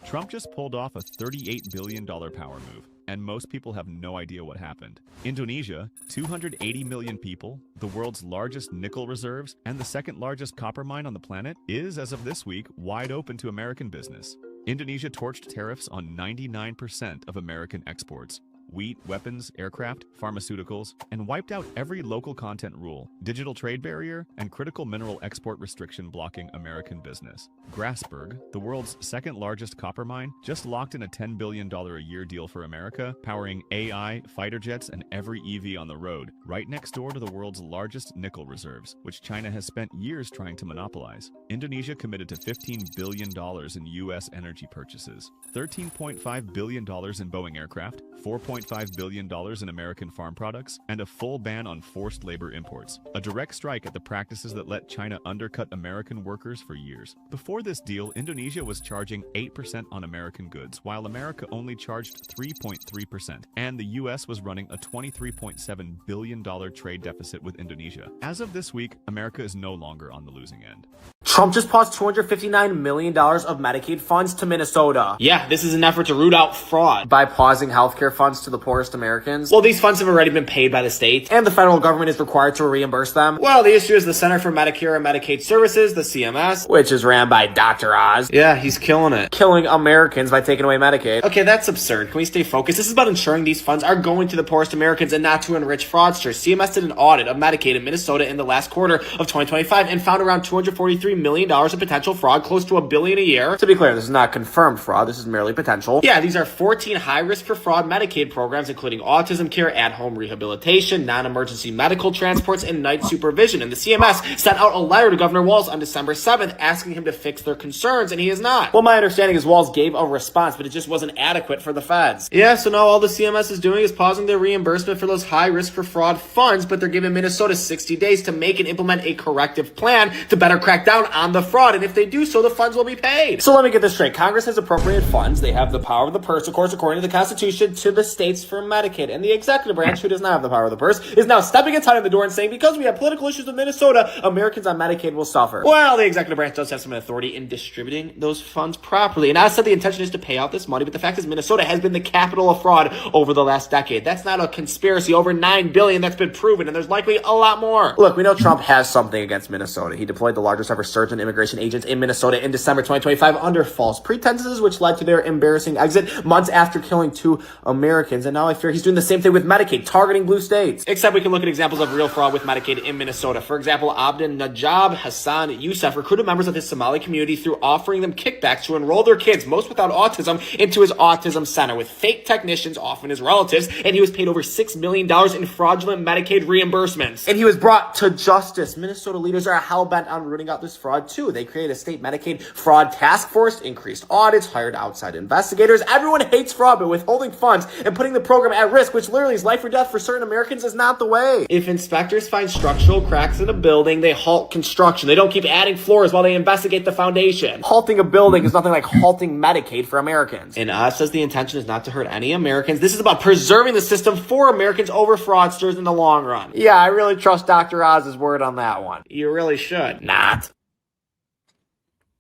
Trump just pulled off a $38 billion power move, and most people have no idea what happened. Indonesia, 280 million people, the world's largest nickel reserves, and the second largest copper mine on the planet, is, as of this week, wide open to American business. Indonesia torched tariffs on 99% of American exports. Wheat, weapons, aircraft, pharmaceuticals, and wiped out every local content rule, digital trade barrier, and critical mineral export restriction blocking American business. Grasberg, the world's second largest copper mine, just locked in a $10 billion a year deal for America, powering AI, fighter jets, and every EV on the road, right next door to the world's largest nickel reserves, which China has spent years trying to monopolize. Indonesia committed to $15 billion in U.S. energy purchases, $13.5 billion in Boeing aircraft, $4.5 billion in American farm products, and a full ban on forced labor imports, a direct strike at the practices that let China undercut American workers for years. Before this deal, Indonesia was charging 8% on American goods, while America only charged 3.3%, and the U.S. was running a $23.7 billion trade deficit with Indonesia. As of this week, America is no longer on the losing end. Trump just paused $259 million of Medicaid funds to Minnesota. Yeah, this is an effort to root out fraud by pausing healthcare funds to the poorest Americans. Well, these funds have already been paid by the state, and the federal government is required to reimburse them. Well, the issue is the Center for Medicare and Medicaid Services, the CMS, which is ran by Dr. Oz. Yeah, he's killing it. Killing Americans by taking away Medicaid. Okay, that's absurd. Can we stay focused? This is about ensuring these funds are going to the poorest Americans and not to enrich fraudsters. CMS did an audit of Medicaid in Minnesota in the last quarter of 2025 and found around $243 million of potential fraud, close to $1 billion a year. To be clear, this is not confirmed fraud. This is merely potential. Yeah, these are 14 high-risk for fraud Medicaid programs, including autism care, at-home rehabilitation, non-emergency medical transports, and night supervision. And the CMS sent out a letter to Governor Walz on December 7th asking him to fix their concerns, and he has not. Well, my understanding is Walz gave a response, but it just wasn't adequate for the feds. Yeah, so now all the CMS is doing is pausing their reimbursement for those high-risk for fraud funds, but they're giving Minnesota 60 days to make and implement a corrective plan to better crack down on the fraud, and if they do so, the funds will be paid. So let me get this straight. Congress has appropriated funds. They have the power of the purse, of course, according to the Constitution, to the states for Medicaid. And the executive branch, who does not have the power of the purse, is now stepping its head in the door and saying, because we have political issues with Minnesota, Americans on Medicaid will suffer. Well, the executive branch does have some authority in distributing those funds properly. And as I said, the intention is to pay out this money, but the fact is Minnesota has been the capital of fraud over the last decade. That's not a conspiracy. Over $9 billion that's been proven, and there's likely a lot more. Look, we know Trump has something against Minnesota. He deployed the largest ever surge in immigration agents in Minnesota in December 2025 under false pretenses, which led to their embarrassing exit months after killing 2 Americans. And now I fear he's doing the same thing with Medicaid, targeting blue states. Except we can look at examples of real fraud with Medicaid in Minnesota. For example, Abdin Najab Hassan Youssef recruited members of his Somali community through offering them kickbacks to enroll their kids, most without autism, into his autism center with fake technicians, often his relatives, and he was paid over $6 million in fraudulent Medicaid reimbursements. And he was brought to justice. Minnesota leaders are hell-bent on rooting out this fraud too. They created a state Medicaid fraud task force, increased audits, hired outside investigators. Everyone hates fraud, but withholding funds and putting the program at risk, which literally is life or death for certain Americans, is not the way. If inspectors find structural cracks in a building, they halt construction. They don't keep adding floors while they investigate the foundation. Halting a building is nothing like halting Medicaid for Americans. And us says the intention is not to hurt any Americans. This is about preserving the system for Americans over fraudsters in the long run. Yeah, I really trust Dr. Oz's word on that one. You really should. Not.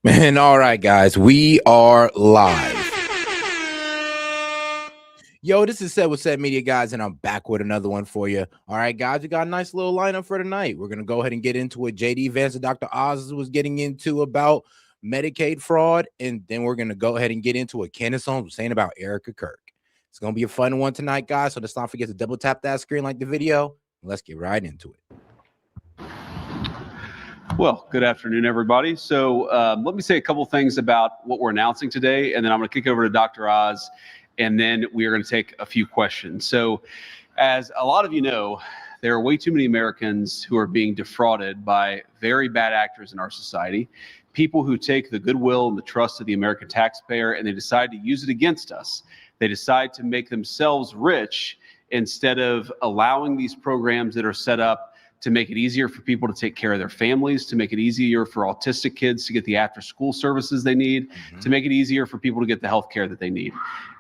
Man, all right, guys, we are live. Yo, this is S.E.T with S.E.T Media, guys, and I'm back with another one for you. All right, guys, we got a nice little lineup for tonight. We're going to go ahead and get into it. JD Vance and Dr. Oz was getting into about Medicaid fraud, and then we're going to go ahead and get into what Candace was saying about Erika Kirk. It's going to be a fun one tonight, guys, so let's not forget to double tap that screen like the video. Let's get right into it. Well, good afternoon, everybody. So let me say a couple things about what we're announcing today, and then I'm going to kick over to Dr. Oz, and then we are going to take a few questions. So as a lot of you know, there are way too many Americans who are being defrauded by very bad actors in our society, people who take the goodwill and the trust of the American taxpayer, and they decide to use it against us. They decide to make themselves rich instead of allowing these programs that are set up to make it easier for people to take care of their families, to make it easier for autistic kids to get the after-school services they need, to make it easier for people to get the health care that they need.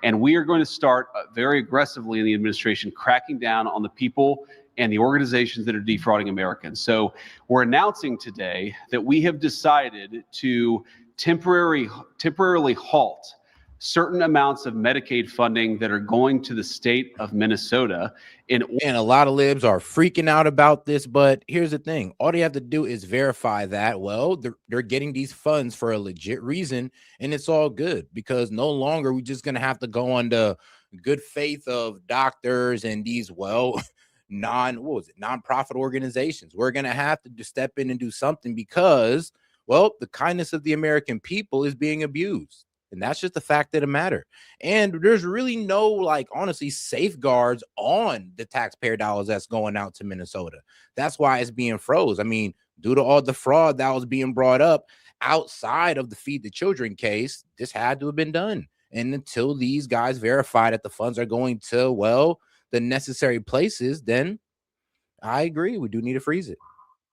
And we are going to start very aggressively in the administration cracking down on the people and the organizations that are defrauding Americans. So we're announcing today that we have decided to temporarily halt certain amounts of Medicaid funding that are going to the state of Minnesota. And a lot of libs are freaking out about this, but here's the thing. All they have to do is verify that, well, they're getting these funds for a legit reason, and it's all good, because no longer we're just going to have to go on the good faith of doctors and these, well, nonprofit organizations. We're going to have to step in and do something because, well, the kindness of the American people is being abused. And that's just the fact of the matter. And there's really no, like, honestly, safeguards on the taxpayer dollars that's going out to Minnesota. That's why it's being froze. I mean, due to all the fraud that was being brought up outside of the Feed the Children case, this had to have been done. And until these guys verify that the funds are going to, well, the necessary places, then I agree. We do need to freeze it.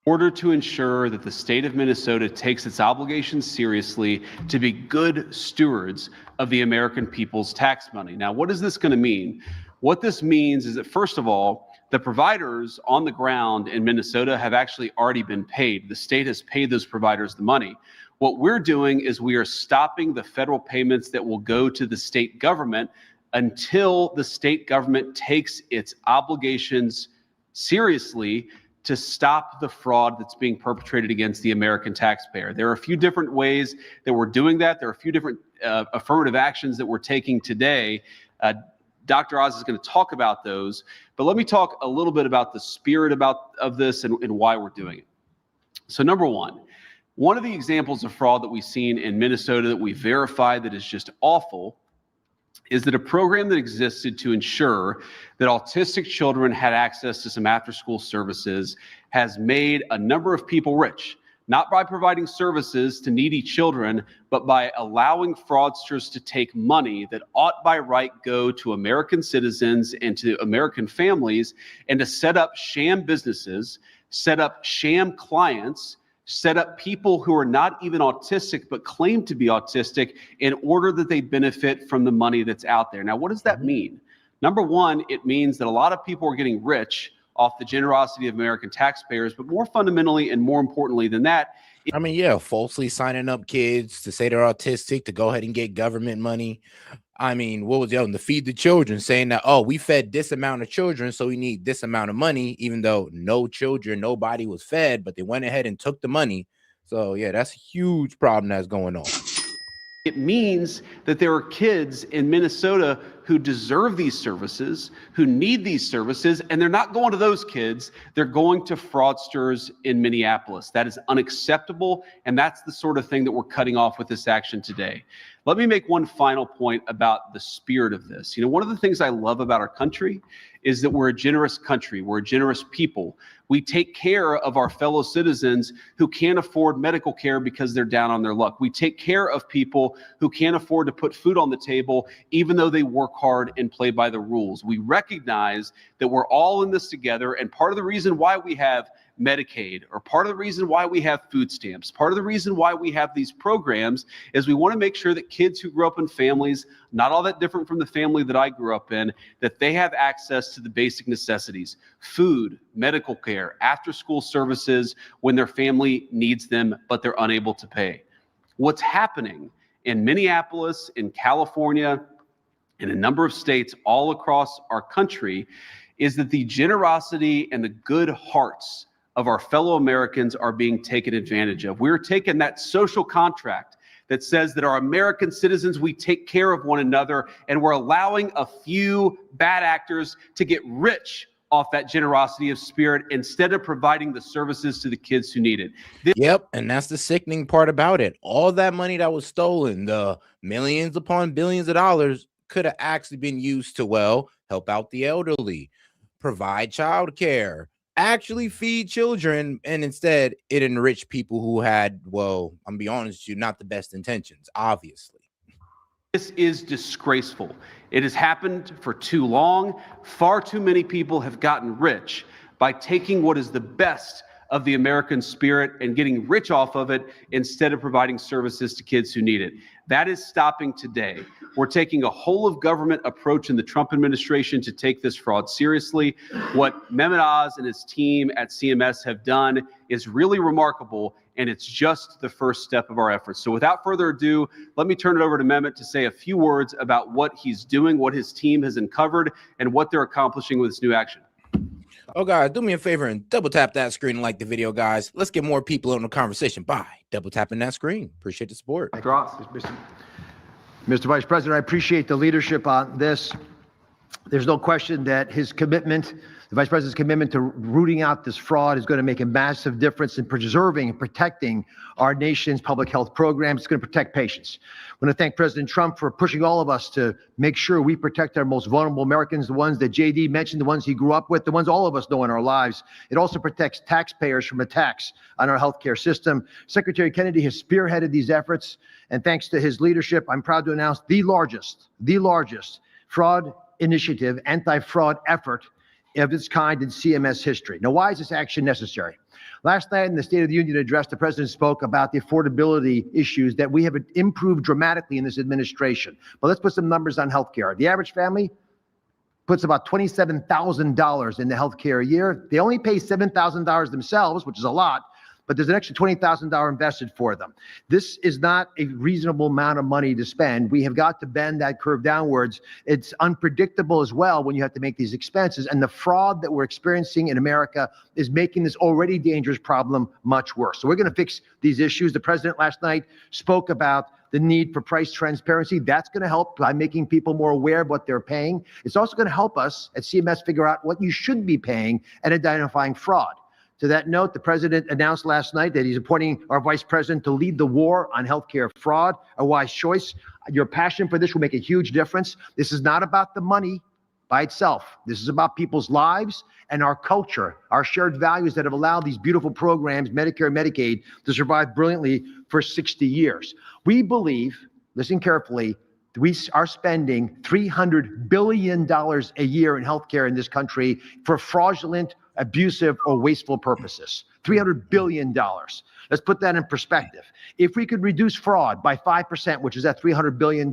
In order to ensure that the state of Minnesota takes its obligations seriously to be good stewards of the American people's tax money. Now, what is this going to mean? What this means is that, first of all, the providers on the ground in Minnesota have actually already been paid. The state has paid those providers the money. What we're doing is we are stopping the federal payments that will go to the state government until the state government takes its obligations seriously to stop the fraud that's being perpetrated against the American taxpayer. There are a few different ways that we're doing that. There are a few different affirmative actions that we're taking today. Dr. Oz is going to talk about those, but let me talk a little bit about the spirit of this and why we're doing it. So number one of the examples of fraud that we've seen in Minnesota that we verified that is just awful is that a program that existed to ensure that autistic children had access to some after-school services has made a number of people rich, not by providing services to needy children, but by allowing fraudsters to take money that ought by right go to American citizens and to American families, and to set up sham businesses, set up sham clients, set up people who are not even autistic but claim to be autistic in order that they benefit from the money that's out there. Now, what does that mean? Number one, it means that a lot of people are getting rich off the generosity of American taxpayers, but more fundamentally and more importantly than that, I mean, yeah, falsely signing up kids to say they're autistic to go ahead and get government money. I mean, what was the other one? The Feed the Children, saying that, oh, we fed this amount of children, so we need this amount of money, even though nobody was fed, but they went ahead and took the money. So, yeah, that's a huge problem that's going on. It means that there are kids in Minnesota who deserve these services, who need these services, and they're not going to those kids. They're going to fraudsters in Minneapolis. That is unacceptable, and that's the sort of thing that we're cutting off with this action today. Let me make one final point about the spirit of this. You know, one of the things I love about our country is that we're a generous country. We're a generous people. We take care of our fellow citizens who can't afford medical care because they're down on their luck. We take care of people who can't afford to put food on the table, even though they work hard and play by the rules. We recognize that we're all in this together, and part of the reason why we have Medicaid, or part of the reason why we have food stamps, part of the reason why we have these programs is we want to make sure that kids who grew up in families not all that different from the family that I grew up in, that they have access to the basic necessities: food, medical care, after-school services when their family needs them but they're unable to pay. What's happening in Minneapolis, in California, in a number of states all across our country is that the generosity and the good hearts of our fellow Americans are being taken advantage of. We're taking that social contract that says that our American citizens, we take care of one another, and we're allowing a few bad actors to get rich off that generosity of spirit instead of providing the services to the kids who need it. Yep, and that's the sickening part about it. All that money that was stolen, the millions upon billions of dollars, could have actually been used to, well, help out the elderly, provide childcare, actually feed children, and instead it enriched people who had, well, I'm gonna be honest with you, not the best intentions, obviously. This is disgraceful. It has happened for too long. Far too many people have gotten rich by taking what is the best of the American spirit and getting rich off of it instead of providing services to kids who need it. That is stopping today. We're taking a whole of government approach in the Trump administration to take this fraud seriously. What Mehmet Oz and his team at CMS have done is really remarkable, and it's just the first step of our efforts. So without further ado, let me turn it over to Mehmet to say a few words about what he's doing, what his team has uncovered, and what they're accomplishing with this new action. Oh, guys, do me a favor and double tap that screen and like the video, guys. Let's get more people in the conversation by double tapping that screen. Appreciate the support. Dr. Oz. Mr. Vice President, I appreciate the leadership on this. There's no question that his commitment, the Vice President's commitment to rooting out this fraud is going to make a massive difference in preserving and protecting our nation's public health programs. It's going to protect patients. I want to thank President Trump for pushing all of us to make sure we protect our most vulnerable Americans, the ones that JD mentioned, the ones he grew up with, the ones all of us know in our lives. It also protects taxpayers from attacks on our healthcare system. Secretary Kennedy has spearheaded these efforts, and thanks to his leadership, I'm proud to announce the largest fraud initiative, anti-fraud effort of its kind in CMS history. Now, why is this action necessary? Last night in the State of the Union address, the president spoke about the affordability issues that we have improved dramatically in this administration. But let's put some numbers on healthcare. The average family puts about $27,000 in the healthcare a year. They only pay $7,000 themselves, which is a lot, but there's an extra $20,000 invested for them. This is not a reasonable amount of money to spend. We have got to bend that curve downwards. It's unpredictable as well when you have to make these expenses, and the fraud that we're experiencing in America is making this already dangerous problem much worse. So we're going to fix these issues. The president last night spoke about the need for price transparency. That's going to help by making people more aware of what they're paying. It's also going to help us at CMS figure out what you should be paying and identifying fraud. To that note, the president announced last night that he's appointing our vice president to lead the war on healthcare fraud, a wise choice. Your passion for this will make a huge difference. This is not about the money by itself. This is about people's lives and our culture, our shared values that have allowed these beautiful programs, Medicare and Medicaid, to survive brilliantly for 60 years. We believe, listen carefully, we are spending $300 billion a year in healthcare in this country for fraudulent, abusive, or wasteful purposes. $300 billion. Let's put that in perspective. If we could reduce fraud by 5%, which is at $300 billion,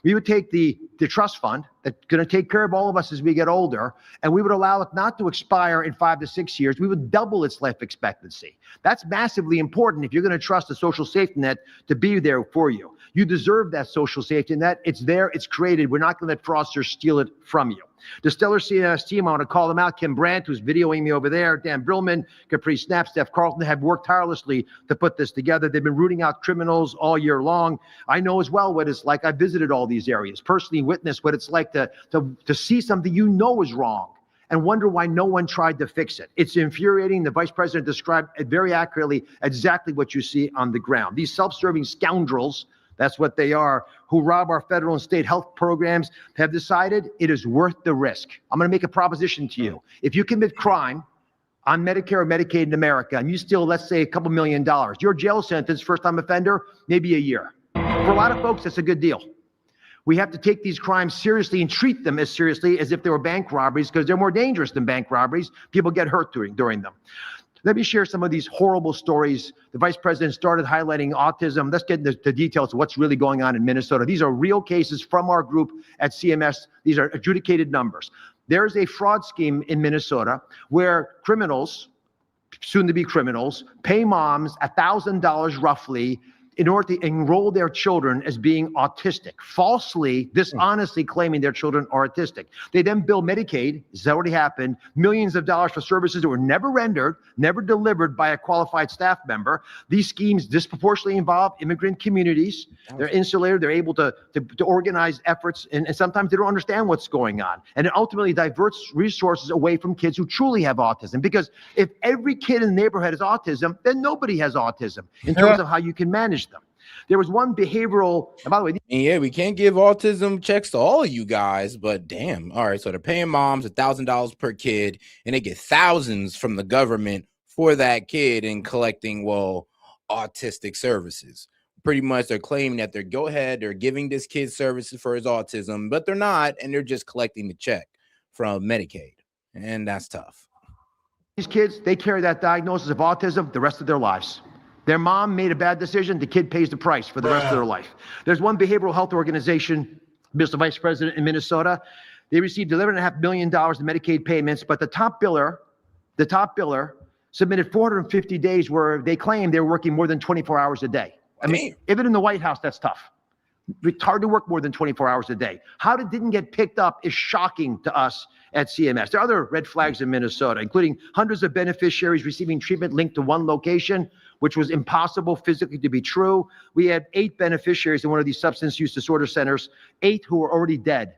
we would take the trust fund that's going to take care of all of us as we get older, and we would allow it not to expire in 5 to 6 years. We would double its life expectancy. That's massively important if you're going to trust a social safety net to be there for you. You deserve that social safety net. It's there. It's created. We're not going to let fraudsters steal it from you. The stellar CMS team, I want to call them out. Kim Brandt, who's videoing me over there, Dan Brillman, Capri Snap, Steph Carlton have worked tirelessly to put this together. They've been rooting out criminals all year long. I know as well what it's like. I visited all these areas, personally witnessed what it's like to see something you know is wrong and wonder why no one tried to fix it. It's infuriating. The vice president described very accurately exactly what you see on the ground. These self-serving scoundrels, that's what they are, who rob our federal and state health programs, have decided it is worth the risk. I'm going to make a proposition to you. If you commit crime on Medicare or Medicaid in America and you steal, let's say, a couple $1 million, your jail sentence, first-time offender, maybe a year. For a lot of folks, that's a good deal. We have to take these crimes seriously and treat them as seriously as if they were bank robberies, because they're more dangerous than bank robberies. People get hurt during them. Let me share some of these horrible stories. The vice president started highlighting autism. Let's get into the details of what's really going on in Minnesota. These are real cases from our group at CMS. These are adjudicated numbers. There's a fraud scheme in Minnesota where criminals, soon to be criminals, pay moms $1,000 roughly in order to enroll their children as being autistic, falsely, dishonestly claiming their children are autistic. They then bill Medicaid, this has already happened, millions of dollars for services that were never rendered, never delivered by a qualified staff member. These schemes disproportionately involve immigrant communities. They're insulated, they're able to organize efforts, and sometimes they don't understand what's going on. And it ultimately diverts resources away from kids who truly have autism. Because if every kid in the neighborhood has autism, then nobody has autism in terms of how you can manage them. There was one behavioral, and by the way, yeah, we can't give autism checks to all of you guys, but damn. All right, so they're paying moms $1,000 per kid, and they get thousands from the government for that kid and collecting, well, autistic services. Pretty much they're claiming that they're giving this kid services for his autism, but they're not, and they're just collecting the check from Medicaid, and that's tough. These kids, they carry that diagnosis of autism the rest of their lives. Their mom made a bad decision, the kid pays the price for the rest of their life. There's one behavioral health organization, Mr. Vice President, in Minnesota. They received $11.5 million in Medicaid payments, but the top biller submitted 450 days where they claimed they were working more than 24 hours a day. I mean, even in the White House, that's tough. It's hard to work more than 24 hours a day. How it didn't get picked up is shocking to us at CMS. There are other red flags in Minnesota, including hundreds of beneficiaries receiving treatment linked to one location, which was impossible physically to be true. We had 8 beneficiaries in one of these substance use disorder centers, 8 who were already dead,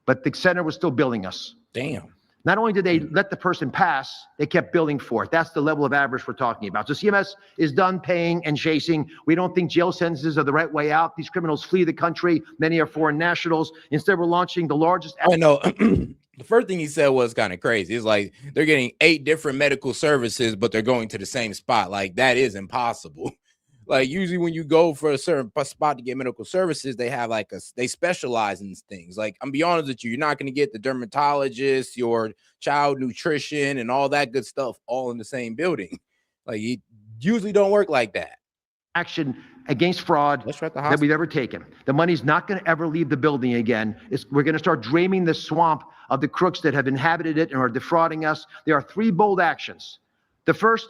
but the center was still billing us. Damn. Not only did they let the person pass, they kept billing for it. That's the level of avarice we're talking about. So CMS is done paying and chasing. We don't think jail sentences are the right way out. These criminals flee the country. Many are foreign nationals. Instead, we're launching the largest. I know. The first thing he said was kind of crazy. It's like they're getting 8 different medical services, but they're going to the same spot. Like, that is impossible. Like, usually when you go for a certain spot to get medical services, they have like they specialize in things. Like, I'm be honest with you, you're not going to get the dermatologist, your child nutrition, and all that good stuff all in the same building. Like, it usually don't work like that. Action against fraud that we've ever taken. The money's not going to ever leave the building again. We're going to start draining the swamp of the crooks that have inhabited it and are defrauding us. There are 3 bold actions. The first,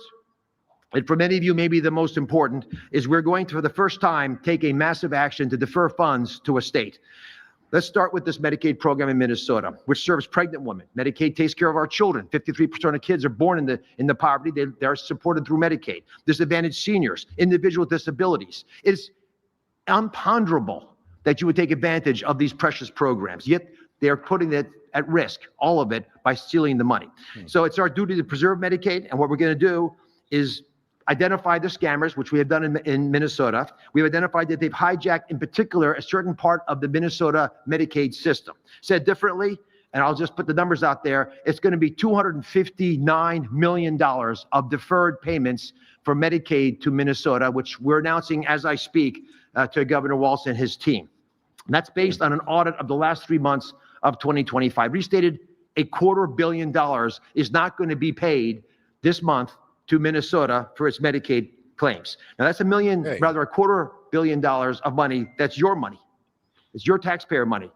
and for many of you, maybe the most important, is we're going to, for the first time, take a massive action to defer funds to a state. Let's start with this Medicaid program in Minnesota, which serves pregnant women. Medicaid takes care of our children. 53% of kids are born in the poverty. They're supported through Medicaid. Disadvantaged seniors, individual disabilities. It's imponderable that you would take advantage of these precious programs, yet they're putting it at risk, all of it, by stealing the money. So it's our duty to preserve Medicaid, and what we're going to do is identify the scammers, which we have done in Minnesota. We've identified that they've hijacked, in particular, a certain part of the Minnesota Medicaid system. Said differently, and I'll just put the numbers out there, it's going to be $259 million of deferred payments for Medicaid to Minnesota, which we're announcing as I speak to Governor Walz and his team. And that's based on an audit of the last 3 months of 2025. Restated, $250 million is not going to be paid this month to Minnesota for its Medicaid claims. Now that's $250 million of money. That's your money. It's your taxpayer money.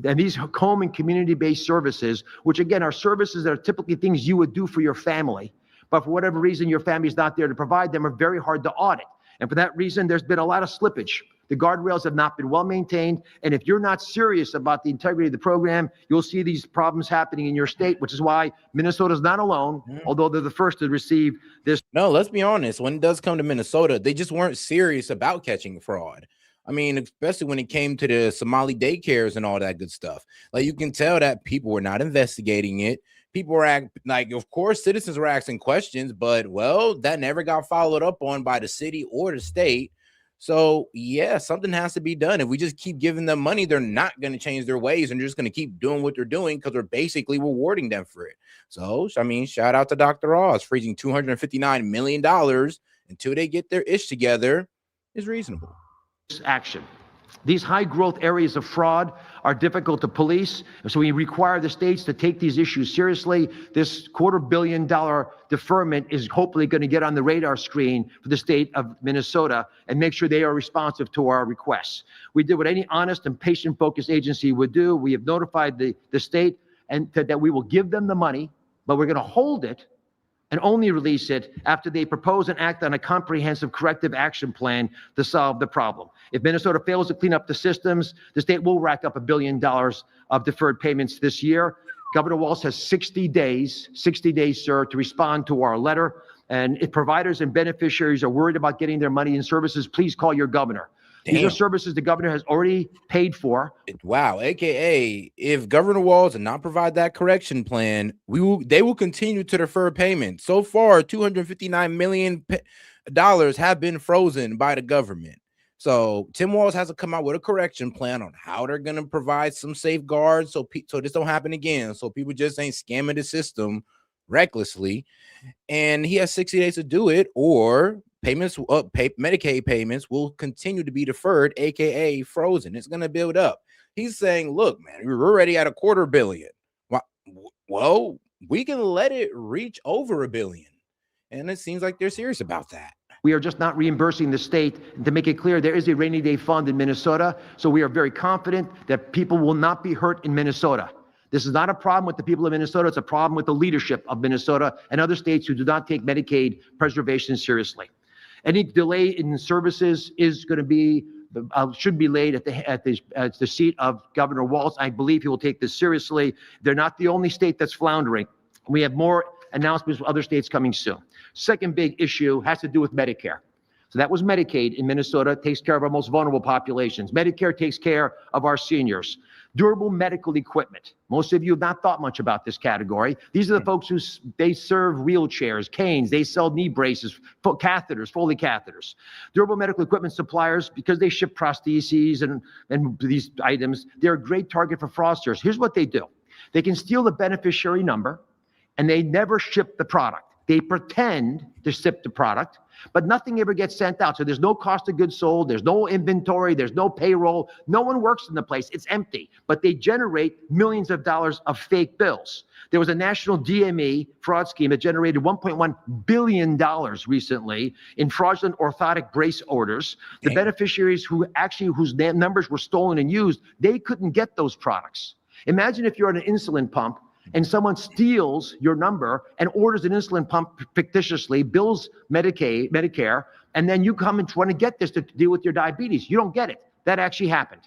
And these home and community-based services, which again are services that are typically things you would do for your family, but for whatever reason your family's not there to provide them, are very hard to audit. And for that reason, there's been a lot of slippage. The guardrails have not been well maintained. And if you're not serious about the integrity of the program, you'll see these problems happening in your state, which is why Minnesota's not alone, although they're the first to receive this. No, let's be honest. When it does come to Minnesota, they just weren't serious about catching fraud. I mean, especially when it came to the Somali daycares and all that good stuff. Like, you can tell that people were not investigating it. People were like, of course, citizens were asking questions, but, well, that never got followed up on by the city or the state. So, yeah, something has to be done. If we just keep giving them money, they're not going to change their ways, and they're just going to keep doing what they're doing because we're basically rewarding them for it. So, I mean, shout out to Dr. Oz. Freezing $259 million until they get their ish together is reasonable. Action. These high growth areas of fraud are difficult to police, so we require the states to take these issues seriously. This $250 million deferment is hopefully going to get on the radar screen for the state of Minnesota and make sure they are responsive to our requests. We did what any honest and patient-focused agency would do. We have notified the state and that we will give them the money, but we're going to hold it and only release it after they propose and act on a comprehensive corrective action plan to solve the problem. If Minnesota fails to clean up the systems, the state will rack up $1 billion of deferred payments this year. Governor Walz has 60 days, sir, to respond to our letter. And if providers and beneficiaries are worried about getting their money and services, please call your governor. Damn. These are services the governor has already paid for. Wow. AKA, if Governor Walz does not provide that correction plan, they will continue to defer payment. So far, $259 million have been frozen by the government. So Tim Walz has to come out with a correction plan on how they're going to provide some safeguards so this don't happen again. So people just ain't scamming the system recklessly. And he has 60 days to do it, or Medicaid payments will continue to be deferred, aka frozen. It's going to build up. He's saying, look, man, we're already at $250 million. Well, we can let it reach over $1 billion. And it seems like they're serious about that. We are just not reimbursing the state. To make it clear, there is a rainy day fund in Minnesota, so we are very confident that people will not be hurt in Minnesota. This is not a problem with the people of Minnesota. It's a problem with the leadership of Minnesota and other states who do not take Medicaid preservation seriously. Any delay in services is going to be should be laid at the seat of Governor Walz. I believe he will take this seriously. They're not the only state that's floundering. We have more announcements from other states coming soon. Second big issue has to do with Medicare. So that was Medicaid in Minnesota, takes care of our most vulnerable populations. Medicare takes care of our seniors. Durable medical equipment. Most of you have not thought much about this category. These are the folks who they serve wheelchairs, canes, they sell knee braces, catheters, Foley catheters. Durable medical equipment suppliers, because they ship prostheses and these items, they're a great target for fraudsters. Here's what they do. They can steal the beneficiary number and they never ship the product. They pretend to ship the product, but nothing ever gets sent out. So there's no cost of goods sold, there's no inventory, there's no payroll, no one works in the place, it's empty. But they generate millions of dollars of fake bills. There was a national DME fraud scheme that generated $1.1 billion recently in fraudulent orthotic brace orders. The beneficiaries whose numbers were stolen and used, they couldn't get those products. Imagine if you're on an insulin pump and someone steals your number and orders an insulin pump fictitiously, bills Medicare, and then you come and try to get this to deal with your diabetes. You don't get it. That actually happened.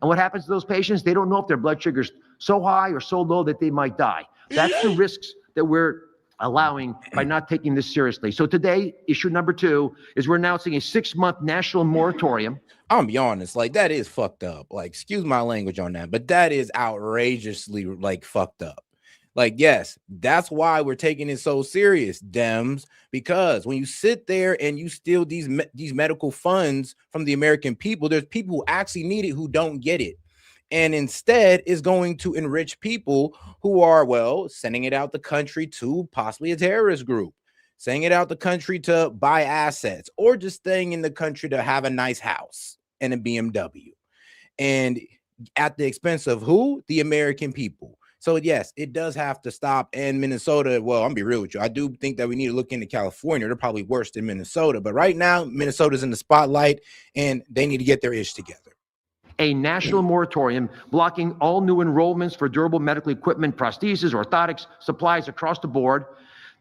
And what happens to those patients? They don't know if their blood sugar's so high or so low that they might die. That's the risks that we're allowing by not taking this seriously. So today, issue number 2 is we're announcing a 6-month national moratorium. I'm be honest, like that is fucked up. Like, excuse my language on that, but that is outrageously like fucked up. Like, yes, that's why we're taking it so serious, Dems, because when you sit there and you steal these medical funds from the American people, there's people who actually need it who don't get it. And instead is going to enrich people who are, well, sending it out the country to possibly a terrorist group, sending it out the country to buy assets, or just staying in the country to have a nice house and a BMW. And at the expense of who? The American people. So yes, it does have to stop. And Minnesota, well, I'm gonna be real with you. I do think that we need to look into California. They're probably worse than Minnesota. But right now, Minnesota's in the spotlight and they need to get their ish together. A national moratorium blocking all new enrollments for durable medical equipment, prostheses, orthotics, supplies across the board.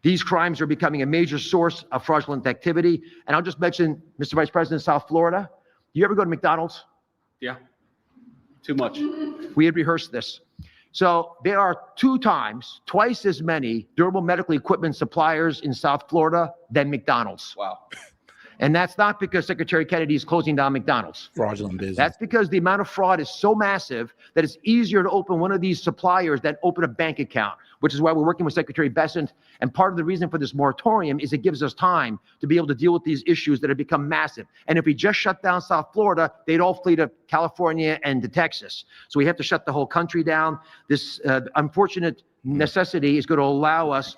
These crimes are becoming a major source of fraudulent activity. And I'll just mention, Mr. Vice President, South Florida. Do you ever go to McDonald's? Yeah, too much. We had rehearsed this. So there are twice as many durable medical equipment suppliers in South Florida than McDonald's. Wow. And that's not because Secretary Kennedy is closing down McDonald's. Fraudulent business. That's because the amount of fraud is so massive that it's easier to open one of these suppliers than open a bank account, which is why we're working with Secretary Bessent. And part of the reason for this moratorium is it gives us time to be able to deal with these issues that have become massive. And if we just shut down South Florida, they'd all flee to California and to Texas. So we have to shut the whole country down. This unfortunate necessity is going to allow us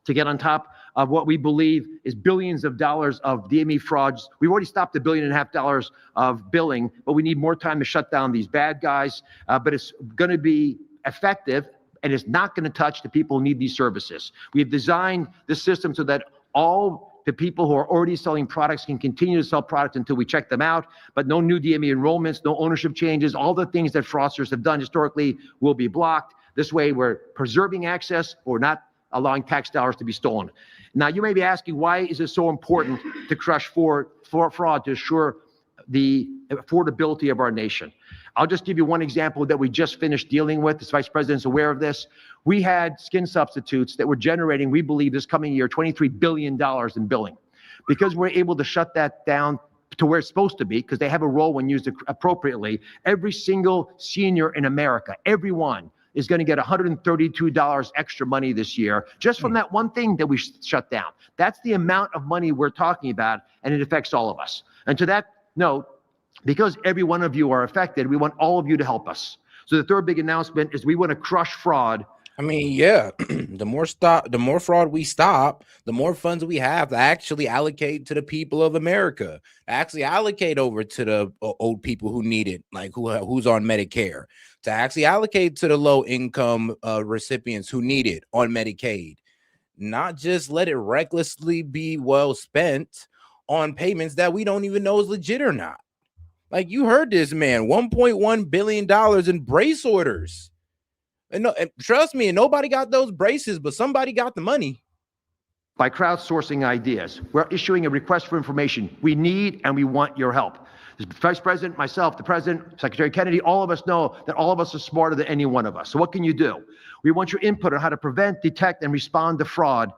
to get on top of what we believe is billions of dollars of DME frauds. We've already stopped $1.5 billion of billing, but we need more time to shut down these bad guys. But it's going to be effective, and it's not going to touch the people who need these services. We've designed the system so that all the people who are already selling products can continue to sell products until we check them out, but no new DME enrollments, no ownership changes. All the things that fraudsters have done historically will be blocked. This way, we're preserving access or not allowing tax dollars to be stolen. Now, you may be asking, why is it so important to crush fraud to assure the affordability of our nation? I'll just give you one example that we just finished dealing with. The Vice President's aware of this. We had skin substitutes that were generating, we believe this coming year, $23 billion in billing. Because we're able to shut that down to where it's supposed to be, because they have a role when used appropriately, every single senior in America, everyone, is going to get $132 extra money this year just from that one thing that we shut down. That's the amount of money we're talking about, and it affects all of us. And to that note, because every one of you are affected, we want all of you to help us. So the third big announcement is we want to crush fraud I mean, yeah, the more fraud we stop, the more funds we have to actually allocate to the people of America, actually allocate over to the old people who need it, like who's on Medicare, to actually allocate to the low income recipients who need it on Medicaid, not just let it recklessly be well spent on payments that we don't even know is legit or not. Like you heard this man, $1.1 billion in brace orders. And, no, and trust me, nobody got those braces, but somebody got the money. By crowdsourcing ideas, we're issuing a request for information. We need and we want your help. The Vice President, myself, the President, Secretary Kennedy, all of us know that all of us are smarter than any one of us. So what can you do? We want your input on how to prevent, detect, and respond to fraud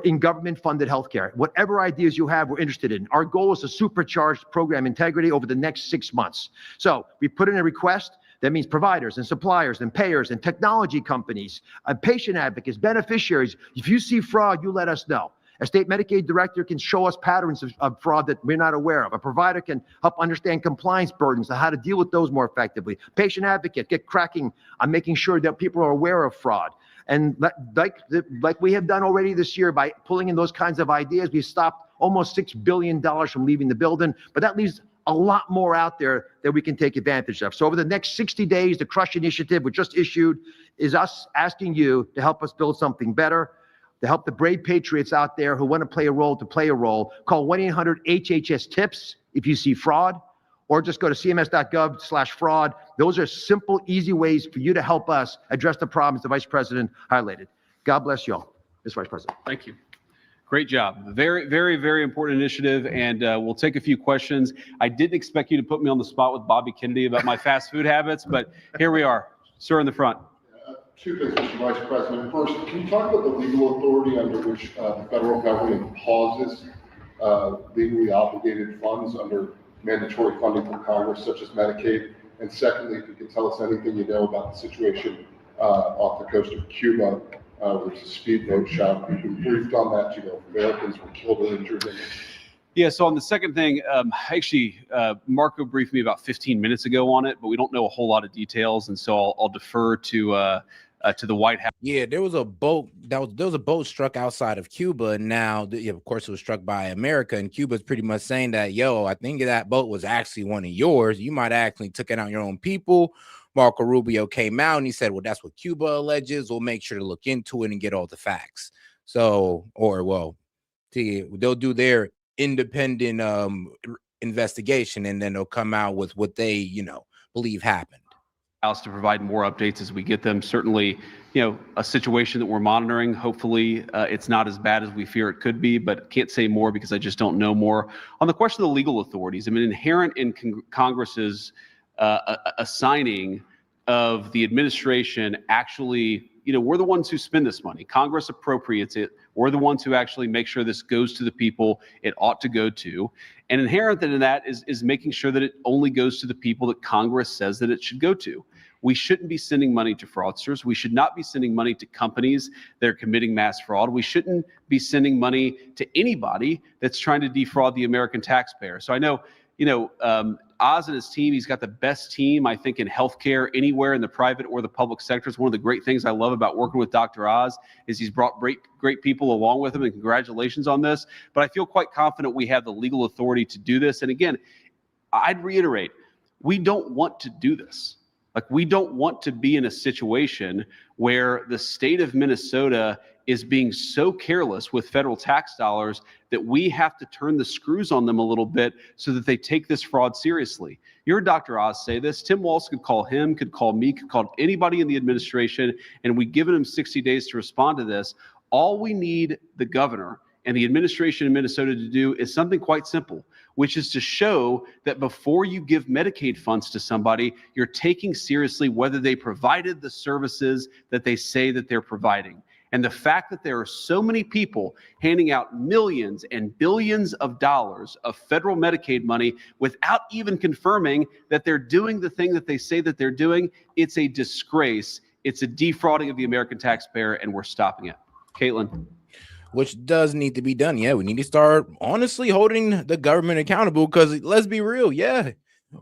in government-funded healthcare. Whatever ideas you have, we're interested in. Our goal is to supercharge program integrity over the next 6 months. So we put in a request. That means providers and suppliers and payers and technology companies, patient advocates, beneficiaries. If you see fraud, you let us know. A state Medicaid director can show us patterns of fraud that we're not aware of. A provider can help understand compliance burdens and how to deal with those more effectively. Patient advocate, get cracking on making sure that people are aware of fraud. And like we have done already this year by pulling in those kinds of ideas, we've stopped almost $6 billion from leaving the building, but that leaves a lot more out there that we can take advantage of. So over the next 60 days, the Crush Initiative we just issued is us asking you to help us build something better, to help the brave patriots out there who want to play a role to play a role. Call 1-800-HHS-TIPS if you see fraud, or just go to cms.gov/fraud. Those are simple, easy ways for you to help us address the problems the Vice President highlighted. God bless you all, Mr. Vice President. Thank you. Great job. Very, very, very important initiative, and we'll take a few questions. I didn't expect you to put me on the spot with Bobby Kennedy about my fast food habits, but here we are. Sir in the front. Two things, Mr. Vice President. First, can you talk about the legal authority under which the federal government pauses legally obligated funds under mandatory funding from Congress, such as Medicaid? And secondly, if you could tell us anything you know about the situation off the coast of Cuba, there's a speedboat shot. We've been briefed on that. You know, Americans were killed or injured. Yeah, so on the second thing, actually, Marco briefed me about 15 minutes ago on it, but we don't know a whole lot of details, and so I'll defer to the White House. Yeah, there was a boat struck outside of Cuba, and now, of course, it was struck by America, and Cuba's pretty much saying that, yo, I think that boat was actually one of yours. You might have actually took it out your own people. Marco Rubio came out and he said, well, that's what Cuba alleges. We'll make sure to look into it and get all the facts. So, they'll do their independent investigation, and then they'll come out with what they, believe happened. House to provide more updates as we get them. Certainly, a situation that we're monitoring. Hopefully, it's not as bad as we fear it could be, but can't say more because I just don't know more. On the question of the legal authorities, I mean, inherent in Congress's assigning of the administration, actually, we're the ones who spend this money. Congress appropriates it. We're the ones who actually make sure this goes to the people it ought to go to. And inherent in that is making sure that it only goes to the people that Congress says that it should go to. We shouldn't be sending money to fraudsters. We should not be sending money to companies that are committing mass fraud. We shouldn't be sending money to anybody that's trying to defraud the American taxpayer. So I know, Oz and his team, he's got the best team, I think, in healthcare anywhere in the private or the public sectors. One of the great things I love about working with Dr. Oz is he's brought great people along with him, and congratulations on this. But I feel quite confident we have the legal authority to do this. And again, I'd reiterate, we don't want to do this. Like, we don't want to be in a situation where the state of Minnesota is being so careless with federal tax dollars that we have to turn the screws on them a little bit so that they take this fraud seriously. You heard Dr. Oz say this. Tim Walz could call him, could call me, could call anybody in the administration, and we've given him 60 days to respond to this. All we need the governor and the administration in Minnesota to do is something quite simple, which is to show that before you give Medicaid funds to somebody, you're taking seriously whether they provided the services that they say that they're providing. And the fact that there are so many people handing out millions and billions of dollars of federal Medicaid money without even confirming that they're doing the thing that they say that they're doing, it's a disgrace. It's a defrauding of the American taxpayer, and we're stopping it. Caitlin. Which does need to be done. Yeah, we need to start honestly holding the government accountable, because let's be real. Yeah,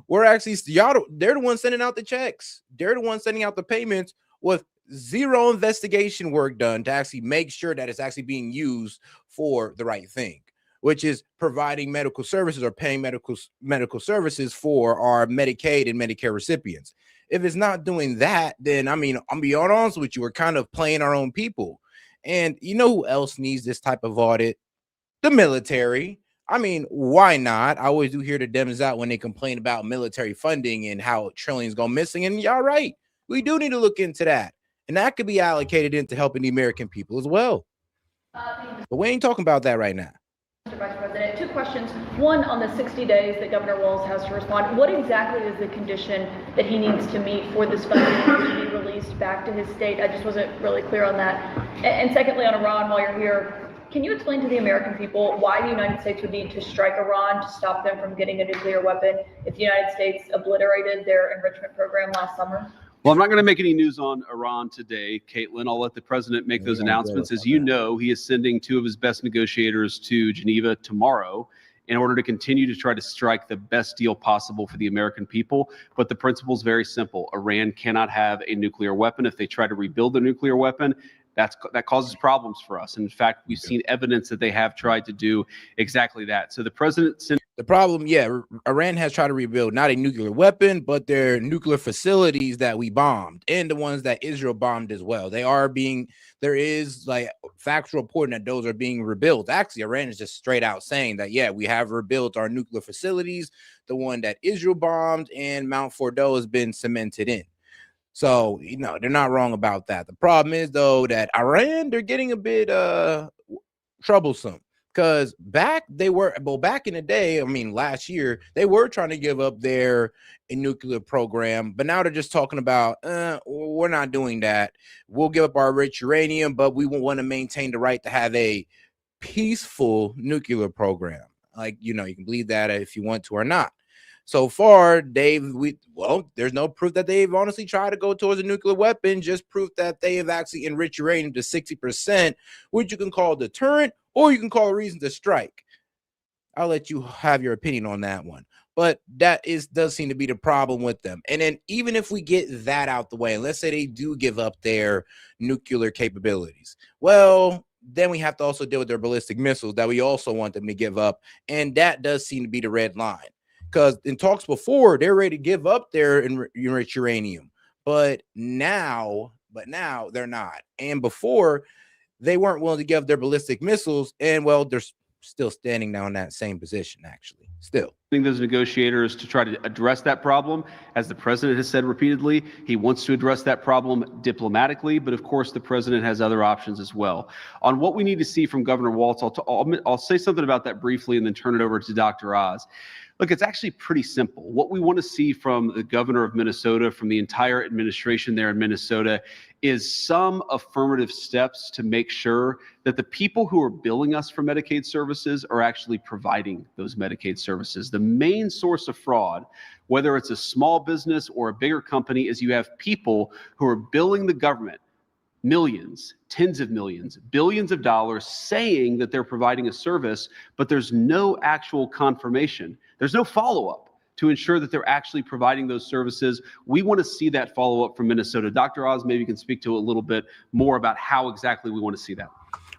we're actually, they're the ones sending out the checks. They're the ones sending out the payments with zero investigation work done to actually make sure that it's actually being used for the right thing, which is providing medical services or paying medical services for our Medicaid and Medicare recipients. If it's not doing that, then I mean, I'm being honest with you, we're kind of playing our own people. And you know who else needs this type of audit? The military. I mean, why not? I always do hear the Dems out when they complain about military funding and how trillions go missing. And y'all right, we do need to look into that. And that could be allocated into helping the American people as well. But we ain't talking about that right now. Mr. Vice President, two questions. One, on the 60 days that Governor Walz has to respond, what exactly is the condition that he needs to meet for this funding to be released back to his state? I just wasn't really clear on that. And secondly, on Iran, while you're here, can you explain to the American people why the United States would need to strike Iran to stop them from getting a nuclear weapon if the United States obliterated their enrichment program last summer? Well, I'm not going to make any news on Iran today, Caitlin. I'll let the president make those announcements. As you know, he is sending two of his best negotiators to Geneva tomorrow in order to continue to try to strike the best deal possible for the American people. But the principle is very simple. Iran cannot have a nuclear weapon. If they try to rebuild a nuclear weapon, that causes problems for us. And in fact, we've seen evidence that they have tried to do exactly that. So the president sent the problem, Iran has tried to rebuild not a nuclear weapon, but their nuclear facilities that we bombed and the ones that Israel bombed as well. There is like factual reporting that those are being rebuilt. Actually, Iran is just straight out saying that, we have rebuilt our nuclear facilities. The one that Israel bombed and Mount Fordo has been cemented in. So, they're not wrong about that. The problem is, though, that Iran, they're getting a bit troublesome because back in the day, I mean, last year, they were trying to give up their nuclear program, but now they're just talking about, we're not doing that. We'll give up our rich uranium, but we will want to maintain the right to have a peaceful nuclear program. Like, you can believe that if you want to or not. So far, there's no proof that they've honestly tried to go towards a nuclear weapon, just proof that they have actually enriched uranium to 60%, which you can call a deterrent or you can call a reason to strike. I'll let you have your opinion on that one. But that does seem to be the problem with them. And then even if we get that out the way, and let's say they do give up their nuclear capabilities, well, then we have to also deal with their ballistic missiles that we also want them to give up. And that does seem to be the red line. Because in talks before, they're ready to give up their enriched uranium, but now they're not. And before, they weren't willing to give up their ballistic missiles, and well, they're still standing now in that same position. Actually, still. Those negotiators to try to address that problem. As the president has said repeatedly, he wants to address that problem diplomatically, but of course the president has other options as well. On what we need to see from Governor Walz, I'll say something about that briefly and then turn it over to Dr. Oz. Look, it's actually pretty simple. What we want to see from the governor of Minnesota, from the entire administration there in Minnesota, is some affirmative steps to make sure that the people who are billing us for Medicaid services are actually providing those Medicaid services. The main source of fraud, whether it's a small business or a bigger company, is you have people who are billing the government millions, tens of millions, billions of dollars saying that they're providing a service, but there's no actual confirmation. There's no follow-up to ensure that they're actually providing those services. We want to see that follow-up from Minnesota. Dr. Oz, maybe you can speak to a little bit more about how exactly we want to see that.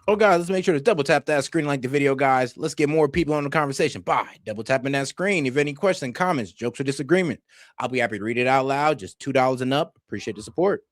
Oh, guys, let's make sure to double tap that screen, like the video, guys. Let's get more people on the conversation by double tapping that screen. If you have any questions, comments, jokes, or disagreement, I'll be happy to read it out loud. Just $2 and up. Appreciate the support.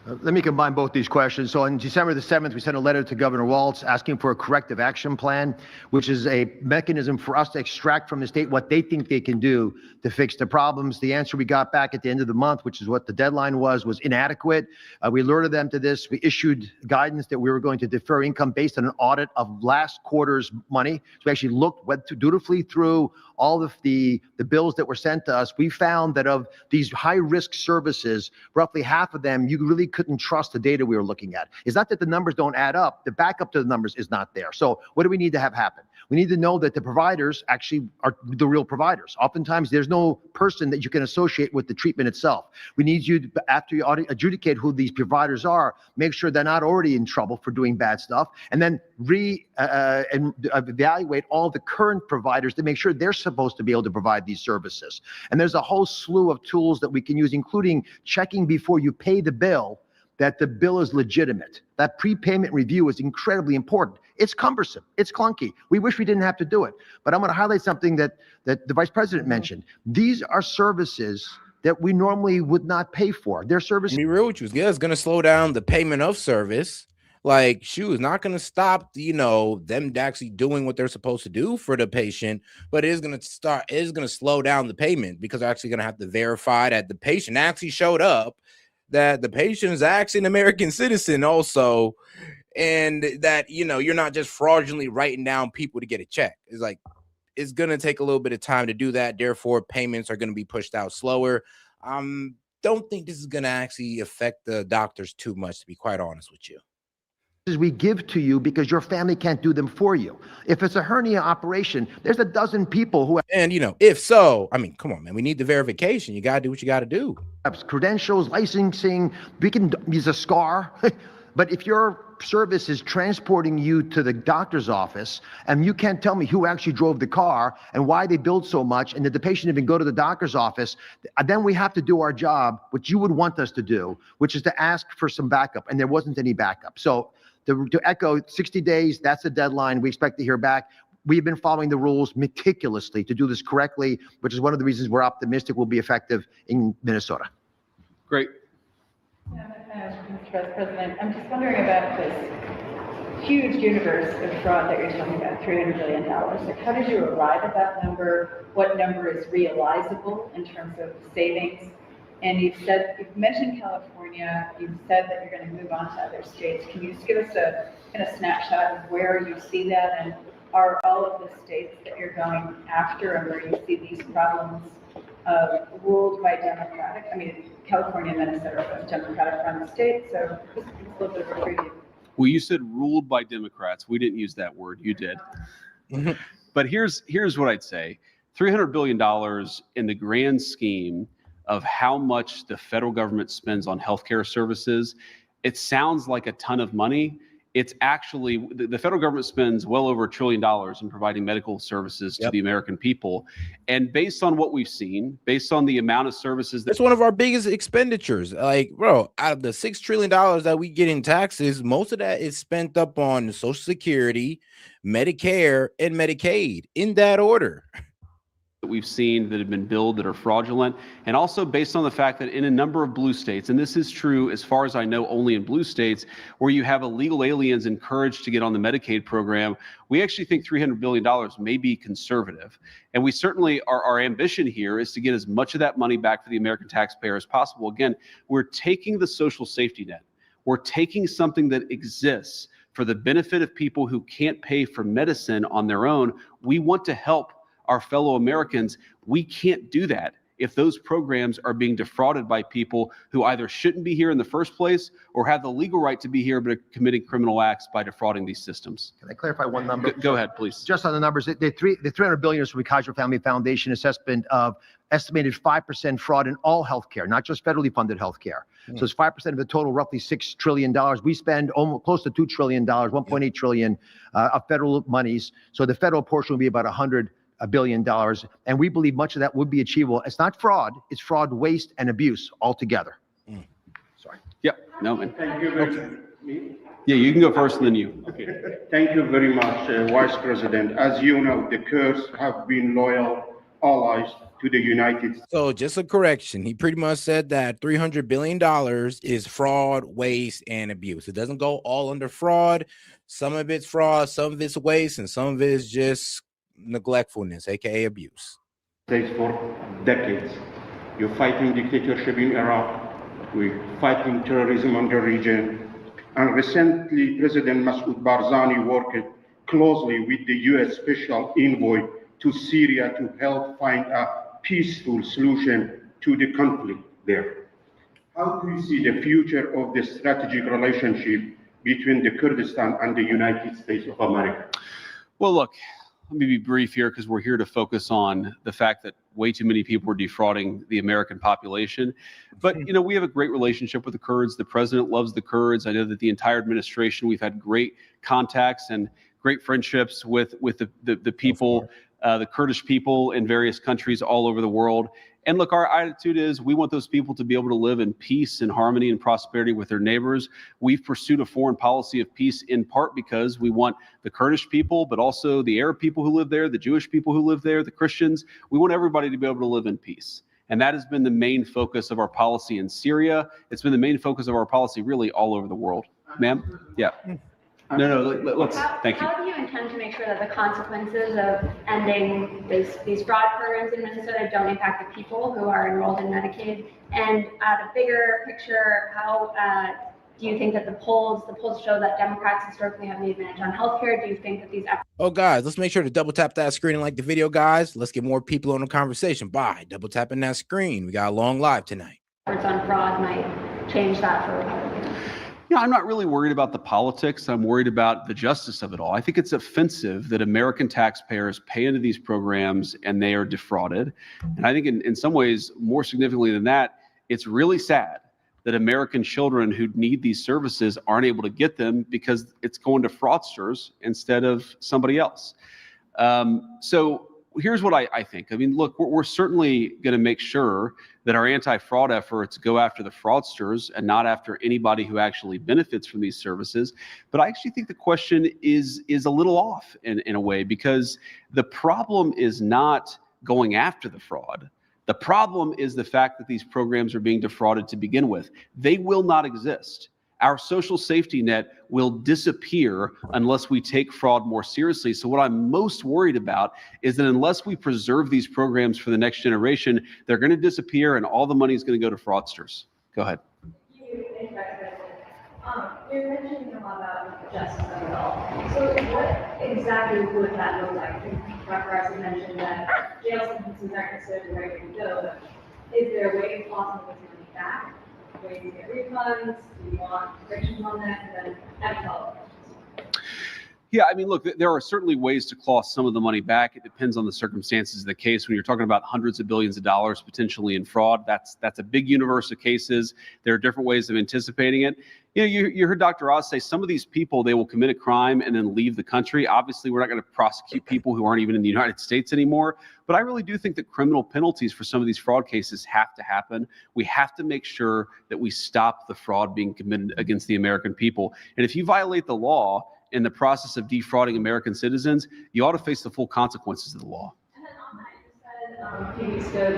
Let me combine both these questions. So on December the 7th, we sent a letter to Governor Walz asking for a corrective action plan, which is a mechanism for us to extract from the state what they think they can do to fix the problems. The answer we got back at the end of the month, which is what the deadline was inadequate. We alerted them to this. We issued guidance that we were going to defer income based on an audit of last quarter's money. So we actually went dutifully through all of the bills that were sent to us. We found that of these high-risk services, roughly half of them, you really couldn't trust the data we were looking at. It's not that the numbers don't add up. The backup to the numbers is not there. So what do we need to have happen? We need to know that the providers actually are the real providers. Oftentimes, there's no person that you can associate with the treatment itself. We need you, after you adjudicate who these providers are, make sure they're not already in trouble for doing bad stuff, and then evaluate all the current providers to make sure they're supposed to be able to provide these services. And there's a whole slew of tools that we can use, including checking before you pay the bill that the bill is legitimate. That prepayment review is incredibly important. It's cumbersome. It's clunky. We wish we didn't have to do it. But I'm going to highlight something that the Vice President mentioned. These are services that we normally would not pay for. They're services. Be real with you. Yeah, it's going to slow down the payment of service. Like, shoot, it's not going to stop, you know, them actually doing what they're supposed to do for the patient, but it is going to slow down the payment because they're actually going to have to verify that the patient actually showed up, that the patient is actually an American citizen also, and that, you know, you're not just fraudulently writing down people to get a check. It's like, it's going to take a little bit of time to do that. Therefore, payments are going to be pushed out slower. Don't think this is going to actually affect the doctors too much, to be quite honest with you. We give to you because your family can't do them for you. If it's a hernia operation, there's a dozen people who and you know, if so, I mean, come on, man, we need the verification. You got to do what you got to do. Credentials, licensing, we can use a scar. But if your service is transporting you to the doctor's office and you can't tell me who actually drove the car and why they billed so much and did the patient even go to the doctor's office, then we have to do our job, which you would want us to do, which is to ask for some backup. And there wasn't any backup. So to echo 60 days, that's the deadline. We expect to hear back. We've been following the rules meticulously to do this correctly, which is one of the reasons we're optimistic will be effective in Minnesota. Great. Mr. Vice President, I'm just wondering about this huge universe of fraud that you're talking about, $300 billion. Like, how did you arrive at that number? What number is realizable in terms of savings? And you've mentioned California, you've said that you're going to move on to other states. Can you just give us a kind of snapshot of where you see that? And are all of the states that you're going after and where you see these problems ruled by Democratic? I mean, California and Minnesota are Democratic-run states, so just a little bit of a preview. Well, you said ruled by Democrats. We didn't use that word. You did. But here's what I'd say. $300 billion in the grand scheme of how much the federal government spends on healthcare services, it sounds like a ton of money. It's actually, the federal government spends well over $1 trillion in providing medical services to the American people. And based on what we've seen, based on the amount of services, that's one of our biggest expenditures. Like, bro, out of the $6 trillion that we get in taxes, most of that is spent up on Social Security, Medicare, and Medicaid in that order. That we've seen that have been billed that are fraudulent, and also based on the fact that in a number of blue states, and this is true as far as I know only in blue states, where you have illegal aliens encouraged to get on the Medicaid program, we actually think $300 billion may be conservative. And we certainly, our ambition here is to get as much of that money back for the American taxpayer as possible. Again, we're taking the social safety net. We're taking something that exists for the benefit of people who can't pay for medicine on their own. We want to help our fellow Americans. We can't do that if those programs are being defrauded by people who either shouldn't be here in the first place or have the legal right to be here but are committing criminal acts by defrauding these systems. Can I clarify one number? Go ahead, please. Just on the numbers, the $300 billion is from the Kaiser Family Foundation assessment of estimated 5% fraud in all healthcare, not just federally funded healthcare. So it's 5% of the total, roughly $6 trillion. We spend almost close to $2 trillion, 1.8 trillion of federal monies. So the federal portion will be about $100 billion, and we believe much of that would be achievable. It's not fraud, it's fraud, waste, and abuse altogether. Sorry. Yep. No, man. Thank you very much. Yeah, you can go first and then you. Okay. Thank you very much, Vice President. As you know, the Kurds have been loyal allies to the United States. So just a correction. He pretty much said that $300 billion is fraud, waste, and abuse. It doesn't go all under fraud. Some of it's fraud, some of it's waste, and some of it is just neglectfulness, aka abuse. For decades, you're fighting dictatorship in Iraq, we're fighting terrorism in the region, and recently President Masoud Barzani worked closely with the U.S. Special Envoy to Syria to help find a peaceful solution to the conflict there. How do you see the future of the strategic relationship between the Kurdistan and the United States of America? Well, look, let me be brief here because we're here to focus on the fact that way too many people are defrauding the American population. But, you know, we have a great relationship with the Kurds. The president loves the Kurds. I know that the entire administration, we've had great contacts and great friendships with the people, the Kurdish people in various countries all over the world. And look, our attitude is we want those people to be able to live in peace and harmony and prosperity with their neighbors. We've pursued a foreign policy of peace in part because we want the Kurdish people, but also the Arab people who live there, the Jewish people who live there, the Christians. We want everybody to be able to live in peace. And that has been the main focus of our policy in Syria. It's been the main focus of our policy really all over the world. Ma'am? Yeah. No, let's, thank you. How do you intend to make sure that the consequences of ending these fraud programs in Minnesota don't impact the people who are enrolled in Medicaid? And at a bigger picture, how do you think that the polls show that Democrats historically have the advantage on healthcare? Do you think that these efforts... Oh, guys, let's make sure to double tap that screen and like the video, guys. Let's get more people on the conversation by double tapping that screen. We got a long live tonight. ...efforts on fraud might change that for Republicans? I'm not really worried about the politics. I'm worried about the justice of it all. I think it's offensive that American taxpayers pay into these programs and they are defrauded. And I think in some ways, more significantly than that, it's really sad that American children who need these services aren't able to get them because it's going to fraudsters instead of somebody else. So here's what I think. I mean, look, we're certainly going to make sure that our anti-fraud efforts go after the fraudsters and not after anybody who actually benefits from these services. But I actually think the question is a little off in a way, because the problem is not going after the fraud. The problem is the fact that these programs are being defrauded to begin with. They will not exist. Our social safety net will disappear unless we take fraud more seriously. So what I'm most worried about is that unless we preserve these programs for the next generation, they're going to disappear and all the money is going to go to fraudsters. Go ahead. You're mentioning a lot about justice of it all. So what exactly would that look like? Dr. Ross mentioned that jail sentences aren't necessarily the right way to go, but is there a way of tossing this money back? Ways to get refunds? Do you want restrictions on that? And then have a follow-up. Yeah, I mean, look, there are certainly ways to claw some of the money back. It depends on the circumstances of the case. When you're talking about hundreds of billions of dollars potentially in fraud, that's a big universe of cases. There are different ways of anticipating it. You know, you heard Dr. Oz say some of these people, they will commit a crime and then leave the country. Obviously, we're not going to prosecute people who aren't even in the United States anymore. But I really do think that criminal penalties for some of these fraud cases have to happen. We have to make sure that we stop the fraud being committed against the American people. And if you violate the law in the process of defrauding American citizens, you ought to face the full consequences of the law. And then on that, you said a few weeks ago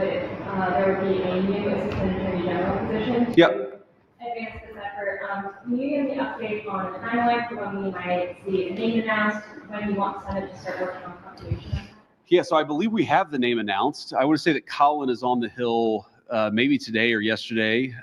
that there would be a new Assistant Attorney General position to advance this effort. Can you give me an update on the timeline for when we might see a name announced, when you want Senate to start working on confirmation? Yeah, so I believe we have the name announced. I would say that Colin is on the Hill maybe today or yesterday.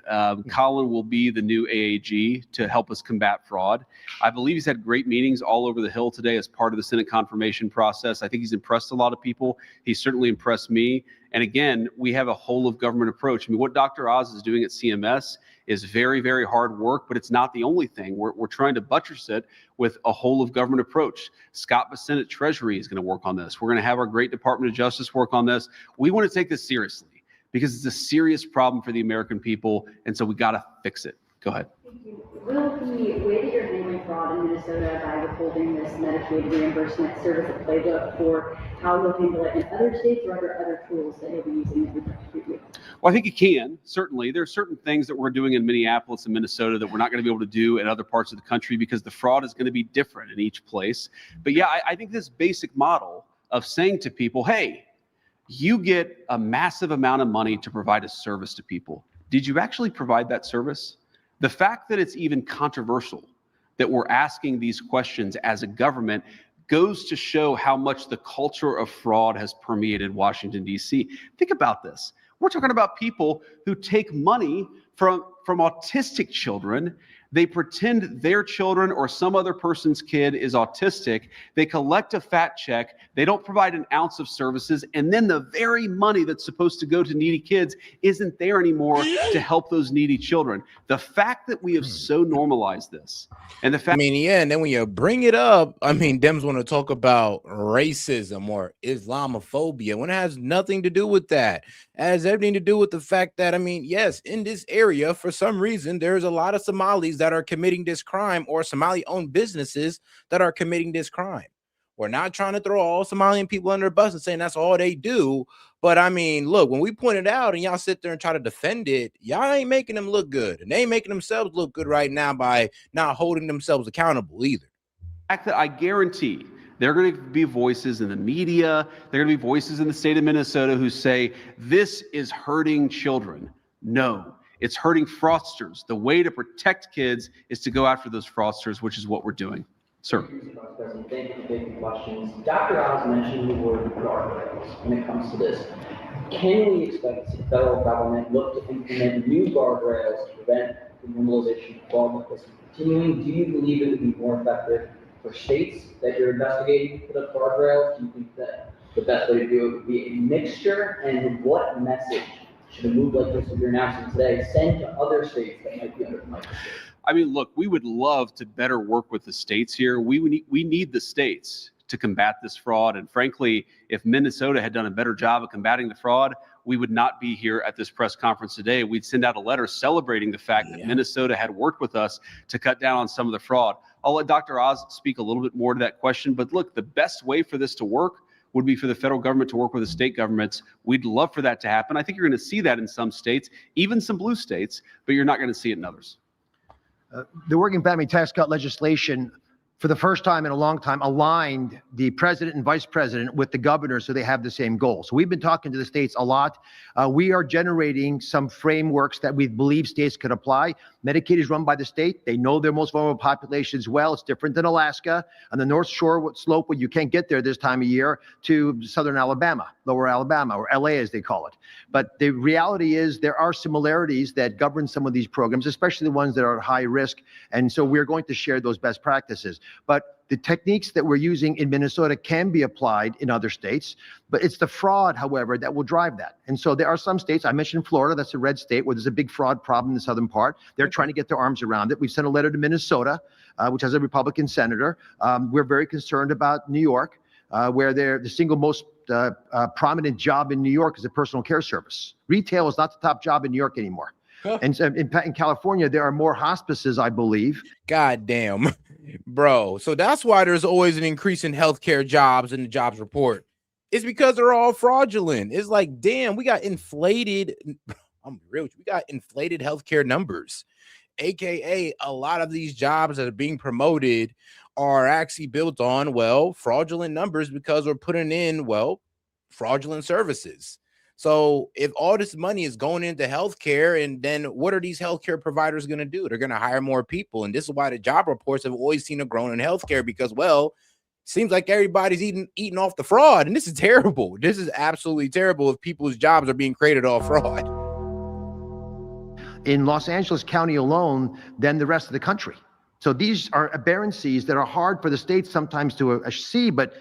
Colin will be the new AAG to help us combat fraud. I believe he's had great meetings all over the Hill today as part of the Senate confirmation process. I think he's impressed a lot of people. He's certainly impressed me. And again, we have a whole of government approach. I mean, what Dr. Oz is doing at CMS is very, very hard work, but it's not the only thing. We're trying to buttress it with a whole of government approach. Scott Bassett at Treasury is going to work on this. We're going to have our great Department of Justice work on this. We want to take this seriously, because it's a serious problem for the American people, and so we got to fix it. Go ahead. Thank you. Will the way that you're handling fraud in Minnesota by withholding this Medicaid reimbursement serve as a playbook for how you'll handle it in other states, or are there other tools that you'll be using that would prosecute you? Well, I think it can, certainly. There are certain things that we're doing in Minneapolis and Minnesota that we're not going to be able to do in other parts of the country because the fraud is going to be different in each place. But yeah, I think this basic model of saying to people, hey, you get a massive amount of money to provide a service to people. Did you actually provide that service? The fact that it's even controversial that we're asking these questions as a government goes to show how much the culture of fraud has permeated Washington, D.C. Think about this. We're talking about people who take money from autistic children. They pretend their children or some other person's kid is autistic. They collect a fat check. They don't provide an ounce of services. And then the very money that's supposed to go to needy kids isn't there anymore to help those needy children. The fact that we have so normalized this, and the fact— I mean, yeah, and then when you bring it up, I mean, Dems want to talk about racism or Islamophobia when it has nothing to do with that. It has everything to do with the fact that, I mean, yes, in this area, for some reason, there's a lot of Somalis that are committing this crime, or Somali-owned businesses that are committing this crime. We're not trying to throw all Somalian people under the bus and saying that's all they do, But I mean, look, when we point it out and y'all sit there and try to defend it, y'all ain't making them look good. And they ain't making themselves look good right now by not holding themselves accountable either. Fact that I guarantee there are going to be voices in the media, there are going to be voices in the state of Minnesota who say this is hurting children. No, it's hurting fraudsters. The way to protect kids is to go after those fraudsters, which is what we're doing. Sir. Thank you, Mr. President. Thank you for taking questions. Dr. Oz mentioned the word guardrails when it comes to this. Can we expect the federal government look to implement new guardrails to prevent the normalization of fraud like this from continuing? Do you believe it would be more effective for states that you're investigating to put up guardrails? Do you think that the best way to do it would be a mixture? And what message should a move like this that you're announcing today send to other states that might be under the microscope? I mean, look, we would love to better work with the states here. We need the states to combat this fraud. And frankly, if Minnesota had done a better job of combating the fraud, we would not be here at this press conference today. We'd send out a letter celebrating the fact that Minnesota had worked with us to cut down on some of the fraud. I'll let Dr. Oz speak a little bit more to that question. But look, the best way for this to work would be for the federal government to work with the state governments. We'd love for that to happen. I think you're going to see that in some states, even some blue states, but you're not going to see it in others. The working family tax cut legislation, for the first time in a long time, aligned the president and vice president with the governor so they have the same goal. So we've been talking to the states a lot. We are generating some frameworks that we believe states could apply. Medicaid is run by the state. They know their most vulnerable populations well. It's different than Alaska on the North Shore slope where you can't get there this time of year to southern Alabama, lower Alabama, or LA as they call it. But the reality is there are similarities that govern some of these programs, especially the ones that are at high risk. And so we're going to share those best practices. But the techniques that we're using in Minnesota can be applied in other states, but it's the fraud, however, that will drive that. And so there are some states, I mentioned Florida, that's a red state where there's a big fraud problem in the southern part. They're trying to get their arms around it. We've sent a letter to Minnesota, which has a Republican senator. We're very concerned about New York, where the single most prominent job in New York is a personal care service. Retail is not the top job in New York anymore. And in California, there are more hospices, I believe. God damn, bro. So that's why there's always an increase in healthcare jobs in the jobs report. It's because they're all fraudulent. It's like, damn, we got inflated. I'm real. We got inflated healthcare numbers, AKA a lot of these jobs that are being promoted are actually built on, well, fraudulent numbers because we're putting in, well, fraudulent services. So if all this money is going into healthcare, and then what are these healthcare providers going to do? They're going to hire more people. And this is why the job reports have always seen a growth in healthcare, because, well, seems like everybody's eating off the fraud. And this is terrible. This is absolutely terrible if people's jobs are being created off fraud. In Los Angeles County alone than the rest of the country. So these are aberrancies that are hard for the states sometimes to see, but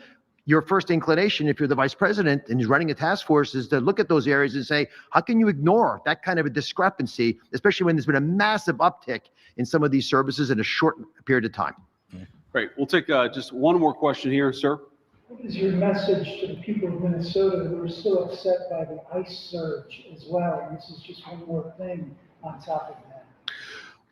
your first inclination, if you're the vice president and he's running a task force, is to look at those areas and say, how can you ignore that kind of a discrepancy, especially when there's been a massive uptick in some of these services in a short period of time? Great. We'll take just one more question here, sir. What is your message to the people of Minnesota who are still upset by the ICE surge as well? And this is just one more thing on top of that.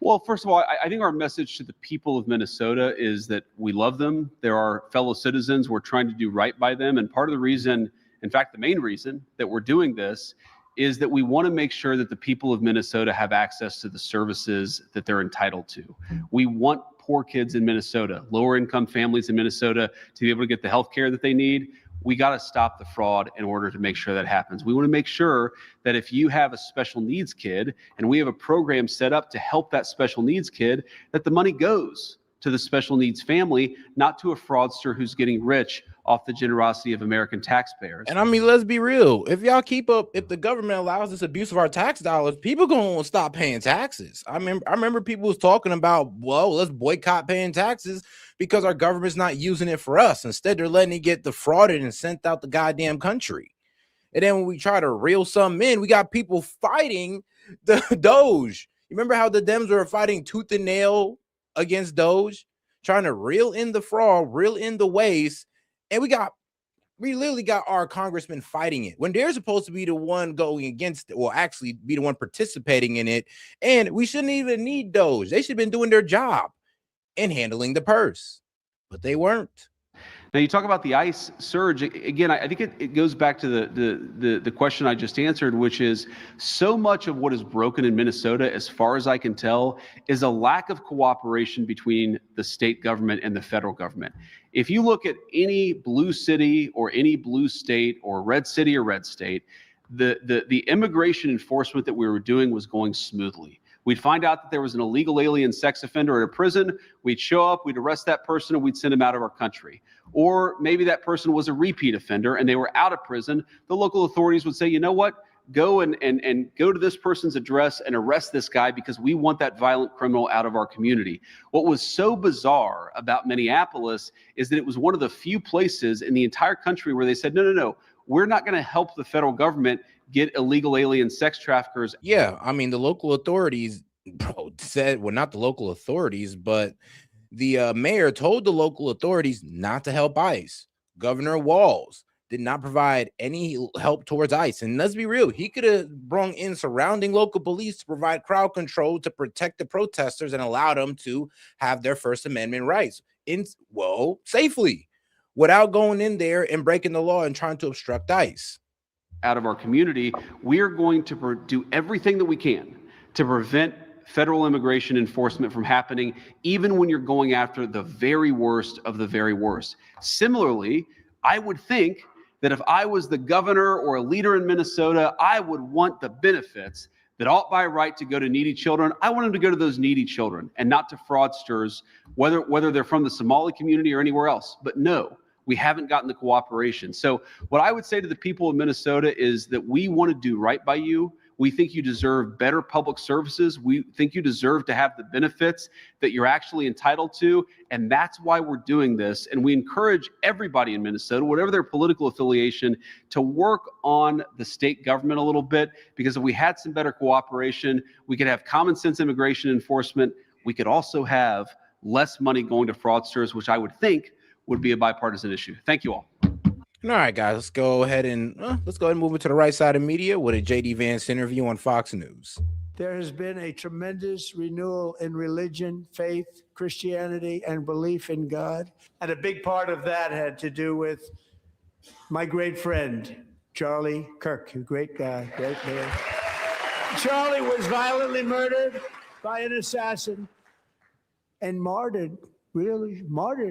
Well, first of all, I think our message to the people of Minnesota is that we love them. They're our fellow citizens. We're trying to do right by them. And part of the reason, in fact, the main reason that we're doing this is that we want to make sure that the people of Minnesota have access to the services that they're entitled to. We want poor kids in Minnesota, lower income families in Minnesota to be able to get the health care that they need. We got to stop the fraud in order to make sure that happens. We want to make sure that if you have a special needs kid and we have a program set up to help that special needs kid, that the money goes to the special needs family, not to a fraudster who's getting rich off the generosity of American taxpayers. And I mean, let's be real. If y'all keep up, if the government allows this abuse of our tax dollars, people gonna stop paying taxes. I remember people was talking about, well, let's boycott paying taxes because our government's not using it for us. Instead, they're letting it get defrauded and sent out the goddamn country. And then when we try to reel some in, we got people fighting the Doge. You remember how the Dems were fighting tooth and nail against Doge, trying to reel in the fraud, reel in the waste. And we literally got our congressmen fighting it when they're supposed to be the one going against it, or actually be the one participating in it. And we shouldn't even need Doge. They should have been doing their job and handling the purse, but they weren't. Now you talk about the ICE surge again. I think it goes back to the question I just answered, which is so much of what is broken in Minnesota, as far as I can tell, is a lack of cooperation between the state government and the federal government. If you look at any blue city or any blue state or red city or red state, the immigration enforcement that we were doing was going smoothly. We'd find out that there was an illegal alien sex offender at a prison. We'd show up, we'd arrest that person, and we'd send him out of our country. Or maybe that person was a repeat offender and they were out of prison. The local authorities would say, you know what? Go and go to this person's address and arrest this guy because we want that violent criminal out of our community. What was so bizarre about Minneapolis is that it was one of the few places in the entire country where they said, no, we're not going to help the federal government get illegal alien sex traffickers. Yeah, I mean, the local authorities said, well, not the local authorities, but the mayor told the local authorities not to help ICE. Governor Walz did not provide any help towards ICE. And let's be real, he could have brought in surrounding local police to provide crowd control to protect the protesters and allow them to have their First Amendment rights safely, without going in there and breaking the law and trying to obstruct ICE. Out of our community, we are going to do everything that we can to prevent federal immigration enforcement from happening, even when you're going after the very worst of the very worst. Similarly, I would think that if I was the governor or a leader in Minnesota, I would want the benefits that ought by right to go to needy children. I want them to go to those needy children and not to fraudsters, whether they're from the Somali community or anywhere else. But no, we haven't gotten the cooperation. So what I would say to the people of Minnesota is that we want to do right by you. We think you deserve better public services. We think you deserve to have the benefits that you're actually entitled to. And that's why we're doing this. And we encourage everybody in Minnesota, whatever their political affiliation, to work on the state government a little bit, because if we had some better cooperation, we could have common sense immigration enforcement. We could also have less money going to fraudsters, which I would think would be a bipartisan issue. Thank you all. All right, guys, let's go ahead and move it to the right side of media with a J.D. Vance interview on Fox News. There has been a tremendous renewal in religion, faith, Christianity, and belief in God. And a big part of that had to do with my great friend, Charlie Kirk, a great guy, great man. Charlie was violently murdered by an assassin and martyred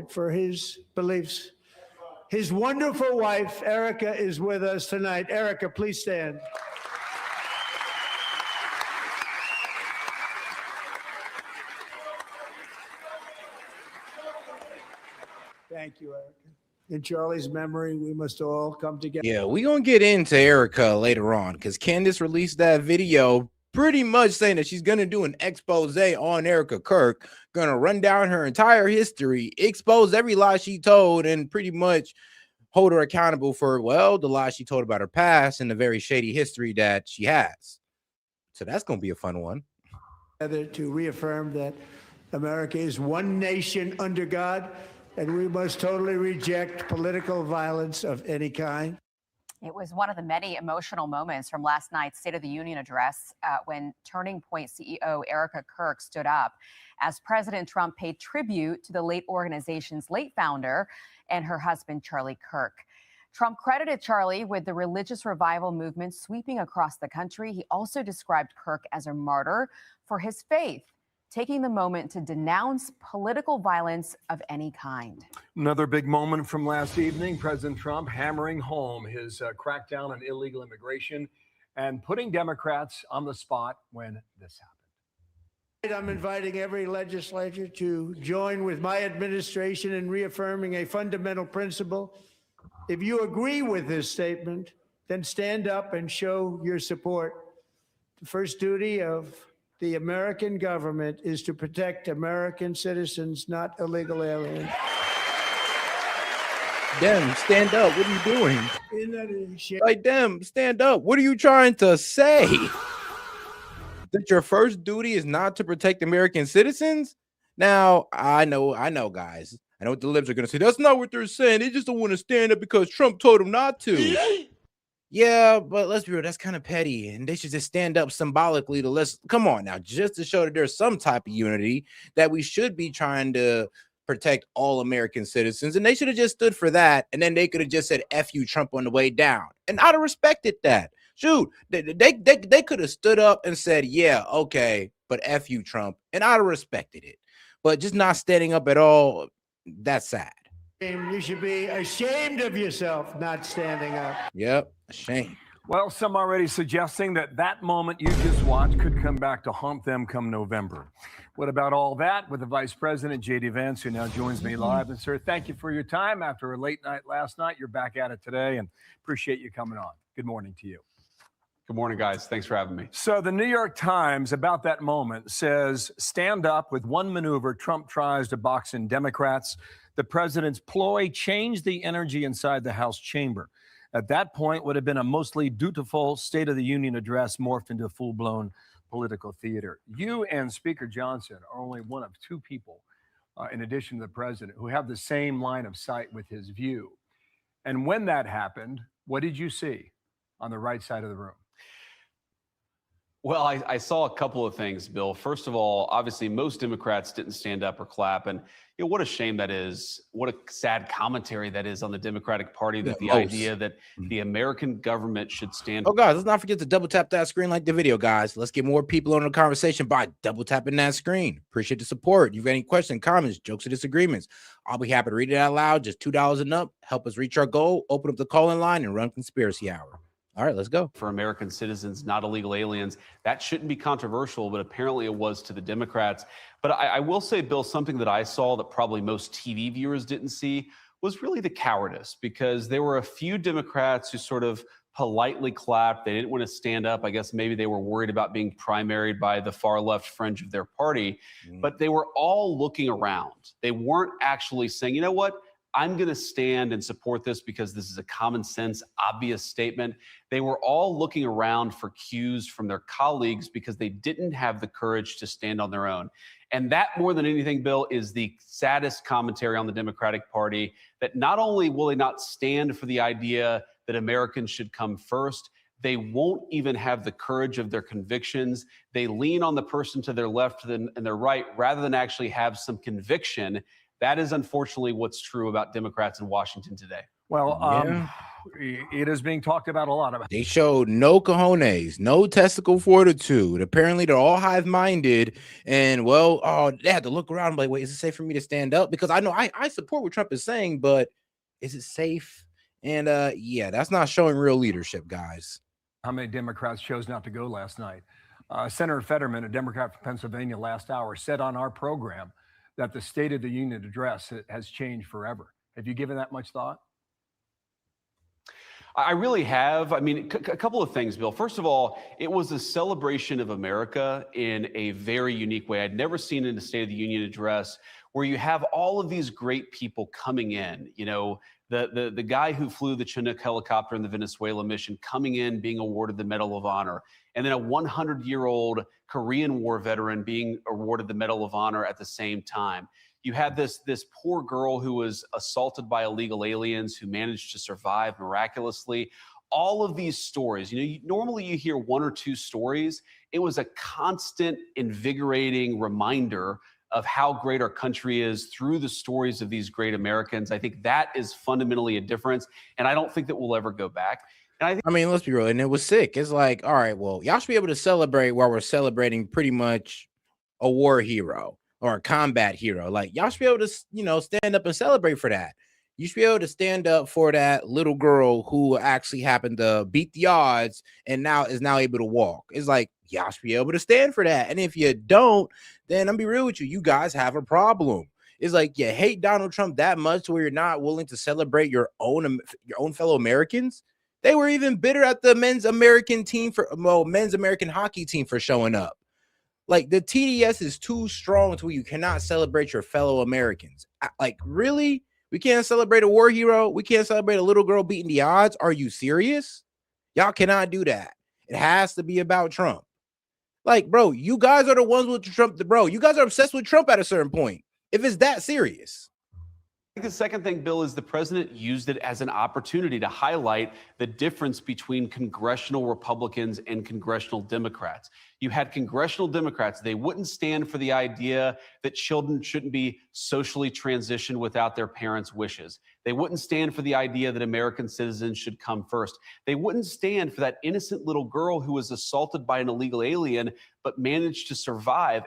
for his beliefs. His wonderful wife, Erika, is with us tonight. Erika, please stand. Thank you, Erika. In Charlie's memory, we must all come together. Yeah, we're going to get into Erika later on because Candace released that video pretty much saying that she's going to do an expose on Erika Kirk, going to run down her entire history, expose every lie she told, and pretty much hold her accountable for, the lies she told about her past and the very shady history that she has. So that's going to be a fun one. To reaffirm that America is one nation under God, and we must totally reject political violence of any kind. It was one of the many emotional moments from last night's State of the Union address when Turning Point CEO Erika Kirk stood up as President Trump paid tribute to the late organization's late founder and her husband, Charlie Kirk. Trump credited Charlie with the religious revival movement sweeping across the country. He also described Kirk as a martyr for his faith, taking the moment to denounce political violence of any kind. Another big moment from last evening, President Trump hammering home his crackdown on illegal immigration and putting Democrats on the spot when this happened. I'm inviting every legislator to join with my administration in reaffirming a fundamental principle. If you agree with this statement, then stand up and show your support. The first duty of the American government is to protect American citizens, not illegal aliens. Dem, stand up. What are you doing? Like, Dem, stand up. What are you trying to say? That your first duty is not to protect American citizens? Now, I know, guys. I know what the libs are going to say. That's not what they're saying. They just don't want to stand up because Trump told them not to. Yeah, but let's be real, that's kind of petty, and they should just stand up symbolically come on now, just to show that there's some type of unity that we should be trying to protect all American citizens, and they should have just stood for that, and then they could have just said "F you, Trump" on the way down, and I'd have respected that. Shoot, they could have stood up and said, "Yeah, okay, but F you, Trump," and I'd have respected it. But just not standing up at all, that's sad. You should be ashamed of yourself not standing up. Yep, ashamed. Well, some already suggesting that that moment you just watched could come back to haunt them come November. What about all that with the Vice President, J.D. Vance, who now joins me live. And, sir, thank you for your time. After a late night last night, you're back at it today, and appreciate you coming on. Good morning to you. Good morning, guys. Thanks for having me. So the New York Times, about that moment, says, stand up with one maneuver. Trump tries to box in Democrats. The president's ploy changed the energy inside the House chamber. At that point, would have been a mostly dutiful State of the Union address morphed into full-blown political theater. You and Speaker Johnson are only one of two people, in addition to the president, who have the same line of sight with his view. And when that happened, what did you see on the right side of the room? Well, I saw a couple of things, Bill. First of all, obviously, most Democrats didn't stand up or clap. And what a shame that is. What a sad commentary that is on the Democratic Party, that the idea that the American government should stand. Oh, guys, let's not forget to double tap that screen like the video, guys. Let's get more people on the conversation by double tapping that screen. Appreciate the support. If you've got any questions, comments, jokes, or disagreements, I'll be happy to read it out loud. Just $2 and up. Help us reach our goal. Open up the call-in line and run Conspiracy Hour. All right, let's go. For American citizens, not illegal aliens. That shouldn't be controversial, but apparently it was to the Democrats. But I will say, Bill, something that I saw that probably most TV viewers didn't see was really the cowardice, because there were a few Democrats who sort of politely clapped. They didn't want to stand up. I guess maybe they were worried about being primaried by the far left fringe of their party, but they were all looking around. They weren't actually saying, you know what? I'm going to stand and support this because this is a common sense, obvious statement. They were all looking around for cues from their colleagues because they didn't have the courage to stand on their own. And that, more than anything, Bill, is the saddest commentary on the Democratic Party, that not only will they not stand for the idea that Americans should come first, they won't even have the courage of their convictions. They lean on the person to their left and their right rather than actually have some conviction. That is unfortunately what's true about Democrats in Washington today. Well, it is being talked about a lot. They showed no cojones, no testicle fortitude. Apparently, they're all hive-minded, and they had to look around and be like, wait, is it safe for me to stand up? Because I know I support what Trump is saying, but is it safe? And that's not showing real leadership, guys. How many Democrats chose not to go last night? Senator Fetterman, a Democrat from Pennsylvania, last hour said on our program that the State of the Union address has changed forever. Have you given that much thought? I really have. I mean, a couple of things, Bill. First of all, it was a celebration of America in a very unique way. I'd never seen in a State of the Union address where you have all of these great people coming in. You know, the guy who flew the Chinook helicopter in the Venezuela mission coming in, being awarded the Medal of Honor, and then a 100-year-old Korean War veteran being awarded the Medal of Honor at the same time. You had this poor girl who was assaulted by illegal aliens who managed to survive miraculously. All of these stories, normally you hear one or two stories. It was a constant, invigorating reminder of how great our country is through the stories of these great Americans. I think that is fundamentally a difference, and I don't think that we'll ever go back. And I mean, let's be real, and it was sick. It's like, all right, well, y'all should be able to celebrate while we're celebrating pretty much a war hero or a combat hero. Like, y'all should be able to, stand up and celebrate for that. You should be able to stand up for that little girl who actually happened to beat the odds and is now able to walk. It's like, y'all should be able to stand for that. And if you don't, then I'm be real with you. You guys have a problem. It's like you hate Donald Trump that much where you're not willing to celebrate your own fellow Americans. They were even bitter at the men's American hockey team for showing up. Like, the TDS is too strong to where you cannot celebrate your fellow Americans. Like, really? We can't celebrate a war hero? We can't celebrate a little girl beating the odds? Are you serious? Y'all cannot do that. It has to be about Trump. Like, bro, you guys are the ones with Trump. You guys are obsessed with Trump at a certain point. If it's that serious. The second thing, Bill, is the president used it as an opportunity to highlight the difference between congressional Republicans and congressional Democrats. You had congressional Democrats, they wouldn't stand for the idea that children shouldn't be socially transitioned without their parents' wishes. They wouldn't stand for the idea that American citizens should come first. They wouldn't stand for that innocent little girl who was assaulted by an illegal alien but managed to survive.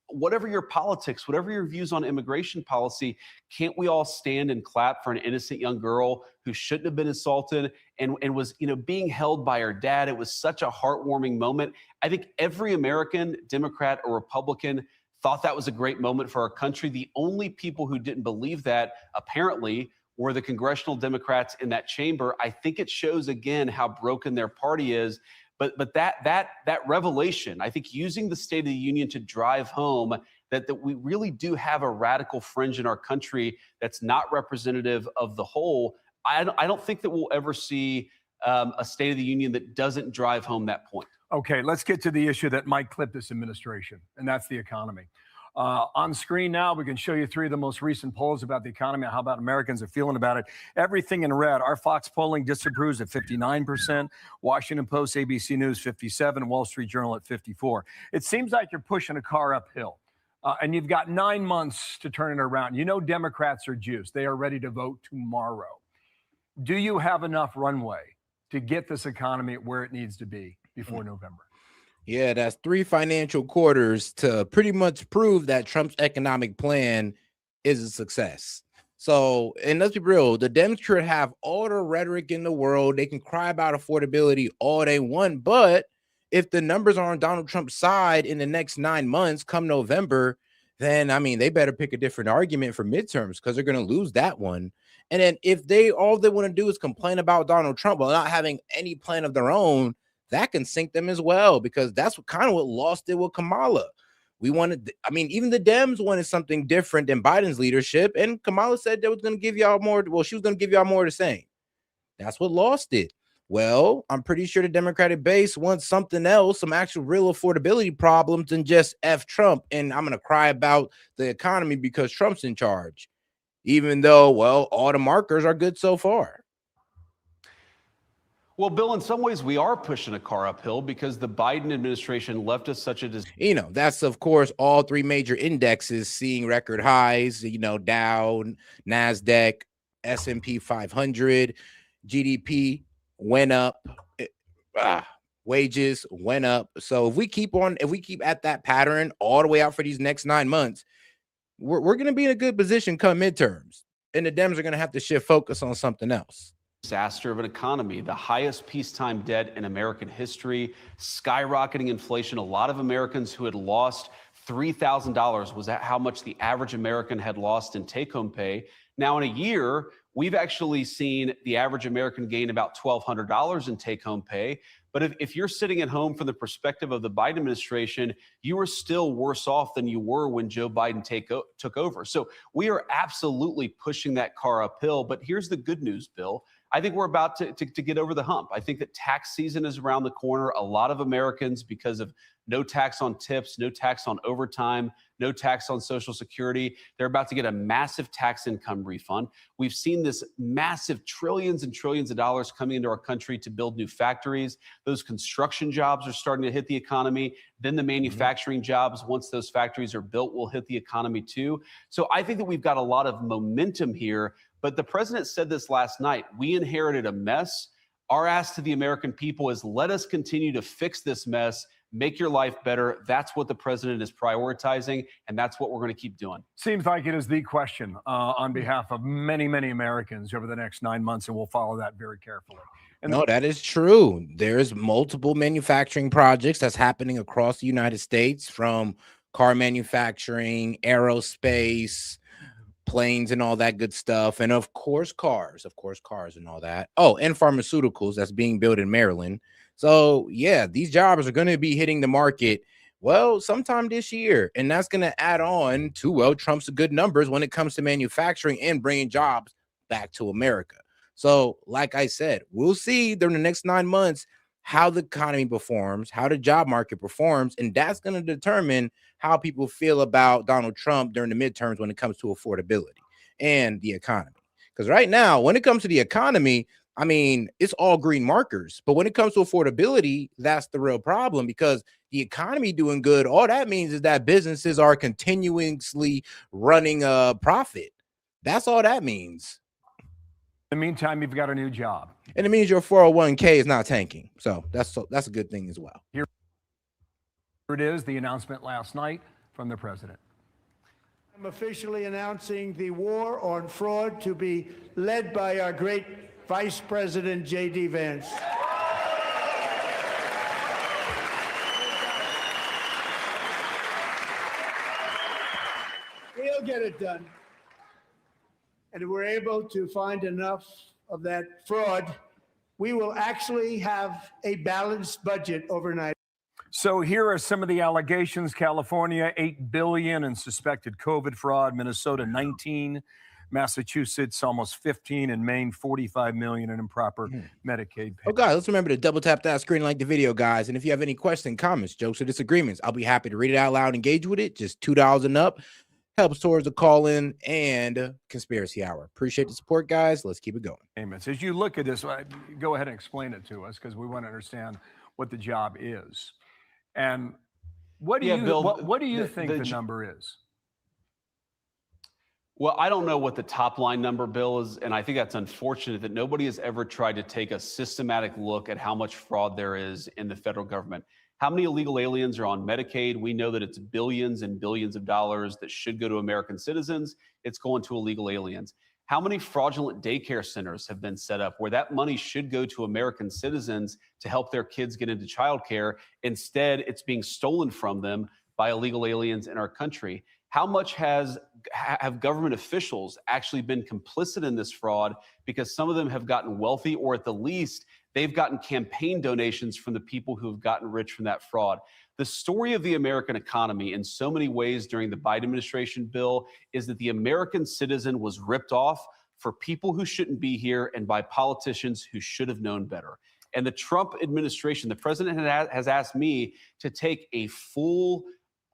Whatever your politics, whatever your views on immigration policy, can't we all stand and clap for an innocent young girl who shouldn't have been assaulted and was, being held by her dad? It was such a heartwarming moment. I think every American, Democrat or Republican, thought that was a great moment for our country. The only people who didn't believe that, apparently, were the congressional Democrats in that chamber. I think it shows again how broken their party is. But that revelation, I think, using the State of the Union to drive home that we really do have a radical fringe in our country that's not representative of the whole. I don't think that we'll ever see a State of the Union that doesn't drive home that point. Okay, let's get to the issue that might clip this administration, and that's the economy. On screen now, we can show you three of the most recent polls about the economy, how about Americans are feeling about it. Everything in red. Our Fox polling disapproves at 59%, Washington Post, ABC News 57%, Wall Street Journal at 54%. It seems like you're pushing a car uphill, and you've got 9 months to turn it around. Democrats are juiced. They are ready to vote tomorrow. Do you have enough runway to get this economy where it needs to be before November? Yeah, that's 3 financial quarters to pretty much prove that Trump's economic plan is a success. So, and let's be real, the Dems could have all the rhetoric in the world. They can cry about affordability all they want. But if the numbers are on Donald Trump's side in the next 9 months, come November, then, they better pick a different argument for midterms because they're going to lose that one. And then if all they want to do is complain about Donald Trump while not having any plan of their own, that can sink them as well, because that's what lost it with Kamala. We wanted, even the Dems wanted something different than Biden's leadership, and Kamala said they was going to give y'all more. Well, she was going to give y'all more of the same. That's what lost it. Well, I'm pretty sure the Democratic base wants something else, some actual real affordability problems than just F Trump. And I'm going to cry about the economy because Trump's in charge, even though, all the markers are good so far. Well, Bill, in some ways, we are pushing a car uphill because the Biden administration left us such a that's, of course, all 3 major indexes seeing record highs, Dow, NASDAQ, S&P 500, GDP went up, wages went up. So if we keep at that pattern all the way out for these next 9 months, we're going to be in a good position come midterms, and the Dems are going to have to shift focus on something else. Disaster of an economy, the highest peacetime debt in American history, skyrocketing inflation. A lot of Americans who had lost $3,000 was that how much the average American had lost in take-home pay. Now, in a year, we've actually seen the average American gain about $1,200 in take-home pay. But if you're sitting at home from the perspective of the Biden administration, you are still worse off than you were when Joe Biden took over. So we are absolutely pushing that car uphill. But here's the good news, Bill. I think we're about to get over the hump. I think that tax season is around the corner. A lot of Americans, because of no tax on tips, no tax on overtime, no tax on Social Security, they're about to get a massive tax income refund. We've seen this massive trillions and trillions of dollars coming into our country to build new factories. Those construction jobs are starting to hit the economy. Then the manufacturing jobs, once those factories are built, will hit the economy too. So I think that we've got a lot of momentum here. But the president said this last night. We inherited a mess. Our ask to the American people is let us continue to fix this mess, make your life better. That's what the president is prioritizing, and that's what we're going to keep doing. Seems like it is the question on behalf of many, many Americans over the next 9 months, and we'll follow that very carefully. And no, that is true. There's multiple manufacturing projects that's happening across the United States, from car manufacturing, aerospace, planes and all that good stuff, and of course cars and all that. Oh, and pharmaceuticals that's being built in Maryland. So yeah, these jobs are going to be hitting the market sometime this year, and that's going to add on to Trump's good numbers when it comes to manufacturing and bringing jobs back to America. So like I said, we'll see during the next 9 months how the economy performs, how the job market performs, and that's going to determine how people feel about Donald Trump during the midterms when it comes to affordability. and the economy. Because right now, when it comes to the economy, I mean, it's all green markers. But when it comes to affordability, that's the real problem, because the economy doing good, all that means is that businesses are continuously running a profit. That's all that means. In the meantime, you've got a new job. And it means your 401k is not tanking. So that's a good thing as well. Here it is, the announcement last night from the president. I'm officially announcing the war on fraud to be led by our great Vice President J.D. Vance. We'll get it done. And if we're able to find enough of that fraud, we will actually have a balanced budget overnight. So here are some of the allegations. California, $8 billion in suspected COVID fraud. Minnesota, 19. Massachusetts, almost 15. And Maine, 45 million in improper Medicaid payments. Oh, guys, let's remember to double tap that screen, like the video, guys. And if you have any questions, comments, jokes, or disagreements, I'll be happy to read it out loud, engage with it. Just $2 and up. Helps towards the call-in and conspiracy hour. Appreciate the support, guys. Let's keep it going. Amen. So as you look at this, go ahead and explain it to us, because we want to understand what the job is. And what do you think the number is? Well, I don't know what the top line number, Bill, is, and I think that's unfortunate that nobody has ever tried to take a systematic look at how much fraud there is in the federal government. How many illegal aliens are on Medicaid? We know that it's billions and billions of dollars that should go to American citizens. It's going to illegal aliens. How many fraudulent daycare centers have been set up where that money should go to American citizens to help their kids get into childcare? Instead, it's being stolen from them by illegal aliens in our country. How much have government officials actually been complicit in this fraud, because some of them have gotten wealthy, or at the least, they've gotten campaign donations from the people who have gotten rich from that fraud? The story of the American economy in so many ways during the Biden administration, Bill, is that the American citizen was ripped off for people who shouldn't be here and by politicians who should have known better. And the Trump administration, the president has asked me to take a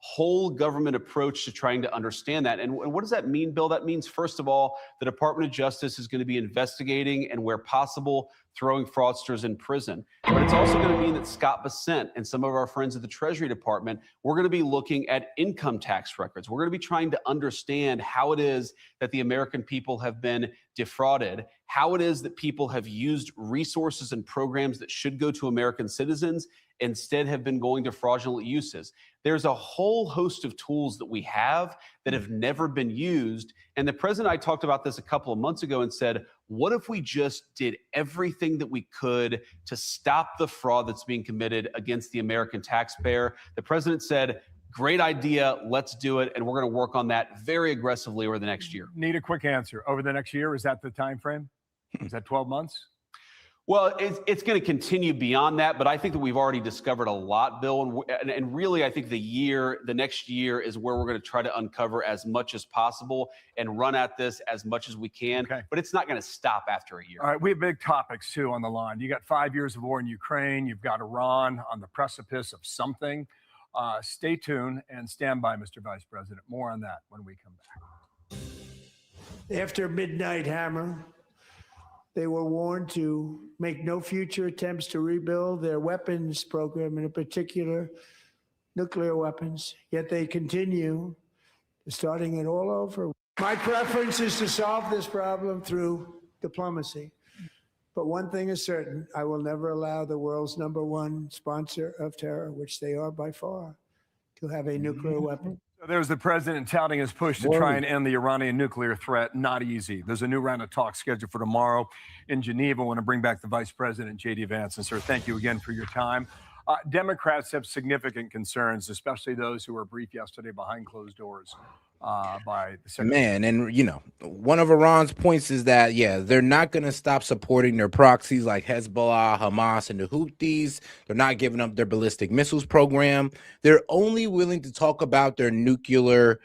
whole government approach to trying to understand that. And what does that mean, Bill? That means, first of all, the Department of Justice is going to be investigating and, where possible, throwing fraudsters in prison. But it's also going to mean that Scott Bessent and some of our friends at the Treasury Department, we're going to be looking at income tax records. We're going to be trying to understand how it is that the American people have been defrauded, how it is that people have used resources and programs that should go to American citizens instead have been going to fraudulent uses. There's a whole host of tools that we have that have never been used. And the president and I talked about this a couple of months ago and said, what if we just did everything that we could to stop the fraud that's being committed against the American taxpayer? The president said, great idea, let's do it. And we're going to work on that very aggressively over the next year. Need a quick answer. Over the next year, is that the time frame? Is that 12 months? Well, it's going to continue beyond that, but I think that we've already discovered a lot, Bill. And really, I think the next year is where we're going to try to uncover as much as possible and run at this as much as we can. Okay. But it's not going to stop after a year. All right, we have big topics, too, on the line. You got 5 years of war in Ukraine. You've got Iran on the precipice of something. Stay tuned and stand by, Mr. Vice President. More on that when we come back. After midnight hammer, they were warned to make no future attempts to rebuild their weapons program, and in particular, nuclear weapons. Yet they continue, starting it all over. My preference is to solve this problem through diplomacy. But one thing is certain, I will never allow the world's #1 sponsor of terror, which they are by far, to have a nuclear weapon. There's the president touting his push to try and end the Iranian nuclear threat. Not easy. There's a new round of talks scheduled for tomorrow in Geneva. I want to bring back the Vice President, J.D. Vance. And, sir, thank you again for your time. Democrats have significant concerns, especially those who were briefed yesterday behind closed doors by the Secretary. Man, and, you know, one of Iran's points is that, yeah, they're not going to stop supporting their proxies like Hezbollah, Hamas, and the Houthis. They're not giving up their ballistic missiles program. They're only willing to talk about their nuclear,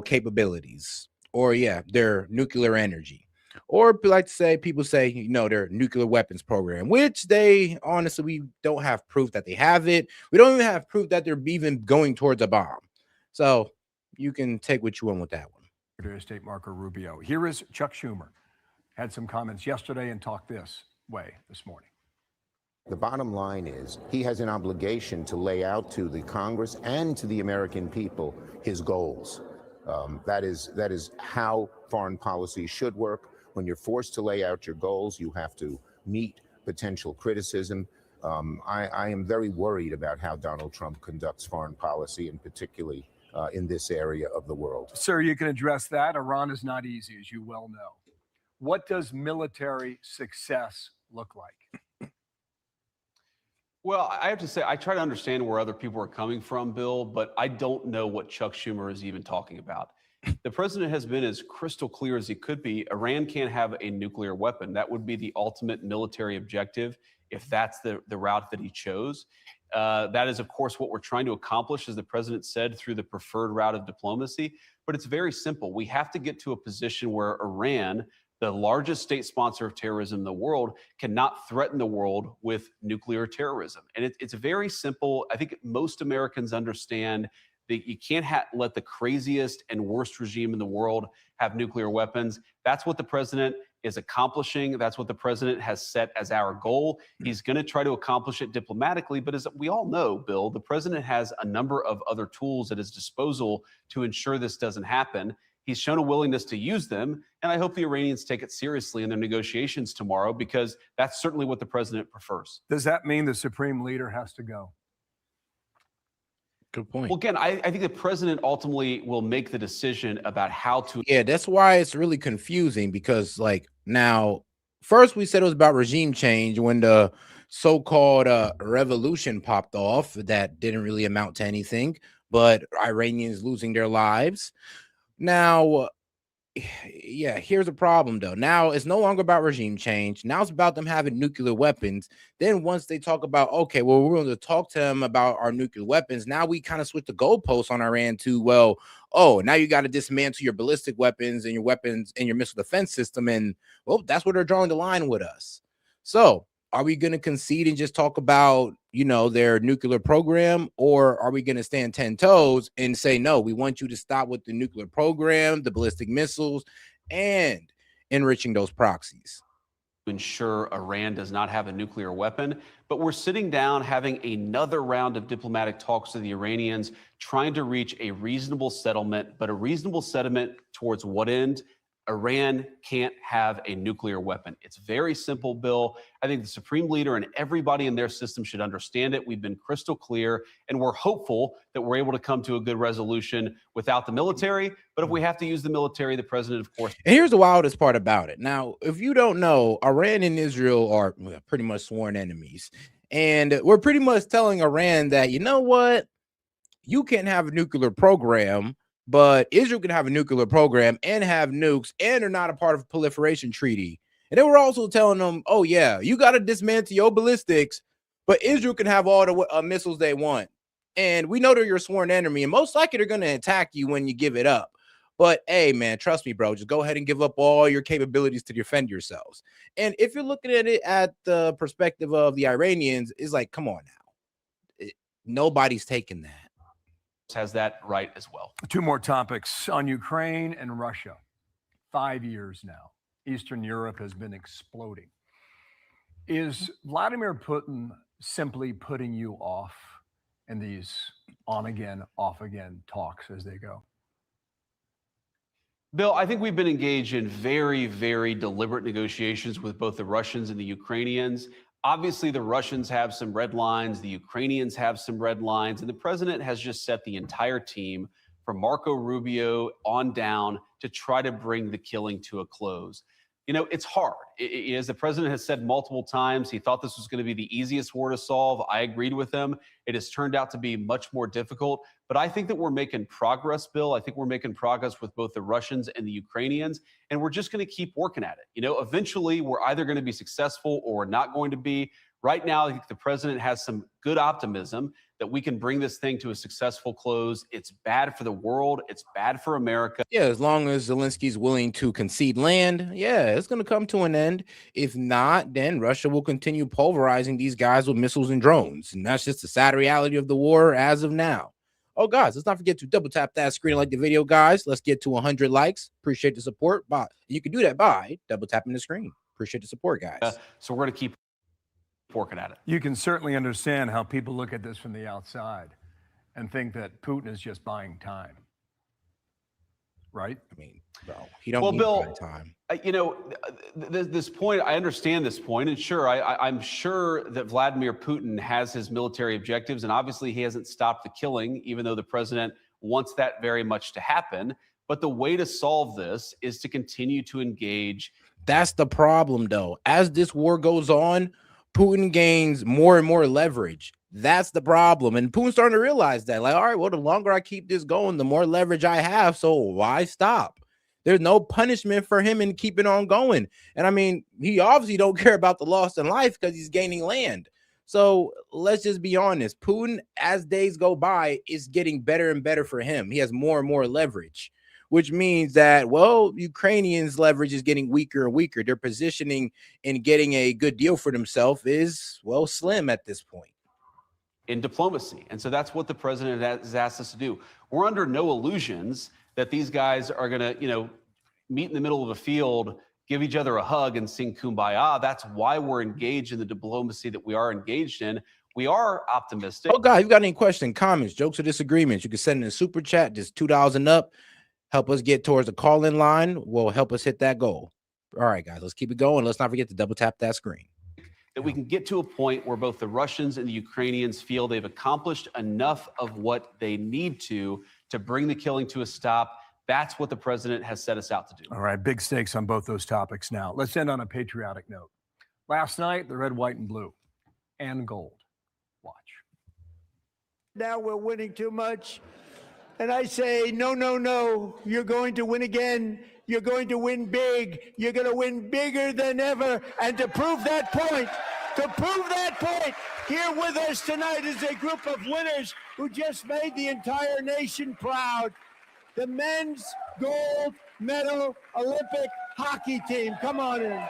capabilities, or, their nuclear energy. Or like to say, people say, you know, their nuclear weapons program, which they honestly, we don't have proof that they have it. We don't even have proof that they're even going towards a bomb. So you can take what you want with that one. Secretary of State Marco Rubio. Here is Chuck Schumer. Had some comments yesterday and talked this way this morning. The bottom line is he has an obligation to lay out to the Congress and to the American people his goals. That is how foreign policy should work. When you're forced to lay out your goals, you have to meet potential criticism. I am very worried about how Donald Trump conducts foreign policy, and particularly in this area of the world. Sir, you can address that. Iran is not easy, as you well know. What does military success look like? Well, I have to say, I try to understand where other people are coming from, Bill, but I don't know what Chuck Schumer is even talking about. The president has been as crystal clear as he could be. Iran can't have a nuclear weapon. That would be the ultimate military objective if that's the route that he chose. That is, of course, what we're trying to accomplish, as the president said, through the preferred route of diplomacy. But it's very simple. We have to get to a position where Iran, the largest state sponsor of terrorism in the world, cannot threaten the world with nuclear terrorism. And it's very simple. I think most Americans understand that you can't let the craziest and worst regime in the world have nuclear weapons. That's what the president is accomplishing. That's what the president has set as our goal. He's going to try to accomplish it diplomatically. But as we all know, Bill, the president has a number of other tools at his disposal to ensure this doesn't happen. He's shown a willingness to use them, and I hope the Iranians take it seriously in their negotiations tomorrow, because that's certainly what the president prefers. Does that mean the supreme leader has to go? Good point. Well, again, I think the president ultimately will make the decision about how to. Yeah, that's why it's really confusing, because like now, first we said it was about regime change when the so-called revolution popped off that didn't really amount to anything, but Iranians losing their lives. Now, yeah, here's the problem though. Now it's no longer about regime change. Now it's about them having nuclear weapons. Then once they talk about, okay, well, we're going to talk to them about our nuclear weapons. Now we kind of switch the goalposts on Iran to, well, oh, now you got to dismantle your ballistic weapons and your weapons and your missile defense system. And well, that's where they're drawing the line with us. So are we going to concede and just talk about, you know, their nuclear program, or are we going to stand 10 toes and say, no, we want you to stop with the nuclear program, the ballistic missiles, and enriching those proxies? Ensure Iran does not have a nuclear weapon, but we're sitting down having another round of diplomatic talks to the Iranians, trying to reach a reasonable settlement, but a reasonable settlement towards what end? Iran can't have a nuclear weapon. It's very simple, Bill. I think the supreme leader and everybody in their system should understand it. We've been crystal clear, and we're hopeful that we're able to come to a good resolution without the military. But if we have to use the military, the president, of course. And here's the wildest part about it. Now, if you don't know, Iran and Israel are pretty much sworn enemies. And we're pretty much telling Iran that, you know what? You can't have a nuclear program, but Israel can have a nuclear program and have nukes, and they're not a part of a proliferation treaty. And then we're also telling them, oh, yeah, you got to dismantle your ballistics, but Israel can have all the missiles they want. And we know they're your sworn enemy, and most likely they're going to attack you when you give it up. But hey, man, trust me, bro, just go ahead and give up all your capabilities to defend yourselves. And if you're looking at it at the perspective of the Iranians, it's like, come on now. Nobody's taking that. Has that right as well. Two more topics on Ukraine and Russia. 5 years now. Eastern Europe has been exploding. Is Vladimir Putin simply putting you off in these on again, off again talks as they go? Bill, I think we've been engaged in very, very deliberate negotiations with both the Russians and the Ukrainians. Obviously, the Russians have some red lines, the Ukrainians have some red lines, and the president has just set the entire team from Marco Rubio on down to try to bring the killing to a close. You know, it's hard. As the president has said multiple times, he thought this was going to be the easiest war to solve. I agreed with him. It has turned out to be much more difficult. But I think that we're making progress, Bill. I think we're making progress with both the Russians and the Ukrainians, and we're just going to keep working at it. You know, eventually we're either going to be successful or we're not going to be. Right now, I think the president has some good optimism that we can bring this thing to a successful close. It's bad for the world. It's bad for America. Yeah, as long as Zelensky's willing to concede land, yeah, it's going to come to an end. If not, then Russia will continue pulverizing these guys with missiles and drones. And that's just the sad reality of the war as of now. Oh, guys, let's not forget to double tap that screen and like the video, guys. Let's get to 100 likes. Appreciate the support. You can do that by double tapping the screen. Appreciate the support, guys. So we're going to keep working at it. You can certainly understand how people look at this from the outside and think that Putin is just buying time. Right? I mean, bro, he don't need Bill, time. You know, this point, I understand this point, and sure, I'm sure that Vladimir Putin has his military objectives, and obviously he hasn't stopped the killing, even though the president wants that very much to happen. But the way to solve this is to continue to engage. That's the problem, though. As this war goes on, Putin gains more and more leverage. That's the problem. And Putin's starting to realize that. Like, all right, well, the longer I keep this going, the more leverage I have. So why stop? There's no punishment for him in keeping on going. And I mean, he obviously don't care about the loss in life because he's gaining land. So let's just be honest. Putin, as days go by, is getting better and better for him. He has more and more leverage, which means that, well, Ukrainians' leverage is getting weaker and weaker. Their positioning in getting a good deal for themselves is, well, slim at this point. In diplomacy. And so that's what the president has asked us to do. We're under no illusions that these guys are going to, you know, meet in the middle of a field, give each other a hug and sing Kumbaya. That's why we're engaged in the diplomacy that we are engaged in. We are optimistic. Oh, God, you got any questions, comments, jokes, or disagreements? You can send in a super chat, just $2 and up. Help us get towards the call-in line. Will help us hit that goal. All right, guys, let's keep it going. Let's not forget to double tap that screen. That we can get to a point where both the Russians and the Ukrainians feel they've accomplished enough of what they need to bring the killing to a stop. That's what the president has set us out to do. All right, big stakes on both those topics now. Let's end on a patriotic note. Last night, the red, white, and blue, and gold. Watch. Now we're winning too much. And I say, no, no, no. You're going to win again. You're going to win big. You're going to win bigger than ever. And to prove that point, here with us tonight is a group of winners who just made the entire nation proud. The men's gold medal Olympic hockey team. Come on in.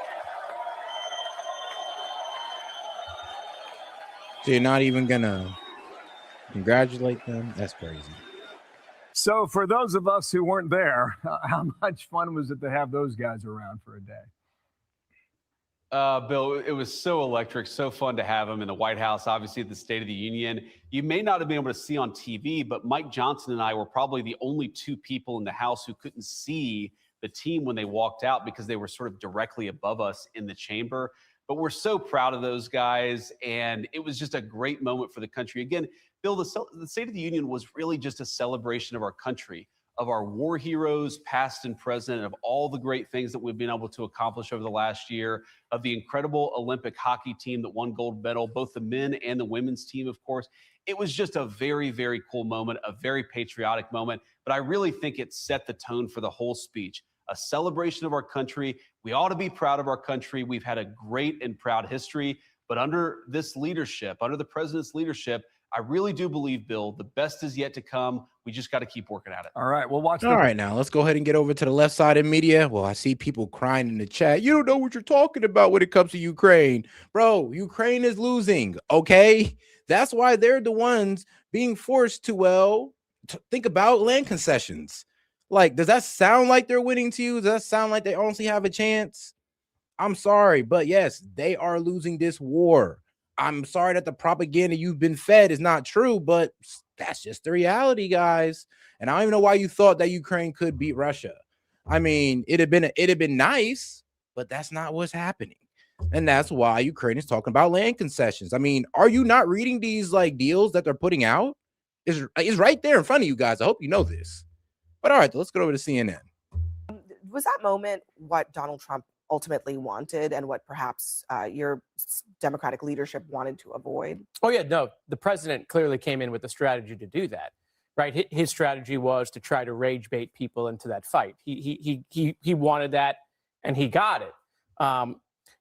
So you're not even going to congratulate them? That's crazy. So for those of us who weren't there, how much fun was it to have those guys around for a day? Bill, it was so electric, so fun to have him in the White House, obviously at the State of the Union. You may not have been able to see on TV, but Mike Johnson and I were probably the only two people in the House who couldn't see the team when they walked out because they were sort of directly above us in the chamber. But we're so proud of those guys, and it was just a great moment for the country. Again, Bill, the State of the Union was really just a celebration of our country, of our war heroes, past and present, of all the great things that we've been able to accomplish over the last year, of the incredible Olympic hockey team that won gold medal, both the men and the women's team, of course. It was just a very, very cool moment, a very patriotic moment. But I really think it set the tone for the whole speech. A celebration of our country. We ought to be proud of our country. We've had a great and proud history. But under this leadership, under the president's leadership, I really do believe, Bill, the best is yet to come. We just got to keep working at it. All right, we'll watch. All right, now let's go ahead and get over to the left side of media. Well, I see people crying in the chat. You don't know what you're talking about when it comes to Ukraine. Bro, Ukraine is losing, okay? That's why they're the ones being forced to, well, think about land concessions. Like, does that sound like they're winning to you? Does that sound like they honestly have a chance? I'm sorry, but yes, they are losing this war. I'm sorry that the propaganda you've been fed is not true, but that's just the reality, guys. And I don't even know why you thought that Ukraine could beat Russia. I mean, it'd have been nice, but that's not what's happening. And that's why Ukraine is talking about land concessions. I mean, are you not reading these like deals that they're putting out? It's right there in front of you guys. I hope you know this. But all right, let's go over to CNN. Was that moment what Donald Trump ultimately wanted and what perhaps your Democratic leadership wanted to avoid? Oh, yeah, no, the president clearly came in with a strategy to do that, right? His strategy was to try to rage bait people into that fight. He wanted that and he got it.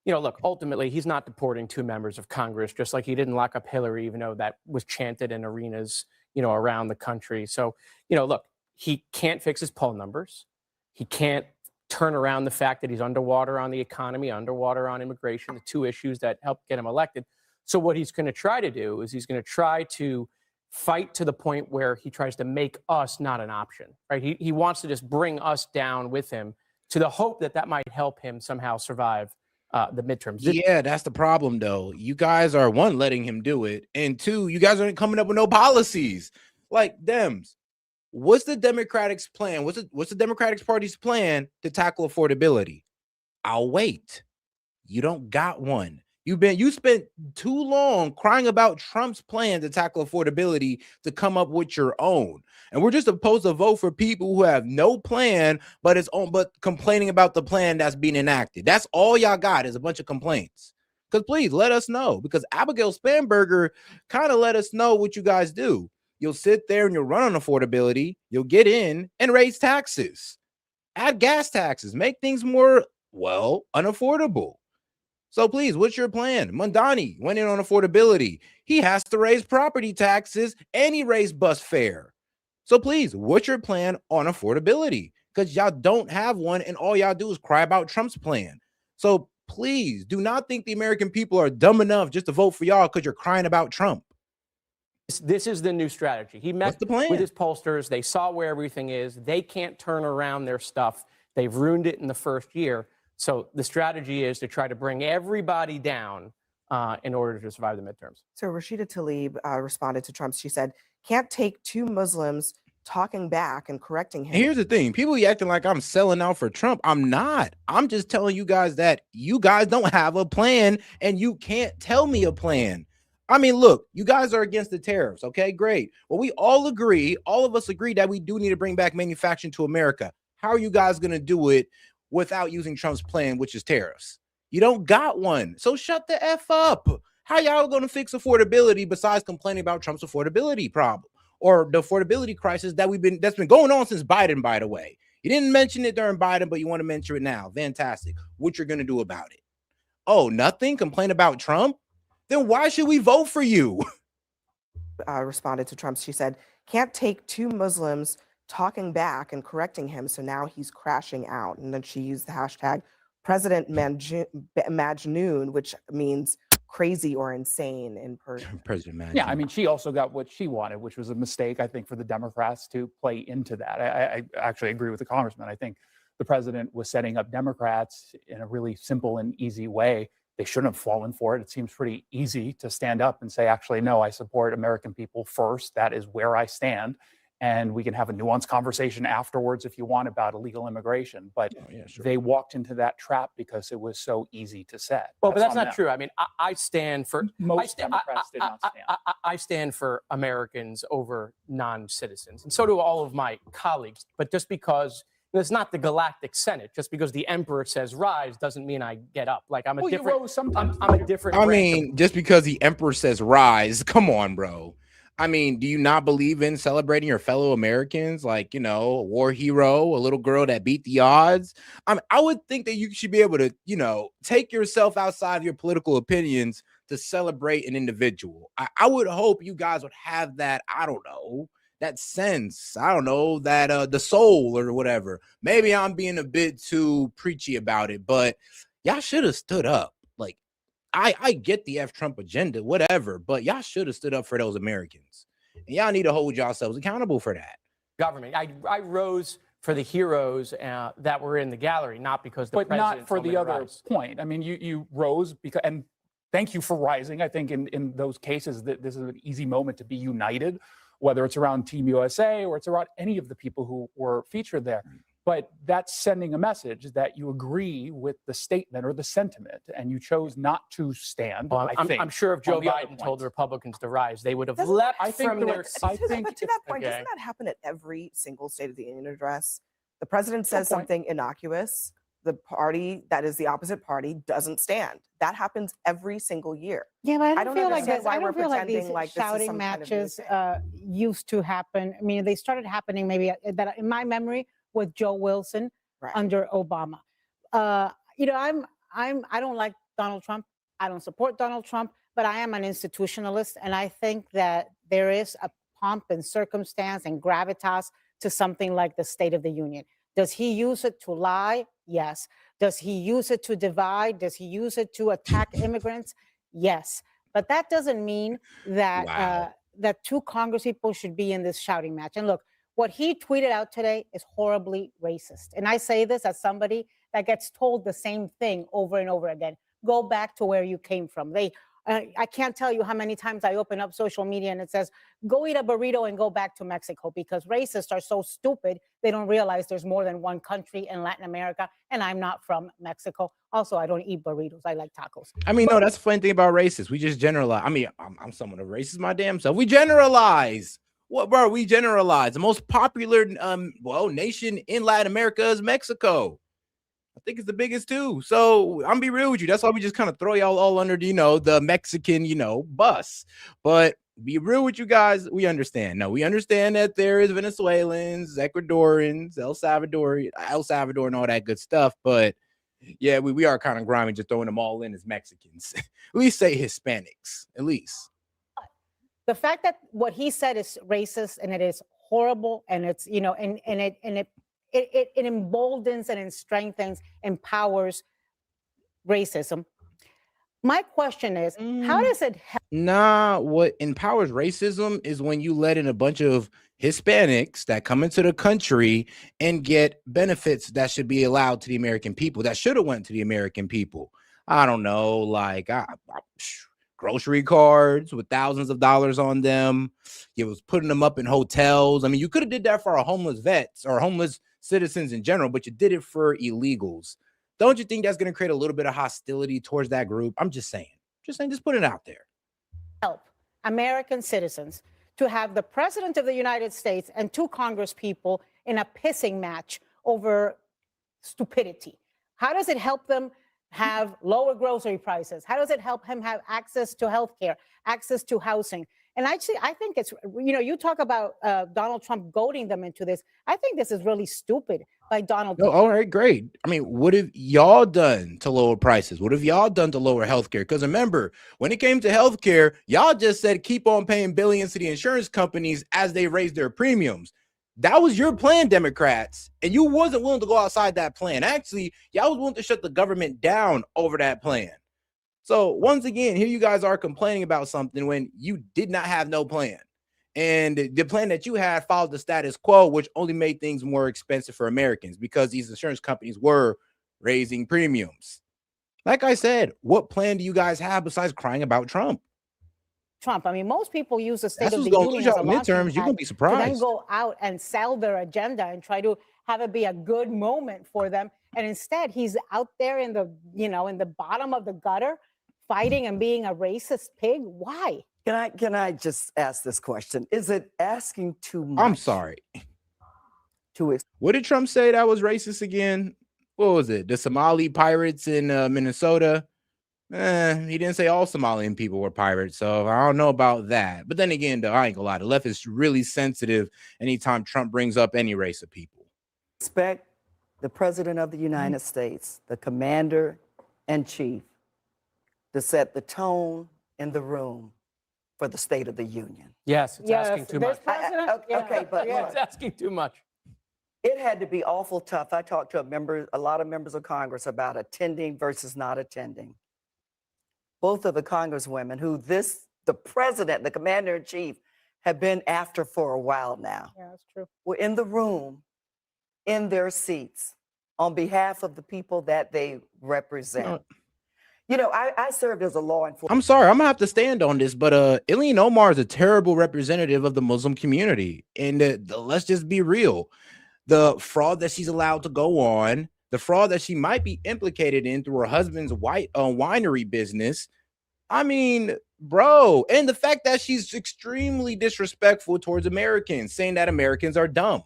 You know, look, ultimately, he's not deporting 2 members of Congress, just like he didn't lock up Hillary, even though that was chanted in arenas, you know, around the country. So, you know, look, he can't fix his poll numbers. He can't turn around the fact that he's underwater on the economy, underwater on immigration, the 2 issues that helped get him elected. So what he's going to try to do is he's going to try to fight to the point where he tries to make us not an option, right? He wants to just bring us down with him to the hope that that might help him somehow survive the midterms. Yeah, that's the problem, though. You guys are, one, letting him do it, and two, you guys aren't coming up with no policies. Like, Dems, what's the Democrats' plan? What's the Democratic Party's plan to tackle affordability? I'll wait. You don't got one. You spent too long crying about Trump's plan to tackle affordability to come up with your own. And we're just supposed to vote for people who have no plan, but complaining about the plan that's being enacted. That's all y'all got is a bunch of complaints. Because please let us know. Because Abigail Spanberger kind of let us know what you guys do. You'll sit there and you'll run on affordability. You'll get in and raise taxes. Add gas taxes. Make things more, unaffordable. So please, what's your plan? Mondani went in on affordability. He has to raise property taxes and he raised bus fare. So please, what's your plan on affordability? Because y'all don't have one and all y'all do is cry about Trump's plan. So please do not think the American people are dumb enough just to vote for y'all because you're crying about Trump. This is the new strategy. He met with his pollsters. They saw where everything is. They can't turn around their stuff. They've ruined it in the first year. So the strategy is to try to bring everybody down in order to survive the midterms. So Rashida Tlaib responded to Trump. She said, can't take two Muslims talking back and correcting him. And here's the thing. People be acting like I'm selling out for Trump. I'm not. I'm just telling you guys that you guys don't have a plan and you can't tell me a plan. I mean, look, you guys are against the tariffs. Okay, great. Well, we all of us agree that we do need to bring back manufacturing to America. How are you guys going to do it without using Trump's plan, which is tariffs? You don't got one. So shut the F up. How y'all going to fix affordability besides complaining about Trump's affordability problem or the affordability crisis that's been going on since Biden, by the way? You didn't mention it during Biden, but you want to mention it now. Fantastic. What you're going to do about it? Oh, nothing? Complain about Trump? Then why should we vote for you? Responded to Trump. She said, can't take two Muslims talking back and correcting him, so now he's crashing out. And then she used the hashtag President Majnoon, which means crazy or insane in Persian. President Majnoon. Yeah, I mean, she also got what she wanted, which was a mistake, I think, for the Democrats to play into that. I actually agree with the congressman. I think the president was setting up Democrats in a really simple and easy way. They shouldn't have fallen for it. It seems pretty easy to stand up and say, actually, no, I support American people first. That is where I stand. And we can have a nuanced conversation afterwards if you want about illegal immigration. But they walked into that trap because it was so easy to set. Well, but that's not true. I mean, I stand for most Democrats did not stand. I stand for Americans over non-citizens, and so do all of my colleagues. But just because it's not the Galactic Senate, just because the emperor says rise doesn't mean I get up. Like I'm a different. I'm a different. I mean, just because the emperor says rise, come on, bro. I mean, do you not believe in celebrating your fellow Americans? Like, you know, a war hero, a little girl that beat the odds. I would think that you should be able to, you know, take yourself outside of your political opinions to celebrate an individual. I would hope you guys would have that, I don't know, that sense, I don't know, that the soul or whatever. Maybe I'm being a bit too preachy about it, but y'all should have stood up. Like, I get the F Trump agenda, whatever, but y'all should have stood up for those Americans. And y'all need to hold yourselves accountable for that. Government. I rose for the heroes that were in the gallery, not because the president. But not for the other point. I mean, you rose because, and thank you for rising. I think in those cases that this is an easy moment to be united, whether it's around Team USA or it's around any of the people who were featured there. But that's sending a message that you agree with the statement or the sentiment, and you chose not to stand. Well, I'm sure if Joe Biden told the Republicans to rise, they would have leapt from their. But to that point, doesn't that happen at every single State of the Union address? The president says something innocuous. The party that is the opposite party doesn't stand. That happens every single year. Yeah, but I don't feel like why we're these pretending shouting matches used to happen. I mean, they started happening maybe that in my memory with Joe Wilson under Obama. You know, I don't like Donald Trump. I don't support Donald Trump, but I am an institutionalist, and I think that there is a pomp and circumstance and gravitas to something like the State of the Union. Does he use it to lie? Yes. Does he use it to divide? Does he use it to attack immigrants? Yes. But that doesn't mean that that two Congress people should be in this shouting match. And look, what he tweeted out today is horribly racist. And I say this as somebody that gets told the same thing over and over again. Go back to where you came from. I can't tell you how many times I open up social media and it says, go eat a burrito and go back to Mexico, because racists are so stupid, they don't realize there's more than one country in Latin America, and I'm not from Mexico. Also, I don't eat burritos. I like tacos. I mean, no, that's the funny thing about racists. We just generalize. I mean, I'm somewhat of a racist my damn self. We generalize. What, bro? We generalize. The most popular, nation in Latin America is Mexico. I think it's the biggest too. So I'm be real with you. That's why we just kind of throw y'all all under the, the Mexican, bus. But be real with you guys. We understand. No, we understand that there is Venezuelans, Ecuadorians, El Salvador, and all that good stuff. But yeah, we are kind of grimy, just throwing them all in as Mexicans. At least say Hispanics, at least. The fact that what he said is racist and it is horrible, and it's, it emboldens and it strengthens, empowers racism. My question is, how does it help? Nah, what empowers racism is when you let in a bunch of Hispanics that come into the country and get benefits that should be allowed to the American people, that should have went to the American people. I don't know, like grocery cards with thousands of dollars on them. You was putting them up in hotels. I mean, you could have did that for our homeless vets or homeless citizens in general, but you did it for illegals. Don't you think that's going to create a little bit of hostility towards that group? I'm just saying, just put it out there. Help American citizens to have the president of the United States and two Congress people in a pissing match over stupidity? How does it help them have lower grocery prices? How does it help him have access to healthcare, access to housing? And actually, I think it's, you talk about Donald Trump goading them into this. I think this is really stupid by Donald Trump. All right, great. I mean, what have y'all done to lower prices? What have y'all done to lower healthcare? Because remember, when it came to healthcare, y'all just said keep on paying billions to the insurance companies as they raise their premiums. That was your plan, Democrats, and you wasn't willing to go outside that plan. Actually, y'all was willing to shut the government down over that plan. So once again, here you guys are complaining about something when you did not have no plan. And the plan that you had followed the status quo, which only made things more expensive for Americans because these insurance companies were raising premiums. Like I said, what plan do you guys have besides crying about Trump? I mean, most people use the State That's of what's the going Union as a midterms. You're gonna be to surprised. then go out and sell their agenda and try to have it be a good moment for them. And instead, he's out there in the, in the bottom of the gutter, fighting and being a racist pig. Why? Can I just ask this question? Is it asking too much? I'm sorry. What did Trump say that was racist again? What was it? The Somali pirates in Minnesota? He didn't say all Somalian people were pirates, so I don't know about that. But then again, though, I ain't gonna lie, the left is really sensitive anytime Trump brings up any race of people. Expect the President of the United States, the Commander-in-Chief, to set the tone in the room for the State of the Union. Yes, it's asking too much. Okay, but It's asking too much. It had to be awful tough. I talked to a lot of members of Congress about attending versus not attending. Both of the Congresswomen who the President, the Commander-in-Chief, have been after for a while now. Yeah, that's true. Were in the room, in their seats, on behalf of the people that they represent. I served as a law enforcement. I'm sorry, I'm gonna have to stand on this, but Ilhan Omar is a terrible representative of the Muslim community. And let's just be real. The fraud that she's allowed to go on, the fraud that she might be implicated in through her husband's winery business. I mean, bro, and the fact that she's extremely disrespectful towards Americans, saying that Americans are dumb.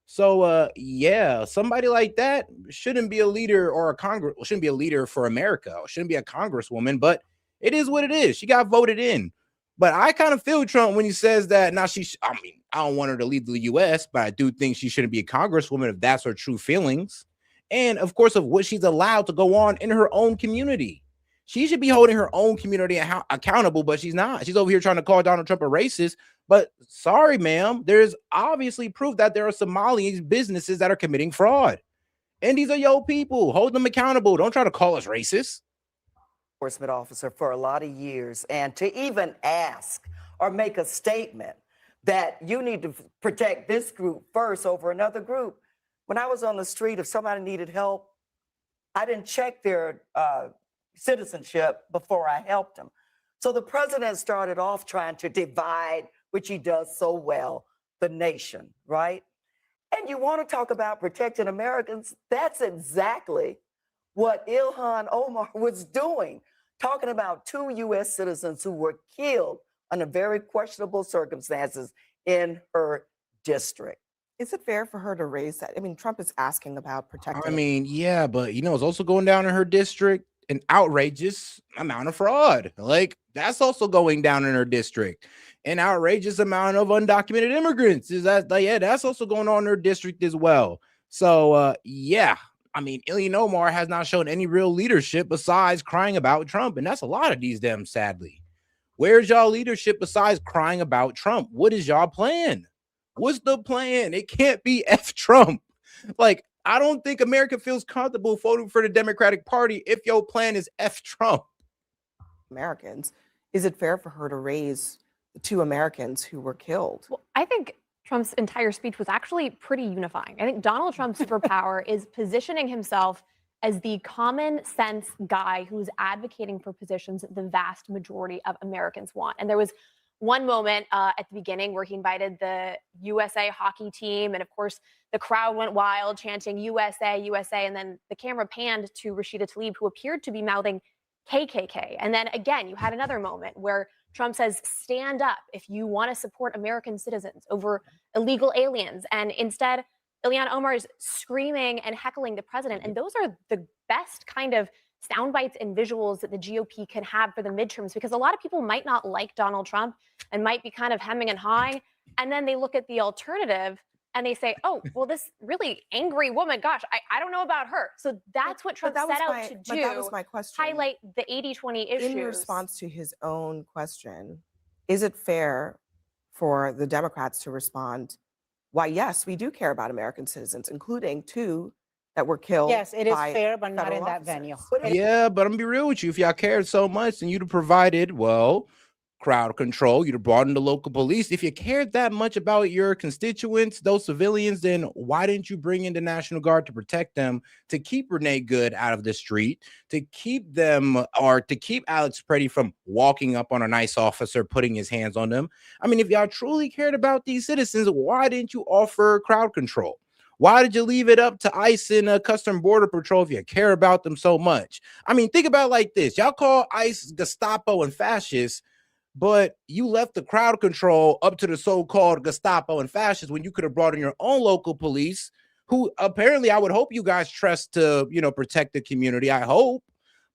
So, yeah, somebody like that shouldn't be a leader or shouldn't be a leader for America, or shouldn't be a congresswoman, but it is what it is. She got voted in. But I kind of feel Trump when he says that now I don't want her to lead the U.S., but I do think she shouldn't be a congresswoman if that's her true feelings. And of course, of what she's allowed to go on in her own community. She should be holding her own community accountable, but she's not. She's over here trying to call Donald Trump a racist. But sorry, ma'am, there's obviously proof that there are Somali businesses that are committing fraud. And these are your people. Hold them accountable. Don't try to call us racist. Enforcement officer for a lot of years, and to even ask or make a statement that you need to protect this group first over another group. When I was on the street, if somebody needed help, I didn't check their citizenship before I helped them. So the president started off trying to divide, which he does so well, the nation, right? And you want to talk about protecting Americans? That's exactly what Ilhan Omar was doing, talking about 2 U.S. citizens who were killed under very questionable circumstances in her district. Is it fair for her to raise that? I mean, Trump is asking about protecting. I mean, yeah, but it's also going down in her district an outrageous amount of fraud. Like, that's also going down in her district. An outrageous amount of undocumented immigrants. Is that, yeah, that's also going on in her district as well. So, yeah, I mean, Ilhan Omar has not shown any real leadership besides crying about Trump. And that's a lot of these them, sadly. Where's y'all leadership besides crying about Trump? What is y'all plan? What's the plan? It can't be F Trump. Like, I don't think America feels comfortable voting for the Democratic Party if your plan is F Trump. Americans, is it fair for her to raise the 2 Americans who were killed? Well, I think Trump's entire speech was actually pretty unifying. I think Donald Trump's superpower is positioning himself as the common sense guy who's advocating for positions that the vast majority of Americans want. And there was one moment at the beginning where he invited the USA hockey team. And of course, the crowd went wild chanting USA, USA. And then the camera panned to Rashida Tlaib, who appeared to be mouthing KKK. And then again, you had another moment where Trump says, stand up if you want to support American citizens over illegal aliens. And instead, Ilhan Omar is screaming and heckling the president. And those are the best kind of sound bites and visuals that the GOP can have for the midterms, because a lot of people might not like Donald Trump and might be kind of hemming and hawing. And then they look at the alternative and they say, oh, well, this really angry woman, gosh, I don't know about her. So that's what Trump set out to do. But that was my question. Highlight the 80-20 issues. In response to his own question, is it fair for the Democrats to respond, why, yes, we do care about American citizens, including 2 that were killed? Yes, it is by fair, but not federal in that officers? venue. Yeah, but I'm gonna be real with you. If y'all cared so much, then you'd have provided, well, crowd control. You'd have brought in the local police. If you cared that much about your constituents, those civilians, then why didn't you bring in the National Guard to protect them, to keep Renee Good out of the street, to keep them, or to keep Alex Preddy from walking up on a nice officer, putting his hands on them? I mean, if y'all truly cared about these citizens, why didn't you offer crowd control? Why did you leave it up to ICE and Custom Border Patrol if you care about them so much? I mean, think about it like this. Y'all call ICE Gestapo and fascists, but you left the crowd control up to the so-called Gestapo and fascists when you could have brought in your own local police, who apparently I would hope you guys trust to, protect the community. I hope.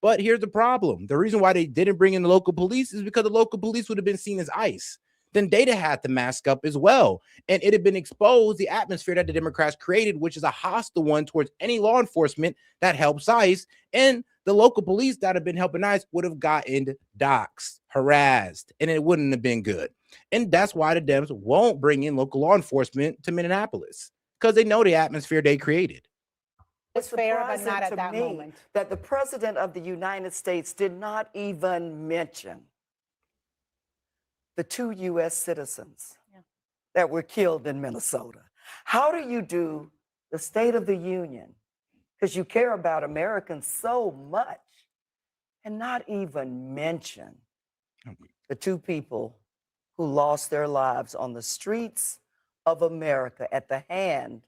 But here's the problem. The reason why they didn't bring in the local police is because the local police would have been seen as ICE. Then they'd have had to mask up as well. And it had been exposed, the atmosphere that the Democrats created, which is a hostile one towards any law enforcement that helps ICE. And the local police that have been helping ICE would have gotten doxxed, harassed, and it wouldn't have been good. And that's why the Dems won't bring in local law enforcement to Minneapolis, because they know the atmosphere they created. It's fair, but not at to that me moment. that the president of the United States did not even mention the 2 U.S. citizens that were killed in Minnesota. How do you do the State of the Union, because you care about Americans so much, and not even mention the 2 people who lost their lives on the streets of America at the hand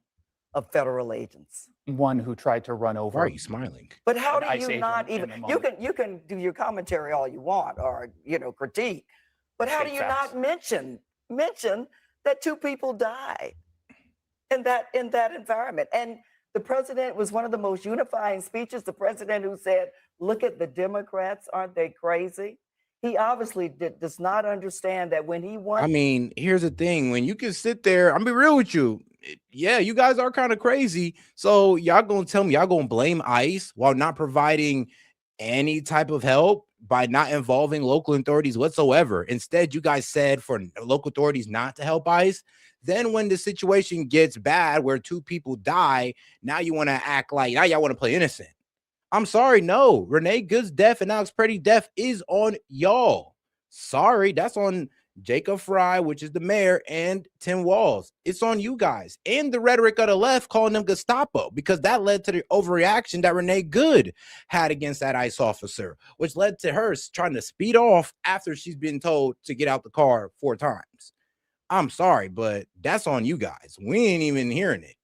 of federal agents? One who tried to run over. Why are you smiling? But how an do ICE you agent not in even, the you moment. can do your commentary all you want, or critique, but how do State you facts. not mention that 2 people died in that environment? And the president was one of the most unifying speeches. The president who said, look at the Democrats, aren't they crazy? He obviously does not understand that when he won. I mean, here's the thing. When you can sit there, I'm be real with you. Yeah, you guys are kind of crazy. So y'all gonna tell me y'all gonna blame ICE while not providing any type of help by not involving local authorities whatsoever. Instead, you guys said for local authorities not to help ICE. Then when the situation gets bad where 2 people die, now you want to act like, now y'all want to play innocent. I'm sorry, no. Renee Good's death and Alex Preddy's death is on y'all. Sorry, that's on Jacob Fry, which is the mayor, and Tim Walz. It's on you guys. And the rhetoric of the left calling them Gestapo, because that led to the overreaction that Renee Good had against that ICE officer, which led to her trying to speed off after she's been told to get out the car 4 times. I'm sorry, but that's on you guys. We ain't even hearing it.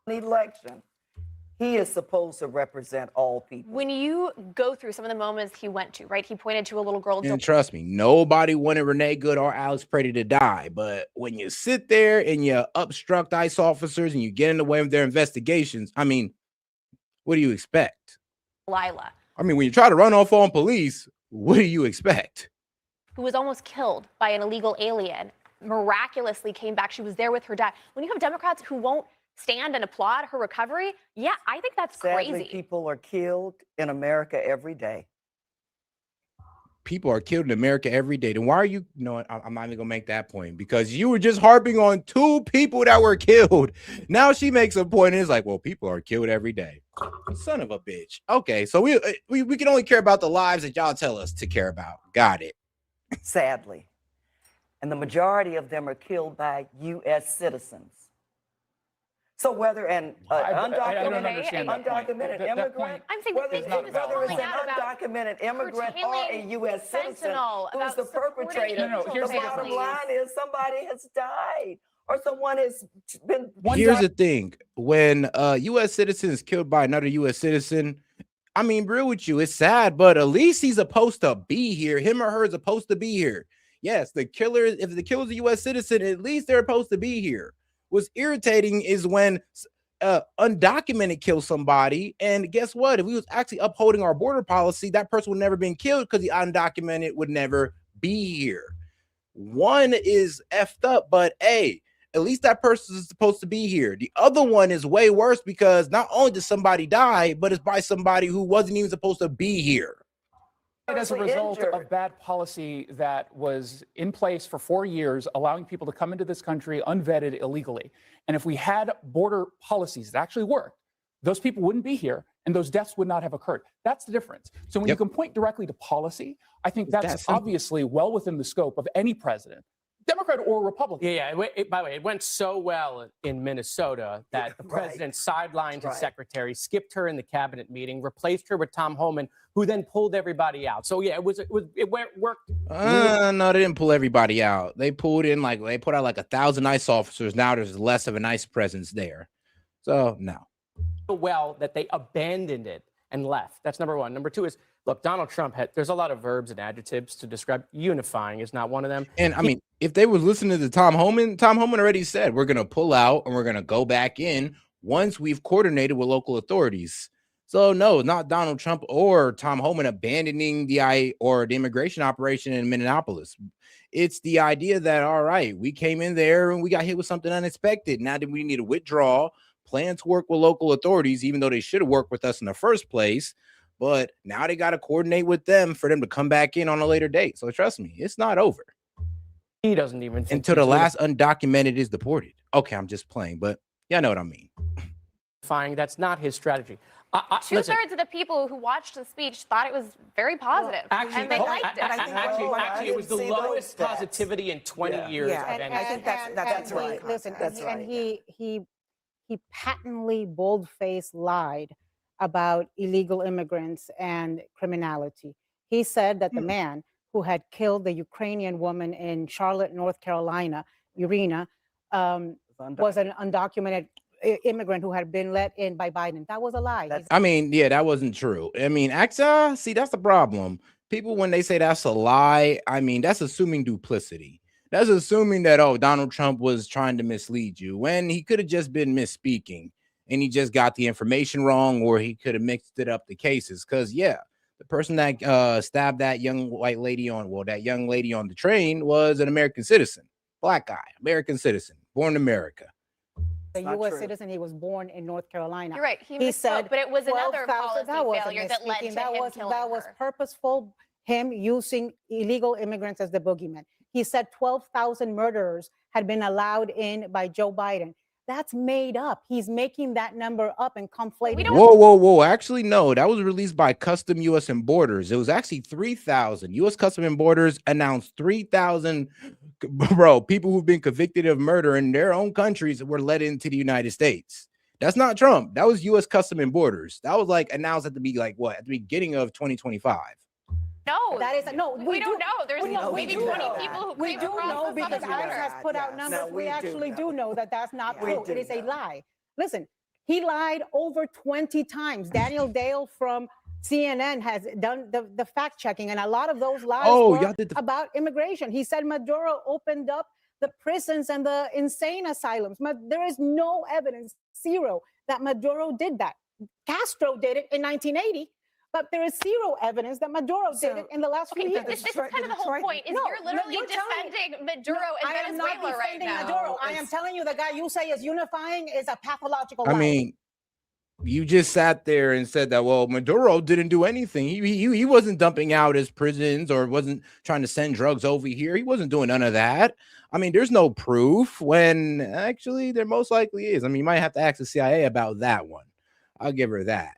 Election. He is supposed to represent all people. When you go through some of the moments he went to, right? He pointed to a little girl. And trust me, nobody wanted Renee Good or Alex Pretty to die. But when you sit there and you obstruct ICE officers and you get in the way of their investigations, I mean, what do you expect? Lila, I mean, when you try to run off on police, what do you expect? who was almost killed by an illegal alien, miraculously came back. She was there with her dad. When you have Democrats who won't stand and applaud her recovery, yeah, I think that's Sadly, crazy. people are killed in America every day. People are killed in America every day. Then why are you? No, I'm not even gonna make that point, because you were just harping on 2 people that were killed. Now she makes a point and it's like, well, people are killed every day. Son of a bitch. Okay, so we can only care about the lives that y'all tell us to care about. Got it. Sadly. And the majority of them are killed by U.S. citizens. So whether an undocumented immigrant, I'm saying whether this is it's an undocumented immigrant or a U.S. citizen who's the perpetrator, the bottom line is somebody has died or someone has been. Here's the thing: when U.S. citizen is killed by another U.S. citizen, I mean, real with you, it's sad, but at least he's supposed to be here. Him or her is supposed to be here. Yes, the killer, if the killer's a U.S. citizen, at least they're supposed to be here. What's irritating is when undocumented kill somebody, and guess what? If we was actually upholding our border policy, that person would never been killed because the undocumented would never be here. One is effed up, but hey, at least that person is supposed to be here. The other one is way worse because not only did somebody die, but it's by somebody who wasn't even supposed to be here. As a result of bad policy that was in place for 4 years, allowing people to come into this country unvetted illegally. And if we had border policies that actually worked, those people wouldn't be here and those deaths would not have occurred. That's the difference. So when you can point directly to policy, I think that's obviously well within the scope of any president, Democrat or Republican. Yeah, by the way, it went so well in Minnesota that the president sidelined his secretary, skipped her in the cabinet meeting, replaced her with Tom Homan, who then pulled everybody out. So yeah, it worked. No, they didn't pull everybody out. They put out like 1,000 ICE officers. Now there's less of an ICE presence there. So no. Well, that they abandoned it and left. That's number one. Number two is, look, Donald Trump there's a lot of verbs and adjectives to describe. Unifying is not one of them. And I mean, if they were listening to Tom Homan already said, we're going to pull out and we're going to go back in once we've coordinated with local authorities. So no, not Donald Trump or Tom Homan abandoning the immigration operation in Minneapolis. It's the idea that, all right, we came in there and we got hit with something unexpected. Now that we need to withdraw, plan to work with local authorities, even though they should have worked with us in the first place. But now they got to coordinate with them for them to come back in on a later date. So trust me, it's not over. He doesn't even think until the last undocumented is deported. Okay, I'm just playing, but y'all know what I mean. That's not his strategy. Two-thirds of the people who watched the speech thought it was very positive, and they liked it. Actually, it was the lowest positivity in 20 years. Yeah, of any I think that's right. Listen, and he patently, bold-faced lied about illegal immigrants and criminality. He said that the man who had killed the Ukrainian woman in Charlotte, North Carolina, Irina, was an undocumented immigrant who had been let in by Biden. That was a lie. I mean, yeah, that wasn't true. I mean, see, that's the problem. People, when they say that's a lie, I mean, that's assuming duplicity. That's assuming that, oh, Donald Trump was trying to mislead you when he could have just been misspeaking and he just got the information wrong, or he could have mixed it up the cases. Because, yeah, the person that stabbed that young lady on the train was an American citizen, black guy, American citizen, born in America. A U.S. citizen. He was born in North Carolina. You're right. He said, but it was another policy failure that led to him killing That was purposeful. Him using illegal immigrants as the boogeyman. He said 12,000 murderers had been allowed in by Joe Biden. That's made up. He's making that number up and conflating. Whoa. Actually, no, that was released by Custom U.S. and Borders. It was actually 3,000. U.S. Custom and Borders announced 3,000, bro, people who've been convicted of murder in their own countries were let into the United States. That's not Trump. That was U.S. Custom and Borders. That was like announced at the beginning of 2025. No, that is no. We don't know. There's maybe 20 people who we came do across know the because southern ICE border. has put out numbers. No, we actually do know that that's not We true. do It is a know. lie. Listen, he lied over 20 times. Daniel Dale from CNN has done the fact checking, and a lot of those lies were about immigration. He said Maduro opened up the prisons and the insane asylums. There is no evidence, zero, that Maduro did that. Castro did it in 1980. But there is zero evidence that Maduro did it in the last few years. This is kind of the whole point. Is you're literally defending Maduro and I am not Venezuela right defending now. Maduro. I am telling you the guy you say is unifying is a pathological I liar. mean, you just sat there and said that, well, Maduro didn't do anything. He wasn't dumping out his prisons or wasn't trying to send drugs over here. He wasn't doing none of that. I mean, there's no proof when actually there most likely is. I mean, you might have to ask the CIA about that one. I'll give her that.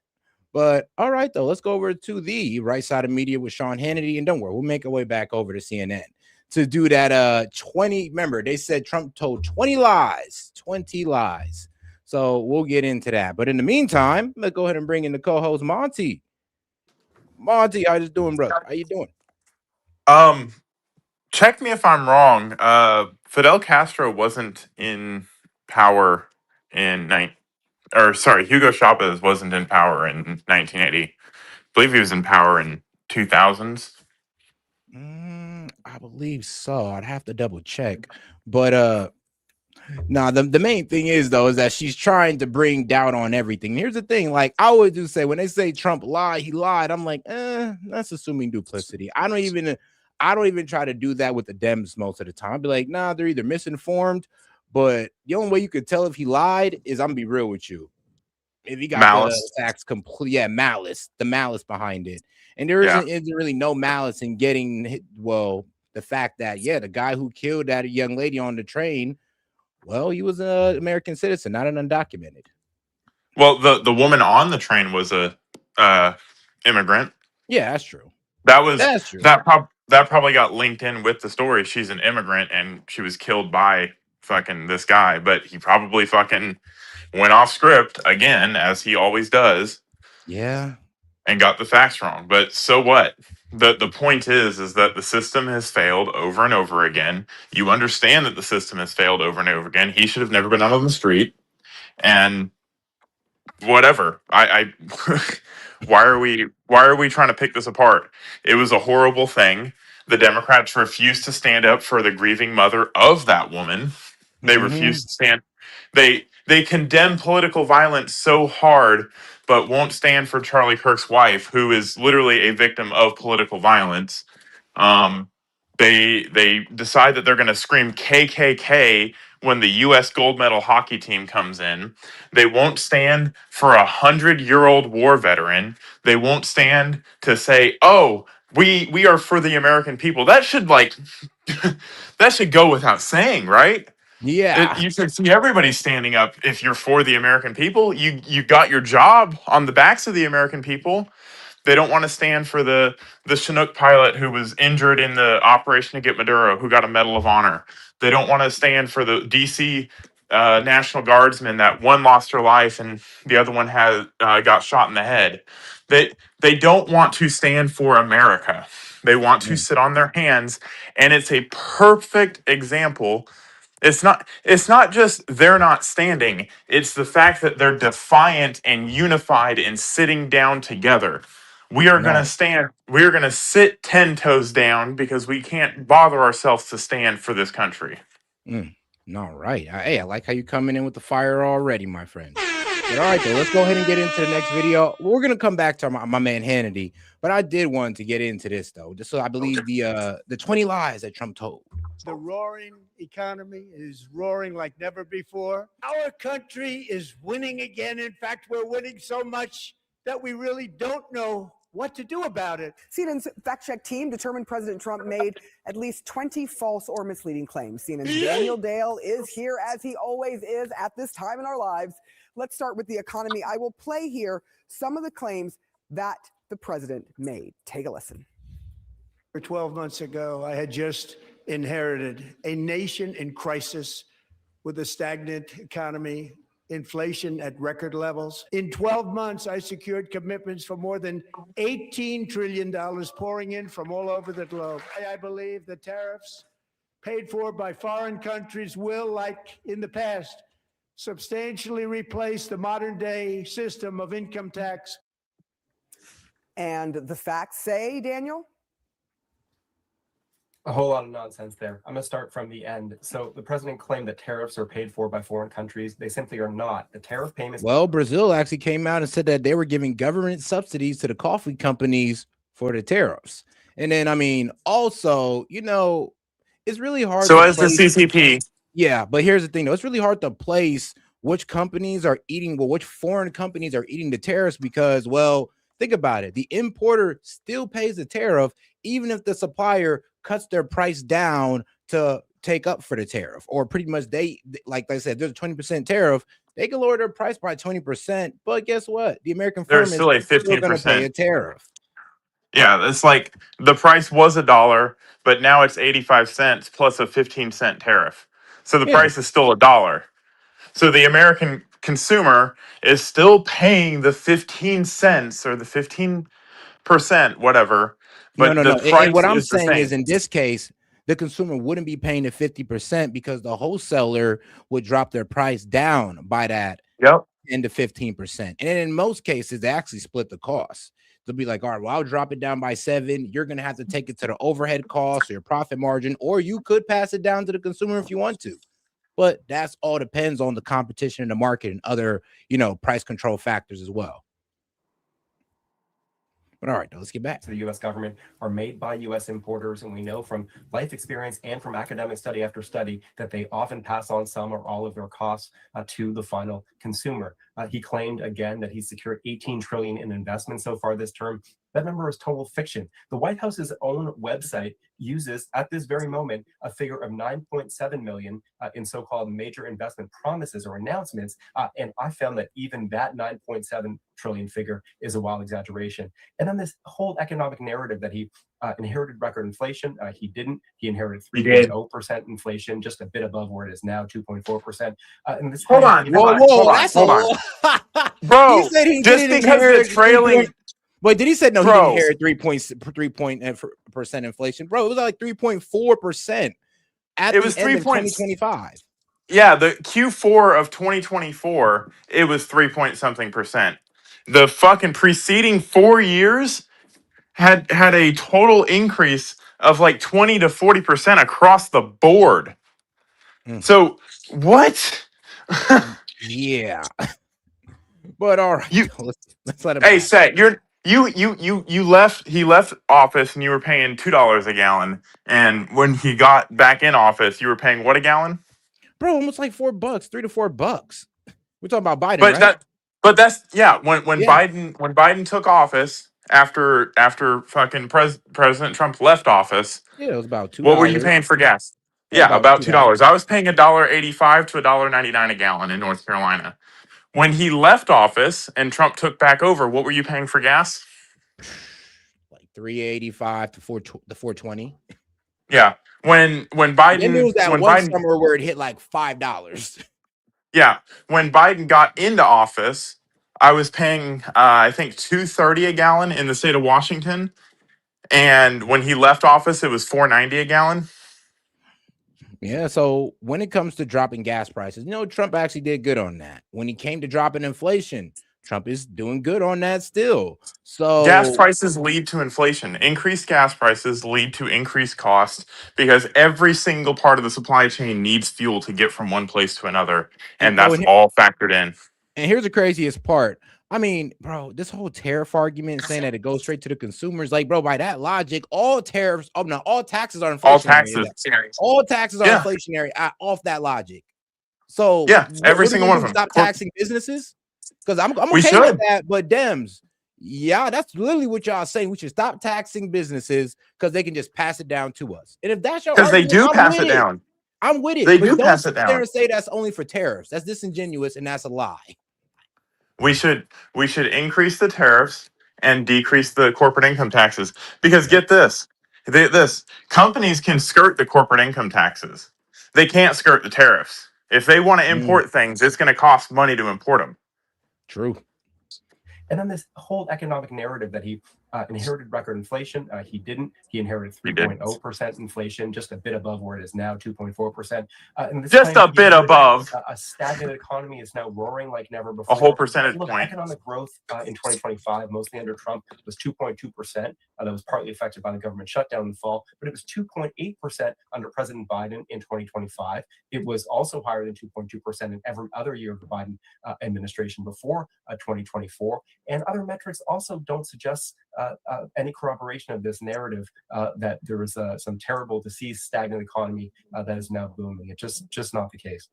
But all right, though, let's go over to the right side of media with Sean Hannity. And don't worry, we'll make our way back over to CNN to do that 20. Remember, they said Trump told 20 lies. So we'll get into that. But in the meantime, let's go ahead and bring in the co-host Monty. Monty, how you doing, brother? How you doing? Check me if I'm wrong. Fidel Castro wasn't in power in Hugo Chavez wasn't in power in 1980. I believe he was in power in 2000s. I believe so. I'd have to double check. But the main thing is that she's trying to bring doubt on everything. Here's the thing, like I always do say, when they say Trump lied, he lied. I'm like, that's assuming duplicity. I don't even try to do that with the Dems most of the time. I'd be like, nah, they're either misinformed, but the only way you could tell if he lied is I'm gonna be real with you. If he got Malice. the facts complete, malice, the malice behind it. And there isn't really no malice in getting the fact that the guy who killed that young lady on the train, well, he was an American citizen, not an undocumented. Well, the woman on the train was a immigrant. Yeah, that's true. That's true. That probably got linked in with the story. She's an immigrant and she was killed by fucking this guy, but he probably fucking went off script again, as he always does. Yeah. And got the facts wrong. But so what? The point is that the system has failed over and over again. You understand that the system has failed over and over again. He should have never been out on the street. And whatever. I why are we trying to pick this apart? It was a horrible thing. The Democrats refused to stand up for the grieving mother of that woman. They refused to stand. They condemn political violence so hard, but won't stand for Charlie Kirk's wife, who is literally a victim of political violence. They decide that they're going to scream KKK when the U.S. gold medal hockey team comes in. They won't stand for 100-year-old war veteran. They won't stand to say, "Oh, we are for the American people." That should that should go without saying, right? Yeah. You should see everybody standing up if you're for the American people. You got your job on the backs of the American people. They don't want to stand for the Chinook pilot who was injured in the operation to get Maduro, who got a Medal of Honor. They don't want to stand for the D.C. National Guardsmen that one lost her life and the other one got shot in the head. They don't want to stand for America. They want to sit on their hands, and it's a perfect example. It's not just they're not standing. It's the fact that they're defiant and unified and sitting down together. We are going to stand. We're going to sit 10 toes down because we can't bother ourselves to stand for this country. All right. Hey, I like how you coming in with the fire already, my friend. But all right, though, let's go ahead and get into the next video. We're going to come back to my man Hannity, but I did want to get into this, though, just so I believe the 20 lies that Trump told. The roaring economy is roaring like never before. Our country is winning again. In fact, we're winning so much that we really don't know what to do about it. CNN's fact-check team determined President Trump made at least 20 false or misleading claims. CNN's Daniel Dale is here, as he always is at this time in our lives. Let's start with the economy. I will play here some of the claims that the president made. Take a listen. 12 months ago, I had just inherited a nation in crisis with a stagnant economy, inflation at record levels. In 12 months, I secured commitments for more than $18 trillion pouring in from all over the globe. I believe the tariffs paid for by foreign countries will, like in the past, substantially replace the modern day system of income tax. And the facts say, Daniel? A whole lot of nonsense there. I'm going to start from the end. So the president claimed that tariffs are paid for by foreign countries. They simply are not. The tariff payments. Well, Brazil actually came out and said that they were giving government subsidies to the coffee companies for the tariffs. And then, I mean, also, you know, it's really hard. So as the CCP. Yeah, but here's the thing, though. It's really hard to place which companies are eating, well, which foreign companies are eating the tariffs because, well, think about it. The importer still pays the tariff, even if the supplier cuts their price down to take up for the tariff, or pretty much they, like I said, there's a 20% tariff. They can lower their price by 20%, but guess what? The American firm is There's still a still going to pay a 15%. tariff. Yeah, it's like the price was $1, but now it's 85 cents plus a 15-cent tariff. So the price is still $1. So the American consumer is still paying the 15 cents or the 15%, whatever. But No. the And price what I'm is the saying same. is, in this case, the consumer wouldn't be paying the 50% because the wholesaler would drop their price down by that 10 to 15%. And in most cases, they actually split the cost. They'll be like, all right, well, I'll drop it down by 7. You're going to have to take it to the overhead cost or your profit margin, or you could pass it down to the consumer if you want to. But that's all depends on the competition in the market and other, you know, price control factors as well. But all right, let's get back to the U.S. government are made by U.S. importers, and we know from life experience and from academic study after study that they often pass on some or all of their costs to the final consumer. He claimed again that he secured $18 trillion in investments so far this term. That number is total fiction. The White House's own website uses, at this very moment, a figure of 9.7 million in so-called major investment promises or announcements. And I found that even that 9.7 trillion figure is a wild exaggeration. And then this whole economic narrative that he inherited record inflation. He didn't. He inherited 3.0% inflation, just a bit above where it is now, 2.4%. And this Hold on. Bro, he said he just didn't because inherit the trailing. Wait, did he say no? Bro. He didn't inherit 3% inflation, bro. It was like 3.4% at It was the end of 3 2025. Yeah, the Q4 of 2024, it was 3-point-something%. The fucking preceding 4 years had a total increase of like 20 to 40% across the board. So what? Yeah. But all right, let's let him. Hey, Set, you left. He left office, and you were paying $2 a gallon. And when he got back in office, you were paying what a gallon? Bro, almost like $4, $3 to $4. We're talking about Biden, But right? that's when Biden took office after fucking President Trump left office. Yeah, it was about $2. What were you paying for gas? Yeah, about $2. I was paying $1.85 to $1.99 a gallon in North Carolina. When he left office and Trump took back over, what were you paying for gas? Like $3.85 to $4.20. Yeah. When Biden, then there was that when one Biden, summer where it hit like $5. Yeah, when Biden got into office, I was paying I think $2.30 a gallon in the state of Washington, and when he left office, it was $4.90 a gallon. Yeah, so when it comes to dropping gas prices, you know, Trump actually did good on that. When he came to dropping inflation, Trump is doing good on that still. So Gas prices lead to inflation. Increased gas prices lead to increased cost because every single part of the supply chain needs fuel to get from one place to another, and that's all factored in. And here's the craziest part. I mean, bro, this whole tariff argument saying that it goes straight to the consumers, like, bro, by that logic, all tariffs, all taxes are inflationary. All taxes are inflationary off that logic. So yeah, every what single one of them. Stop taxing businesses? Because I'm We okay should. with that, but Dems, Yeah, that's literally what y'all saying. We should stop taxing businesses because they can just pass it down to us. And if that's your Because they argument, do I'm pass with it it. down. I'm with it. They But do don't pass sit it there down. and say that's only for tariffs. That's disingenuous and that's a lie. We should increase the tariffs and decrease the corporate income taxes. Because get this, this companies can skirt the corporate income taxes. They can't skirt the tariffs. If they want to import things, it's going to cost money to import them. True. And then this whole economic narrative that he inherited record inflation. He didn't. He inherited 3.0% inflation, just a bit above where it is now, 2.4%. And this Just claim a bit above. a stagnant economy is now roaring like never before. A whole percentage Look, point. economic growth in 2025, mostly under Trump, was 2.2%. That was partly affected by the government shutdown in the fall, but it was 2.8% under President Biden in 2025. It was also higher than 2.2% in every other year of the Biden administration before 2024. And other metrics also don't suggest any corroboration of this narrative that there is some terrible, diseased, stagnant economy that is now booming. It's just not the case.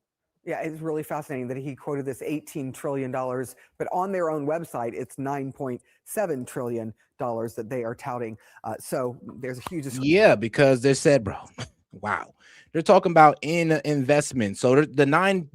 Yeah, it's really fascinating that he quoted this $18 trillion, but on their own website, it's $9.7 trillion that they are touting. So there's a huge discrepancy. Yeah, because they said, bro, wow. They're talking about in investment. So the nine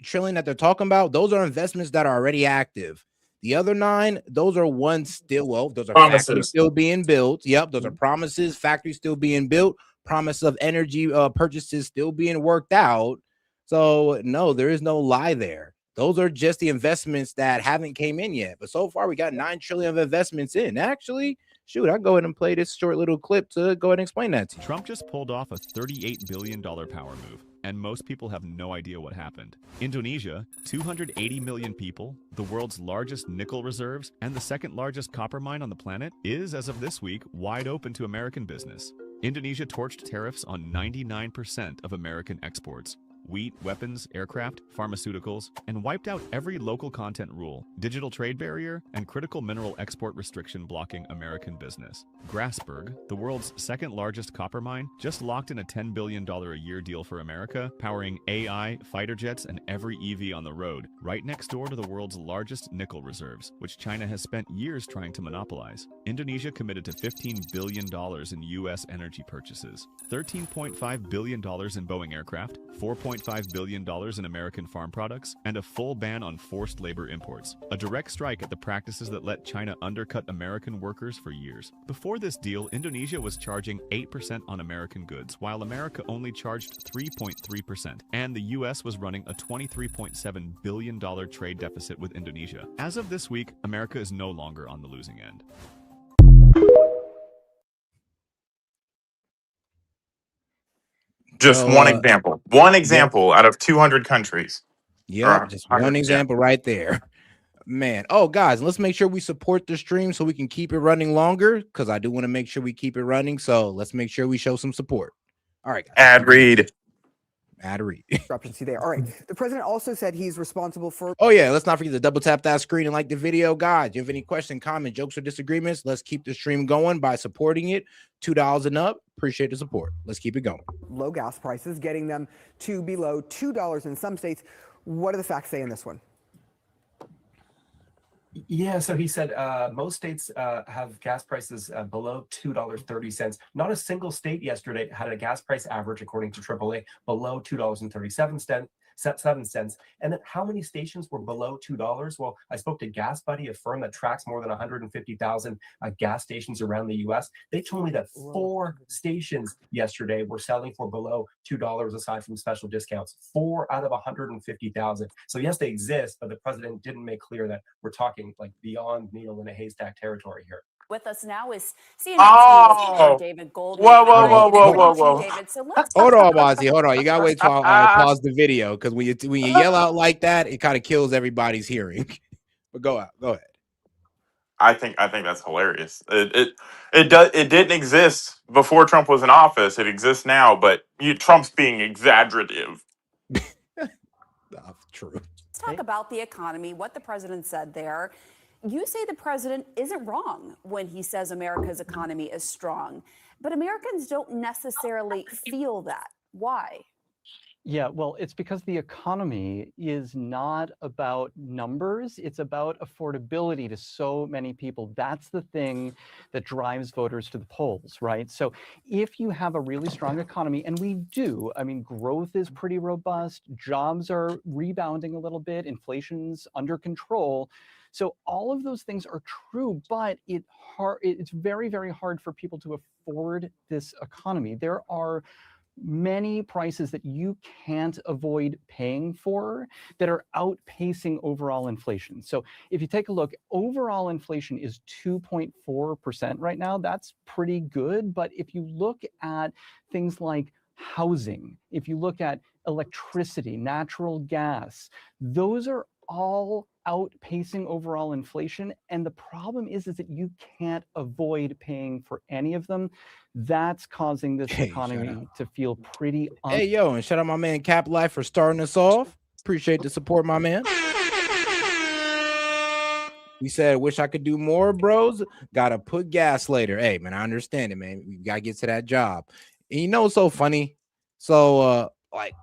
trillion that they're talking about, those are investments that are already active. The other 9, those are ones still, well, those are factories still being built. Yep, those are promises, factories still being built, promise of energy purchases still being worked out. So no, there is no lie there. Those are just the investments that haven't came in yet. But so far, we got 9 trillion of investments in. Actually, shoot, I'll go ahead and play this short little clip to go ahead and explain that to you. Trump just pulled off a $38 billion power move, and most people have no idea what happened. Indonesia, 280 million people, the world's largest nickel reserves, and the second largest copper mine on the planet, is, as of this week, wide open to American business. Indonesia torched tariffs on 99% of American exports. Wheat, weapons, aircraft, pharmaceuticals, and wiped out every local content rule, digital trade barrier, and critical mineral export restriction blocking American business. Grasberg, the world's second largest copper mine, just locked in a $10 billion a year deal for America, powering AI, fighter jets, and every EV on the road, right next door to the world's largest nickel reserves, which China has spent years trying to monopolize. Indonesia committed to $15 billion in U.S. energy purchases, $13.5 billion in Boeing aircraft, $4.5 billion in American farm products, and a full ban on forced labor imports. A direct strike at the practices that let China undercut American workers for years. Before this deal, Indonesia was charging 8% on American goods, while America only charged 3.3%, and the U.S. was running a $23.7 billion trade deficit with Indonesia. As of this week, America is no longer on the losing end. Just one example. One example out of 200 countries. Yep, just one example right there. Man. Oh, guys, let's make sure we support the stream so we can keep it running longer, because I do want to make sure we keep it running. So let's make sure we show some support. All right, guys. Ad read. Ad read. Discrepancy there. All right. The president also said he's responsible for. Oh, yeah. Let's not forget to double tap that screen and like the video. Guys, you have any question, comment, jokes, or disagreements? Let's keep the stream going by supporting it. $2 and up. Appreciate the support. Let's keep it going. Low gas prices, getting them to below $2 in some states. What do the facts say in this one? Yeah, so he said most states have gas prices below $2.30. Not a single state yesterday had a gas price average, according to AAA, below $2.37. And then how many stations were below $2? Well, I spoke to Gas Buddy, a firm that tracks more than 150,000 gas stations around the U.S. They told me that 4 stations yesterday were selling for below $2 aside from special discounts. 4 out of 150,000. So yes, they exist, but the president didn't make clear that we're talking like beyond needle in a haystack territory here. With us now is CNN David Goldman. Whoa. David, so let's Hold on, Wazzy. Hold on. You gotta wait till I pause the video, because when you yell out like that, it kind of kills everybody's hearing. But go ahead. I think that's hilarious. It didn't exist before Trump was in office. It exists now, but Trump's being exaggerative. True. Let's talk about the economy, what the president said there. You say the president isn't wrong when he says America's economy is strong, but Americans don't necessarily feel that. Why? Yeah, well, it's because the economy is not about numbers. It's about affordability to so many people. That's the thing that drives voters to the polls, right? So if you have a really strong economy, and we do, I mean, growth is pretty robust, jobs are rebounding a little bit, inflation's under control. So all of those things are true, but it's very, very hard for people to afford this economy. There are many prices that you can't avoid paying for that are outpacing overall inflation. So if you take a look, overall inflation is 2.4% right now. That's pretty good. But if you look at things like housing, if you look at electricity, natural gas, those are all outpacing overall inflation. And the problem is that you can't avoid paying for any of them. That's causing this economy to feel pretty Hey, yo, and shout out my man Cap Life for starting us off. Appreciate the support, my man. He said, wish I could do more, bros. Gotta put gas later. Hey, man, I understand it, man. We gotta get to that job. And you know what's so funny? So like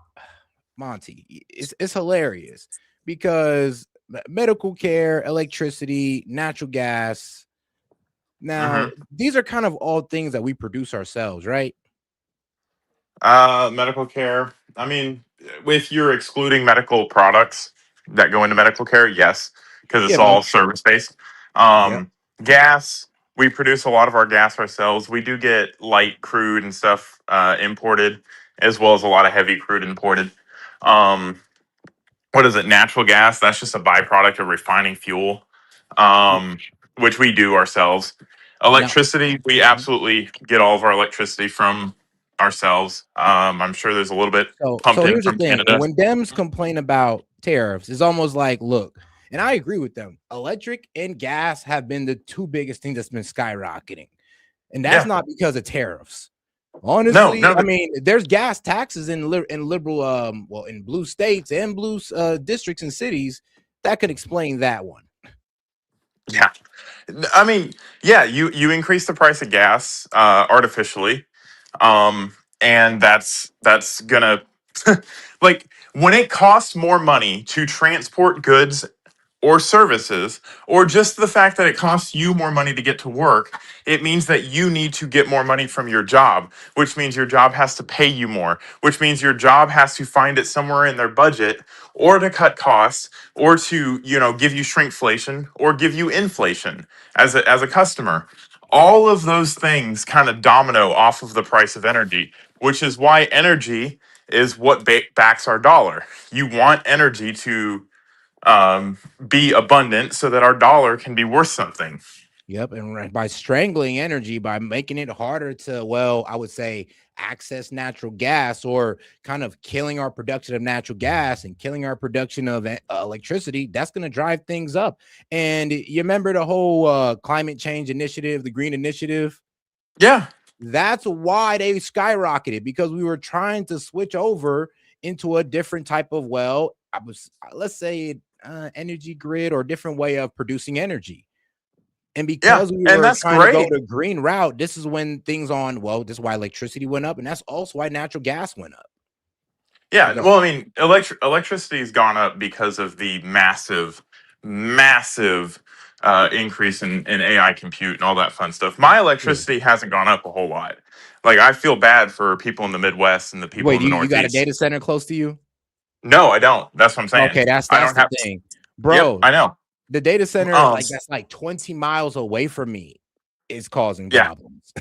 Monty, it's hilarious because medical care, electricity, natural gas. Now, these are kind of all things that we produce ourselves, right? Medical care. I mean, if you're excluding medical products that go into medical care, yes, because Yeah, it's but all service based. Yep. Gas. We produce a lot of our gas ourselves. We do get light crude and stuff imported, as well as a lot of heavy crude imported. What is it? Natural gas. That's just a byproduct of refining fuel, which we do ourselves. Now, Electricity. We absolutely get all of our electricity from ourselves. I'm sure there's a little bit pumped So in here's the from thing. Canada. When Dems complain about tariffs, it's almost like, look, and I agree with them. Electric and gas have been the two biggest things that's been skyrocketing. And that's not because of tariffs. Honestly, I mean, there's gas taxes in liberal, well, in blue states and blue districts and cities that could explain that one. Yeah. I mean, yeah, you increase the price of gas artificially. And that's gonna like when it costs more money to transport goods or services, or just the fact that it costs you more money to get to work, it means that you need to get more money from your job, which means your job has to pay you more, which means your job has to find it somewhere in their budget or to cut costs or to, give you shrinkflation or give you inflation as a customer. All of those things kind of domino off of the price of energy, which is why energy is what backs our dollar. You want energy to be abundant so that our dollar can be worth something. Yep, and by strangling energy, by making it harder to, well, I would say access natural gas, or kind of killing our production of natural gas and killing our production of electricity, that's going to drive things up. And you remember the whole climate change initiative, the Green Initiative? Yeah. That's why they skyrocketed, because we were trying to switch over into a different type of, well, let's say energy grid or a different way of producing energy. And because we and were that's trying to go great. the green route, this is when things this is why electricity went up, and that's also why natural gas went up. Yeah, well, I mean, electricity has gone up because of the massive increase in AI compute and all that fun stuff. My electricity hasn't gone up a whole lot. Like, I feel bad for people in the Midwest and the people Wait, in the you got a Northeast. data center close to you? No, I don't. That's what I'm saying. Okay, that's I don't the have. thing, bro. Yep, I know. The data center, that's like 20 miles away from me, is causing problems.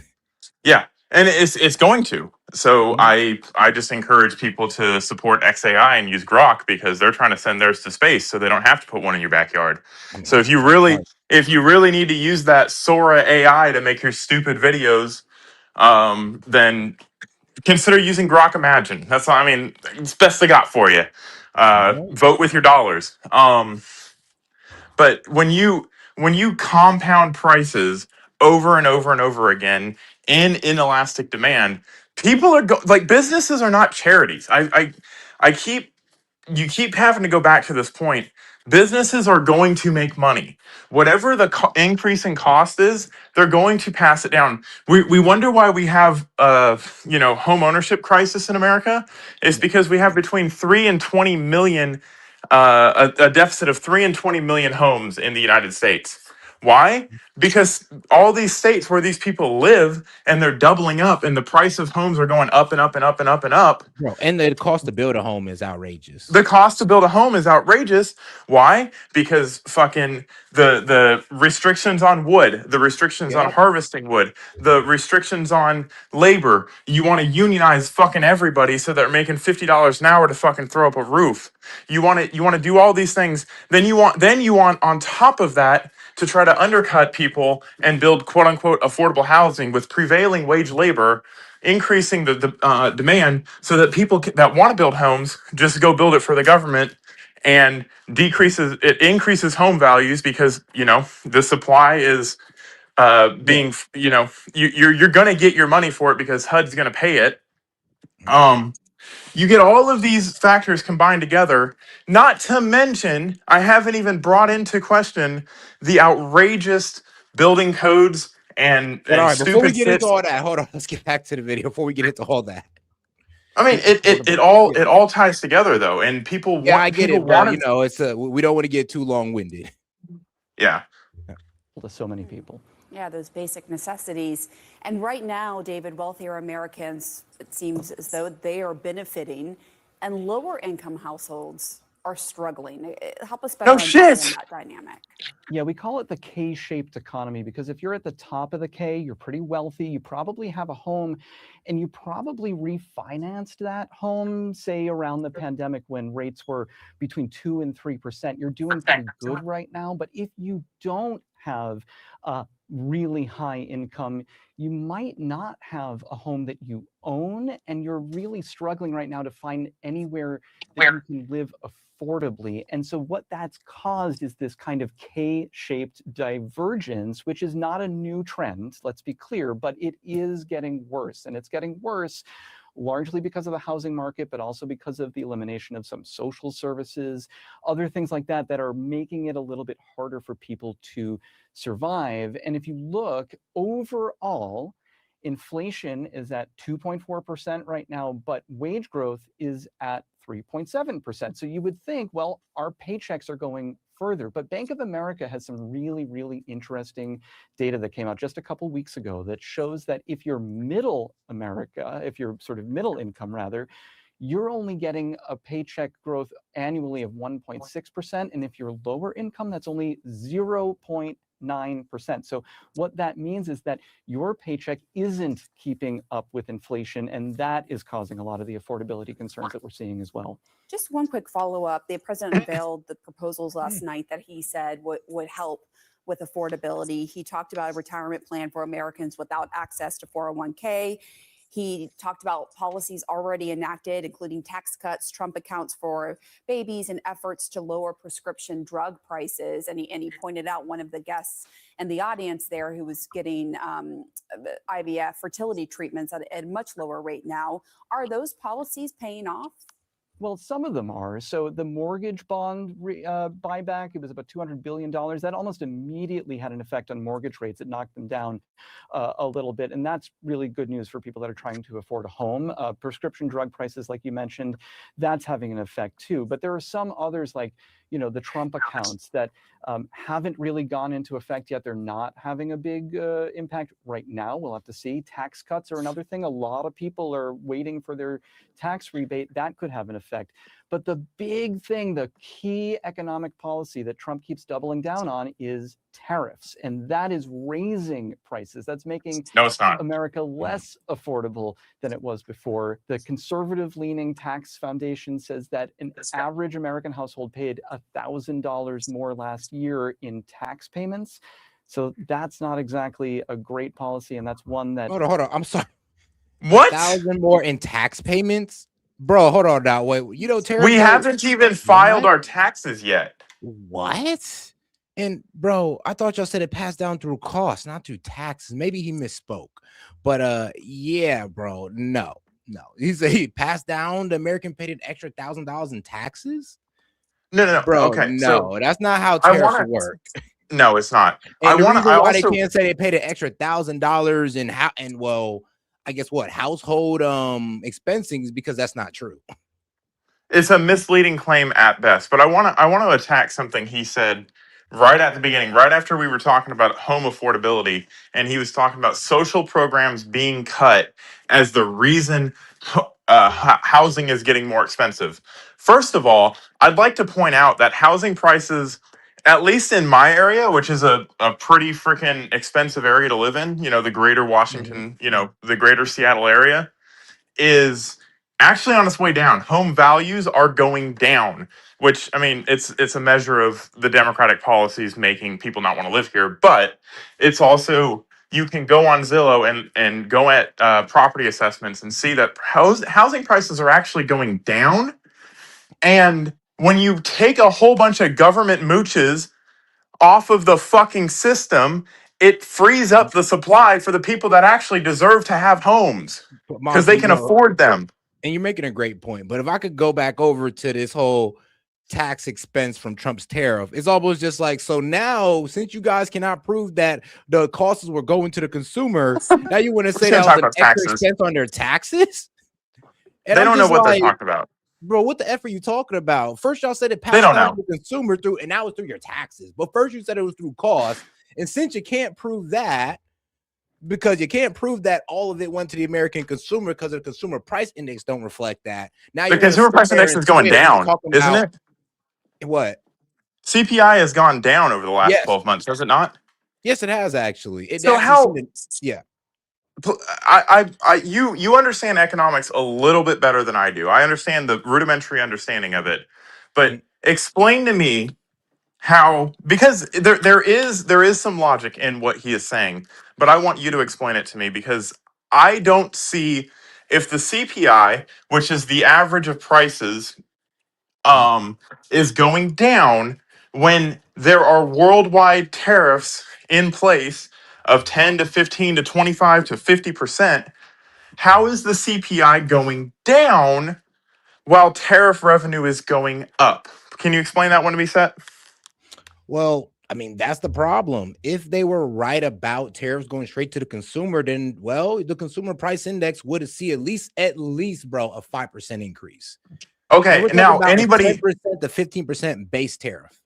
Yeah, and it's going to. So I just encourage people to support XAI and use Grok, because they're trying to send theirs to space, so they don't have to put one in your backyard. So if you really need to use that Sora AI to make your stupid videos, then consider using Grok Imagine. That's all. I mean, it's best they got for you. Vote with your dollars. But when you compound prices over and over and over again in inelastic demand, people are like, businesses are not charities. I keep you keep having to go back to this point Businesses are going to make money. Whatever the increase in cost is, they're going to pass it down. We wonder why we have home ownership crisis in America. It's because we have between 3 and 20 million a deficit of 3 and 20 million homes in the United States. Why? Because all these states where these people live and they're doubling up and the price of homes are going up and up and up and up and up. Bro, and the cost to build a home is outrageous. The cost to build a home is outrageous. Why? Because fucking the restrictions on wood, the restrictions on Yep. harvesting wood, the restrictions on labor. You want to unionize fucking everybody so they're making $50 an hour to fucking throw up a roof. You want to do all these things. Then you want on top of that to try to undercut people and build quote unquote affordable housing with prevailing wage labor, increasing the demand so that people that want to build homes just go build it for the government, and increases home values because the supply is being you're gonna get your money for it because HUD's gonna pay it. You get all of these factors combined together, not to mention I haven't even brought into question the outrageous building codes and But all right, before we stupid get into shit. all that, hold on. Let's get back to the video before we get into all that. I mean, The it affordable- all ties together though, and people Yeah, want I get people it, but want to. it's we don't want to get too long-winded. Yeah. To so many people. Yeah, those basic necessities. And right now, David, wealthier Americans, it seems as though they are benefiting, and lower income households are struggling. Help us better understand that dynamic. Yeah, we call it the K-shaped economy because if you're at the top of the K, you're pretty wealthy, you probably have a home, and you probably refinanced that home, say around the pandemic when rates were between 2 and 3%. You're doing pretty good right now, but if you don't have a really high income, you might not have a home that you own, and you're really struggling right now to find anywhere that you can live affordably. And so what that's caused is this kind of K-shaped divergence, which is not a new trend, let's be clear, but it is getting worse. And it's getting worse largely because of the housing market, but also because of the elimination of some social services, other things like that that are making it a little bit harder for people to survive. And if you look overall, inflation is at 2.4% right now, but wage growth is at 3.7%. So you would think, well, our paychecks are going further. But Bank of America has some really, really interesting data that came out just a couple weeks ago that shows that if you're middle America, if you're sort of middle income rather, you're only getting a paycheck growth annually of 1.6%. And if you're lower income, that's only 0.9%. So what that means is that your paycheck isn't keeping up with inflation, and that is causing a lot of the affordability concerns that we're seeing as well. Just one quick follow-up. The president unveiled the proposals last night that he said would help with affordability. He talked about a retirement plan for Americans without access to 401k. He talked about policies already enacted, including tax cuts, Trump accounts for babies, and efforts to lower prescription drug prices. And he pointed out one of the guests in the audience there who was getting IVF fertility treatments at a much lower rate now. Are those policies paying off? Well, some of them are. So the mortgage bond buyback, it was about $200 billion. That almost immediately had an effect on mortgage rates. It knocked them down a little bit. And that's really good news for people that are trying to afford a home. Prescription drug prices, like you mentioned, that's having an effect too. But there are some others like, the Trump accounts that haven't really gone into effect yet. They're not having a big impact right now. We'll have to see. Tax cuts are another thing. A lot of people are waiting for their tax rebate. That could have an effect. But the big thing, the key economic policy that Trump keeps doubling down on is tariffs. And that is raising prices. That's making America less affordable than it was before. The conservative-leaning tax foundation says that an average American household paid $1,000 more last year in tax payments. So that's not exactly a great policy. And that's one that... Hold on. I'm sorry. What? 1,000 more in tax payments? Bro, hold on now. Wait, Terry, We haven't even filed our taxes yet. What? And bro, I thought y'all said it passed down through costs, not through taxes. Maybe he misspoke. But yeah, bro. No. He said he passed down. The American paid an extra $1,000 in taxes. No. Bro, Okay, so no, that's not how I tariffs want work. to. No, it's not. And the reason I why they also. can't say they paid an extra $1,000 in I guess what household expensing is because that's not true. It's a misleading claim at best, but I want to attack something he said right at the beginning, right after we were talking about home affordability, and he was talking about social programs being cut as the reason housing is getting more expensive. First of all, I'd like to point out that housing prices, at least in my area, which is a pretty freaking expensive area to live in, the greater Washington, the greater Seattle area, is actually on its way down. Home values are going down, which, I mean, it's a measure of the Democratic policies making people not want to live here. But it's also, you can go on Zillow and go at property assessments and see that housing prices are actually going down. And when you take a whole bunch of government mooches off of the fucking system, it frees up the supply for the people that actually deserve to have homes But because they Monty, can afford them. And you're making a great point. But if I could go back over to this whole tax expense from Trump's tariff, it's almost just like, so now since you guys cannot prove that the costs were going to the consumer, now you want to say that was an extra expense on their taxes? And They I'm don't know just what they're like, talking about. bro, what the F are you talking about? First, y'all said it They passed don't on know. to the consumer through, and now it's through your taxes. But first, you said it was through cost. And since you can't prove that, because you can't prove that all of it went to the American consumer because the consumer price index don't reflect that. Now The you want to consumer sit price there index and is going twist and down, talk isn't about it? what? CPI has gone down over the last Yes. 12 months, does it not? Yes, it has actually. It So actually how? yeah. You understand economics a little bit better than I do. I understand the rudimentary understanding of it, but explain to me how, because there is some logic in what he is saying, but I want you to explain it to me because I don't see, if the CPI, which is the average of prices, is going down when there are worldwide tariffs in place of 10 to 15 to 25 to 50%. How is the CPI going down while tariff revenue is going up? Can you explain that one to me, Seth? Well, I mean, that's the problem. If they were right about tariffs going straight to the consumer, then the consumer price index would see at least, bro, a 5% increase. And Okay, we're talking now about anybody, 10% to 15% base tariff.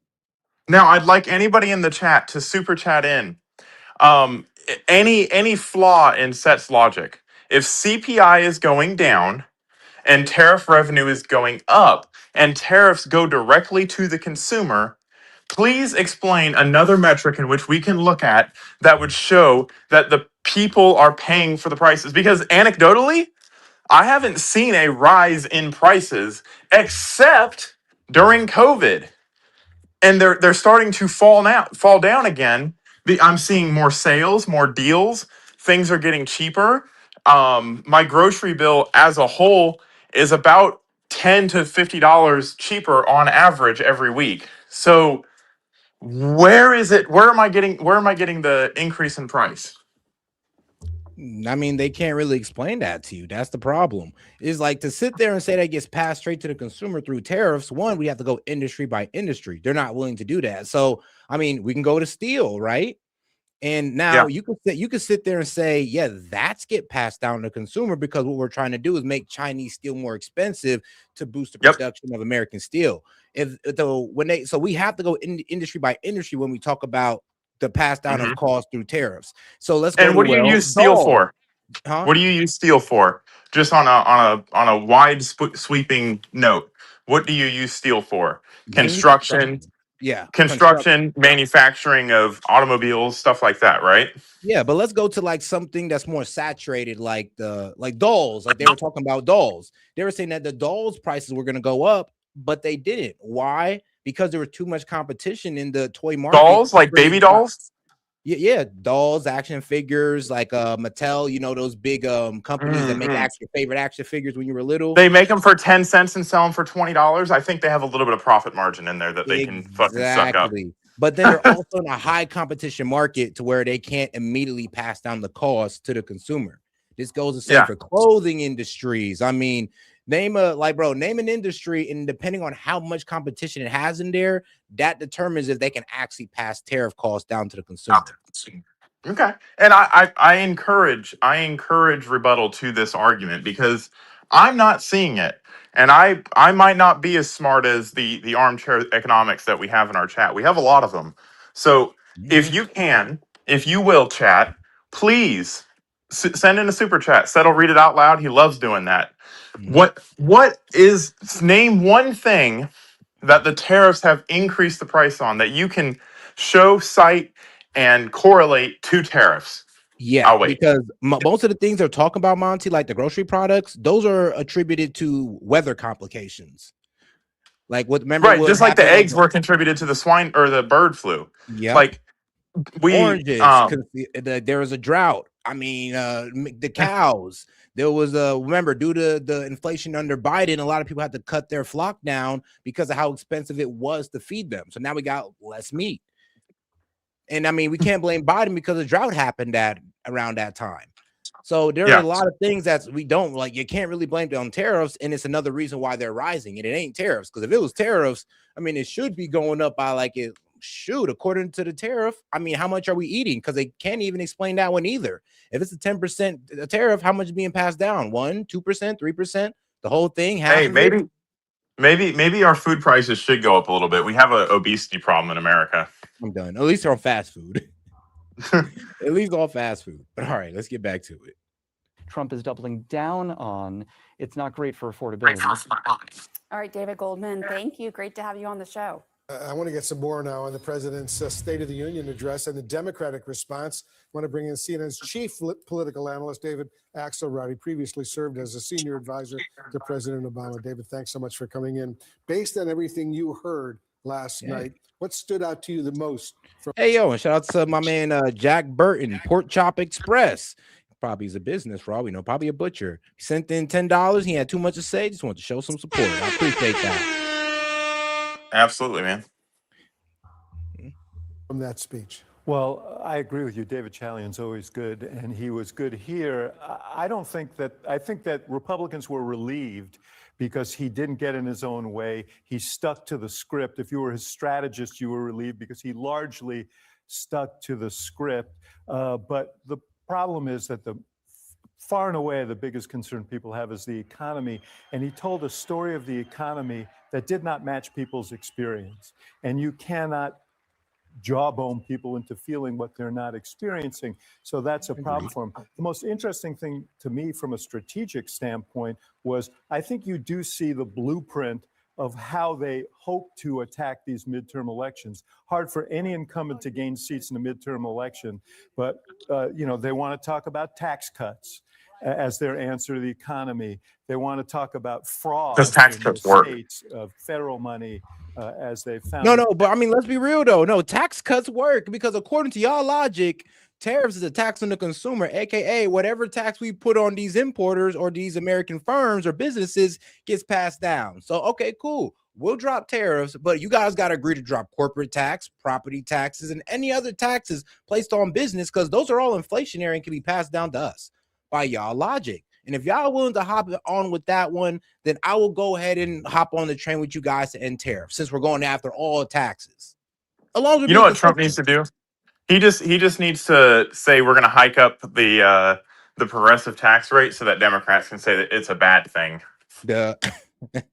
now I'd like anybody in the chat to super chat in. Any flaw in S.E.T's logic. If CPI is going down and tariff revenue is going up and tariffs go directly to the consumer, please explain another metric in which we can look at that would show that the people are paying for the prices. Because anecdotally, I haven't seen a rise in prices except during COVID. And they're starting to fall down again. I'm seeing more sales, more deals. Things are getting cheaper. My grocery bill as a whole is about $10 to $50 cheaper on average every week. So where is it? Where am I getting the increase in price? I mean, they can't really explain that to you. That's the problem. Is like to sit there and say that gets passed straight to the consumer through tariffs. One, we have to go industry by industry. They're not willing to do that. So, I mean, we can go to steel, right? And now you can sit there and say, yeah, that's get passed down to consumer because what we're trying to do is make Chinese steel more expensive to boost the production of American steel. So we have to go industry by industry when we talk about the pass down of cost through tariffs. So let's go. And what do you use steel for? What do you use steel for? Just on a wide sweeping note, what do you use steel for? Construction. Yeah, construction, manufacturing of automobiles, stuff like that, right? Yeah, but let's go to like something that's more saturated, like dolls. Like they were talking about dolls. They were saying that the dolls prices were going to go up, but they didn't. Why? Because there was too much competition in the toy market. Dolls, like baby dolls? Yeah, dolls, action figures, like Mattel, those big companies that make your favorite action figures when you were little. They make them for 10 cents and sell them for $20. I think they have a little bit of profit margin in there that they can fucking suck up. But then they're also in a high competition market to where they can't immediately pass down the cost to the consumer. This goes the same for clothing industries. I mean, Name an industry, and depending on how much competition it has in there, that determines if they can actually pass tariff costs down to the consumer. Okay. And I encourage rebuttal to this argument because I'm not seeing it. And I might not be as smart as the armchair economics that we have in our chat. We have a lot of them. So if you will, chat, please send in a super chat. Settle read it out loud. He loves doing that. What is, name one thing that the tariffs have increased the price on that you can show, cite, and correlate to tariffs? Yeah, I'll wait. because most of the things they're talking about, Monty, like the grocery products, those are attributed to weather complications. Like remember Right, what just like the happened eggs were contributed to the swine or the bird flu. Yep. Like oranges, there was a drought. I mean, the cows. There was remember, due to the inflation under Biden, a lot of people had to cut their flock down because of how expensive it was to feed them. So now we got less meat. And I mean, we can't blame Biden because the drought happened around that time. So there are a lot of things that we don't like. You can't really blame it on tariffs, and it's another reason why they're rising. And it ain't tariffs, because if it was tariffs, I mean, it should be going up by according to the tariff. I mean, how much are we eating? Because they can't even explain that one either. If it's a 10% tariff, how much is being passed down? 1%, 2%, 3%, the whole thing. Hey, maybe our food prices should go up a little bit. We have an obesity problem in America. I'm done. At least they're on fast food. At least all fast food. But all right, let's get back to it. Trump is doubling down on. It's not great for affordability. All right, David Goldman, thank you. Great to have you on the show. I want to get some more now on the president's State of the Union address and the Democratic response. I want to bring in CNN's chief political analyst, David Axelrod. He previously served as a senior advisor to President Obama. David, thanks so much for coming in. Based on everything you heard last night, what stood out to you the most? Hey, yo, and shout out to my man Jack Burton, Pork Chop Express. Probably is a business for all we know, probably a butcher. He sent in $10. He had too much to say. Just wanted to show some support. I appreciate that. Absolutely, man. From that speech. Well, I agree with you. David Chalian's always good, and he was good here. I think that Republicans were relieved because he didn't get in his own way. He stuck to the script. If you were his strategist, you were relieved because he largely stuck to the script. But the problem is that far and away the biggest concern people have is the economy. And he told a story of the economy that did not match people's experience. And you cannot jawbone people into feeling what they're not experiencing. So that's a problem for him. The most interesting thing to me from a strategic standpoint was I think you do see the blueprint of how they hope to attack these midterm elections. Hard for any incumbent to gain seats in a midterm election, but they want to talk about tax cuts as their answer to the economy. They want to talk about fraud Because tax cuts work. States of federal money as they found. No, but I mean, let's be real though. No, tax cuts work because according to y'all logic, tariffs is a tax on the consumer, aka whatever tax we put on these importers or these American firms or businesses gets passed down. So okay, cool. We'll drop tariffs, but you guys got to agree to drop corporate tax, property taxes, and any other taxes placed on business because those are all inflationary and can be passed down to us by y'all logic. And if y'all are willing to hop on with that one, then I will go ahead and hop on the train with you guys to end tariffs since we're going after all taxes. Along with You know what Trump needs to do? He just needs to say we're going to hike up the progressive tax rate so that Democrats can say that it's a bad thing.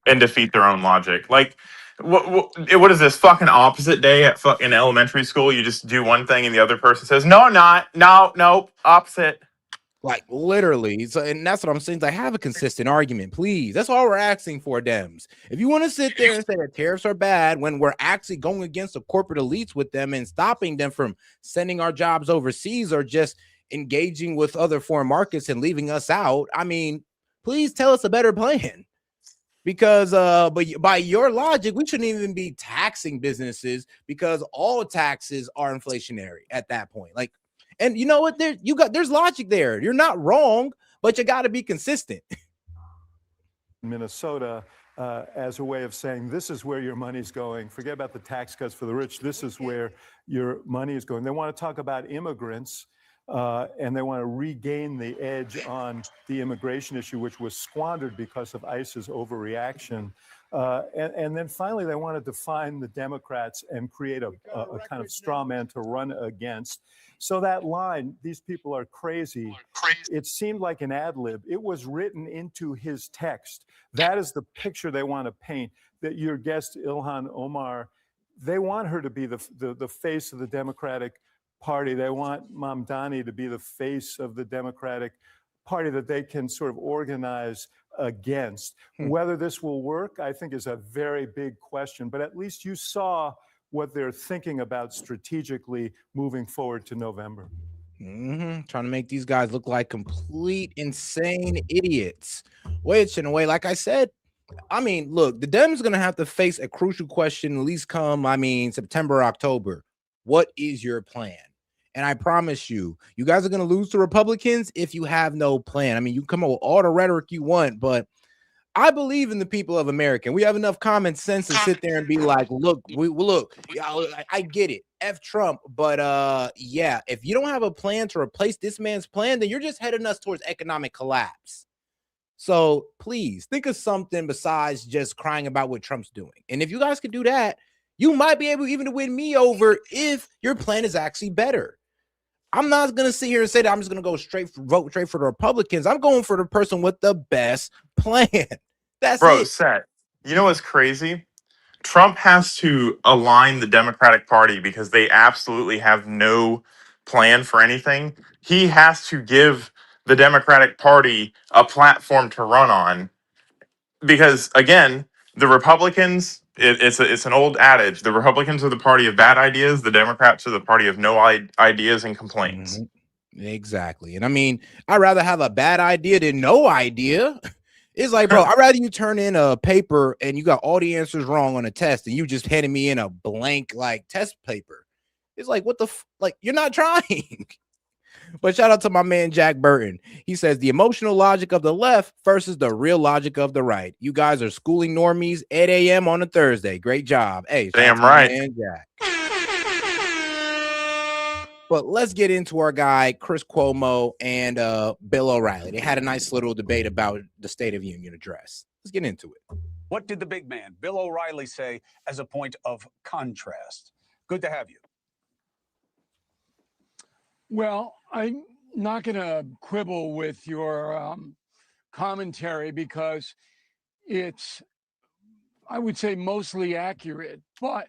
And defeat their own logic. Like, what is this fucking opposite day at fucking elementary school? You just do one thing and the other person says, no, I'm not. No, opposite. Like literally. So, and that's what I'm saying. Like, have a consistent argument, please. That's all we're asking for, Dems. If you want to sit there and say that tariffs are bad when we're actually going against the corporate elites with them and stopping them from sending our jobs overseas or just engaging with other foreign markets and leaving us out, I mean, please tell us a better plan. Because but by your logic, we shouldn't even be taxing businesses because all taxes are inflationary at that point. Like, and you know what? There's logic there. You're not wrong, but you got to be consistent. Minnesota as a way of saying this is where your money's going. Forget about the tax cuts for the rich. This is where your money is going. They want to talk about immigrants. and they want to regain the edge on the immigration issue, which was squandered because of ICE's overreaction. And then finally, they want to define the Democrats and create a kind of straw man to run against. So that line, these people are crazy, it seemed like an ad lib. It was written into his text. That is the picture they want to paint. That your guest, Ilhan Omar, they want her to be the face of the Democratic Party. They want Mamdani to be the face of the Democratic Party that they can sort of organize against. Whether this will work, I think, is a very big question. But at least you saw what they're thinking about strategically moving forward to November. Trying to make these guys look like complete insane idiots, which in a way, like I said, I mean, look, the Dems going to have to face a crucial question at least come, September, October. What is your plan? And I promise you, you guys are going to lose to Republicans if you have no plan. I mean, you can come up with all the rhetoric you want, but I believe in the people of America. We have enough common sense to sit there and be like, look, I get it. F Trump. But yeah, if you don't have a plan to replace this man's plan, then you're just heading us towards economic collapse. So please think of something besides just crying about what Trump's doing. And if you guys could do that, you might be able even to win me over if your plan is actually better. I'm not going to sit here and say that I'm just going to go vote straight for the Republicans. I'm going for the person with the best plan. That's Bro, it. Set. You know what's crazy? Trump has to align the Democratic Party because they absolutely have no plan for anything. He has to give the Democratic Party a platform to run on because, again, the Republicans, it's an old adage. The Republicans are the party of bad ideas. The Democrats are the party of no ideas and complaints. Exactly. And I mean, I'd rather have a bad idea than no idea. It's like, bro, I'd rather you turn in a paper and you got all the answers wrong on a test and you just handed me in a blank like test paper. It's like, what the like, you're not trying. But shout out to my man Jack Burton. He says the emotional logic of the left versus the real logic of the right. You guys are schooling normies 8 a.m. on a Thursday. Great job. Hey, shout out to my man Jack. But let's get into our guy, Chris Cuomo and Bill O'Reilly. They had a nice little debate about the State of Union address. Let's get into it. What did the big man, Bill O'Reilly, say as a point of contrast? Good to have you. Well, I'm not going to quibble with your commentary because it's, I would say, mostly accurate, but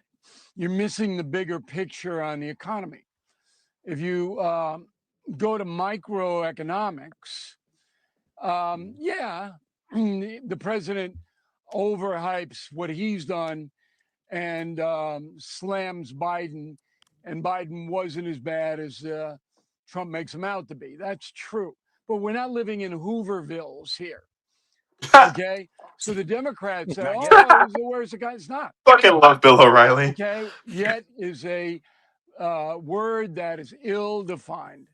you're missing the bigger picture on the economy. If you go to microeconomics, yeah, the president overhypes what he's done and slams Biden, and Biden wasn't as bad as Trump makes him out to be. That's true. But we're not living in Hoovervilles here. Okay? So the Democrats say, oh, he's the worst guy. It's not. Fucking love Bill O'Reilly. Okay? Yet is a word that is ill-defined.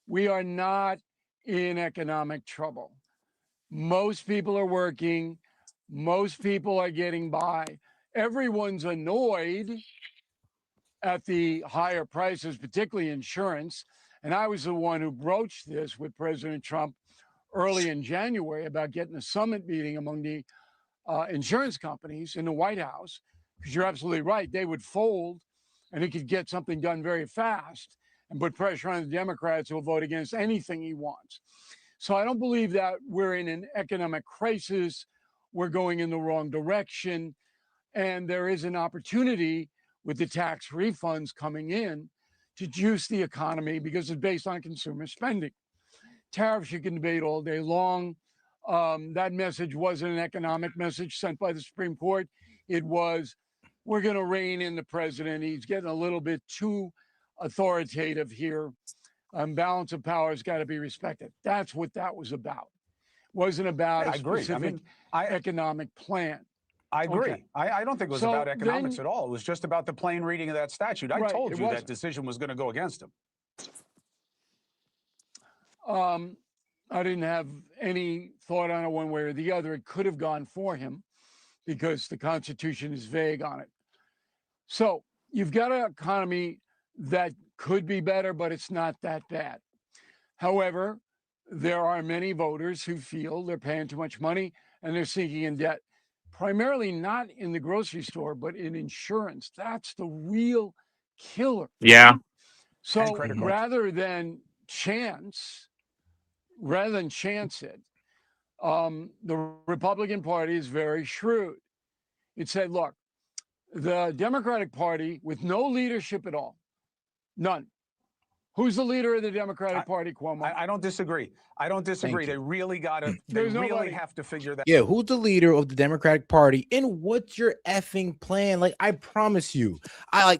We are not in economic trouble. Most people are working. Most people are getting by. Everyone's annoyed at the higher prices, particularly insurance. And I was the one who broached this with President Trump early in January about getting a summit meeting among the insurance companies in the White House, because you're absolutely right. They would fold and he could get something done very fast and put pressure on the Democrats who will vote against anything he wants. So I don't believe that we're in an economic crisis. We're going in the wrong direction. And there is an opportunity with the tax refunds coming in to juice the economy because it's based on consumer spending. Tariffs you can debate all day long. That message wasn't an economic message sent by the Supreme Court. It was, we're going to rein in the president. He's getting a little bit too authoritative here. Balance of power has got to be respected. That's what that was about. Wasn't about a specific economic plan. I agree. Okay. I don't think it was So about economics then- at all. It was just about the plain reading of that statute. I Right, told it you that wasn't. decision was going to go against him. I didn't have any thought on it one way or the other. It could have gone for him because the Constitution is vague on it. So you've got an economy that could be better, but it's not that bad. However, there are many voters who feel they're paying too much money and they're sinking in debt, primarily not in the grocery store, but in insurance. That's the real killer. Yeah. So credit cards. rather than chance it, the Republican Party is very shrewd. It said, look, the Democratic Party with no leadership at all, none. Who's the leader of the Democratic Party, Cuomo? I don't disagree. I don't disagree. They really gotta. They There's really nobody. have to figure that. Yeah, who's the leader of the Democratic Party and what's your effing plan? Like, I promise you,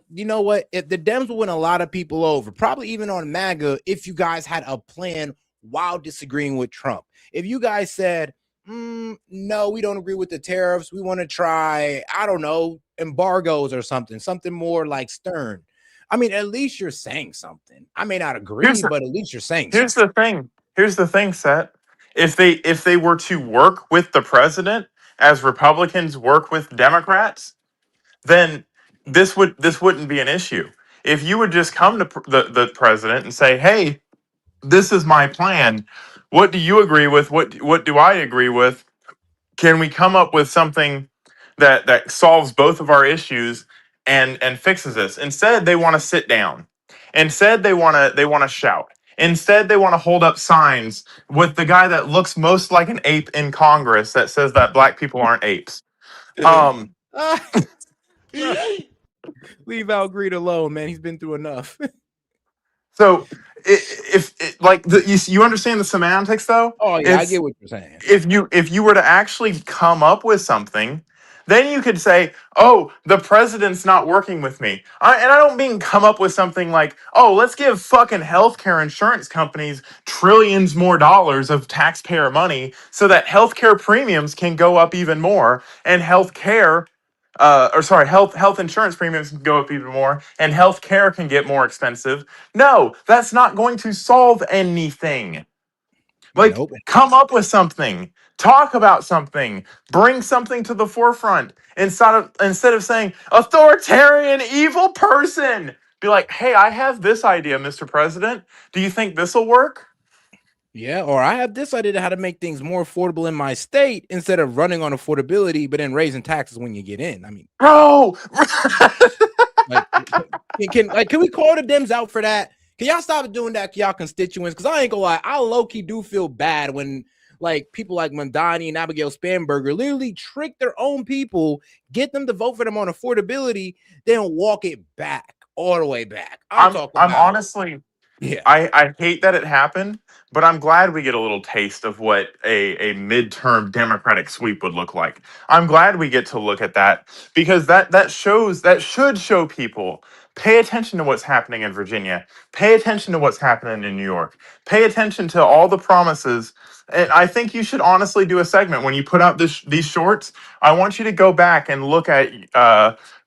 you know what? If the Dems will win a lot of people over, probably even on MAGA, if you guys had a plan while disagreeing with Trump. If you guys said, no, we don't agree with the tariffs, we want to try, I don't know, embargoes or something more like stern. I mean, at least you're saying something. I may not agree, but at least you're saying something. Here's the thing, Seth. If they were to work with the president as Republicans work with Democrats, then this wouldn't be an issue. If you would just come to the president and say, "Hey, this is my plan. What do you agree with? What do I agree with? Can we come up with something that solves both of our issues and fixes this?" Instead, they want to sit down. Instead, they want to shout. Instead, they want to hold up signs with the guy that looks most like an ape in Congress that says that black people aren't apes. Leave Al Green alone, man. He's been through enough. So if you understand the semantics though? Oh yeah, I get what you're saying. If you were to actually come up with something, then you could say, "Oh, the president's not working with me." And I don't mean come up with something like, "Oh, let's give fucking healthcare insurance companies trillions more dollars of taxpayer money so that healthcare premiums can go up even more and health insurance premiums can go up even more, and health care can get more expensive." No, that's not going to solve anything. Like, come up with something, talk about something, bring something to the forefront instead of saying authoritarian evil person. Be like, "Hey, I have this idea, Mr. President. Do you think this will work?" Yeah, or I have this idea to how to make things more affordable in my state instead of running on affordability, but then raising taxes when you get in. I mean, bro, can we call the Dems out for that? Can y'all stop doing that to y'all constituents? Because I ain't gonna lie, I low-key do feel bad when people like Mondani and Abigail Spanberger literally trick their own people, get them to vote for them on affordability, then walk it back all the way back. I'm honestly, yeah, I hate that it happened, but I'm glad we get a little taste of what a midterm Democratic sweep would look like. I'm glad we get to look at that because that should show people. Pay attention to what's happening in Virginia. Pay attention to what's happening in New York. Pay attention to all the promises. And I think you should honestly do a segment when you put out these shorts. I want you to go back and look at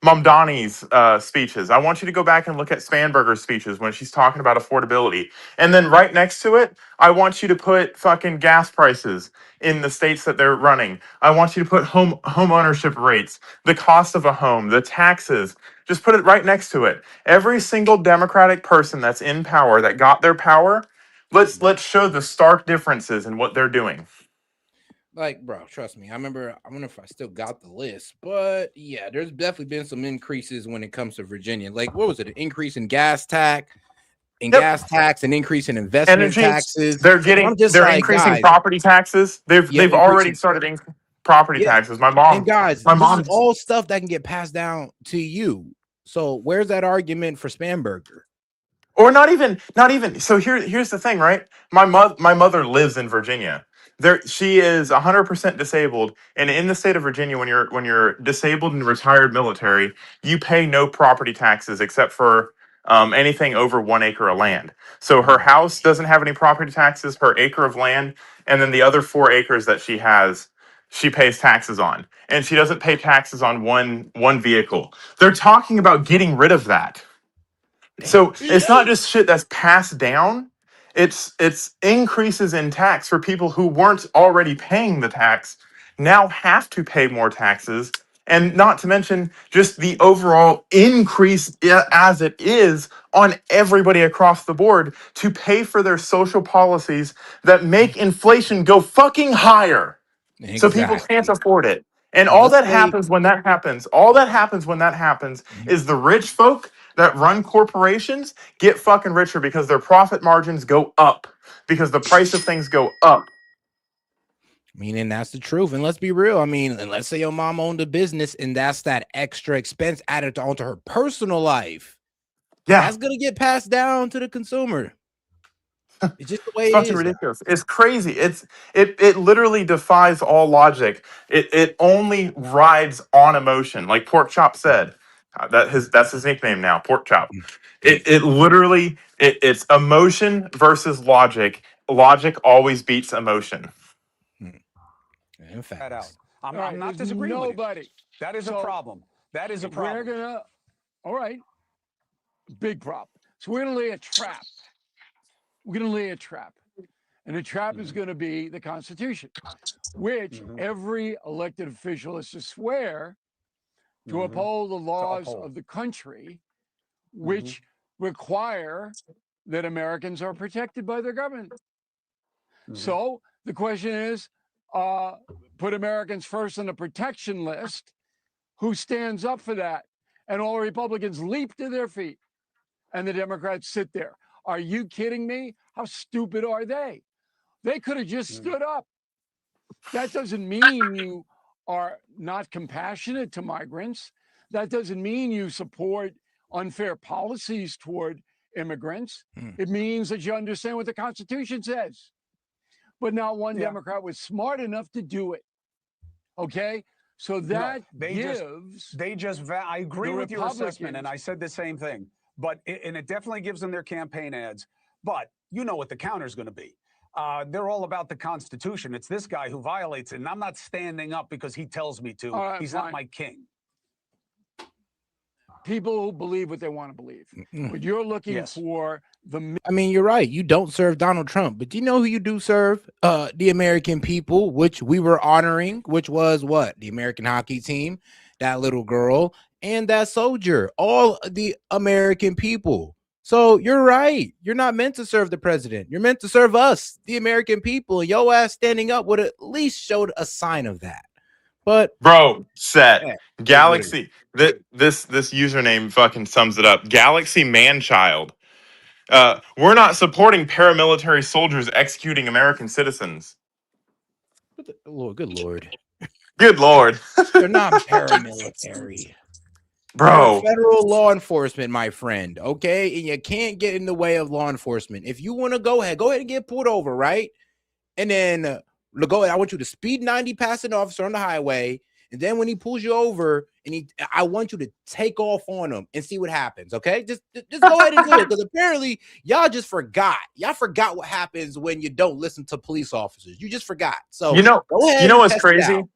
Mamdani's speeches. I want you to go back and look at Spanberger's speeches when she's talking about affordability. And then right next to it, I want you to put fucking gas prices in the states that they're running. I want you to put home ownership rates, the cost of a home, the taxes. Just put it right next to it. Every single Democratic person that's in power that got their power, let's show the stark differences in what they're doing. Like, bro, trust me. I wonder if I still got the list, but yeah, there's definitely been some increases when it comes to Virginia. Like, what was it? An increase in gas tax, an increase in investment taxes. They're increasing property taxes. They've already started property taxes. My mom, this is all stuff that can get passed down to you. So where's that argument for Spanberger? Or not even. So here's the thing, right? My mother lives in Virginia. She is 100% disabled, and in the state of Virginia, when you're disabled and retired military, you pay no property taxes except for anything over 1 acre of land. So her house doesn't have any property taxes. Her acre of land, and then the other 4 acres that she has, she pays taxes on, and she doesn't pay taxes on one vehicle. They're talking about getting rid of that. So it's not just shit that's passed down. It's increases in tax for people who weren't already paying the tax, now have to pay more taxes, And not to mention just the overall increase as it is on everybody across the board to pay for their social policies that make inflation go fucking higher. So people can't Exactly. afford it. And And all let's that say happens when that happens, all that happens when that happens is the rich folk that run corporations get fucking richer because their profit margins go up, because the price of things go up. meaning that's the truth. And let's be real. I mean, and let's say your mom owned a business and that's that extra expense added onto her personal life. Yeah. That's going to get passed down to the consumer. It's just the way It's it fucking is. ridiculous. It's crazy. It literally defies all logic. It only rides on emotion, like Pork Chop said. That's his nickname now, Pork Chop. It literally it's emotion versus logic. Logic always beats emotion. In fact, That out. I'm All right, not there's disagreeing with you. nobody. That is a So, problem. That is a We're problem. gonna, all right, big problem. So we're gonna lay a trap. We're gonna lay a trap, and the trap is gonna be the Constitution, which every elected official has to swear to uphold the laws of the country, which require that Americans are protected by their government. So the question is, put Americans first on the protection list. Who stands up for that? And all Republicans leap to their feet, and the Democrats sit there. Are you kidding me? How stupid are they? They could have just stood up. That doesn't mean you are not compassionate to migrants. That doesn't mean you support unfair policies toward immigrants. It means that you understand what the Constitution says. But not one Democrat was smart enough to do it. Okay? So that I agree the with your assessment, Republicans- and I said the same thing. But and it definitely gives them their campaign ads. But you know what the counter's going to be. They're all about the Constitution. It's this guy who violates it, and I'm not standing up because he tells me to. All right, He's fine. not my king. People who believe what they want to believe. But you're looking for the I mean, you're right. You don't serve Donald Trump, but do you know who you do serve? The American people, which we were honoring, which was what? The American hockey team, that little girl, and that soldier, all the American people. So you're right. You're not meant to serve the president. You're meant to serve us, the American people. Your ass standing up would at least showed a sign of that. But Bro, set yeah, Galaxy. This username fucking sums it up. Galaxy Manchild. We're not supporting paramilitary soldiers executing American citizens. Lord, good Lord. Good Lord. They're not paramilitary. Bro. They're federal law enforcement, my friend. Okay. And you can't get in the way of law enforcement. If you want to go ahead and get pulled over, right? And then go ahead. I want you to speed 90 past an officer on the highway. And then when he pulls you over, I want you to take off on him and see what happens. Okay. Just go ahead and do it. Because apparently y'all just forgot. Y'all forgot what happens when you don't listen to police officers. You just forgot. So go ahead. You know and what's test it crazy? out.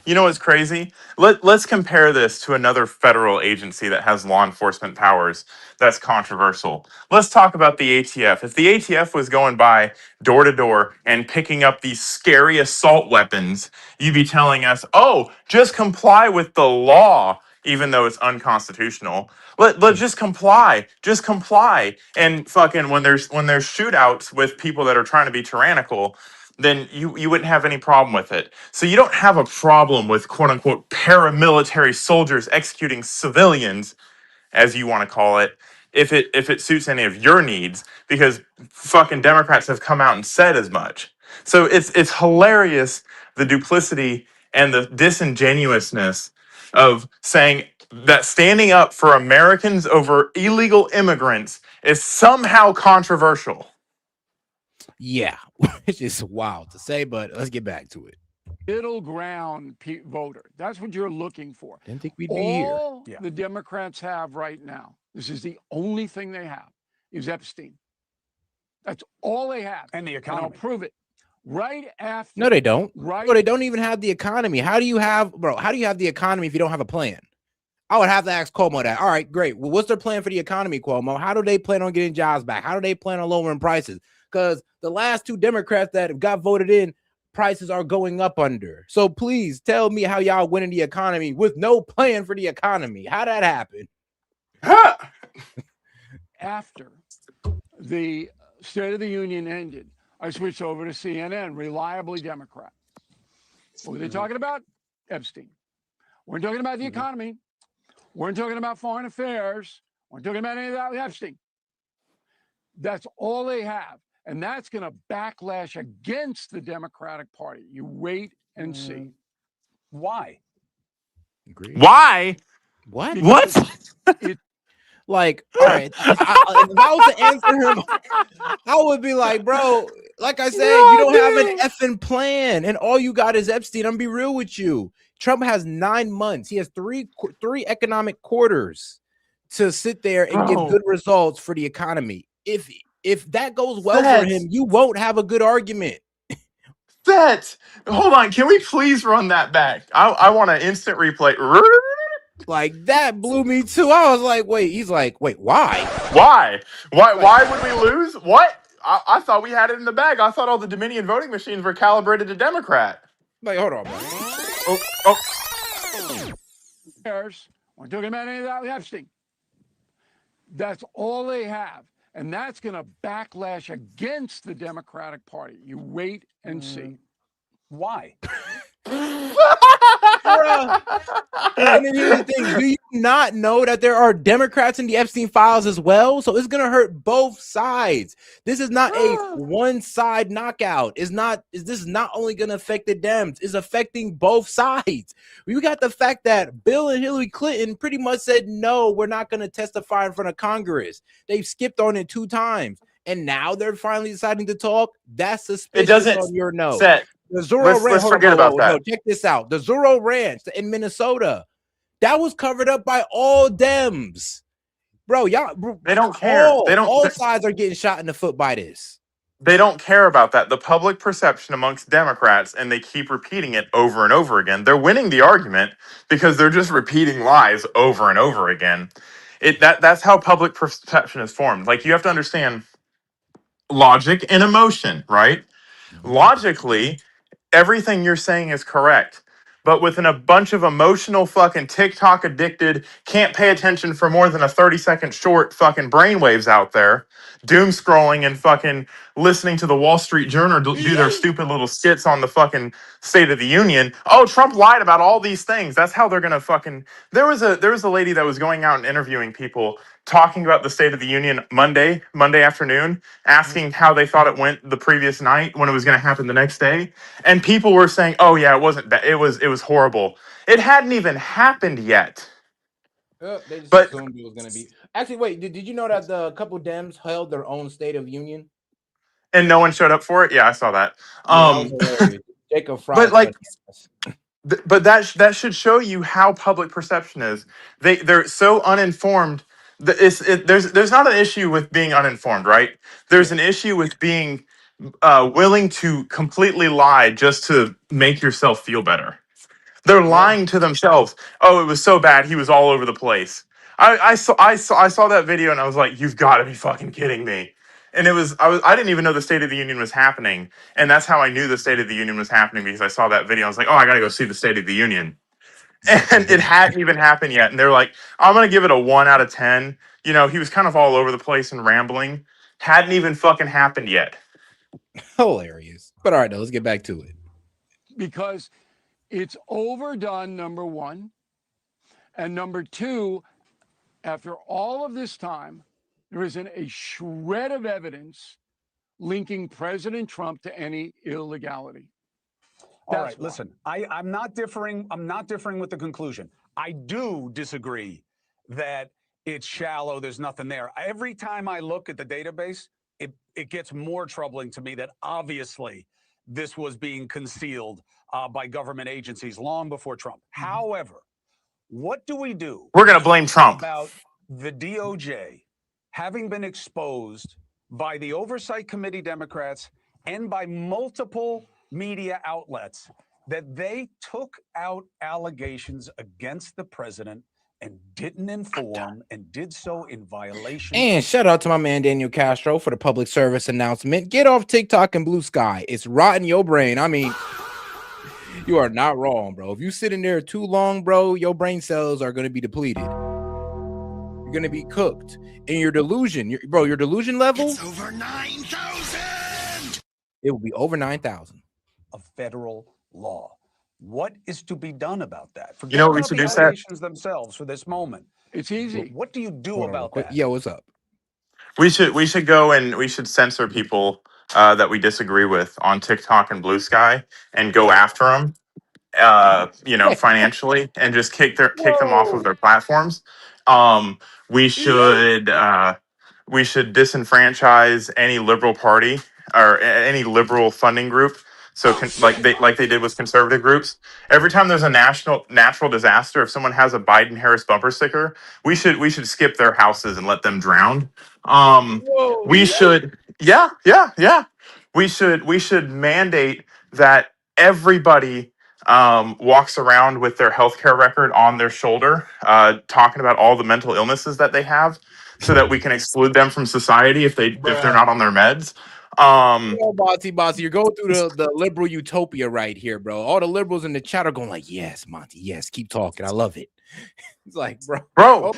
You know what's crazy? Let's compare this to another federal agency that has law enforcement powers that's controversial. Let's talk about the ATF. If the ATF was going by door to door and picking up these scary assault weapons, you'd be telling us, "Oh, just comply with the law." Even though it's unconstitutional, let's just comply. Just comply. And fucking when there's shootouts with people that are trying to be tyrannical, then you wouldn't have any problem with it. So you don't have a problem with quote unquote paramilitary soldiers executing civilians, as you want to call it, if it suits any of your needs, because fucking Democrats have come out and said as much. So it's hilarious, the duplicity and the disingenuousness of saying that standing up for Americans over illegal immigrants is somehow controversial. Yeah, it's just wild to say, but let's get back to it. middle ground voter. That's what you're looking for. Didn't think we'd be here. All the Democrats have right now, this is the only thing they have, is Epstein. That's all they have. And the And economy. I'll prove it. Right after. No, they don't. Right. No, they don't even have the economy. How do you have the economy if you don't have a plan? I would have to ask Cuomo that. All right, great. Well, what's their plan for the economy, Cuomo? How do they plan on getting jobs back? How do they plan on lowering prices? Because the last two Democrats that got voted in prices are going up under. So please tell me how y'all winning the economy with no plan for the economy. How that happen? After the State of the Union ended, I switched over to CNN, reliably Democrat. What were they talking about? Epstein. We're talking about the economy. We're talking about foreign affairs. We're talking about any of that with Epstein. That's all they have. And that's going to backlash against the Democratic Party. You wait and see. Why? Why? What? What? Like, all right, if I was to answer him, I would be like, bro, like I said, you don't have an effing plan, and all you got is Epstein. I'm gonna be real with you. Trump has 9 months. He has three economic quarters to sit there and give good results for the economy. If that goes well for him, you won't have a good argument. That. Hold on. Can we please run that back? I want an instant replay. Like that blew me too. I was like, wait. He's like, wait, why? Why? Why would we lose? What? I thought we had it in the bag. I thought all the Dominion voting machines were calibrated to Democrat. Like, hold on, bro. We're talking about any of that with Epstein. That's all they have. And that's going to backlash against the Democratic Party. You wait and see. Why? And then here's the thing: do you not know that there are Democrats in the Epstein files as well? So it's gonna hurt both sides. This is not a one-side knockout. This is not only gonna affect the Dems, it's affecting both sides. We got the fact that Bill and Hillary Clinton pretty much said, no, we're not gonna testify in front of Congress. They've skipped on it 2 times. And now they're finally deciding to talk. That's suspicious on your note. The Zorro Ranch. Let's forget about that. No, check this out. The Zorro Ranch in Minnesota, that was covered up by all Dems, bro. They don't care. All sides are getting shot in the foot by this. They don't care about that. The public perception amongst Democrats, and they keep repeating it over and over again. They're winning the argument because they're just repeating lies over and over again. That's how public perception is formed. Like, you have to understand logic and emotion, right? Logically, everything you're saying is correct. But within a bunch of emotional fucking TikTok addicted, can't pay attention for more than a 30-second short fucking brainwaves out there, doom scrolling and fucking listening to the Wall Street Journal do their stupid little skits on the fucking State of the Union. Oh, Trump lied about all these things. That's how they're gonna fucking. There was a lady that was going out and interviewing people, talking about the State of the Union Monday afternoon, asking how they thought it went the previous night when it was going to happen the next day, and people were saying, "Oh yeah, it wasn't bad. It was horrible. It hadn't even happened yet." They just assumed it was going to be. Actually, wait. Did you know that the couple Dems held their own State of Union? And no one showed up for it? Yeah, I saw that. Yeah, that was hilarious. Jacob Fry. But like, but that should show you how public perception is. They're so uninformed. There's not an issue with being uninformed, right? There's an issue with being willing to completely lie just to make yourself feel better. They're lying to themselves. Oh, it was so bad. He was all over the place. I saw that video and I was like, you've got to be fucking kidding me. And I didn't even know the State of the Union was happening. And that's how I knew the State of the Union was happening, because I saw that video. I was like, oh, I got to go see the State of the Union. And it hadn't even happened yet. And they're like, I'm going to give it a 1 out of 10. You know, he was kind of all over the place and rambling. Hadn't even fucking happened yet. Hilarious. But all right, though, let's get back to it. Because it's overdone, number one. And number two, after all of this time, there isn't a shred of evidence linking President Trump to any illegality. All right, listen, I'm not differing. I'm not differing with the conclusion. I do disagree that it's shallow. There's nothing there. Every time I look at the database, it gets more troubling to me that obviously this was being concealed by government agencies long before Trump. However, what do we do? We're going to blame Trump. About the DOJ having been exposed by the Oversight Committee Democrats and by multiple media outlets that they took out allegations against the president and didn't inform and did so in violation. And shout out to my man Daniel Castro for the public service announcement. Get off TikTok and Blue Sky. It's rotting your brain. I mean, you are not wrong, bro. If you sit in there too long, bro, your brain cells are going to be depleted. You're going to be cooked. And your delusion, your delusion level, It's over 9,000. It will be over 9,000. Of federal law. What is to be done about that? Forget You know what we about should the do, Seth? allegations themselves for this moment. It's easy. What do you do Hold on real about quick. that? Yo, what's up? We should go and we should censor people that we disagree with on TikTok and Blue Sky and go after them, financially, and just kick them off of their platforms. We should disenfranchise any liberal party or any liberal funding group. So like they did with conservative groups. Every time there's a natural disaster, if someone has a Biden Harris bumper sticker, we should skip their houses and let them drown. We should we should mandate that everybody walks around with their healthcare record on their shoulder, talking about all the mental illnesses that they have, so that we can exclude them from society if they're not on their meds. Yo, Bossy, you're going through the liberal utopia right here, bro. All the liberals in the chat are going like, yes, Monty, yes, keep talking. I love it. It's like, bro,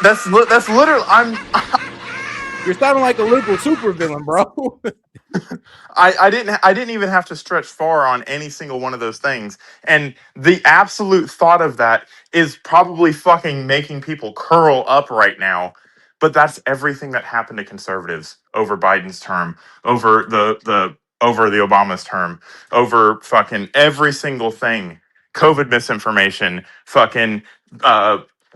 that's literally you're sounding like a liberal supervillain, bro. I didn't even have to stretch far on any single one of those things. And the absolute thought of that is probably fucking making people curl up right now. But that's everything that happened to conservatives over Biden's term, over the Obama's term, over fucking every single thing. COVID misinformation, fucking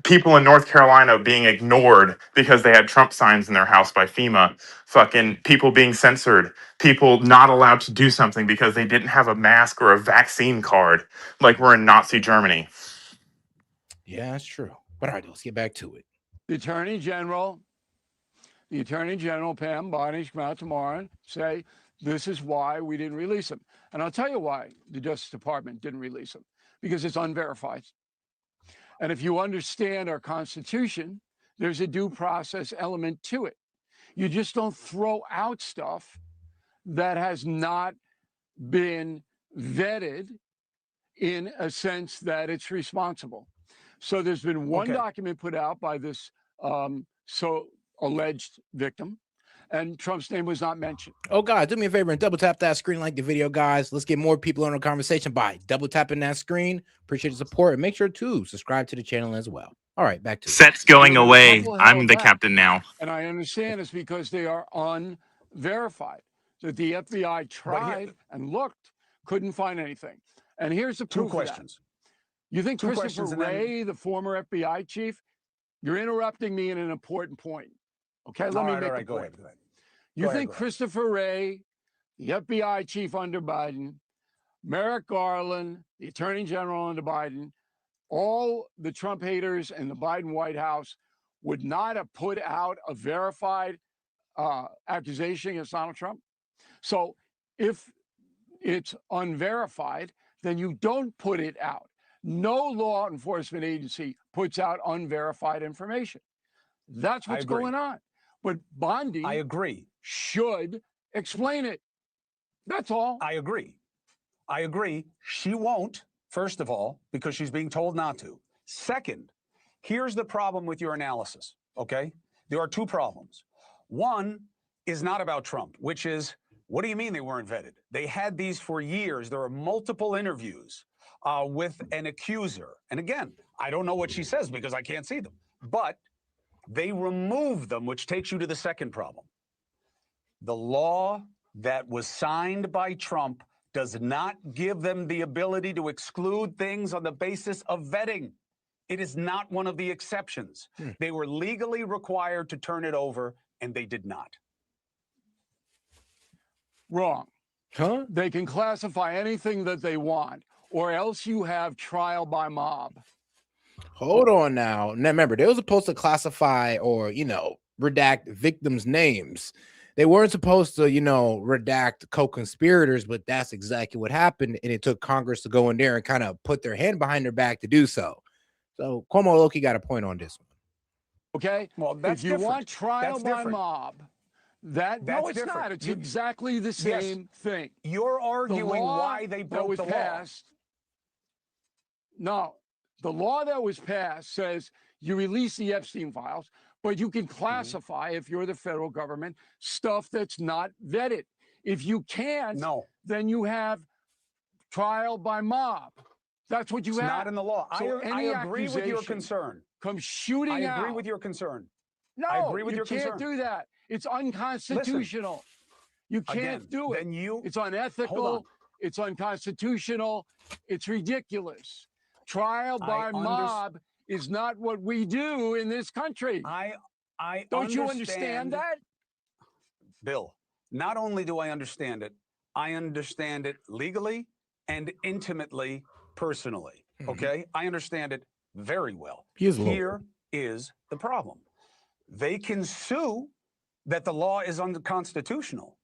people in North Carolina being ignored because they had Trump signs in their house by FEMA, fucking people being censored, people not allowed to do something because they didn't have a mask or a vaccine card, like we're in Nazi Germany. Yeah, that's true. But all right, let's get back to it. The Attorney General, Pam Bondi, should come out tomorrow and say, this is why we didn't release him. And I'll tell you why the Justice Department didn't release him, because it's unverified. And if you understand our Constitution, there's a due process element to it. You just don't throw out stuff that has not been vetted in a sense that it's responsible. So there's been one document put out by this alleged victim, and Trump's name was not mentioned. Oh, God, do me a favor and double tap that screen, like the video, guys. Let's get more people on the conversation by double tapping that screen. Appreciate the support, and make sure to subscribe to the channel as well. All right, back to Set's going There's a away. couple I'm held the back. captain now. And I understand it's because they are unverified. That the FBI tried and looked, couldn't find anything. And here's the proof. Two questions. You think Two Christopher questions and then- Wray, the former FBI chief, you're interrupting me in an important point. Okay, let me make the go point. ahead. You Go ahead, think go ahead. Christopher Wray, the FBI chief under Biden, Merrick Garland, the attorney general under Biden, all the Trump haters in the Biden White House would not have put out a verified accusation against Donald Trump? So if it's unverified, then you don't put it out. No law enforcement agency puts out unverified information. That's what's going on. But Bondi, I agree, should explain it. That's all. I agree. She won't, first of all, because she's being told not to. Second, here's the problem with your analysis, okay? There are two problems. One is not about Trump, which is, what do you mean they weren't vetted? They had these for years. There are multiple interviews with an accuser. And again, I don't know what she says because I can't see them. But they removed them, which takes you to the second problem. The law that was signed by Trump does not give them the ability to exclude things on the basis of vetting. It is not one of the exceptions. They were legally required to turn it over, and they did not. Wrong. Huh? They can classify anything that they want, or else you have trial by mob. Hold on now. Now, remember, they were supposed to classify or, redact victims' names. They weren't supposed to, redact co-conspirators, but that's exactly what happened. And it took Congress to go in there and kind of put their hand behind their back to do so. So Cuomo Loki got a point on this one. Okay? Well, that's if you different. want trial That's by different. mob, no, That's it's different. not. It's You- exactly the Yes. same thing. You're arguing law why they that broke was the law. passed. No, the law that was passed says you release the Epstein files, but you can classify, if you're the federal government, stuff that's not vetted. If you can't, then you have trial by mob. That's what you It's have. not in the law. So I any agree with your accusation concern. comes shooting I agree out. with your concern. No, I agree with you your can't concern. do that. It's unconstitutional. You can't Again, do it. then you- It's Hold on. unethical. It's unconstitutional. It's ridiculous. Trial by mob is not what we do in this country. Don't you understand that? Bill, not only do I understand it legally and intimately, personally. Okay? I understand it very well. He is a lawyer. Here is the problem. They can sue that the law is unconstitutional,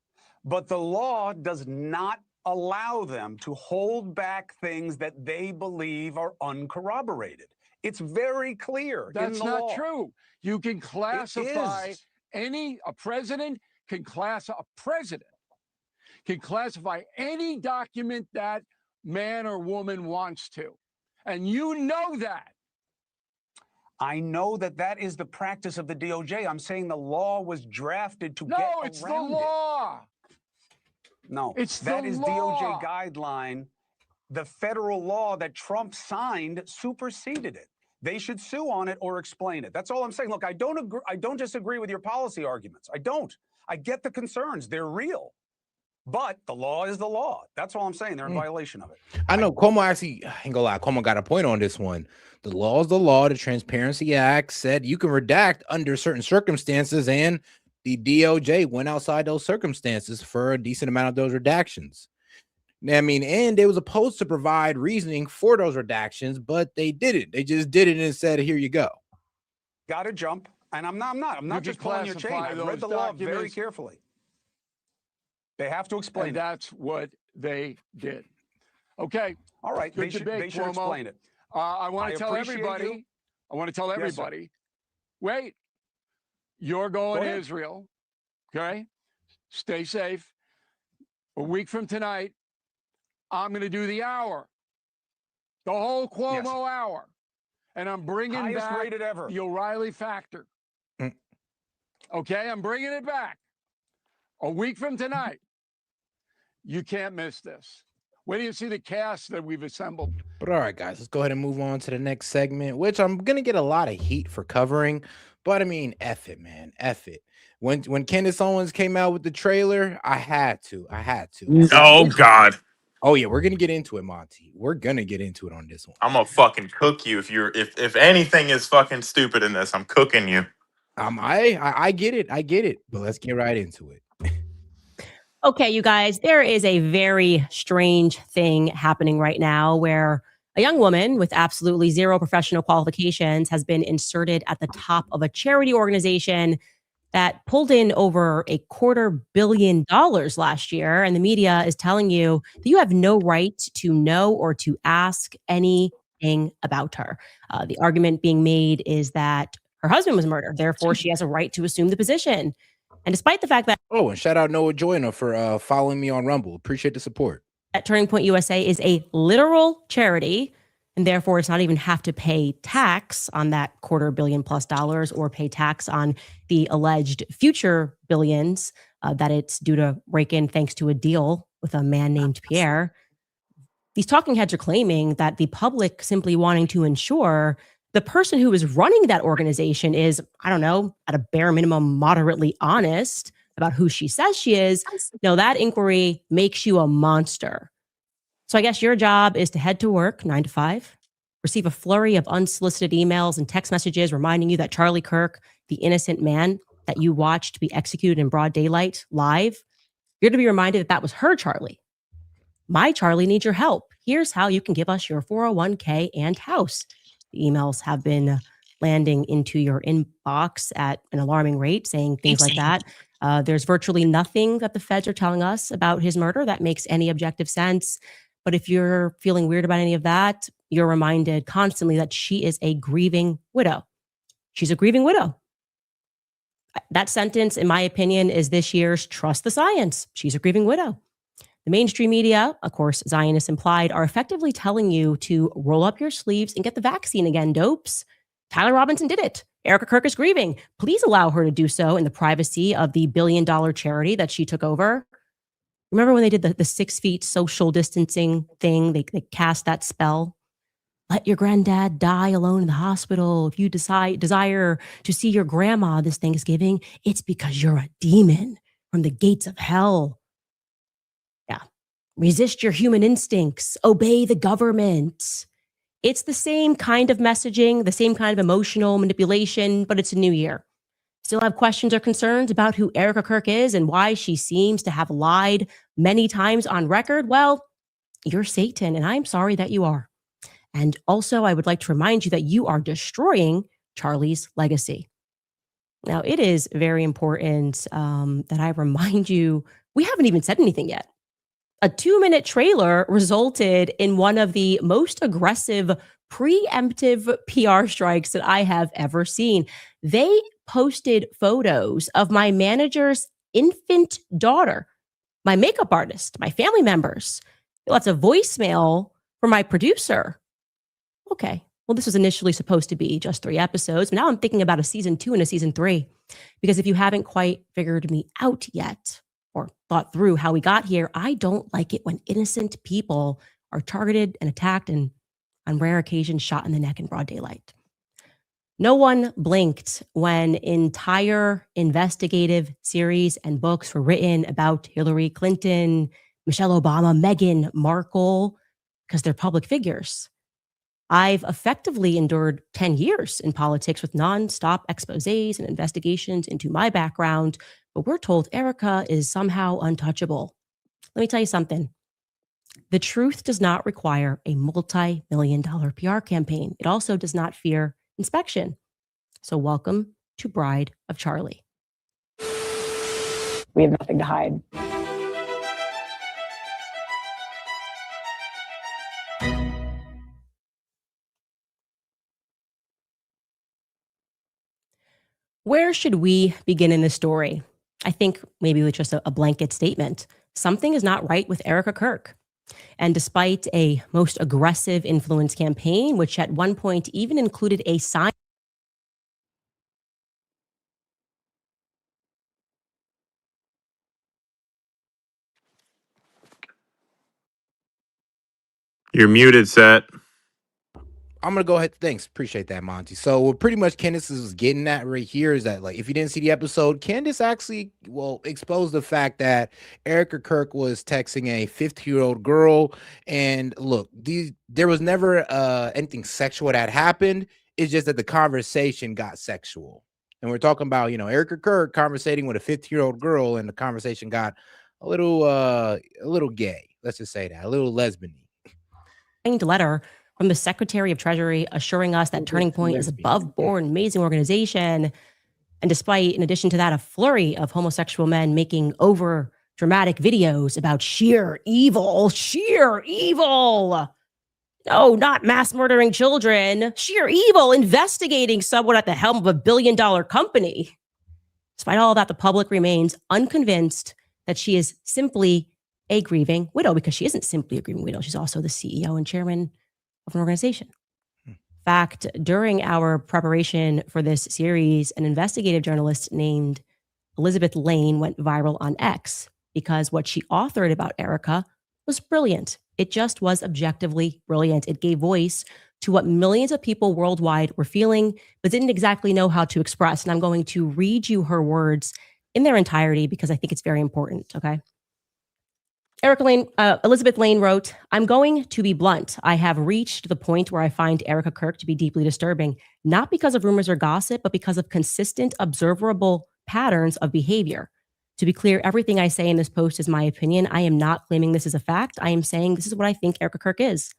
but the law does not allow them to hold back things that they believe are uncorroborated. It's very clear in That's the not law. true. You can classify is. a president can classify any document that man or woman wants to. And you know that. I know that that is the practice of the DOJ. I'm saying the law was drafted to get No, around it's the law. No, It's that the is law. DOJ guideline. The federal law that Trump signed superseded it. They should sue on it or explain it. That's all I'm saying. Look, I don't agree. I don't disagree with your policy arguments. I don't. I get the concerns. They're real. But the law is the law. That's all I'm saying. They're in violation of it. I know Cuomo actually, I ain't gonna lie, Cuomo got a point on this one. The law is the law. The Transparency Act said you can redact under certain circumstances, and the DOJ went outside those circumstances for a decent amount of those redactions. I mean, and they was supposed to provide reasoning for those redactions, but they didn't. They just did it and said, "Here you go." Got to jump. And I'm not just pulling your chain. I read the law very carefully. They have to explain And it. that's what they did. Okay. All right. Good They should debate, Cuomo. explain it. I want I to tell appreciate everybody. you. I want to tell Yes, sir. everybody. Wait. You're going Go to ahead. Israel. Okay. Stay safe. A week from tonight, I'm going to do the hour. The whole Cuomo hour. And I'm bringing Highest back rated ever. the O'Reilly factor. Okay, I'm bringing it back. A week from tonight. You can't miss this. Wait till you see the cast that we've assembled. But all right, guys, let's go ahead and move on to the next segment, which I'm gonna get a lot of heat for covering. But I mean, F it, man. F it. When Candace Owens came out with the trailer, I had to. Oh God. Oh yeah, we're gonna get into it, Monty. We're gonna get into it on this one. I'm gonna fucking cook you if anything is fucking stupid in this, I'm cooking you. I get it, but let's get right into it. Okay, you guys, there is a very strange thing happening right now where a young woman with absolutely zero professional qualifications has been inserted at the top of a charity organization that pulled in over $250 million last year. And the media is telling you that you have no right to know or to ask anything about her. The argument being made is that her husband was murdered. Therefore, she has a right to assume the position. And despite the fact that and shout out Noah Joyner for following me on Rumble. Appreciate the support. Turning Point USA is a literal charity, and therefore it's not even have to pay tax on that $250 million+ or pay tax on the alleged future billions that it's due to rake in thanks to a deal with a man named Pierre. These talking heads are claiming that the public simply wanting to ensure the person who is running that organization is, I don't know, at a bare minimum, moderately honest about who she says she is. No, that inquiry makes you a monster. So I guess your job is to head to work 9 to 5, receive a flurry of unsolicited emails and text messages reminding you that Charlie Kirk, the innocent man that you watched be executed in broad daylight live, you're to be reminded that that was her Charlie. My Charlie needs your help. Here's how you can give us your 401k and house. The emails have been landing into your inbox at an alarming rate, saying things like that. There's virtually nothing that the feds are telling us about his murder that makes any objective sense. But if you're feeling weird about any of that, you're reminded constantly that she is a grieving widow. She's a grieving widow. That sentence, in my opinion, is this year's Trust the Science. She's a grieving widow. The mainstream media, of course, Zionists implied, are effectively telling you to roll up your sleeves and get the vaccine again, dopes. Tyler Robinson did it. Erika Kirk is grieving. Please allow her to do so in the privacy of the billion-dollar charity that she took over. Remember when they did the 6 feet social distancing thing? They cast that spell. Let your granddad die alone in the hospital. If you desire to see your grandma this Thanksgiving, it's because you're a demon from the gates of hell. Yeah. Resist your human instincts. Obey the government. It's the same kind of messaging, the same kind of emotional manipulation, but it's a new year. Still have questions or concerns about who Erika Kirk is and why she seems to have lied many times on record? Well, you're Satan, and I'm sorry that you are. And also, I would like to remind you that you are destroying Charlie's legacy. Now, it is very important that I remind you, we haven't even said anything yet. A 2-minute trailer resulted in one of the most aggressive preemptive PR strikes that I have ever seen. They posted photos of my manager's infant daughter, my makeup artist, my family members. Lots of voicemail from my producer. Okay, well, this was initially supposed to be just 3 episodes. Now I'm thinking about a season 2 and a season 3. Because if you haven't quite figured me out yet or thought through how we got here, I don't like it when innocent people are targeted and attacked and on rare occasions shot in the neck in broad daylight. No one blinked when entire investigative series and books were written about Hillary Clinton, Michelle Obama, Meghan Markle, because they're public figures. I've effectively endured 10 years in politics with nonstop exposés and investigations into my background, but we're told Erika is somehow untouchable. Let me tell you something. The truth does not require a multi-million-dollar PR campaign. It also does not fear inspection. So welcome to Bride of Charlie. We have nothing to hide. Where should we begin in this story? I think maybe with just a blanket statement. Something is not right with Erika Kirk. And despite a most aggressive influence campaign, which at one point even included a sign. You're muted, Set. I'm gonna go ahead. Thanks, appreciate that, Monty. So what pretty much Candace was getting at right here is that, like, if you didn't see the episode, Candace actually exposed the fact that Erika Kirk was texting a 50-year-old girl. And look, there was never anything sexual that happened. It's just that the conversation got sexual. And we're talking about, Erika Kirk conversating with a 50-year-old girl, and the conversation got a little gay. Let's just say that, a little lesbian. Letter from the Secretary of Treasury assuring us that Turning Point is above board, amazing organization. And despite, in addition to that, a flurry of homosexual men making over dramatic videos about sheer evil. No, not mass murdering children, sheer evil, investigating someone at the helm of a billion-dollar company. Despite all of that, the public remains unconvinced that she is simply a grieving widow, because she isn't simply a grieving widow. She's also the CEO and chairman of an organization. In fact, during our preparation for this series, an investigative journalist named Elizabeth Lane went viral on X because what she authored about Erika was brilliant. It just was objectively brilliant. It gave voice to what millions of people worldwide were feeling, but didn't exactly know how to express. And I'm going to read you her words in their entirety because I think it's very important, okay? Elizabeth Lane wrote, "I'm going to be blunt. I have reached the point where I find Erika Kirk to be deeply disturbing, not because of rumors or gossip, but because of consistent, observable patterns of behavior. To be clear, everything I say in this post is my opinion. I am not claiming this is a fact. I am saying this is what I think Erika Kirk is.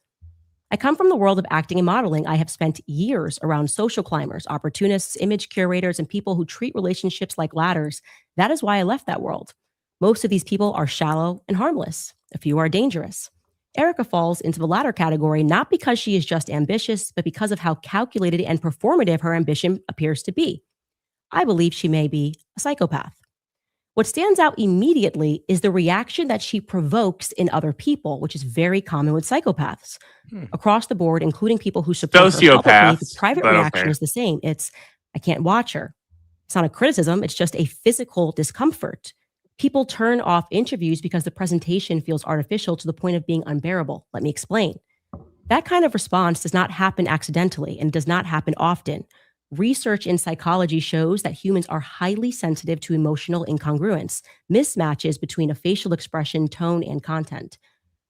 I come from the world of acting and modeling. I have spent years around social climbers, opportunists, image curators, and people who treat relationships like ladders. That is why I left that world. Most of these people are shallow and harmless. A few are dangerous. Erika falls into the latter category not because she is just ambitious, but because of how calculated and performative her ambition appears to be. I believe she may be a psychopath. What stands out immediately is the reaction that she provokes in other people, which is very common with psychopaths. Across the board, including people who support her publicly, the Sociopaths, private but reaction okay. is the same. It's, I can't watch her. It's not a criticism, it's just a physical discomfort. People turn off interviews because the presentation feels artificial to the point of being unbearable. Let me explain. That kind of response does not happen accidentally and does not happen often. Research in psychology shows that humans are highly sensitive to emotional incongruence, mismatches between a facial expression, tone, and content.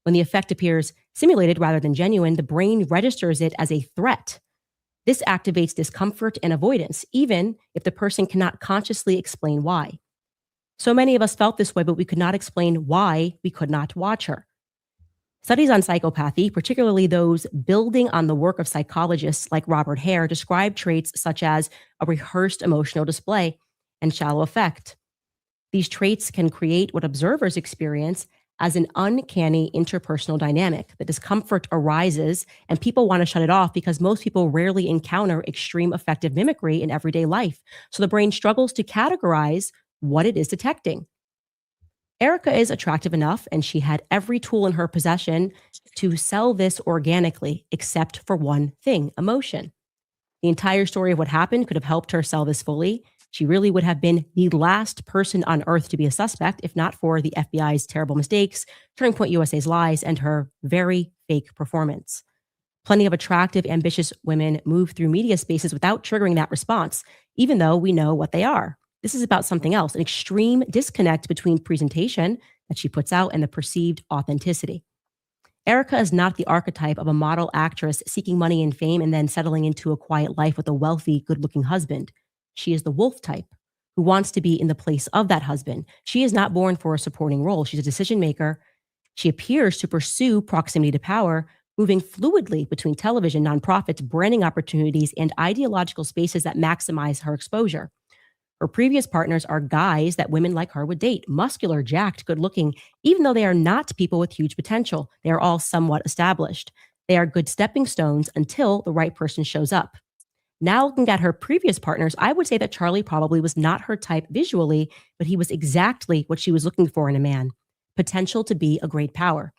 When the effect appears simulated rather than genuine, the brain registers it as a threat. This activates discomfort and avoidance, even if the person cannot consciously explain why. So many of us felt this way, but we could not explain why we could not watch her. Studies on psychopathy, particularly those building on the work of psychologists like Robert Hare, describe traits such as a rehearsed emotional display and shallow affect. These traits can create what observers experience as an uncanny interpersonal dynamic. The discomfort arises and people want to shut it off because most people rarely encounter extreme affective mimicry in everyday life. So the brain struggles to categorize what it is detecting. Erika is attractive enough, and she had every tool in her possession to sell this organically, except for one thing: emotion. The entire story of what happened could have helped her sell this fully. She really would have been the last person on earth to be a suspect, if not for the FBI's terrible mistakes, Turning Point USA's lies, and her very fake performance. Plenty of attractive, ambitious women move through media spaces without triggering that response, even though we know what they are. This is about something else, an extreme disconnect between presentation that she puts out and the perceived authenticity. Erika is not the archetype of a model actress seeking money and fame and then settling into a quiet life with a wealthy, good-looking husband. She is the wolf type who wants to be in the place of that husband. She is not born for a supporting role. She's a decision maker. She appears to pursue proximity to power, moving fluidly between television, nonprofits, branding opportunities, and ideological spaces that maximize her exposure. Her previous partners are guys that women like her would date, muscular, jacked, good-looking, even though they are not people with huge potential. They are all somewhat established. They are good stepping stones until the right person shows up. Now looking at her previous partners, I would say that Charlie probably was not her type visually, but he was exactly what she was looking for in a man: potential to be a great power.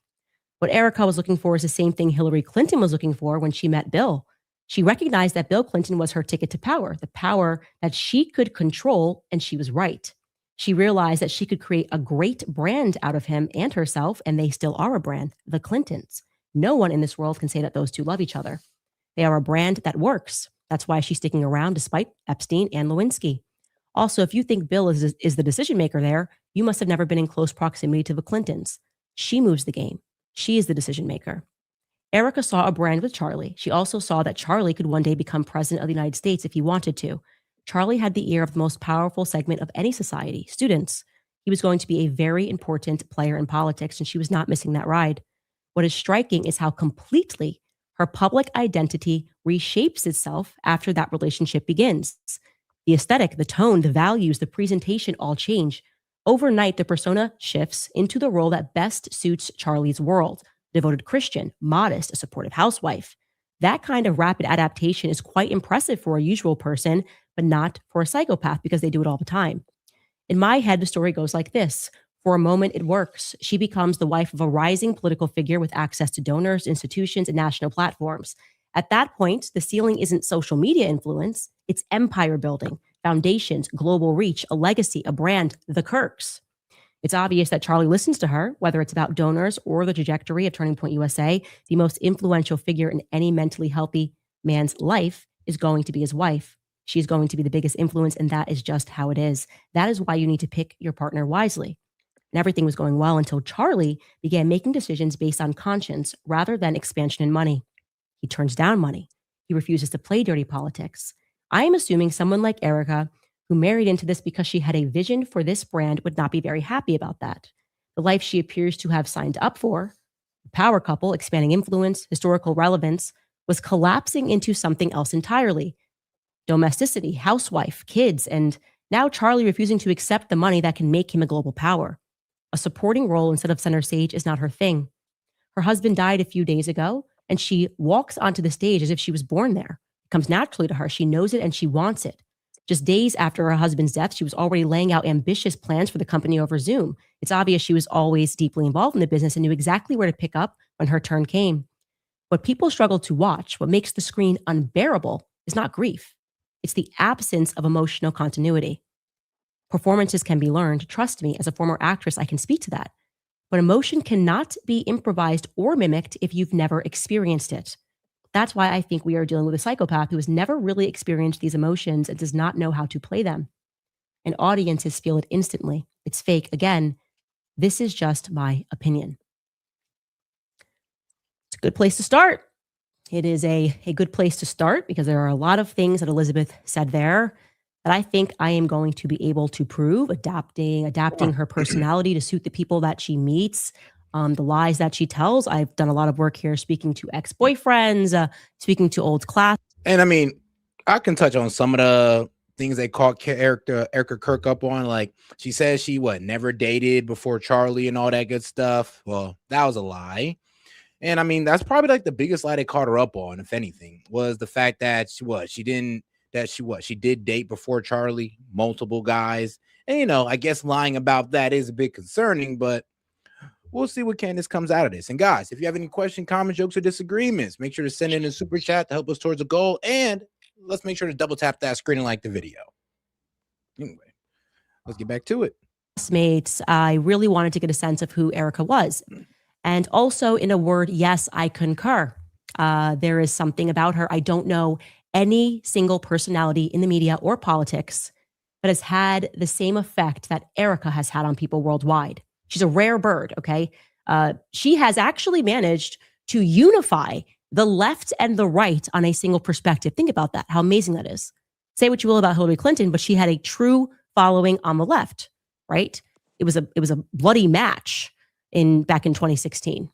What Erika was looking for is the same thing Hillary Clinton was looking for when she met Bill. She recognized that Bill Clinton was her ticket to power, the power that she could control, and she was right. She realized that she could create a great brand out of him and herself, and they still are a brand, the Clintons. No one in this world can say that those two love each other. They are a brand that works. That's why she's sticking around despite Epstein and Lewinsky. Also, if you think Bill is the decision maker there, you must have never been in close proximity to the Clintons. She moves the game. She is the decision maker. Erika saw a brand with Charlie. She also saw that Charlie could one day become president of the United States if he wanted to. Charlie had the ear of the most powerful segment of any society, students. He was going to be a very important player in politics, and she was not missing that ride. What is striking is how completely her public identity reshapes itself after that relationship begins. The aesthetic, the tone, the values, the presentation all change. Overnight, the persona shifts into the role that best suits Charlie's world: devoted Christian, modest, a supportive housewife. That kind of rapid adaptation is quite impressive for a usual person, but not for a psychopath because they do it all the time. In my head, the story goes like this. For a moment, it works. She becomes the wife of a rising political figure with access to donors, institutions, and national platforms. At that point, the ceiling isn't social media influence, it's empire building, foundations, global reach, a legacy, a brand, the Kirks. It's obvious that Charlie listens to her, whether it's about donors or the trajectory of Turning Point USA. The most influential figure in any mentally healthy man's life is going to be his wife. She's going to be the biggest influence, and that is just how it is. That is why you need to pick your partner wisely. And everything was going well until Charlie began making decisions based on conscience rather than expansion and money. He turns down money. He refuses to play dirty politics. I am assuming someone like Erika, who married into this because she had a vision for this brand, would not be very happy about that. The life she appears to have signed up for, the power couple, expanding influence, historical relevance, was collapsing into something else entirely. Domesticity, housewife, kids, and now Charlie refusing to accept the money that can make him a global power. A supporting role instead of center stage is not her thing. Her husband died a few days ago, and she walks onto the stage as if she was born there. It comes naturally to her. She knows it and she wants it. Just days after her husband's death, she was already laying out ambitious plans for the company over Zoom. It's obvious she was always deeply involved in the business and knew exactly where to pick up when her turn came. What people struggle to watch, what makes the screen unbearable, is not grief. It's the absence of emotional continuity. Performances can be learned. Trust me, as a former actress, I can speak to that. But emotion cannot be improvised or mimicked if you've never experienced it. That's why I think we are dealing with a psychopath who has never really experienced these emotions and does not know how to play them. And audiences feel it instantly. It's fake. Again, this is just my opinion. It's a good place to start. It is a good place to start because there are a lot of things that Elizabeth said there that I think I am going to be able to prove, adapting her personality to suit the people that she meets, the lies that she tells. I've done a lot of work here speaking to ex-boyfriends, speaking to old class. And I mean, I can touch on some of the things they caught Erika Kirk up on. Like, she says she never dated before Charlie and all that good stuff. Well, that was a lie. And I mean, that's probably like the biggest lie they caught her up on, if anything, was the fact that she did date before Charlie, multiple guys. And, you know, I guess lying about that is a bit concerning, but we'll see what Candace comes out of this. And guys, if you have any questions, comments, jokes, or disagreements, make sure to send in a super chat to help us towards the goal. And let's make sure to double tap that screen and like the video. Anyway, let's get back to it. Classmates, I really wanted to get a sense of who Erika was. And also, in a word, yes, I concur. There is something about her. I don't know any single personality in the media or politics that has had the same effect that Erika has had on people worldwide. She's a rare bird, okay? She has actually managed to unify the left and the right on a single perspective. Think about that, how amazing that is. Say what you will about Hillary Clinton, but she had a true following on the left, right? It was a bloody match back in 2016.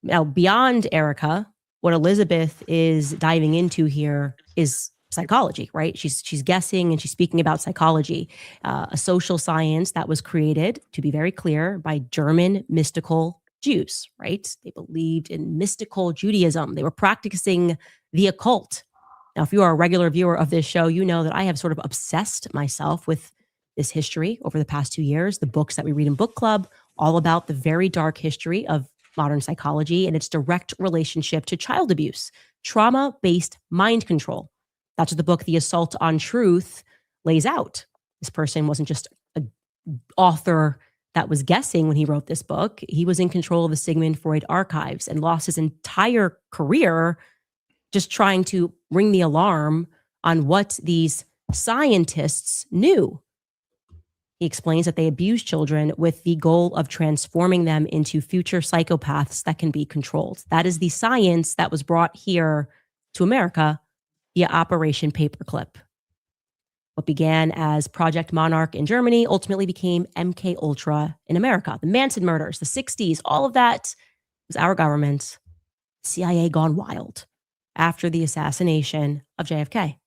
Now, beyond Erika, what Elizabeth is diving into here is psychology, right? She's guessing and she's speaking about psychology, a social science that was created, to be very clear, by German mystical Jews, right? They believed in mystical Judaism. They were practicing the occult. Now, if you are a regular viewer of this show, you know that I have sort of obsessed myself with this history over the past 2 years, the books that we read in book club, all about the very dark history of modern psychology and its direct relationship to child abuse, trauma-based mind control. That's what the book, The Assault on Truth, lays out. This person wasn't just an author that was guessing when he wrote this book. He was in control of the Sigmund Freud archives and lost his entire career just trying to ring the alarm on what these scientists knew. He explains that they abuse children with the goal of transforming them into future psychopaths that can be controlled. That is the science that was brought here to America via Operation Paperclip. What began as Project Monarch in Germany ultimately became MK Ultra in America. The Manson murders, the 60s, all of that was our government, CIA gone wild after the assassination of JFK.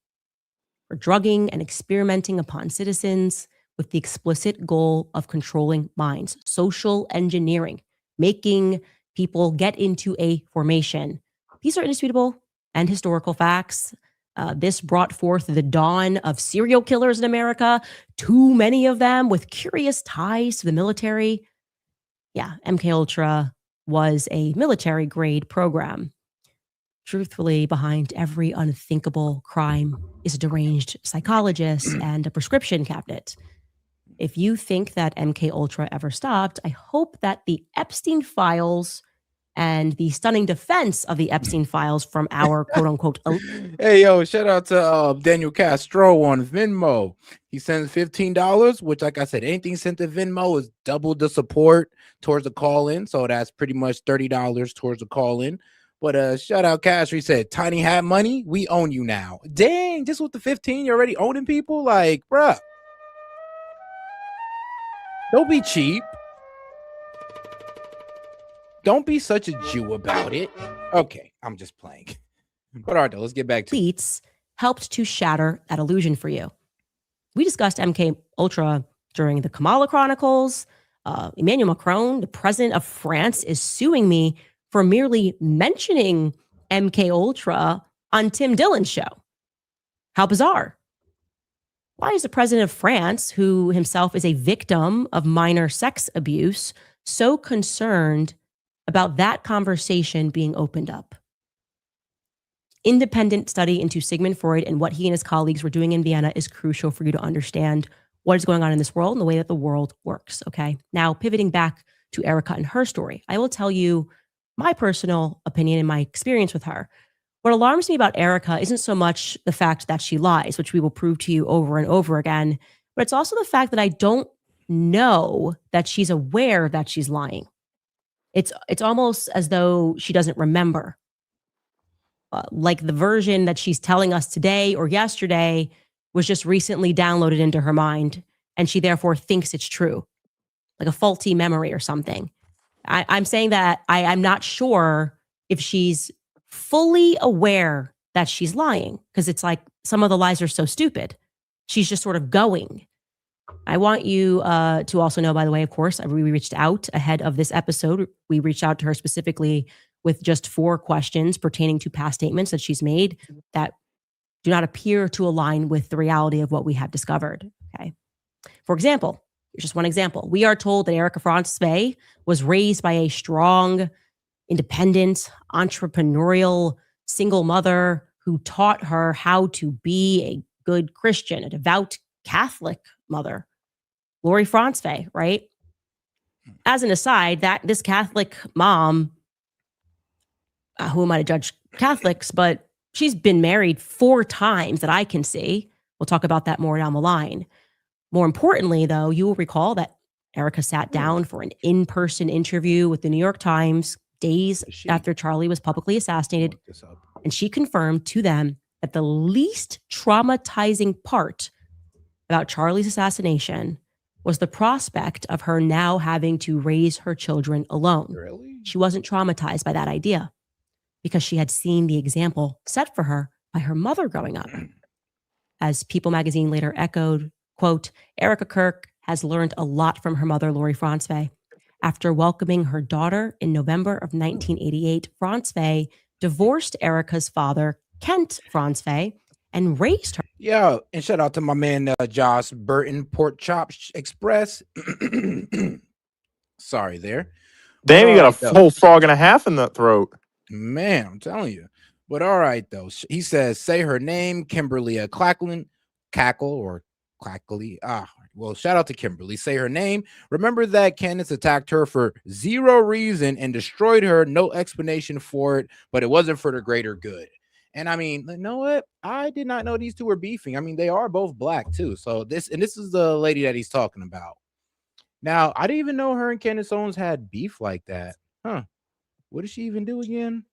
For drugging and experimenting upon citizens with the explicit goal of controlling minds, social engineering, making people get into a formation. These are indisputable and historical facts. This brought forth the dawn of serial killers in America, too many of them with curious ties to the military. Yeah, MK Ultra was a military grade program. Truthfully, behind every unthinkable crime is a deranged psychologist and a prescription cabinet. If you think that MK Ultra ever stopped, I hope that the Epstein files and the stunning defense of the Epstein files from our quote unquote. Hey, yo, shout out to Daniel Castro on Venmo. He sends $15, which, like I said, anything sent to Venmo is double the support towards the call in. So that's pretty much $30 towards the call in. But shout out Castro. He said, Tiny Hat Money, we own you now. Dang, just with the 15, you're already owning people? Like, bruh. Don't be cheap. Don't be such a Jew about it. Okay, I'm just playing. But all right, let's get back to it. Helped to shatter that illusion for you. We discussed MK Ultra during the Kamala Chronicles. Emmanuel Macron, the president of France, is suing me for merely mentioning MK Ultra on Tim Dillon's show. How bizarre. Why is the president of France, who himself is a victim of minor sex abuse, so concerned about that conversation being opened up? Independent study into Sigmund Freud and what he and his colleagues were doing in Vienna is crucial for you to understand what is going on in this world and the way that the world works, okay? Now, pivoting back to Erika and her story, I will tell you my personal opinion and my experience with her. What alarms me about Erika isn't so much the fact that she lies, which we will prove to you over and over again, but it's also the fact that I don't know that she's aware that she's lying. It's almost as though she doesn't remember. Like the version that she's telling us today or yesterday was just recently downloaded into her mind, and she therefore thinks it's true, like a faulty memory or something. I'm saying that I'm not sure if she's fully aware that she's lying, because it's like some of the lies are so stupid. She's just sort of going. I want you to also know, by the way, of course, we reached out ahead of this episode. We reached out to her specifically with just 4 questions pertaining to past statements that she's made that do not appear to align with the reality of what we have discovered. Okay. For example, here's just one example. We are told that Erika France was raised by a strong, independent, entrepreneurial, single mother who taught her how to be a good Christian, a devout Catholic mother. Lori France, right? As an aside, that this Catholic mom, who am I to judge Catholics, but she's been married 4 times that I can see. We'll talk about that more down the line. More importantly, though, you will recall that Erika sat down for an in-person interview with the New York Times days after Charlie was publicly assassinated, and she confirmed to them that the least traumatizing part about Charlie's assassination was the prospect of her now having to raise her children alone. Really? She wasn't traumatized by that idea because she had seen the example set for her by her mother growing up. As People magazine later echoed, quote, Erika Kirk has learned a lot from her mother, Lori France. After welcoming her daughter in November of 1988, France divorced Erika's father, Kent France, and raised her. Yo, and shout out to my man, Josh Burton, Pork Chop Express. Sorry there. Damn, you got a Alright, though. whole frog and a half in that throat. Man, I'm telling you. But all right, though. He says, say her name, Kimberly Cackle or Clackly. Well, shout out to Kimberly. Say her name. Remember that Candace attacked her for 0 reason and destroyed her. No explanation for it, but it wasn't for the greater good. And I mean, you know what? I did not know these two were beefing. I mean, they are both black too. So this is the lady that he's talking about. Now, I didn't even know her and Candace Owens had beef like that. Huh. What did she even do again?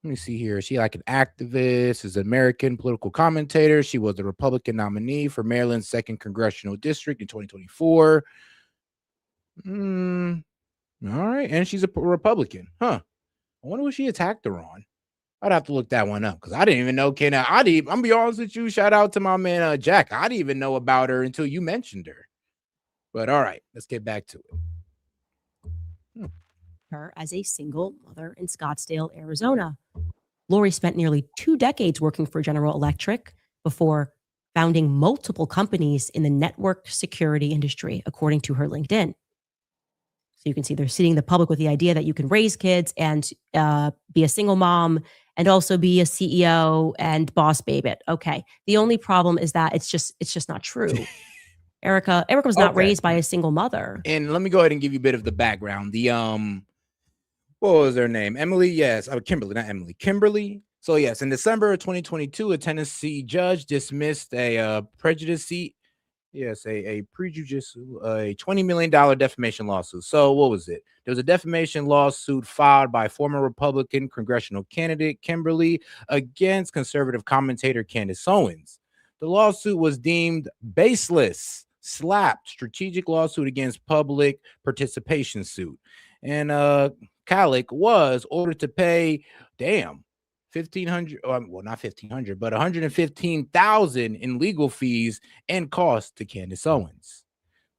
Let me see here. Is she like an activist? Is an American political commentator? She was the Republican nominee for Maryland's 2nd Congressional District in 2024. All right. And she's a Republican. Huh. I wonder what she attacked her on. I'd have to look that one up because I didn't even know Kenna. I'm gonna be honest with you. Shout out to my man Jack. I didn't even know about her until you mentioned her. But all right, let's get back to it. Her as a single mother in Scottsdale, Arizona. Lori spent nearly 2 decades working for General Electric before founding multiple companies in the network security industry, according to her LinkedIn. So you can see they're seeding the public with the idea that you can raise kids and be a single mom and also be a CEO and boss babe it. Okay. The only problem is that it's just not true. Erika was not raised by a single mother. And let me go ahead and give you a bit of the background. The what was their name? Emily, yes. Kimberly, not Emily. Kimberly. So yes, in December of 2022, a Tennessee judge dismissed a prejudice seat. Yes, a prejudice, a $20 million defamation lawsuit. So what was it? There was a defamation lawsuit filed by former Republican congressional candidate Kimberly against conservative commentator Candace Owens. The lawsuit was deemed baseless, slapped, strategic lawsuit against public participation suit. And Kalik was ordered to pay, $1,500, well, not $1,500, but $115,000 in legal fees and costs to Candace Owens.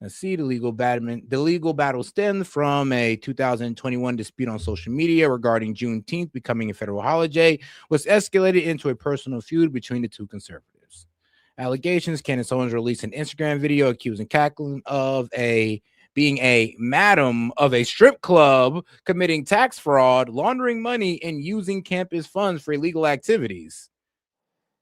Let's see, the legal battle stemmed from a 2021 dispute on social media regarding Juneteenth becoming a federal holiday, was escalated into a personal feud between the two conservatives. Allegations: Candace Owens released an Instagram video accusing Caitlyn of being a madam of a strip club, committing tax fraud, laundering money, and using campus funds for illegal activities.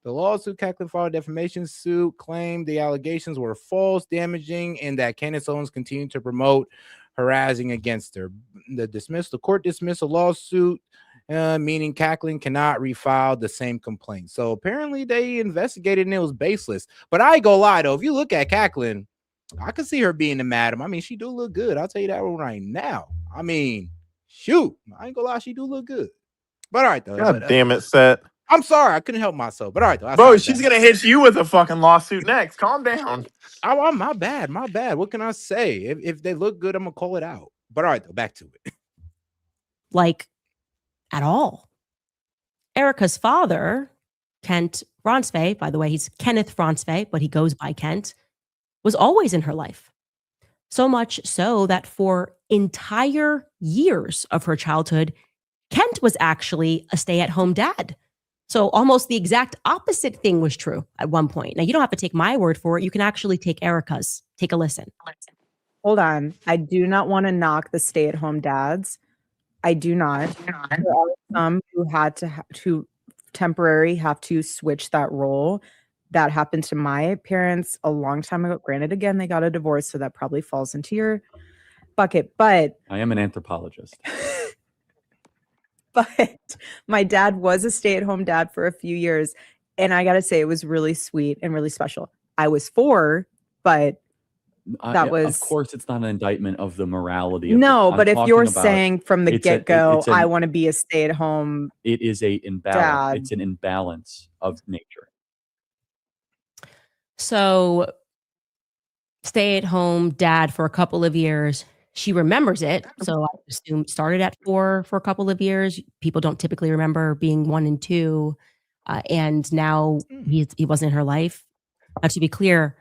The lawsuit, Caitlyn filed a defamation suit, claimed the allegations were false, damaging, and that Candace Owens continued to promote harassing against her. The court dismissed a lawsuit, meaning Caitlyn cannot refile the same complaint. So apparently they investigated and it was baseless. But I ain't gonna lie though, if you look at Caitlyn, I can see her being a madam. I mean, she do look good. I'll tell you that one right now. I mean, shoot, I ain't gonna lie, she do look good. But all right though. God damn it, Set. I'm sorry, I couldn't help myself. But all right, though. Bro, she's gonna hit you with a fucking lawsuit next. Calm down. Oh, my bad. What can I say? If they look good, I'm gonna call it out. But all right, though, back to it. Like, at all. Erika's father, Kent Ronsvay, by the way, he's Kenneth Ronsvay, but he goes by Kent, was always in her life. So much so that for entire years of her childhood, Kent was actually a stay-at-home dad. So almost the exact opposite thing was true at one point. Now, you don't have to take my word for it. You can actually take Erika's. Take a listen. Hold on. I do not want to knock the stay-at-home dads. I do not. There are some who had to temporarily have to switch that role. That happened to my parents a long time ago. Granted, again, they got a divorce, so that probably falls into your bucket. But I am an anthropologist. But my dad was a stay-at-home dad for a few years. And I got to say, it was really sweet and really special. I was 4, but that was... Of course, it's not an indictment of the morality. Of no, but if you're about, saying from the get-go, I want to be a stay-at-home it is a imbalance. dad. It's an imbalance of nature. So, stay-at-home dad for a couple of years. She remembers it, so I assume started at 4 for a couple of years. People don't typically remember being 1 and 2, and now he wasn't in her life. To be clear,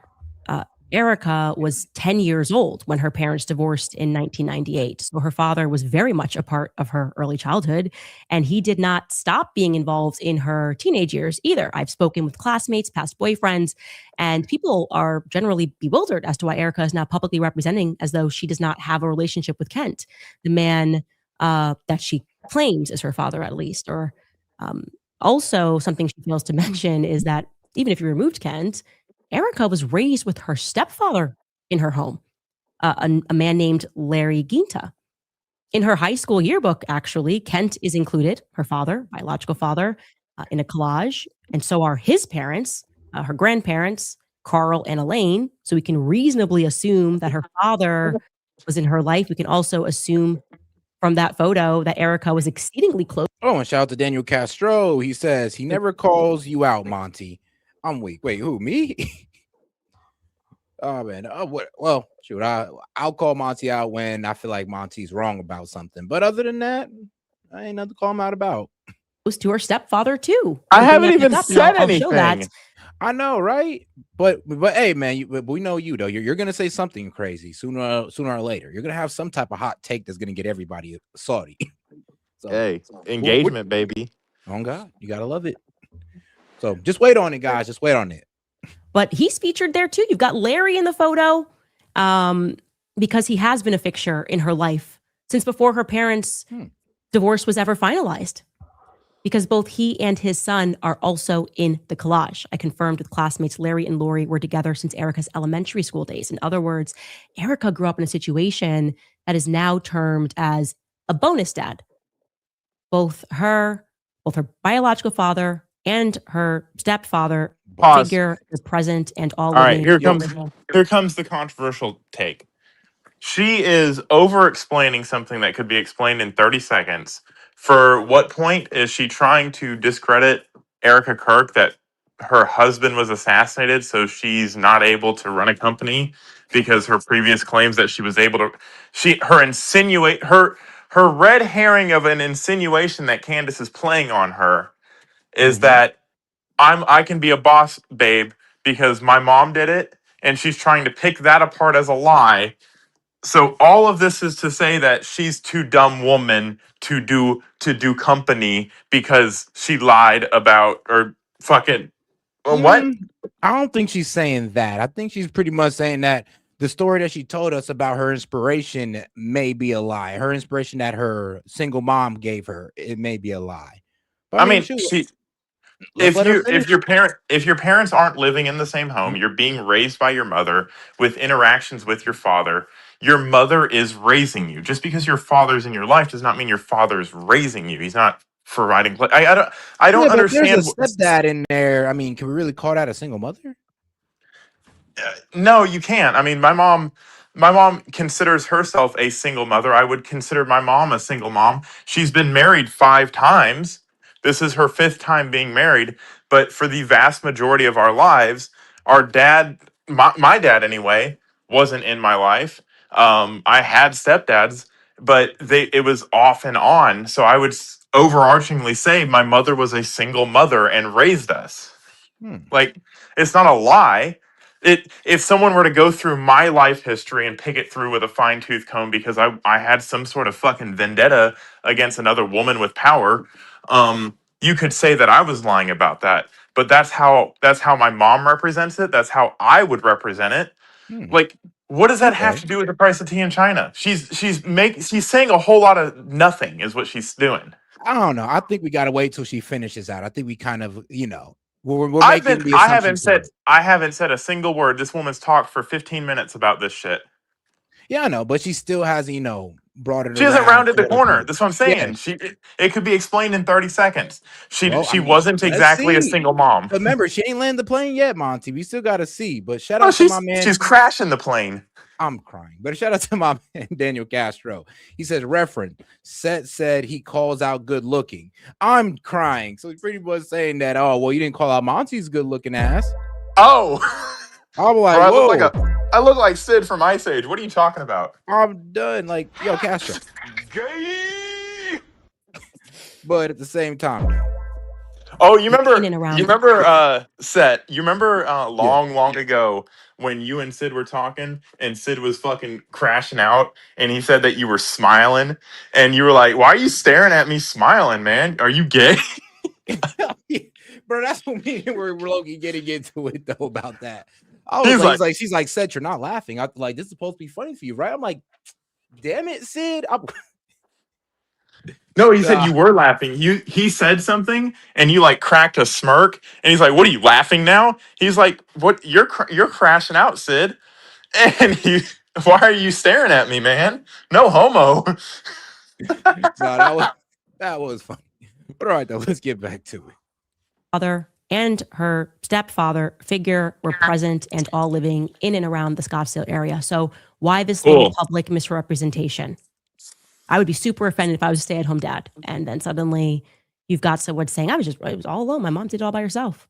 Erika was 10 years old when her parents divorced in 1998. So her father was very much a part of her early childhood, and he did not stop being involved in her teenage years either. I've spoken with classmates, past boyfriends, and people are generally bewildered as to why Erika is now publicly representing as though she does not have a relationship with Kent, the man that she claims is her father, at least. Or also something she fails to mention is that even if you removed Kent, Erika was raised with her stepfather in her home, a man named Larry Ginta. In her high school yearbook, actually, Kent is included, her father, biological father, in a collage, and so are his parents, her grandparents, Carl and Elaine. So we can reasonably assume that her father was in her life. We can also assume from that photo that Erika was exceedingly close. Oh, and shout out to Daniel Castro. He says he never calls you out, Monty. I'm weak. Wait, who, me? Oh man. Well, shoot. I'll call Monty out when I feel like Monty's wrong about something. But other than that, I ain't nothing to call him out about. To her stepfather too. I haven't even said anything. I know, right? But hey, man, we know you though. You're gonna say something crazy sooner or later. You're gonna have some type of hot take that's gonna get everybody salty. So, hey, engagement, baby. Oh God, you gotta love it. So just wait on it, guys. Just wait on it. But he's featured there too. You've got Larry in the photo because he has been a fixture in her life since before her parents' divorce was ever finalized. Because both he and his son are also in the collage. I confirmed with classmates Larry and Lori were together since Erika's elementary school days. In other words, Erika grew up in a situation that is now termed as a bonus dad. Both her biological father and her stepfather figure is present and all right, here comes the controversial take. She is over explaining something that could be explained in 30 seconds. For what point is she trying to discredit Erika Kirk that her husband was assassinated, so she's not able to run a company because her previous claims that she was able to her red herring of an insinuation that Candace is playing on her is that I can be a boss babe because my mom did it and she's trying to pick that apart as a lie. So all of this is to say that she's too dumb woman to do company because she lied about or fucking what? I don't think she's saying that. I think she's pretty much saying that the story that she told us about her inspiration may be a lie. Her inspiration that her single mom gave her, it may be a lie. But I mean, shoot, she let's let her finish. if your parents aren't living in the same home, you're being raised by your mother with interactions with your father. Your mother is raising you. Just because your father's in your life does not mean your father's raising you. He's not providing. I don't Yeah, but there's a understand. stepdad in there. I mean, can we really call that a single mother? No, you can't. I mean, my mom considers herself a single mother. I would consider my mom a single mom. She's been married 5 times. This is her 5th time being married, but for the vast majority of our lives, our dad, my dad anyway, wasn't in my life. I had stepdads, but it was off and on. So I would overarchingly say my mother was a single mother and raised us. Like, it's not a lie. If someone were to go through my life history and pick it through with a fine-tooth comb because I had some sort of fucking vendetta against another woman with power, you could say that I was lying about that. But that's how my mom represents it. That's how I would represent it. Like, what does that have Okay. to do with the price of tea in China? She's saying a whole lot of nothing is what she's doing. I don't know. I think we gotta wait till she finishes out. I think we kind of, we're making the assumption for it. I haven't said a single word. This woman's talked for 15 minutes about this shit. Yeah, I know, but she still hasn't, brought it She hasn't around rounded to the other corner. people. That's what I'm Yeah. saying. It could be explained in 30 seconds. Well, She wasn't let's exactly a see. single mom. But remember, she ain't landed the plane yet, Monty. We still gotta see. But shout Oh, out to my man. she's crashing the plane. I'm crying. But shout out to my man Daniel Castro. He says, Reference, S.E.T said he calls out good looking. I'm crying. So he's pretty much saying that, oh, well, you didn't call out Monty's good looking ass. Oh. I'm like, bro, whoa. I look like Sid from Ice Age. What are you talking about? I'm done. Like, yo, Castro. But at the same time, though. Oh, you remember S.E.T. You remember long ago when you and Sid were talking and Sid was fucking crashing out and he said that you were smiling and you were like, why are you staring at me smiling, man? Are you gay? Bro, that's what me and we're Loki getting into it though about that. I was like, she's like, S.E.T, you're not laughing. I like this is supposed to be funny for you, right? I'm like, damn it, Sid. No, he said you were laughing. He said something and you like cracked a smirk and he's like, what are you laughing now? He's like, what you're crashing out, Sid. And why are you staring at me, man? No homo. No, that was funny. But all right, though, let's get back to it. Father and her stepfather figure were present and all living in and around the Scottsdale area. So why this little public misrepresentation? I would be super offended if I was a stay-at-home dad. And then suddenly you've got someone saying, it was all alone. My mom did it all by herself.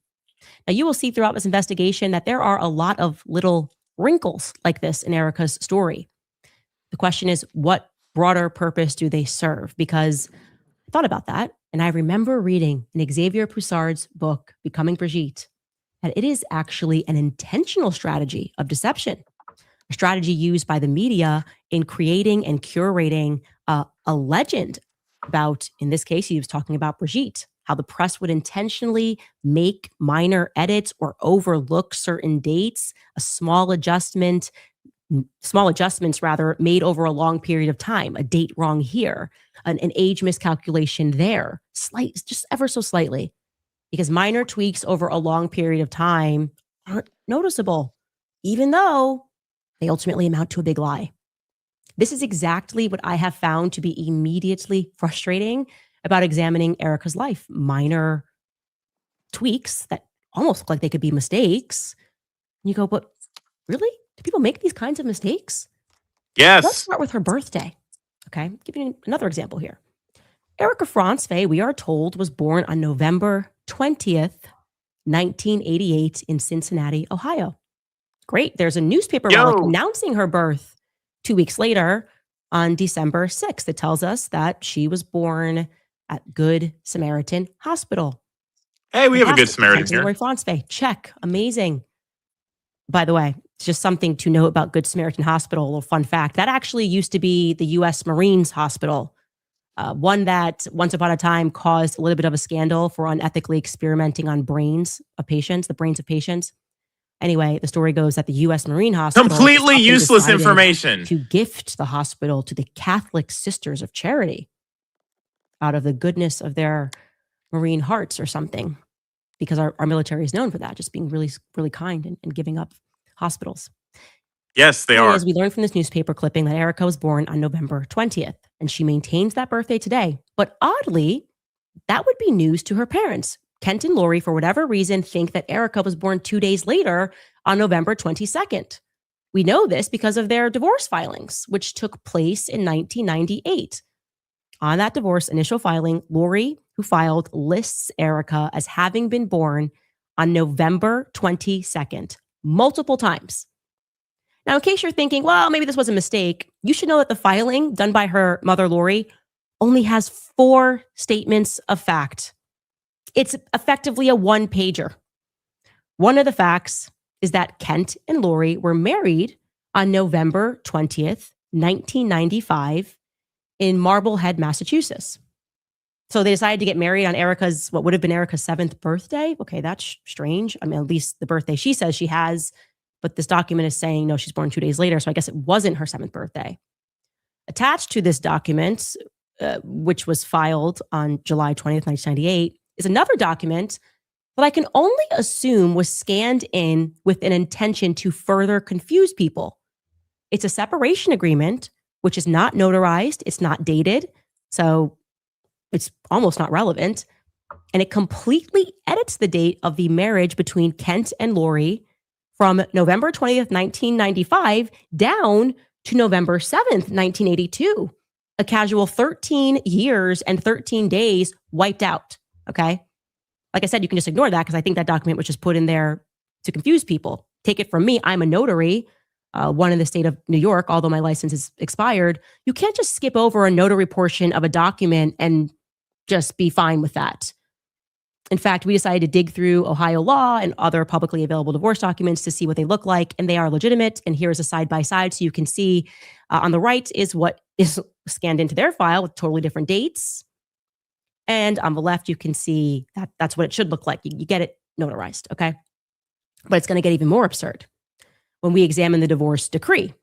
Now you will see throughout this investigation that there are a lot of little wrinkles like this in Erika's story. The question is, what broader purpose do they serve? Because I thought about that. And I remember reading in Xavier Poussard's book, Becoming Brigitte, that it is actually an intentional strategy of deception, a strategy used by the media in creating and curating a legend about, in this case, he was talking about Brigitte, how the press would intentionally make minor edits or overlook certain dates, small adjustments rather made over a long period of time, a date wrong here, an age miscalculation there, just ever so slightly, because minor tweaks over a long period of time aren't noticeable, even though they ultimately amount to a big lie. This is exactly what I have found to be immediately frustrating about examining Erika's life. Minor tweaks that almost look like they could be mistakes. And you go, but really? Do people make these kinds of mistakes? Yes. Let's start with her birthday. Okay, I'll give you another example here. Erika Franzfey, we are told, was born on November 20th, 1988 in Cincinnati, Ohio. Great. There's a newspaper relic announcing her birth 2 weeks later on December 6th. It tells us that she was born at Good Samaritan Hospital. Hey, we have a Good Samaritan here. Lori Franzfey, check. Amazing. by the way, it's just something to know about Good Samaritan Hospital. A little fun fact. That actually used to be the U.S. Marines Hospital. One that once upon a time caused a little bit of a scandal for unethically experimenting on brains of patients, the brains of patients. Anyway, the story goes that the U.S. Marine Hospital Completely useless decided information. to gift the hospital to the Catholic Sisters of Charity out of the goodness of their Marine hearts or something, because our military is known for that, just being really, really kind and giving up hospitals. Yes, they Thing are. is, we learned from this newspaper clipping that Erika was born on November 20th, and she maintains that birthday today. But oddly, that would be news to her parents. Kent and Lori, for whatever reason, think that Erika was born 2 days later on November 22nd. We know this because of their divorce filings, which took place in 1998. On that divorce initial filing, Lori, who filed, lists Erika as having been born on November 22nd, multiple times. Now, in case you're thinking, well, maybe this was a mistake, you should know that the filing done by her mother, Lori, only has 4 statements of fact. It's effectively a one-pager. One of the facts is that Kent and Lori were married on November 20th, 1995 in Marblehead, Massachusetts. So they decided to get married on Erika's, what would have been Erika's 7th birthday. Okay, that's strange. I mean, at least the birthday she says she has, but this document is saying, no, she's born 2 days later. So I guess it wasn't her 7th birthday. Attached to this document, which was filed on July 20th, 1998, is another document that I can only assume was scanned in with an intention to further confuse people. It's a separation agreement, which is not notarized. It's not dated. So it's almost not relevant. And it completely edits the date of the marriage between Kent and Lori from November 20th, 1995 down to November 7th, 1982. A casual 13 years and 13 days wiped out. Okay. Like I said, you can just ignore that because I think that document was just put in there to confuse people. Take it from me. I'm a notary, one in the state of New York, although my license is expired. You can't just skip over a notary portion of a document and just be fine with that. In fact, we decided to dig through Ohio law and other publicly available divorce documents to see what they look like, and they are legitimate. And here's a side-by-side so you can see on the right is what is scanned into their file with totally different dates. And on the left, you can see that that's what it should look like. You get it notarized, okay? But it's going to get even more absurd when we examine the divorce decree.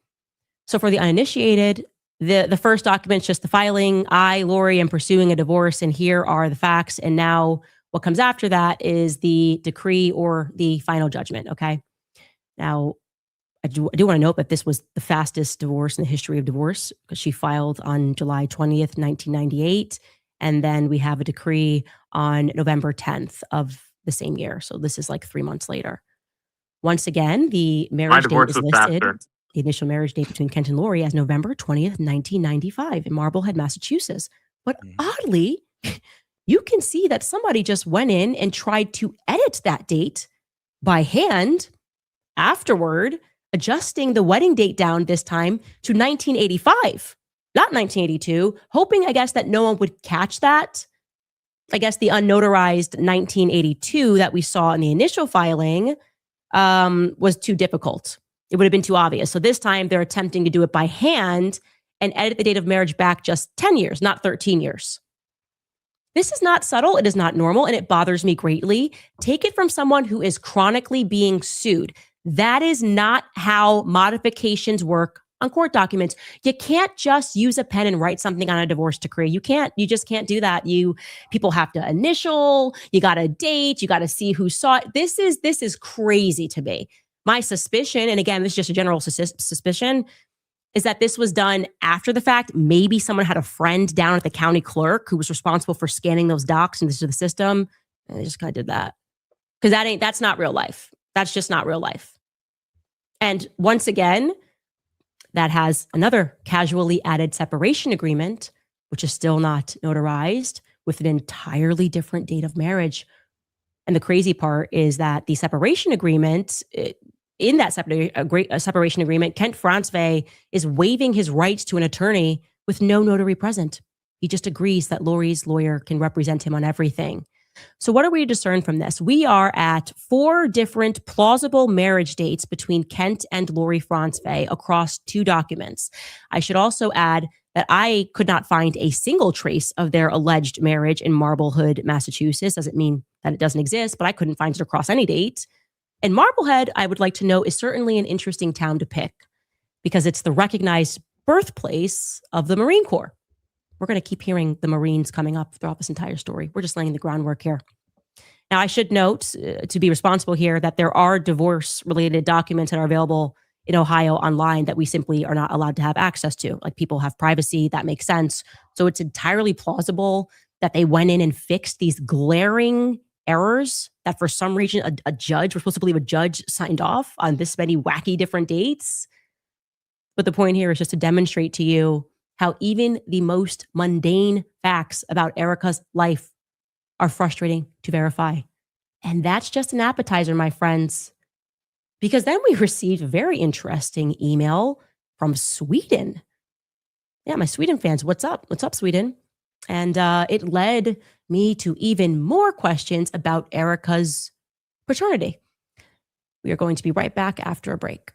So for the uninitiated, the first document's just the filing. I, Lori, am pursuing a divorce, and here are the facts. And now what comes after that is the decree or the final judgment, okay? Now, I do want to note that this was the fastest divorce in the history of divorce because she filed on July 20th, 1998. And then we have a decree on November 10th of the same year. So this is like 3 months later. Once again, the marriage date is listed, the initial marriage date between Kent and Lori as November 20th, 1995 in Marblehead, Massachusetts. But oddly, you can see that somebody just went in and tried to edit that date by hand afterward, adjusting the wedding date down this time to 1985. Not 1982, hoping, I guess, that no one would catch that. I guess the unnotarized 1982 that we saw in the initial filing was too difficult. It would have been too obvious. So this time they're attempting to do it by hand and edit the date of marriage back just 10 years, not 13 years. This is not subtle. It is not normal, and it bothers me greatly. Take it from someone who is chronically being sued. That is not how modifications work on court documents. You can't just use a pen and write something on a divorce decree. You just can't do that. People have to initial, you got to date, you got to see who saw it. This is crazy to me. My suspicion, and again, this is just a general suspicion, is that this was done after the fact. Maybe someone had a friend down at the county clerk who was responsible for scanning those docs into the system. And they just kind of did that. Because that's not real life. That's just not real life. And once again, that has another casually added separation agreement, which is still not notarized, with an entirely different date of marriage. And the crazy part is that the separation agreement, in that separation agreement, Kent Francevay is waiving his rights to an attorney with no notary present. He just agrees that Lori's lawyer can represent him on everything. So what are we to discern from this? We are at 4 different plausible marriage dates between Kent and Lori Franzwey across 2 documents. I should also add that I could not find a single trace of their alleged marriage in Marblehead, Massachusetts. Doesn't mean that it doesn't exist, but I couldn't find it across any date. And Marblehead, I would like to know, is certainly an interesting town to pick because it's the recognized birthplace of the Marine Corps. We're going to keep hearing the Marines coming up throughout this entire story. We're just laying the groundwork here. Now, I should note, to be responsible here, that there are divorce-related documents that are available in Ohio online that we simply are not allowed to have access to. Like, people have privacy. That makes sense. So it's entirely plausible that they went in and fixed these glaring errors that for some reason a judge, we're supposed to believe a judge signed off on this many wacky different dates. But the point here is just to demonstrate to you how even the most mundane facts about Erika's life are frustrating to verify. And that's just an appetizer, my friends. Because then we received a very interesting email from Sweden. Yeah, my Sweden fans, what's up? What's up, Sweden? And it led me to even more questions about Erika's paternity. We are going to be right back after a break.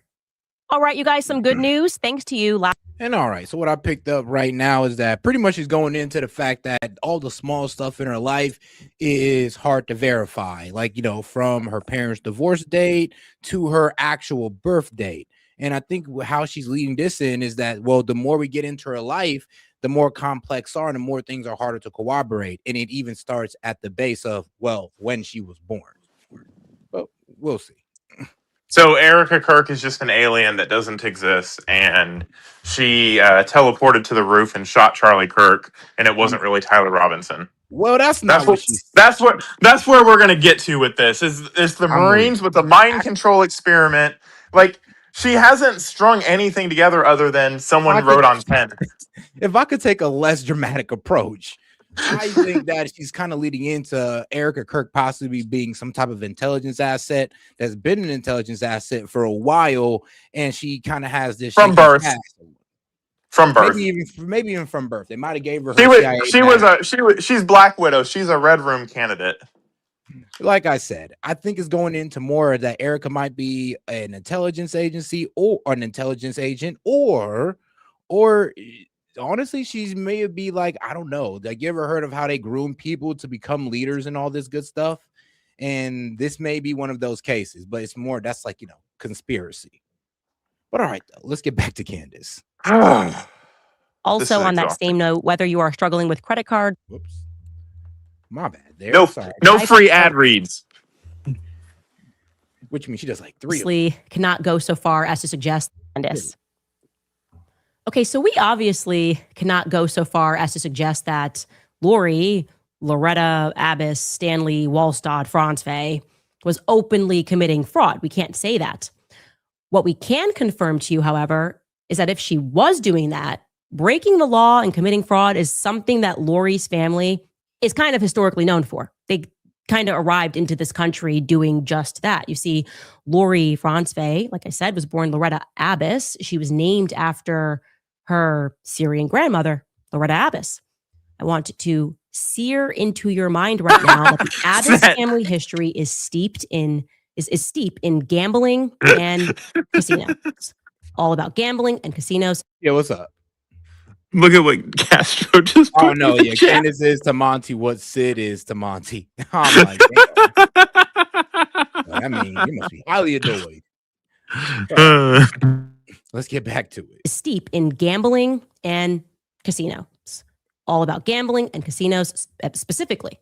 All right, you guys, some good news. Thanks to you. And all right, so what I picked up right now is that pretty much she's going into the fact that all the small stuff in her life is hard to verify. Like, from her parents' divorce date to her actual birth date. And I think how she's leading this in is that, well, the more we get into her life, the more complex are and the more things are harder to corroborate. And it even starts at the base of, well, when she was born. But we'll see. So Erika Kirk is just an alien that doesn't exist, and she teleported to the roof and shot Charlie Kirk, and it wasn't really Tyler Robinson. Well, that's not what she said. That's where we're gonna get to with this. Is the Marines with the mind control experiment? Like, she hasn't strung anything together other than someone wrote on pen. If I could take a less dramatic approach, I think that she's kind of leading into Erika Kirk possibly being some type of intelligence asset that's been an intelligence asset for a while, and she kind of has this from birth. From birth, maybe even from birth. They might have gave her. She's Black Widow. She's a Red Room candidate. Like I said, I think it's going into more that Erika might be an intelligence agency or an intelligence agent, or honestly, she's may be like, I don't know. Like, you ever heard of how they groom people to become leaders and all this good stuff? And this may be one of those cases, but it's more that's like, conspiracy. But all right, though, let's get back to Candace. Also, on that same note, whether you are struggling with credit card. Whoops. My bad. There. No free ad reads. Which means she does like 3. Cannot go so far as to suggest Candace. Okay, so we obviously cannot go so far as to suggest that Lori, Loretta, Abbas, Stanley, Wallstad, Franzwey was openly committing fraud. We can't say that. What we can confirm to you, however, is that if she was doing that, breaking the law and committing fraud is something that Lori's family is kind of historically known for. They kind of arrived into this country doing just that. You see, Lori Franzwey, like I said, was born Loretta Abbas. She was named after her Syrian grandmother, Loretta Abbas. I want to sear into your mind right now that the Abbas family history is steep in gambling and casinos. All about gambling and casinos. Yeah, what's up? Look at what Castro just put. Oh no, yeah, Candace is to Monty what Sid is to Monty. I'm like, I mean, you must be highly annoyed. Let's get back to it. Steep in gambling and casinos. All about gambling and casinos specifically.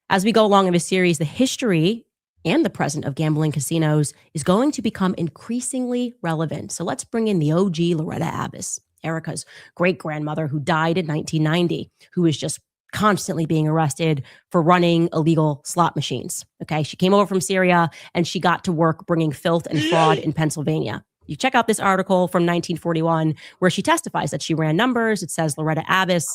As we go along in this series, the history and the present of gambling casinos is going to become increasingly relevant. So let's bring in the OG Loretta Abbas, Erika's great-grandmother who died in 1990, who is just constantly being arrested for running illegal slot machines. Okay, she came over from Syria and she got to work bringing filth and fraud in Pennsylvania. You check out this article from 1941 where she testifies that she ran numbers. It says Loretta Abbas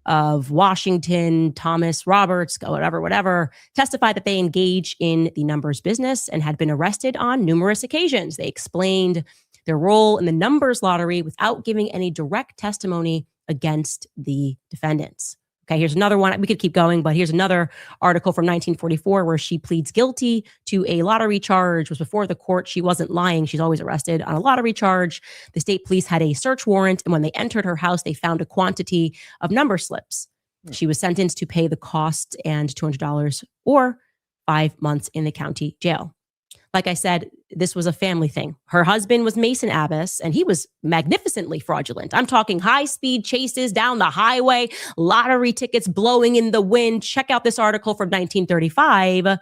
of Washington, Thomas Roberts, whatever, testified that they engage in the numbers business and had been arrested on numerous occasions. They explained their role in the numbers lottery without giving any direct testimony against the defendants. Okay, here's another one. We could keep going, but here's another article from 1944 where she pleads guilty to a lottery charge. It was before the court. She wasn't lying. She's always arrested on a lottery charge. The state police had a search warrant, and when they entered her house, they found a quantity of number slips. She was sentenced to pay the cost and $200 or 5 months in the county jail. Like I said, this was a family thing. Her husband was Mason Abbas, and he was magnificently fraudulent. I'm talking high-speed chases down the highway, lottery tickets blowing in the wind. Check out this article from 1935.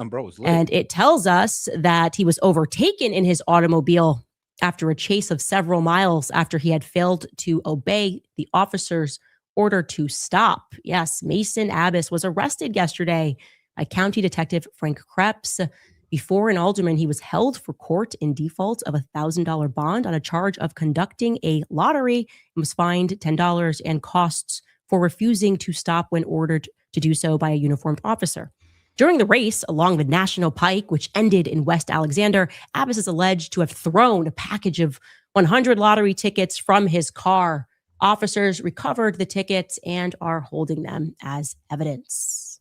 Bro, it's lit. And it tells us that he was overtaken in his automobile after a chase of several miles after he had failed to obey the officer's order to stop. Yes, Mason Abbas was arrested yesterday by County Detective Frank Krebs. Before an alderman, he was held for court in default of a $1,000 bond on a charge of conducting a lottery and was fined $10 and costs for refusing to stop when ordered to do so by a uniformed officer. During the race along the National Pike, which ended in West Alexander, Abbas is alleged to have thrown a package of 100 lottery tickets from his car. Officers recovered the tickets and are holding them as evidence.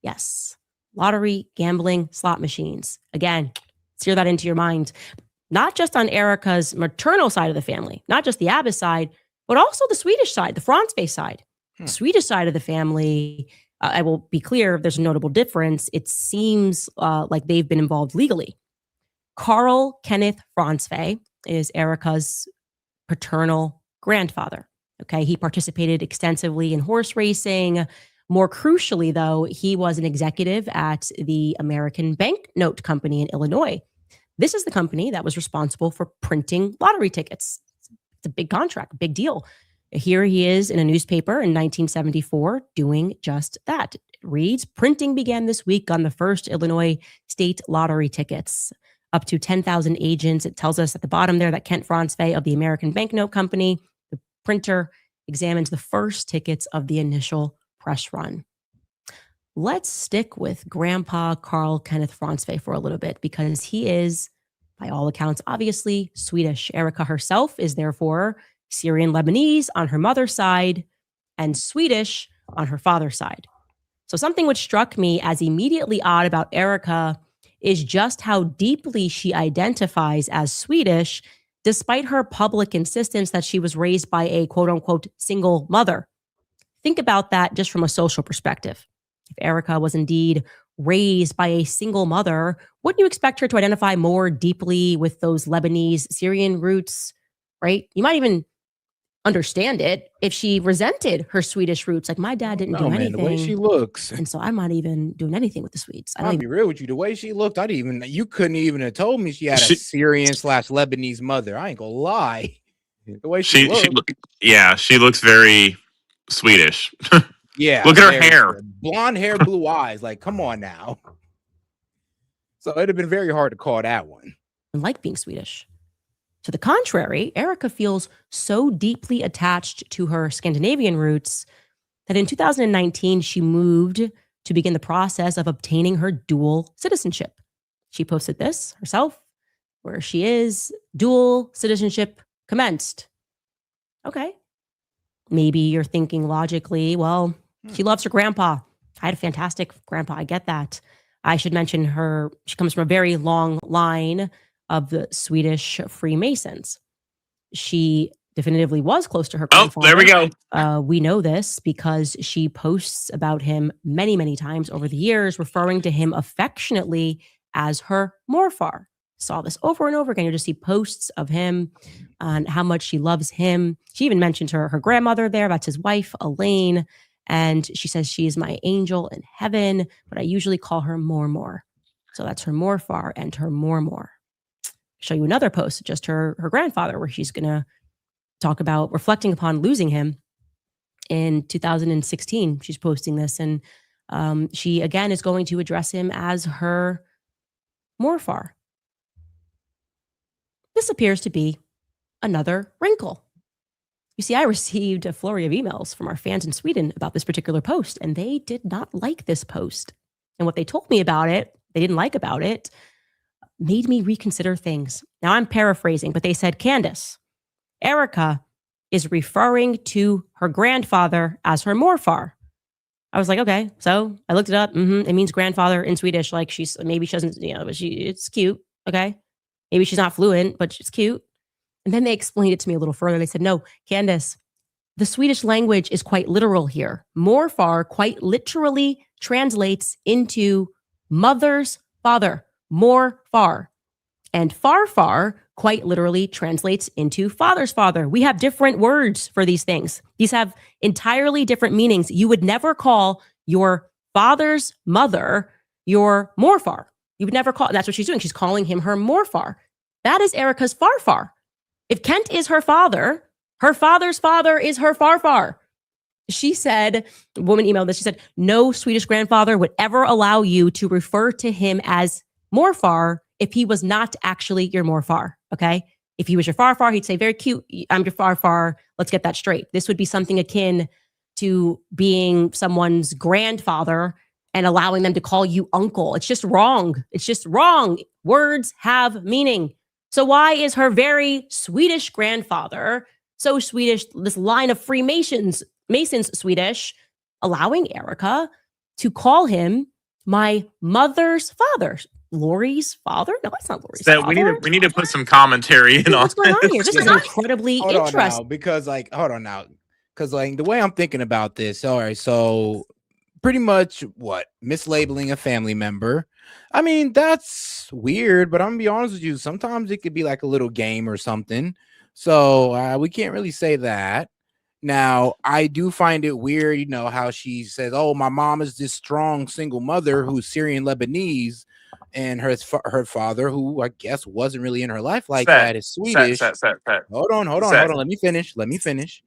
Yes. Lottery, gambling, slot machines. Again, sear that into your mind. Not just on Erika's maternal side of the family, not just the Abbas side, but also the Swedish side, the Fransvej side. The Swedish side of the family, I will be clear, there's a notable difference. It seems like they've been involved legally. Carl Kenneth Fransvej is Erika's paternal grandfather. Okay, he participated extensively in horse racing. More crucially, though, he was an executive at the American Banknote Company in Illinois. This is the company that was responsible for printing lottery tickets. It's a big contract, big deal. Here he is in a newspaper in 1974 doing just that. It reads, printing began this week on the first Illinois state lottery tickets. Up to 10,000 agents. It tells us at the bottom there that Kent Fransvej of the American Banknote Company, the printer, examines the first tickets of the initial press run. Let's stick with Grandpa Carl Kenneth Fransvej for a little bit because he is, by all accounts, obviously Swedish. Erika herself is therefore Syrian Lebanese on her mother's side and Swedish on her father's side. So something which struck me as immediately odd about Erika is just how deeply she identifies as Swedish, despite her public insistence that she was raised by a quote unquote single mother. Think about that just from a social perspective. If Erika was indeed raised by a single mother, wouldn't you expect her to identify more deeply with those Lebanese Syrian roots, right? You might even understand it if she resented her Swedish roots. Like, my dad didn't do anything. The way she looks. And so I'm not even doing anything with the Swedes. I'll be real with you. The way she looked, you couldn't even have told me she had a Syrian/Lebanese mother. I ain't gonna lie. The way she looks very Swedish. Yeah. Look at her hair. Blonde hair, blue eyes. Like, come on now. So it'd have been very hard to call that one. And like being Swedish. To the contrary, Erika feels so deeply attached to her Scandinavian roots that in 2019, she moved to begin the process of obtaining her dual citizenship. She posted this herself, where she is, dual citizenship commenced. Okay. Maybe you're thinking logically, well, she loves her grandpa. I had a fantastic grandpa. I get that. I should mention she comes from a very long line of the Swedish Freemasons. She definitively was close to her grandfather. Oh, there we go. We know this because she posts about him many, many times over the years, referring to him affectionately as her morfar. Saw this over and over again. You just see posts of him and how much she loves him. She even mentioned her grandmother there. That's his wife, Elaine. And she says she is my angel in heaven, but I usually call her Mormor. So that's her morfar and her Mormor. Show you another post, just her grandfather, where she's going to talk about reflecting upon losing him in 2016. She's posting this, and she again is going to address him as her morfar. This appears to be another wrinkle. You see, I received a flurry of emails from our fans in Sweden about this particular post, and they did not like this post. And what they told me about it, they didn't like about it, made me reconsider things. Now I'm paraphrasing, but they said, Candace, Erika is referring to her grandfather as her morfar. I was like, okay. So I looked it up. It means grandfather in Swedish. Like maybe she doesn't, but it's cute. Okay. Maybe she's not fluent, but it's cute. And then they explained it to me a little further. They said, no, Candace, the Swedish language is quite literal here. Morfar quite literally translates into mother's father, morfar. And farfar quite literally translates into father's father. We have different words for these things. These have entirely different meanings. You would never call your father's mother your morfar. You would never call, and that's what she's doing. She's calling him her morfar. That is Erika's farfar. If Kent is her father's father is her farfar. She said, a woman emailed this, she said, no Swedish grandfather would ever allow you to refer to him as morfar if he was not actually your morfar, okay? If he was your farfar, he'd say, very cute, I'm your farfar, let's get that straight. This would be something akin to being someone's grandfather and allowing them to call you uncle. It's just wrong. It's just wrong. Words have meaning. So why is her very Swedish grandfather so Swedish, this line of Freemasons, Masons Swedish, allowing Erika to call him my mother's father? Lori's father? No, that's not Lori's That father. we need to put some commentary in on What's going on here? This is incredibly Hold on interesting. now, because hold on now, because the way I'm thinking about this, all right, so pretty much what mislabeling a family member. I mean, that's weird, but I'm gonna be honest with you. Sometimes it could be like a little game or something. So we can't really say that. Now, I do find it weird, how she says, "Oh, my mom is this strong single mother who's Syrian Lebanese, and her father, who I guess wasn't really in her life like that, is Swedish." Hold on. Let me finish.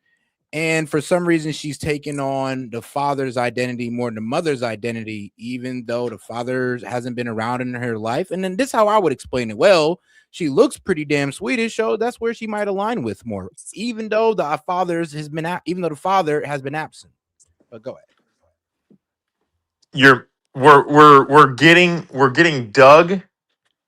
And for some reason, she's taken on the father's identity more than the mother's identity, even though the father hasn't been around in her life. And then this is how I would explain it. Well, she looks pretty damn Swedish, so that's where she might align with more, even though the father has been absent. But go ahead. We're getting dug.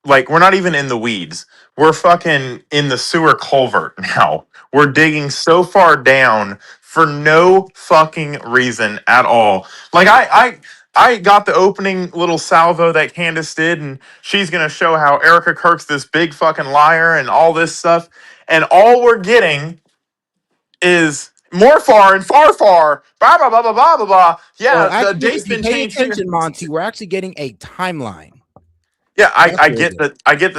Like, we're not even in the weeds. We're fucking in the sewer culvert now. We're digging so far down for no fucking reason at all. Like, I got the opening little salvo that Candace did, and she's gonna show how Erika Kirk's this big fucking liar and all this stuff. And all we're getting is more far and far, blah blah blah blah blah blah blah. Yeah, Well, the actually, date's if you been pay changed here. attention, Monty, we're actually getting a timeline. Yeah, I get the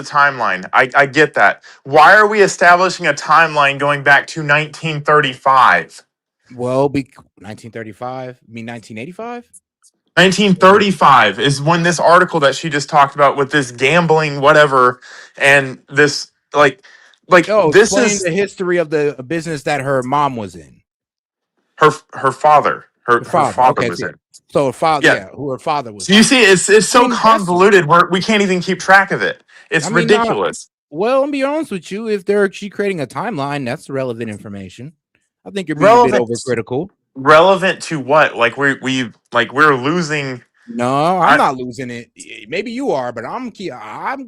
timeline. I get that. Why are we establishing a timeline going back to 1935? Well, 1935. You mean 1985? 1935 is when this article that she just talked about with this gambling whatever and this like No, this explain is the history of the business that her mom was in. her father. Her father Okay, was in. so her father, Yeah. yeah, who her father was. So you see, it's so mean, convoluted we can't even keep track of it. It's ridiculous. Well, I'll be honest with you. If she creating a timeline, that's relevant information. I think you're being a bit overcritical. Relevant to what? Like we're losing. No, I'm not losing it. Maybe you are, but I'm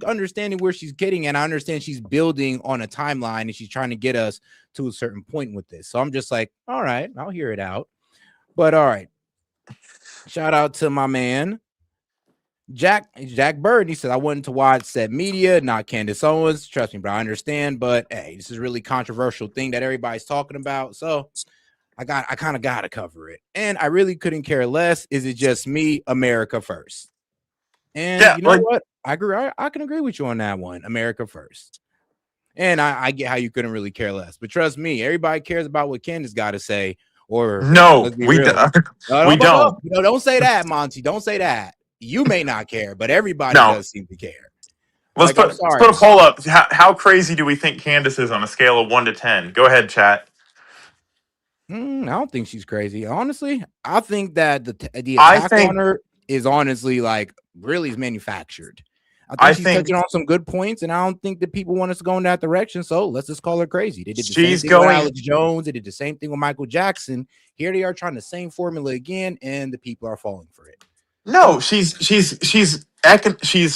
understanding where she's getting, and I understand she's building on a timeline, and she's trying to get us to a certain point with this. So I'm just like, all right, I'll hear it out. But all right, shout out to my man Jack Bird. He said, I wanted to watch S.E.T Media, not Candace Owens. Trust me, bro, I understand. But hey, this is a really controversial thing that everybody's talking about. So I kind of got to cover it. And I really couldn't care less. Is it just me? America first. And yeah, you know what? I agree. I can agree with you on that one. America first. And I get how you couldn't really care less. But trust me, everybody cares about what Candace got to say. Or no, we don't. We don't. No, don't say that, Monty. Don't say that. You may not care, but everybody does seem to care. Let's put a poll up. How crazy do we think Candace is on a scale of 1 to 10? Go ahead, chat. I don't think she's crazy. Honestly, I think that the attack on her is honestly really manufactured. I think she's touching on some good points, and I don't think that people want us to go in that direction. So let's just call her crazy. They did the same thing with Alex Jones. They did the same thing with Michael Jackson. Here they are trying the same formula again, and the people are falling for it. No, she's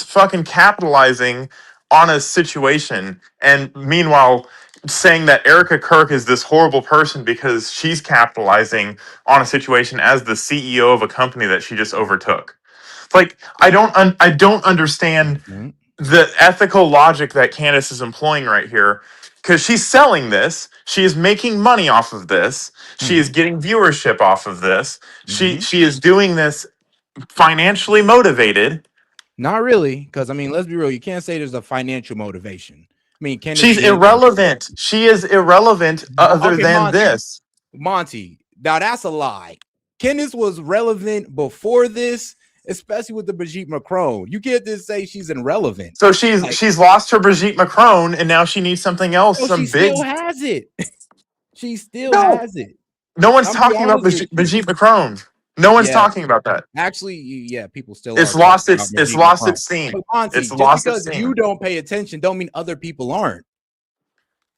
fucking capitalizing on a situation, and meanwhile, saying that Erika Kirk is this horrible person because she's capitalizing on a situation as the CEO of a company that she just overtook. Like, I don't understand the ethical logic that Candace is employing right here, because she's selling this, she is making money off of this, she is getting viewership off of this, she is doing this financially motivated. Not really, because I mean, let's be real. You can't say there's a financial motivation. I mean, Candace She's did. irrelevant. She is irrelevant other Okay, than this. Monty. Now that's a lie. Candace was relevant before this, especially with the Brigitte Macron. You can't just say she's irrelevant. So she's lost her Brigitte Macron, and now she needs something else. Oh, Some she big. still has it. She still No, has it. no one's I'm talking about Brigitte Macron. No one's talking about that. Actually, yeah, people still It's are. lost Talking about it's Brigitte lost Macron. its steam. But Monty, It's just lost its because steam. you don't pay attention, don't mean other people aren't.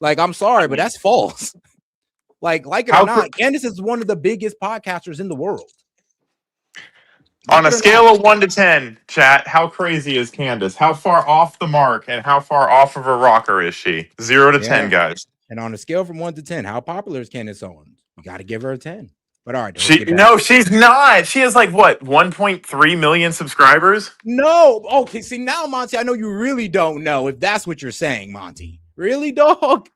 Like, I'm sorry, but that's false. Like it or not, Candace is one of the biggest podcasters in the world. On a scale of 1 to 10, chat, how crazy is Candace? How far off the mark and how far off of a rocker is she? 0 to 10, guys. And on a scale from 1 to 10, how popular is Candace Owens? You got to give her a 10. But all right, She's not. She has like what, 1.3 million subscribers? No. Okay, see now, Monty, I know you really don't know if that's what you're saying, Monty. Really, dog?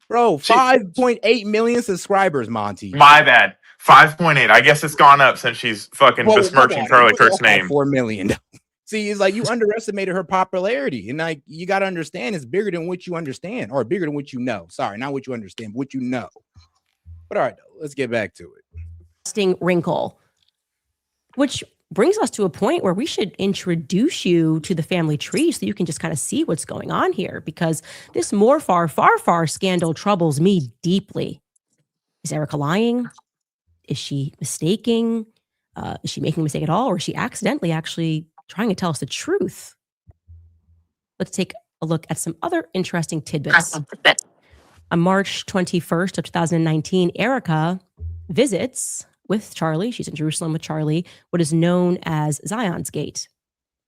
Bro, 5.8 million subscribers, Monty. My bad. 5.8. I guess it's gone up since she's fucking besmirching Charlie Kirk's name. 4 million. See, it's like you underestimated her popularity. And like you got to understand it's bigger than what you understand, or bigger than what you know. Sorry, not what you understand, but what you know. But all right, let's get back to it. Wrinkle, which brings us to a point where we should introduce you to the family tree so you can just kind of see what's going on here, because this far scandal troubles me deeply. Is Erika lying? Is she mistaking? Is she making a mistake at all? Or is she accidentally actually trying to tell us the truth? Let's take a look at some other interesting tidbits. On March 21st of 2019, Erika visits with Charlie. She's in Jerusalem with Charlie, what is known as Zion's Gate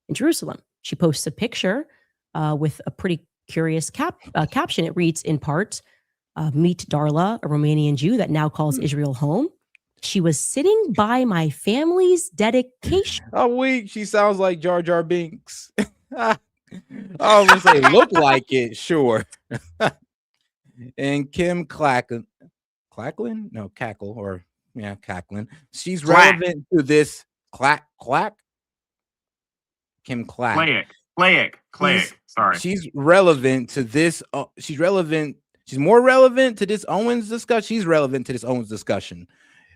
in Jerusalem. She posts a picture with a pretty curious caption. It reads in part, meet Darla, a Romanian Jew that now calls Israel home. She was sitting by my family's dedication. Oh, wait, she sounds like Jar Jar Binks. I was gonna say, look like it, sure. And Kim Clacklin, no, Cackle, or yeah, Cacklin. She's relevant to this Kim Clack. Clayek. Sorry. She's relevant to this. She's relevant. She's more relevant to this Owens discussion. She's relevant to this Owens discussion.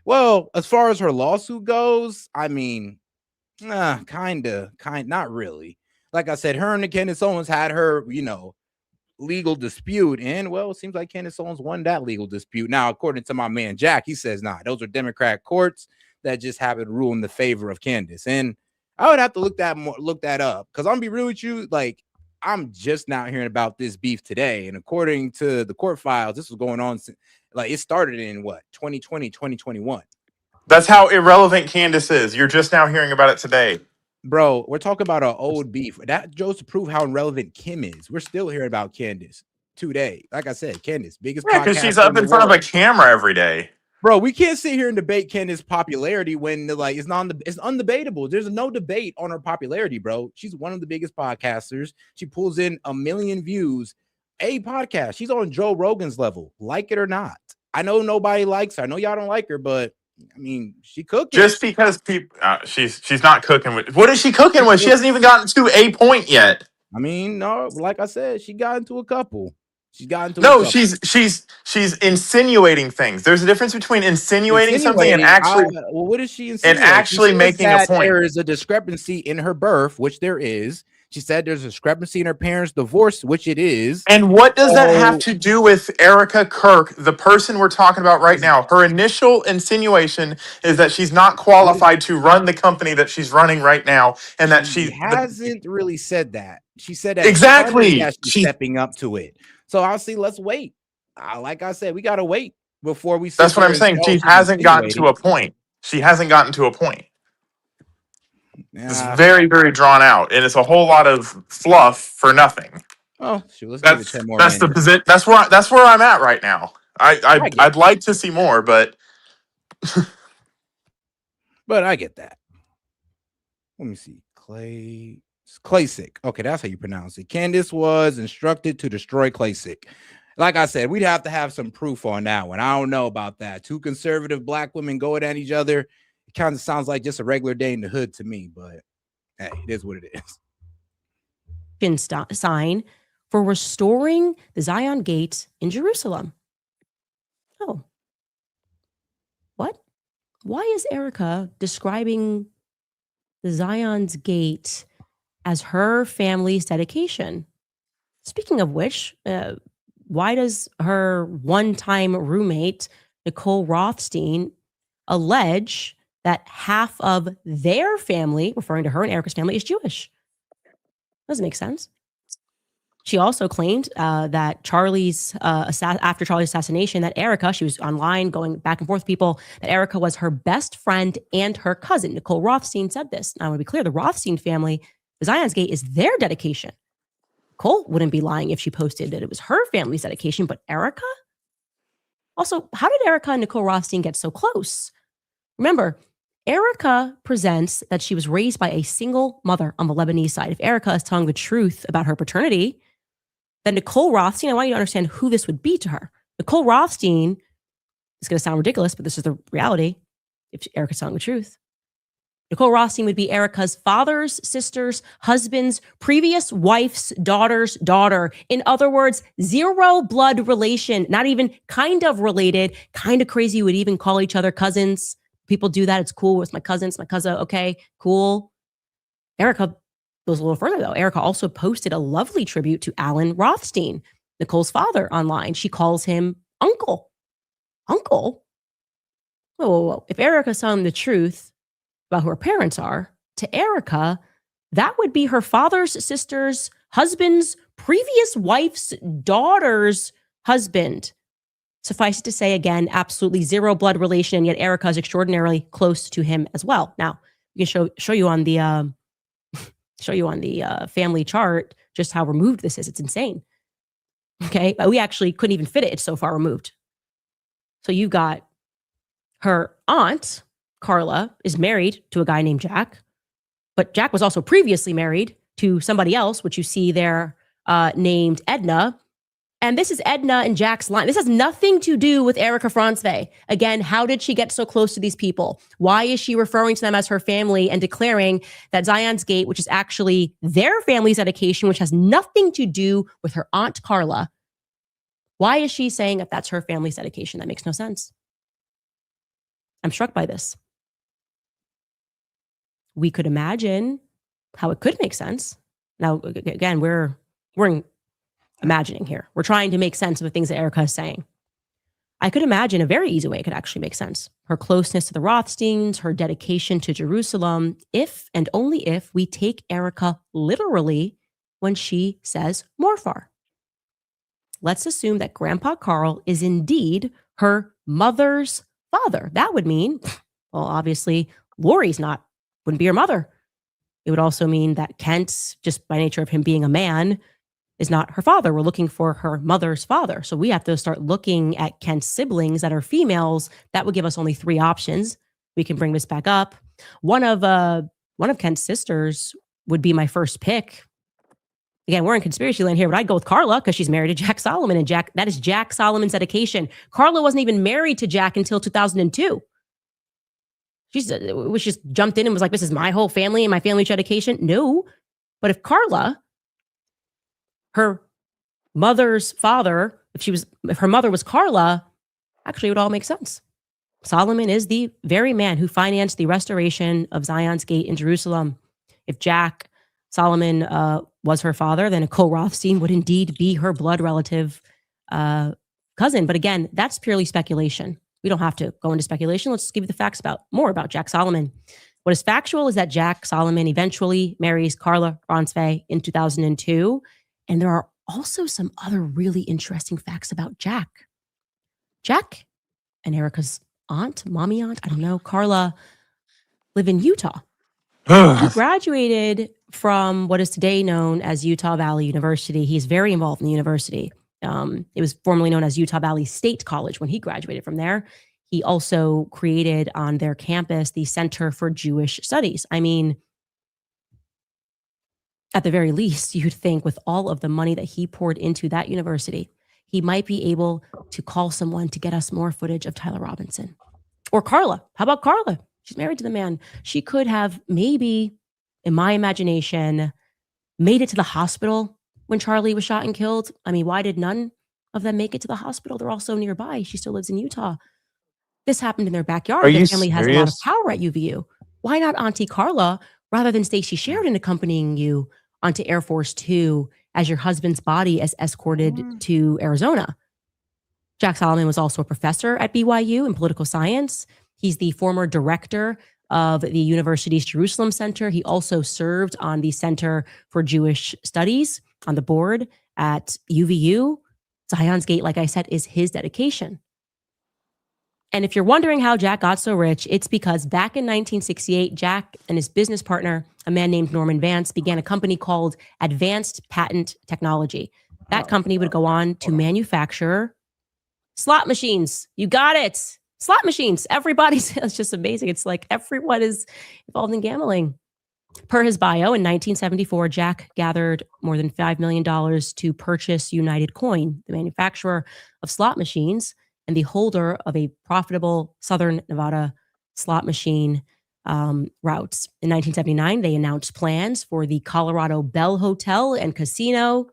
Well, as far as her lawsuit goes, I mean, not really. Like I said, her and Candace Owens had her, legal dispute, and well, it seems like Candace Owens won that legal dispute. Now, according to my man Jack, he says, nah, those are Democrat courts that just happen to rule in the favor of Candace. And I would have to look that up, because I'm gonna be real with you, like, I'm just now hearing about this beef today. And according to the court files, this was going on since, like, it started in what, 2020, 2021. That's how irrelevant Candace is. You're just now hearing about it today. Bro, we're talking about an old beef. That goes to prove how irrelevant Kim is. We're still hearing about Candace today. Like I said, Candace, biggest podcast. Because she's up in front of a camera every day. Bro, we can't sit here and debate Candace's popularity when it's undebatable. There's no debate on her popularity, bro. She's one of the biggest podcasters. She pulls in 1 million views a podcast. She's on Joe Rogan's level, like it or not. I know nobody likes her. I know y'all don't like her, but I mean, she cooking. Just because people, she's not cooking with. What is she cooking with? She hasn't even gotten to a point yet. I mean, no, like I said, she got into a couple. She's insinuating things. There's a difference between insinuating something and actually. Well, what is she insinuating? And actually making a point. There is a discrepancy in her birth, which there is. She said there's a discrepancy in her parents' divorce, which it is. And what does that have to do with Erika Kirk, the person we're talking about right now? Her initial insinuation is that she's not qualified to run the company that she's running right now, and that she hasn't really said that. She said that exactly. She's stepping up to it. So obviously, let's wait. Like I said, we gotta wait before we. That's what I'm saying. She hasn't gotten to a point. She hasn't gotten to a point. It's very, very drawn out, and it's a whole lot of fluff for nothing. Oh, shoot, let's give it 10 more That's the minutes. position. That's where I'm at right now. I'd like to see more, but I get that. Let me see. Klasick. Okay, that's how you pronounce it. Candace was instructed to destroy Klasick. Like I said, we'd have to have some proof on that one. I don't know about that. Two conservative black women going at each other. It kind of sounds like just a regular day in the hood to me, but hey, it is what it is. Sign for restoring the Zion Gate in Jerusalem. Oh. What? Why is Erika describing the Zion's Gate as her family's dedication? Speaking of which, why does her one-time roommate, Nicole Rothstein, allege that half of their family, referring to her and Erika's family, is Jewish? Doesn't make sense. She also claimed that after Charlie's assassination, that Erika, she was online going back and forth with people, that Erika was her best friend and her cousin. Nicole Rothstein said this. Now, I want to be clear, the Rothstein family, the Zion's Gate is their dedication. Nicole wouldn't be lying if she posted that it was her family's dedication, but Erika? Also, how did Erika and Nicole Rothstein get so close? Remember, Erika presents that she was raised by a single mother on the Lebanese side. If Erika is telling the truth about her paternity, then Nicole Rothstein, I want you to understand who this would be to her. Nicole Rothstein, it's going to sound ridiculous, but this is the reality. If Erika's telling the truth, Nicole Rothstein would be Erika's father's sister's husband's previous wife's daughter's daughter. In other words, zero blood relation, not even kind of related, kind of crazy. You would even call each other cousins. People do that. It's cool. It's my cousins, my cousin. Okay, cool. Erika goes a little further, though. Erika also posted a lovely tribute to Alan Rothstein, Nicole's father, online. She calls him Uncle. Uncle? Whoa, whoa, whoa. If Erika's telling the truth about who her parents are, to Erika, that would be her father's sister's husband's previous wife's daughter's husband. Suffice it to say, again, absolutely zero blood relation, yet Erika is extraordinarily close to him as well. Now, we can show you on the family chart just how removed this is. It's insane. Okay, but we actually couldn't even fit it. It's so far removed. So you've got her aunt, Carla, is married to a guy named Jack, but Jack was also previously married to somebody else, which you see there named Edna. And this is Edna and Jack's line. This has nothing to do with Erika Franzwey. Again, how did she get so close to these people? Why is she referring to them as her family and declaring that Zion's Gate, which is actually their family's dedication, which has nothing to do with her aunt Carla, why is she saying that that's her family's dedication? That makes no sense. I'm struck by this. We could imagine how it could make sense. Now, again, we're imagining here. We're trying to make sense of the things that Erika is saying. I could imagine a very easy way it could actually make sense. Her closeness to the Rothsteins, her dedication to Jerusalem, if and only if we take Erika literally when she says Morfar. Let's assume that Grandpa Carl is indeed her mother's father. That would mean, well, obviously, Lori's wouldn't be her mother. It would also mean that Kent, just by nature of him being a man, is not her father. We're looking for her mother's father. So we have to start looking at Kent's siblings that are females. That would give us only 3 options. We can bring this back up. One of Kent's sisters would be my first pick. Again, we're in conspiracy land here, but I'd go with Carla because she's married to Jack Solomon, and that is Jack Solomon's dedication. Carla wasn't even married to Jack until 2002. She just jumped in and was like, this is my whole family and my family's dedication. No. But if Carla, her mother's father, if her mother was Carla, actually it would all make sense. Solomon is the very man who financed the restoration of Zion's Gate in Jerusalem. If Jack Solomon was her father, then Nicole Rothstein would indeed be her blood relative cousin. But again, that's purely speculation. We don't have to go into speculation. Let's just give you the facts more about Jack Solomon. What is factual is that Jack Solomon eventually marries Carla Franzwey in 2002. And there are also some other really interesting facts about Jack. Jack and Erika's mommy aunt, I don't know, Carla, live in Utah. He graduated from what is today known as Utah Valley University. He's very involved in the university. It was formerly known as Utah Valley State College when he graduated from there. He also created on their campus the Center for Jewish Studies. I mean, at the very least, you'd think with all of the money that he poured into that university, he might be able to call someone to get us more footage of Tyler Robinson. Or Carla. How about Carla? She's married to the man. She could have maybe, in my imagination, made it to the hospital when Charlie was shot and killed. I mean, why did none of them make it to the hospital? They're all so nearby. She still lives in Utah. This happened in their backyard. Are Their you family has a lot of serious? power at UVU. Why not Auntie Carla rather than Stacey Sheridan accompanying you onto Air Force Two as your husband's body is escorted to Arizona? Jack Solomon was also a professor at BYU in political science. He's the former director of the university's Jerusalem Center. He also served on the Center for Jewish Studies on the board at UVU. Zion's Gate, like I said, is his dedication. And if you're wondering how Jack got so rich, it's because back in 1968, Jack and his business partner, a man named Norman Vance, began a company called Advanced Patent Technology. That company would go on to manufacture slot machines. You got it. Slot machines. Everybody's, it's just amazing. It's like everyone is involved in gambling. Per his bio, in 1974, Jack gathered more than $5 million to purchase United Coin, the manufacturer of slot machines and the holder of a profitable Southern Nevada slot machine routes. In 1979, they announced plans for the Colorado Bell Hotel and Casino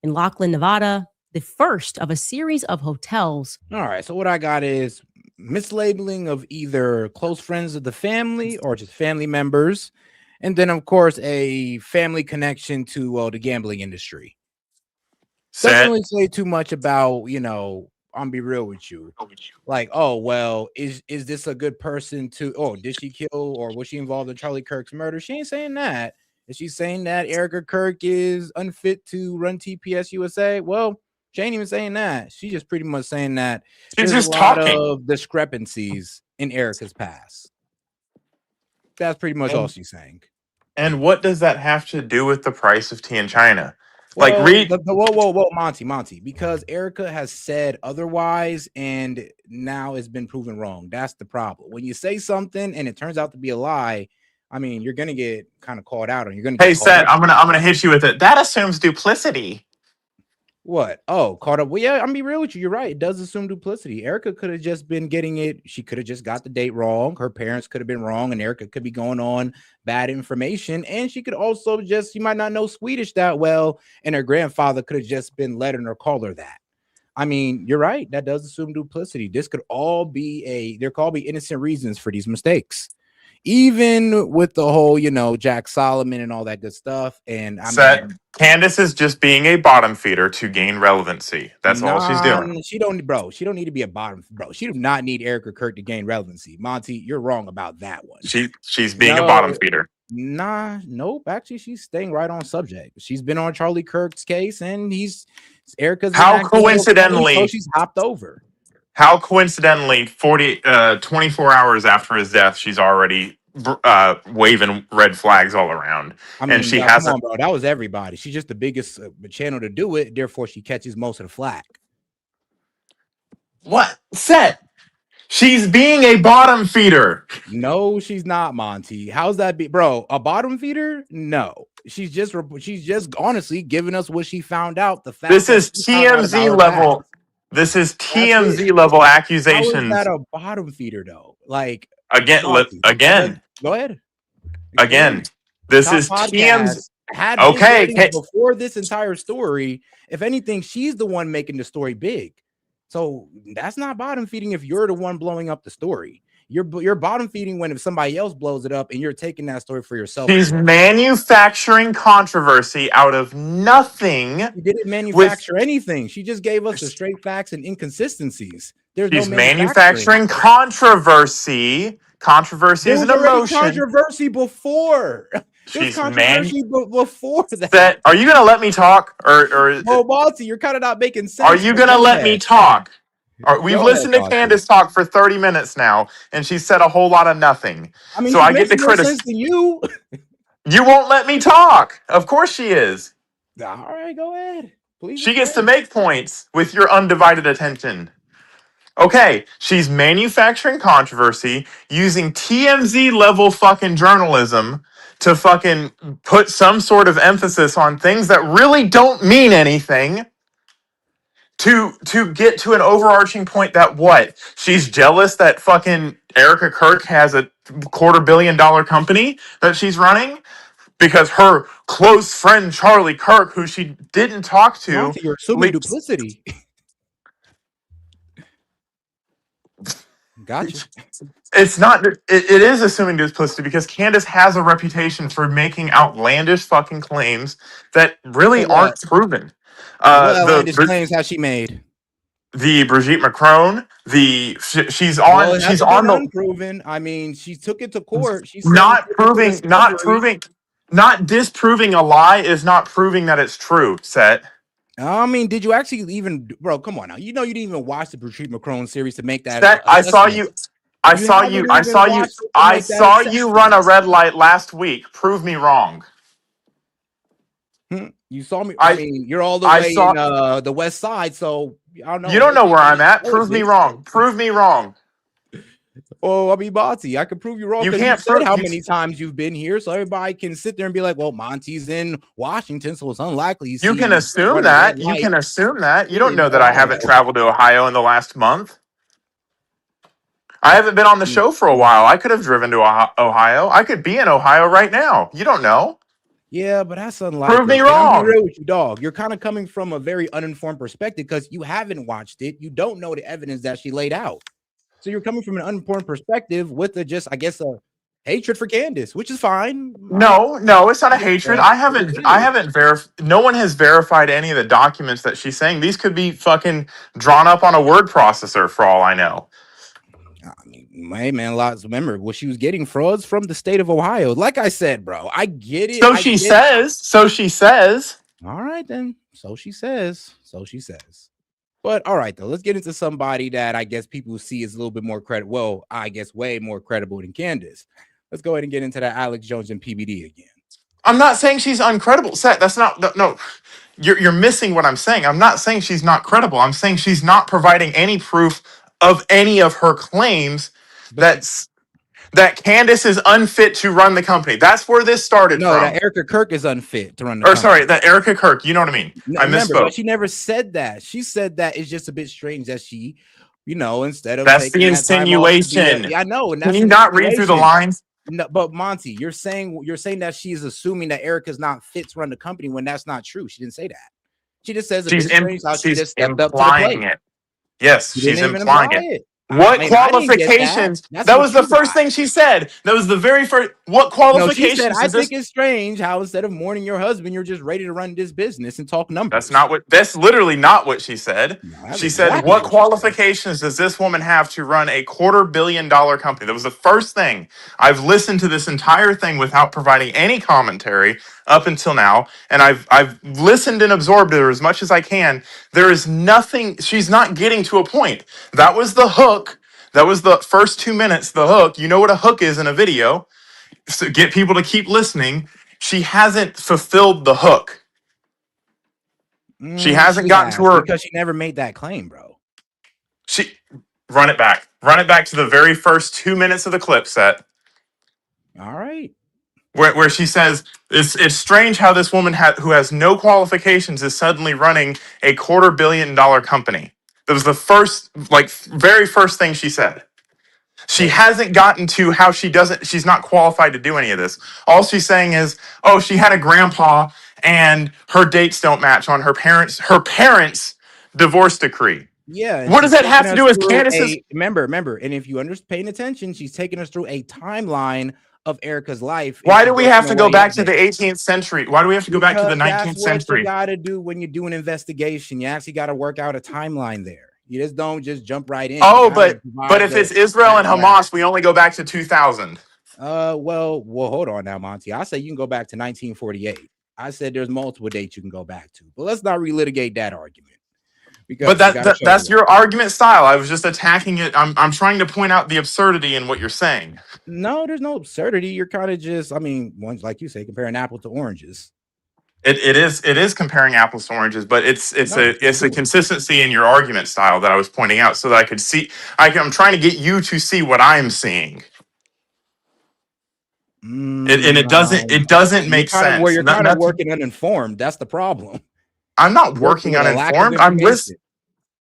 in Lachlan, Nevada, the first of a series of hotels. All right, so what I got is mislabeling of either close friends of the family or just family members, and then, of course, a family connection to the gambling industry. Doesn't really say too much about, I'm be real with you. Like, oh, well, is this a good person to, did she kill or was she involved in Charlie Kirk's murder? She ain't saying that. Is she saying that Erika Kirk is unfit to run TPS USA? Well, she ain't even saying that. She's just pretty much saying that She's there's just a lot talking. of discrepancies in Erika's past. That's pretty much all she's saying. And what does that have to do with the price of tea in China? Well, Like, read. whoa, Monty, because Erika has said otherwise, and now it's been proven wrong. That's the problem. When you say something and it turns out to be a lie, I mean, you're gonna get kind of called out, and you're gonna get Hey, called Seth, out. I'm gonna hit you with it. That assumes duplicity. What? Oh, caught up. Well, yeah, I'm be real with you. You're right. It does assume duplicity. Erika could have just been getting it. She could have just got the date wrong. Her parents could have been wrong, and Erika could be going on bad information. And she could also she might not know Swedish that well, and her grandfather could have just been letting her call her that. I mean, you're right. That does assume duplicity. This could all be there could all be innocent reasons for these mistakes. Even with the whole, Jack Solomon and all that good stuff. And Candace is just being a bottom feeder to gain relevancy. That's all she's doing. She don't need to be a bottom, bro. She do not need Erika Kirk to gain relevancy. Monty, you're wrong about that one. She's being a bottom feeder. Nope. Actually, she's staying right on subject. She's been on Charlie Kirk's case, and Erika's how coincidentally so she's hopped over. How coincidentally, 24 hours after his death, she's already waving red flags all around. I mean, and she come on, bro. That was everybody. She's just the biggest channel to do it. Therefore, she catches most of the flack. What? Set. She's being a bottom feeder. No, she's not, Monty. How's that be, bro? A bottom feeder? No. She's just honestly giving us what she found out. The fact this is TMZ level. This is TMZ level accusations. How is that a bottom feeder though? Like again. Go ahead. Again, this is TMZ. Okay. Before this entire story, if anything, she's the one making the story big. So that's not bottom feeding if you're the one blowing up the story. You're bottom feeding when if somebody else blows it up and you're taking that story for yourself. She's manufacturing controversy out of nothing. She didn't manufacture anything. She just gave us the straight facts and inconsistencies. She's manufacturing controversy. Controversy is an emotion. Controversy before. There's controversy before that. Are you gonna let me talk, or? Well, Balti, you're kind of not making sense. Are you gonna let me talk? We've listened to Candace talk for 30 minutes now, and she said a whole lot of nothing. I mean, so I get to criticize you. You won't let me talk. Of course she is. All right, go ahead. Please. She gets to make points with your undivided attention. Okay, she's manufacturing controversy using TMZ level fucking journalism to fucking put some sort of emphasis on things that really don't mean anything to get to an overarching point that what? She's jealous that fucking Erika Kirk has a $250 million company that she's running because her close friend Charlie Kirk, who she didn't talk to, Monty, you're assuming duplicity. Gotcha. It's not. It is assuming duplicity because Candace has a reputation for making outlandish fucking claims that really So what? aren't proven. What outlandish claims has she made? The Brigitte Macron. She's Well, on. it She's hasn't on been the unproven. I mean, she took it to court. She's not proving. Not disproving a lie is not proving that it's true. Set. I mean, did you actually even, bro? Come on now. You know you didn't even watch the Brigitte Macron series to make that. Set. I saw assessment. you. I saw haven't you. even I saw you. watched it to I make that saw you assessment. run a red light last week. Prove me wrong. You saw me. I mean, you're all the way in the West Side, so I don't know. You don't know where I'm at. Prove me wrong. Prove me wrong. Oh, I mean, Monty, I can prove you wrong You because you can't said prove how many times you've been here, so everybody can sit there and be like, "Well, Monty's in Washington, so it's unlikely." You can assume that. You can assume that. You don't know that I haven't traveled to Ohio in the last month. I haven't been on the show for a while. I could have driven to Ohio. I could be in Ohio right now. You don't know. Yeah, but that's unlikely. Prove me And I'm being wrong. real with you, dog. You're kind of coming from a very uninformed perspective because you haven't watched it. You don't know the evidence that she laid out. So you're coming from an uninformed perspective with I guess, a hatred for Candace, which is fine. No, it's not a hatred. No one has verified any of the documents that she's saying. These could be fucking drawn up on a word processor for all I know. Hey man, remember what she was getting frauds from the state of Ohio. Like I said, bro, I get it. So she says. All right, then. So she says. But all right, though, let's get into somebody that I guess people see is a little bit more credible. Well, I guess way more credible than Candace. Let's go ahead and get into that Alex Jones and PBD again. I'm not saying she's uncredible. Seth, that's not no. You're missing what I'm saying. I'm not saying she's not credible. I'm saying she's not providing any proof of any of her claims that Candace is unfit to run the company. That's where this started No, from. that Erika Kirk is unfit to run the company. Sorry, that Erika Kirk. You know what I mean? No, I remember, misspoke. but she never said that. She said that it's just a bit strange that she, instead of that's the taking that time off to be insinuation. I know. And Can that's you not read through the lines? No, but Monty, you're saying that she's assuming that Erika's not fit to run the company when that's not true. She didn't say that. She just says She's she just stepped up to the implying plate. it. Yes, She she's didn't even implying imply it. it. What I didn't get qualifications? That's That what was the you first got. thing she said. That was the very first. What No, qualifications? she said, I does this- think it's strange how instead of mourning your husband, you're just ready to run this business and talk numbers. That's literally not what she said. that's She said, exactly "What what she qualifications does this woman have to run a $250 million company?" That was the first thing. I've listened to this entire thing without providing any commentary up until now, and I've listened and absorbed it as much as I can. There is nothing. She's not getting to a point. That was the hook. That was the first 2 minutes. The hook. You know what a hook is in a video. So get people to keep listening. She hasn't fulfilled the hook. She hasn't gotten to her because she never made that claim, bro. Run it back. Run it back to the very first 2 minutes of the clip set. All right. Where she says it's strange how this woman who has no qualifications is suddenly running a $250 million company. That was the very first thing she said. She hasn't gotten to how she's not qualified to do any of this. All she's saying is, oh, she had a grandpa and her dates don't match on her parents' divorce decree. Yeah. And what does she's that have to taking do us with through Candace's? Remember, and if you paying attention, she's taking us through a timeline of Erika's life. Why do we have to go back to the 18th century? Why do we have to go back to the 19th That's what century? you got to do when you do an investigation. You actually got to work out a timeline there. You just don't just jump right in. Oh, but if it's Israel and Hamas, we only go back to 2000. Well, hold on now, Monty. I say you can go back to 1948. I said there's multiple dates you can go back to, but let's not relitigate that argument. because But you got to show that's me. your argument style. I was just attacking it. I'm trying to point out the absurdity in what you're saying. No, there's no absurdity. You're kind of just, I mean, one's like you say, comparing apple to oranges. It is comparing apples to oranges, but it's No, you can't a do it. consistency in your argument style that I was pointing out so that I could see. I'm trying to get you to see what I'm seeing. And it doesn't You're make kind of where sense. you're kind of working uninformed. That's the problem. I'm not You're working with a lack of uninformed. information.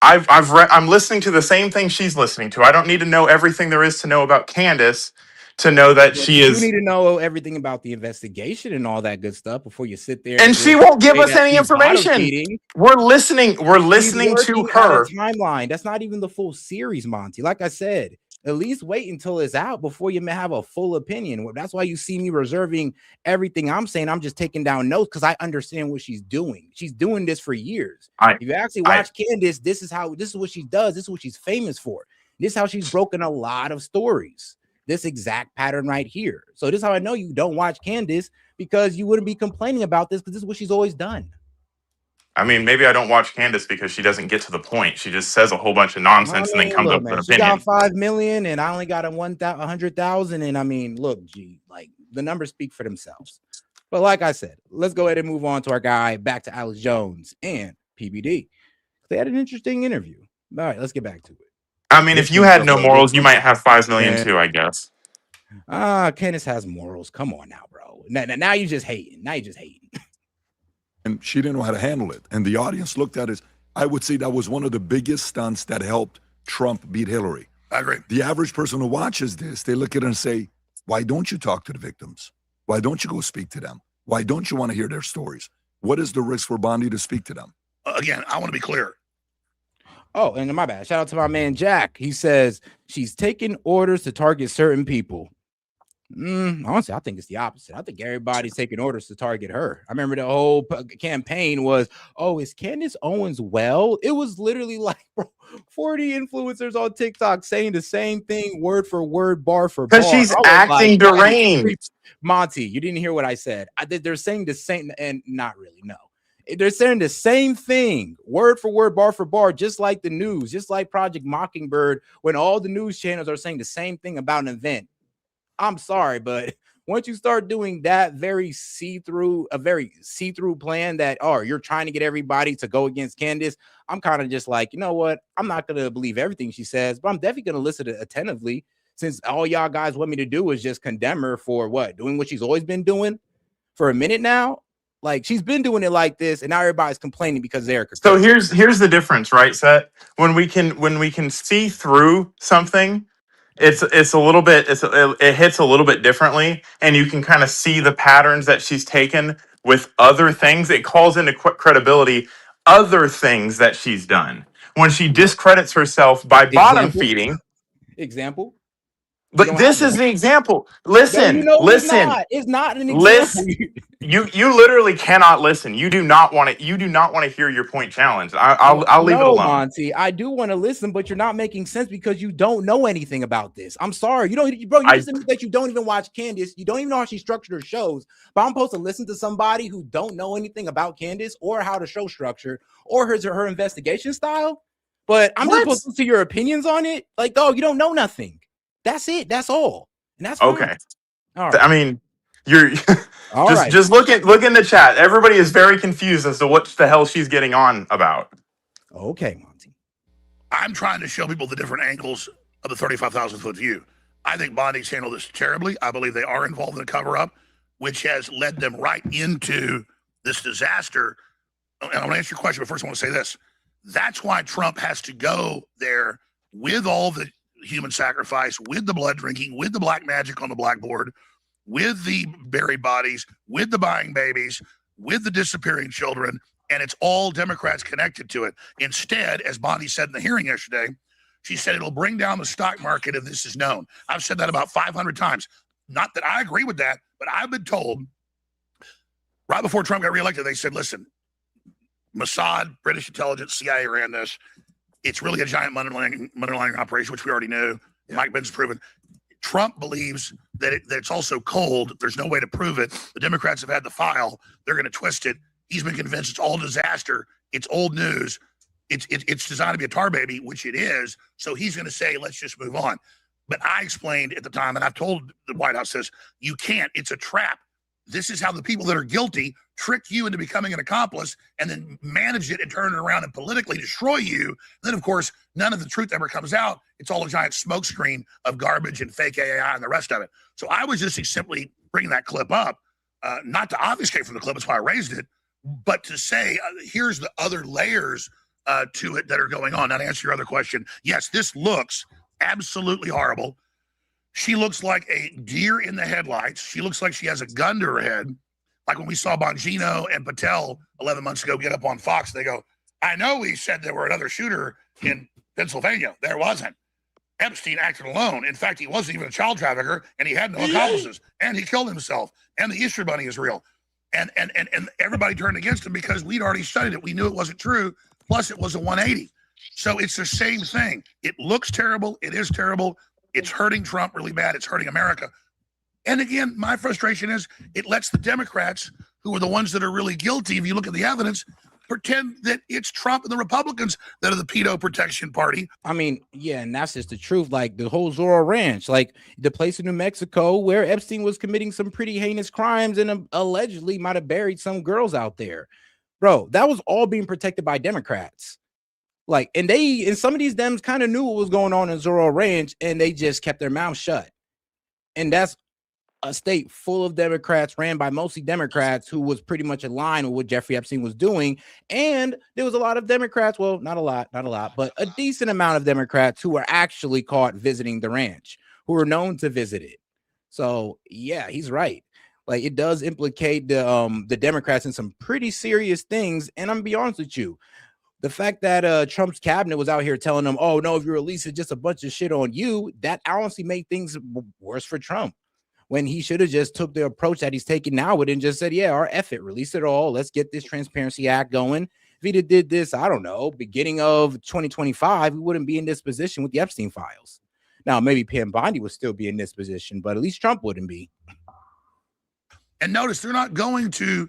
I'm listening to the same thing she's listening to. I don't need to know everything there is to know about Candace to know that But she you is. need to know everything about the investigation and all that good stuff before you sit there And and she just won't give say us that any she's bottom information. feeding. We're listening. We're She's listening to working at a her. timeline. That's not even the full series, Monty. Like I said, at least wait until it's out before you may have a full opinion. That's why you see me reserving everything I'm saying. I'm just taking down notes because I understand what she's doing. She's doing this for years. If you actually watch Candace, this is what she does. This is what she's famous for. This is how she's broken a lot of stories. This exact pattern right here. So this is how I know you don't watch Candace, because you wouldn't be complaining about this, because this is what she's always done. I mean, maybe I don't watch Candace because she doesn't get to the point. She just says a whole bunch of nonsense and then comes Look, up with man, an she opinion. got 5 million and I only got 100,000. And I mean, look, G, like the numbers speak for themselves. But like I said, let's go ahead and move on to our guy, back to Alex Jones and PBD. They had an interesting interview. All right, let's get back to it. I mean, if you had no morals, you might have 5 million too, I guess. Candace has morals. Come on now, bro. Now you're just hating. Now you're just hating. And she didn't know how to handle it. And the audience looked at it. I would say that was one of the biggest stunts that helped Trump beat Hillary. I agree. The average person who watches this, they look at it and say, why don't you talk to the victims? Why don't you go speak to them? Why don't you want to hear their stories? What is the risk for Bondi to speak to them? Again, I want to be clear. Oh, and my bad. Shout out to my man, Jack. He says she's taking orders to target certain people. Honestly, I think it's the opposite. I think everybody's taking orders to target her. I remember the whole campaign was, oh, is Candace Owens well? It was literally like, bro, 40 influencers on TikTok saying the same thing word for word, bar for bar. Because she's acting deranged. Monty, you didn't hear what I said. They're saying the same, and not really, no. They're saying the same thing, word for word, bar for bar, just like the news, just like Project Mockingbird, when all the news channels are saying the same thing about an event. I'm sorry, but once you start doing that very see-through plan that, oh, you're trying to get everybody to go against Candace, I'm kind of just like, you know what? I'm not going to believe everything she says, but I'm definitely going to listen attentively, since all y'all guys want me to do is just condemn her for what? Doing what she's always been doing for a minute now? Like, she's been doing it like this, and now everybody's complaining because Erika. So here's the difference, right, Set? When we can see through something, it's a little bit, it hits a little bit differently, and you can kind of see the patterns that she's taken with other things. It calls into credibility other things that she's done. When she discredits herself by bottom feeding. Example. But this is the example. Listen, listen. It's not an example. You literally cannot listen. You do not want to hear your point challenged. I'll leave it alone. Monty, I do want to listen, but you're not making sense because you don't know anything about this. I'm sorry. You don't, bro. You just admit that you don't even watch Candace. You don't even know how she structured her shows. But I'm supposed to listen to somebody who don't know anything about Candace or how the show structure or her investigation style. But I'm just supposed to listen to your opinions on it. Like, dog, you don't know nothing. That's it. That's all. And that's okay. Fine. All right. I mean, you're right. Just look in the chat. Everybody is very confused as to what the hell she's getting on about. Okay, Monty. I'm trying to show people the different angles of the 35,000-foot view. I think Bondi's handled this terribly. I believe they are involved in a cover-up, which has led them right into this disaster. And I want to answer your question, but first I want to say this. That's why Trump has to go there with all the human sacrifice, with the blood drinking, with the black magic on the blackboard, with the buried bodies, with the buying babies, with the disappearing children, and it's all Democrats connected to it. Instead, as Bondi said in the hearing yesterday, she said it'll bring down the stock market if this is known. I've said that about 500 times. Not that I agree with that, but I've been told right before Trump got reelected, they said, listen, Mossad, British intelligence, CIA ran this. It's really a giant money laundering operation, which we already knew. Yeah. Mike Pence proven. Trump believes that it's also cold. There's no way to prove it. The Democrats have had the file. They're going to twist it. He's been convinced it's all disaster. It's old news. it's designed to be a tar baby, which it is. So he's going to say, let's just move on. But I explained at the time, and I've told the White House this, you can't. It's a trap. This is how the people that are guilty trick you into becoming an accomplice and then manage it and turn it around and politically destroy you. And then, of course, none of the truth ever comes out. It's all a giant smokescreen of garbage and fake AI and the rest of it. So I was just simply bringing that clip up, not to obfuscate from the clip, that's why I raised it, but to say, here's the other layers to it that are going on. Now, to answer your other question, yes, this looks absolutely horrible. She looks like a deer in the headlights. She looks like she has a gun to her head. Like when we saw Bongino and Patel 11 months ago get up on Fox, they go, I know we said there were another shooter in Pennsylvania. There wasn't. Epstein acted alone. In fact, he wasn't even a child trafficker, and he had no accomplices, and he killed himself, and the Easter Bunny is real. And everybody turned against him because we'd already studied it. We knew it wasn't true. Plus, it was a 180. So it's the same thing. It looks terrible. It is terrible. It's hurting Trump really bad. It's hurting America. And again, my frustration is it lets the Democrats, who are the ones that are really guilty, if you look at the evidence, pretend that it's Trump and the Republicans that are the pedo protection party. I mean, yeah, and that's just the truth. Like the whole Zorro Ranch, like the place in New Mexico where Epstein was committing some pretty heinous crimes and allegedly might have buried some girls out there. Bro, that was all being protected by Democrats. Like, and some of these Dems kind of knew what was going on in Zorro Ranch, and they just kept their mouth shut. And that's a state full of Democrats, ran by mostly Democrats, who was pretty much in line with what Jeffrey Epstein was doing. And there was a lot of Democrats, well, not a lot, but a decent amount of Democrats who were actually caught visiting the ranch, who were known to visit it. So yeah, he's right. Like, it does implicate the Democrats in some pretty serious things. And I'm gonna be honest with you, the fact that Trump's cabinet was out here telling them, oh no, if you release it, just a bunch of shit on you, that honestly made things worse for Trump, when he should have just took the approach that he's taking now with it and just said, yeah, or F it, release it all. Let's get this Transparency Act going. If he did this, I don't know, beginning of 2025, we wouldn't be in this position with the Epstein files. Now, maybe Pam Bondi would still be in this position, but at least Trump wouldn't be. And notice they're not going to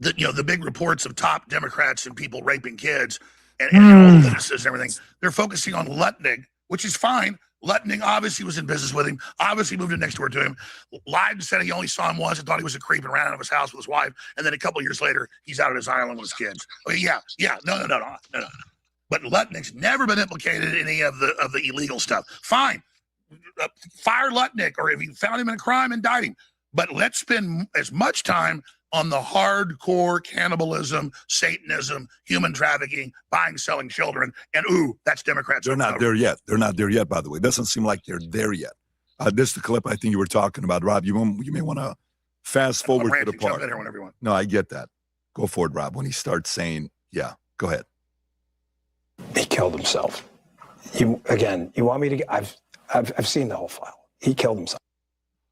the big reports of top Democrats and people raping kids and all the witnesses and everything. They're focusing on Lutnick, which is fine. Lutnick obviously was in business with him, obviously moved in next door to him, lied and said he only saw him once and thought he was a creep and ran out of his house with his wife. And then a couple of years later, he's out at his island with his kids. Okay, yeah. No. But Lutnick's never been implicated in any of the illegal stuff. Fine. Fire Lutnick, or if you found him in a crime, indict him. But let's spend as much time on the hardcore cannibalism, Satanism, human trafficking, buying, selling children, and that's Democrats. They're not there yet. They're not there yet, by the way. It doesn't seem like they're there yet. This is the clip I think you were talking about, Rob. You may want to fast forward to the part. No, I get that. Go for it, Rob. When he starts saying, yeah, go ahead. He killed himself. You want me to? I've seen the whole file. He killed himself.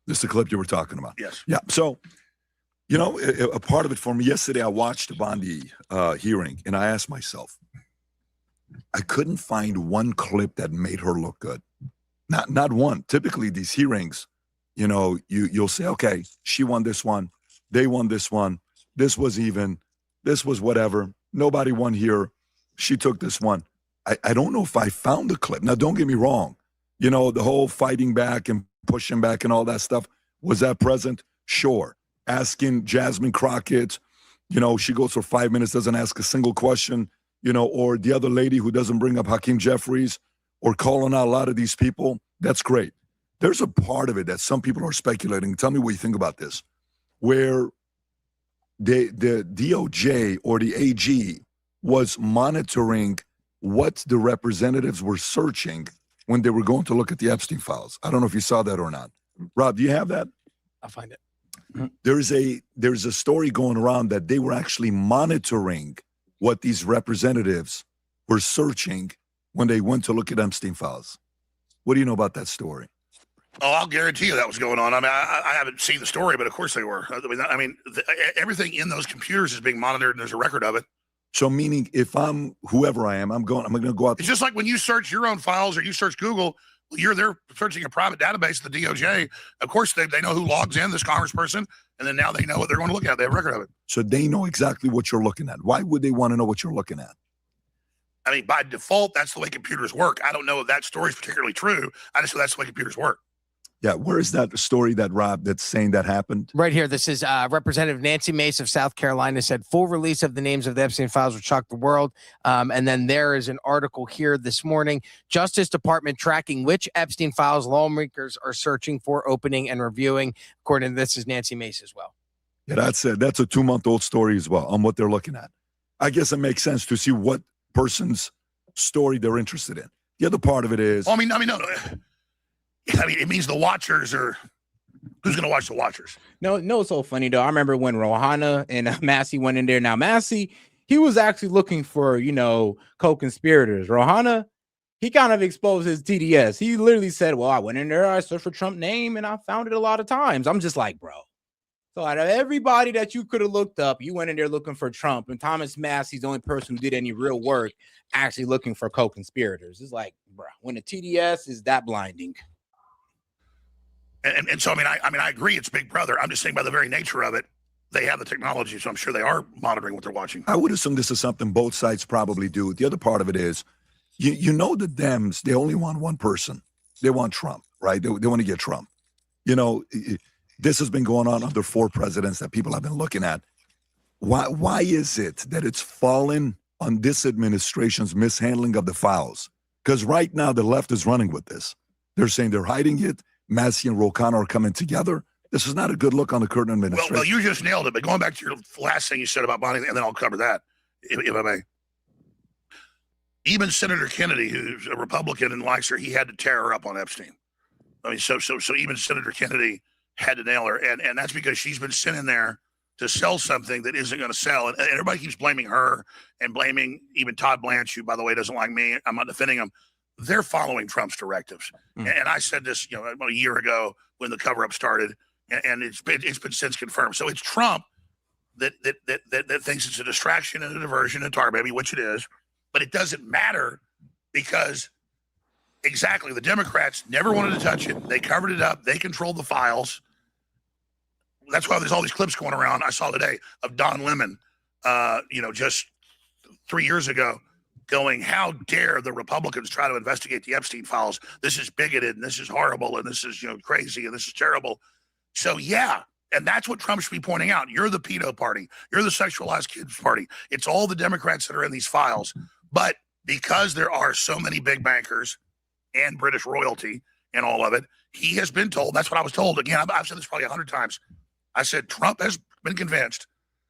This is the clip you were talking about. Yes. Yeah. So, a part of it for me yesterday, I watched the Bondi hearing, and I asked myself, I couldn't find one clip that made her look good. Not one. Typically, these hearings, you'll say, okay, she won this one, they won this one, this was even, this was whatever, nobody won here, she took this one. I don't know if I found the clip. Now, don't get me wrong. The whole fighting back and pushing back and all that stuff, was that present? Sure. Asking Jasmine Crockett, she goes for 5 minutes, doesn't ask a single question, or the other lady who doesn't bring up Hakeem Jeffries, or calling out a lot of these people. That's great. There's a part of it that some people are speculating. Tell me what you think about this, where the DOJ or the AG was monitoring what the representatives were searching when they were going to look at the Epstein files. I don't know if you saw that or not. Rob, do you have that? I'll find it. There's a story going around that they were actually monitoring what these representatives were searching when they went to look at Epstein files. What do you know about that story? Oh, I'll guarantee you that was going on. I mean, I haven't seen the story, but of course they were. Everything in those computers is being monitored, and there's a record of it. So meaning if I'm whoever I am, I'm going to go out. It's just like when you search your own files or you search Google, they're searching a private database of the DOJ. Of course, they know who logs in, this congressperson, and then now they know what they're going to look at. They have a record of it. So they know exactly what you're looking at. Why would they want to know what you're looking at? I mean, by default, that's the way computers work. I don't know if that story is particularly true. I just know that's the way computers work. Yeah, where is that story that Rob that's saying that happened? Right here. This is Representative Nancy Mace of South Carolina said full release of the names of the Epstein files would shock the world. And then there is an article here this morning. Justice Department tracking which Epstein files lawmakers are searching for, opening, and reviewing. According to this is Nancy Mace as well. Yeah, that's a 2-month-old story as well on what they're looking at. I guess it makes sense to see what person's story they're interested in. The other part of it is, Well, no. It means the watchers are. Who's going to watch the watchers? No, it's so funny though. I remember when Rohanna and Massey went in there. Now Massey, he was actually looking for, co-conspirators. Rohanna, he kind of exposed his TDS. He literally said, well, I went in there, I searched for Trump name, and I found it a lot of times. I'm just like, bro. So out of everybody that you could have looked up, you went in there looking for Trump, and Thomas Massey's the only person who did any real work actually looking for co-conspirators. It's like, bro, when the TDS is that blinding. And so, I agree it's Big Brother. I'm just saying by the very nature of it, they have the technology, so I'm sure they are monitoring what they're watching. I would assume this is something both sides probably do. The other part of it is, the Dems, they only want one person. They want Trump, right? They want to get Trump. This has been going on under 4 presidents that people have been looking at. Why is it that it's fallen on this administration's mishandling of the files? Because right now the left is running with this. They're saying they're hiding it. Massey and Rohanna are coming together. This is not a good look on the current administration. Well, you just nailed it. But going back to your last thing you said about Bonnie, and then I'll cover that, if I may. Even Senator Kennedy, who's a Republican and likes her, he had to tear her up on Epstein. So even Senator Kennedy had to nail her, and that's because she's been sent in there to sell something that isn't going to sell, and everybody keeps blaming her and blaming even Todd Blanche, who, by the way, doesn't like me. I'm not defending him. They're following Trump's directives. And I said this, about a year ago when the cover-up started, and it's been since confirmed. So it's Trump that thinks it's a distraction and a diversion and tar baby, which it is, but it doesn't matter because exactly the Democrats never wanted to touch it. They covered it up. They controlled the files. That's why there's all these clips going around. I saw today of Don Lemon, just 3 years ago, going, how dare the Republicans try to investigate the Epstein files? This is bigoted, and this is horrible, and this is crazy, and this is terrible. So yeah, and that's what Trump should be pointing out. You're the pedo party. You're the sexualized kids party. It's all the Democrats that are in these files. But because there are so many big bankers and British royalty and all of it, he has been told, that's what I was told. Again, I've said this probably 100 times. I said Trump has been convinced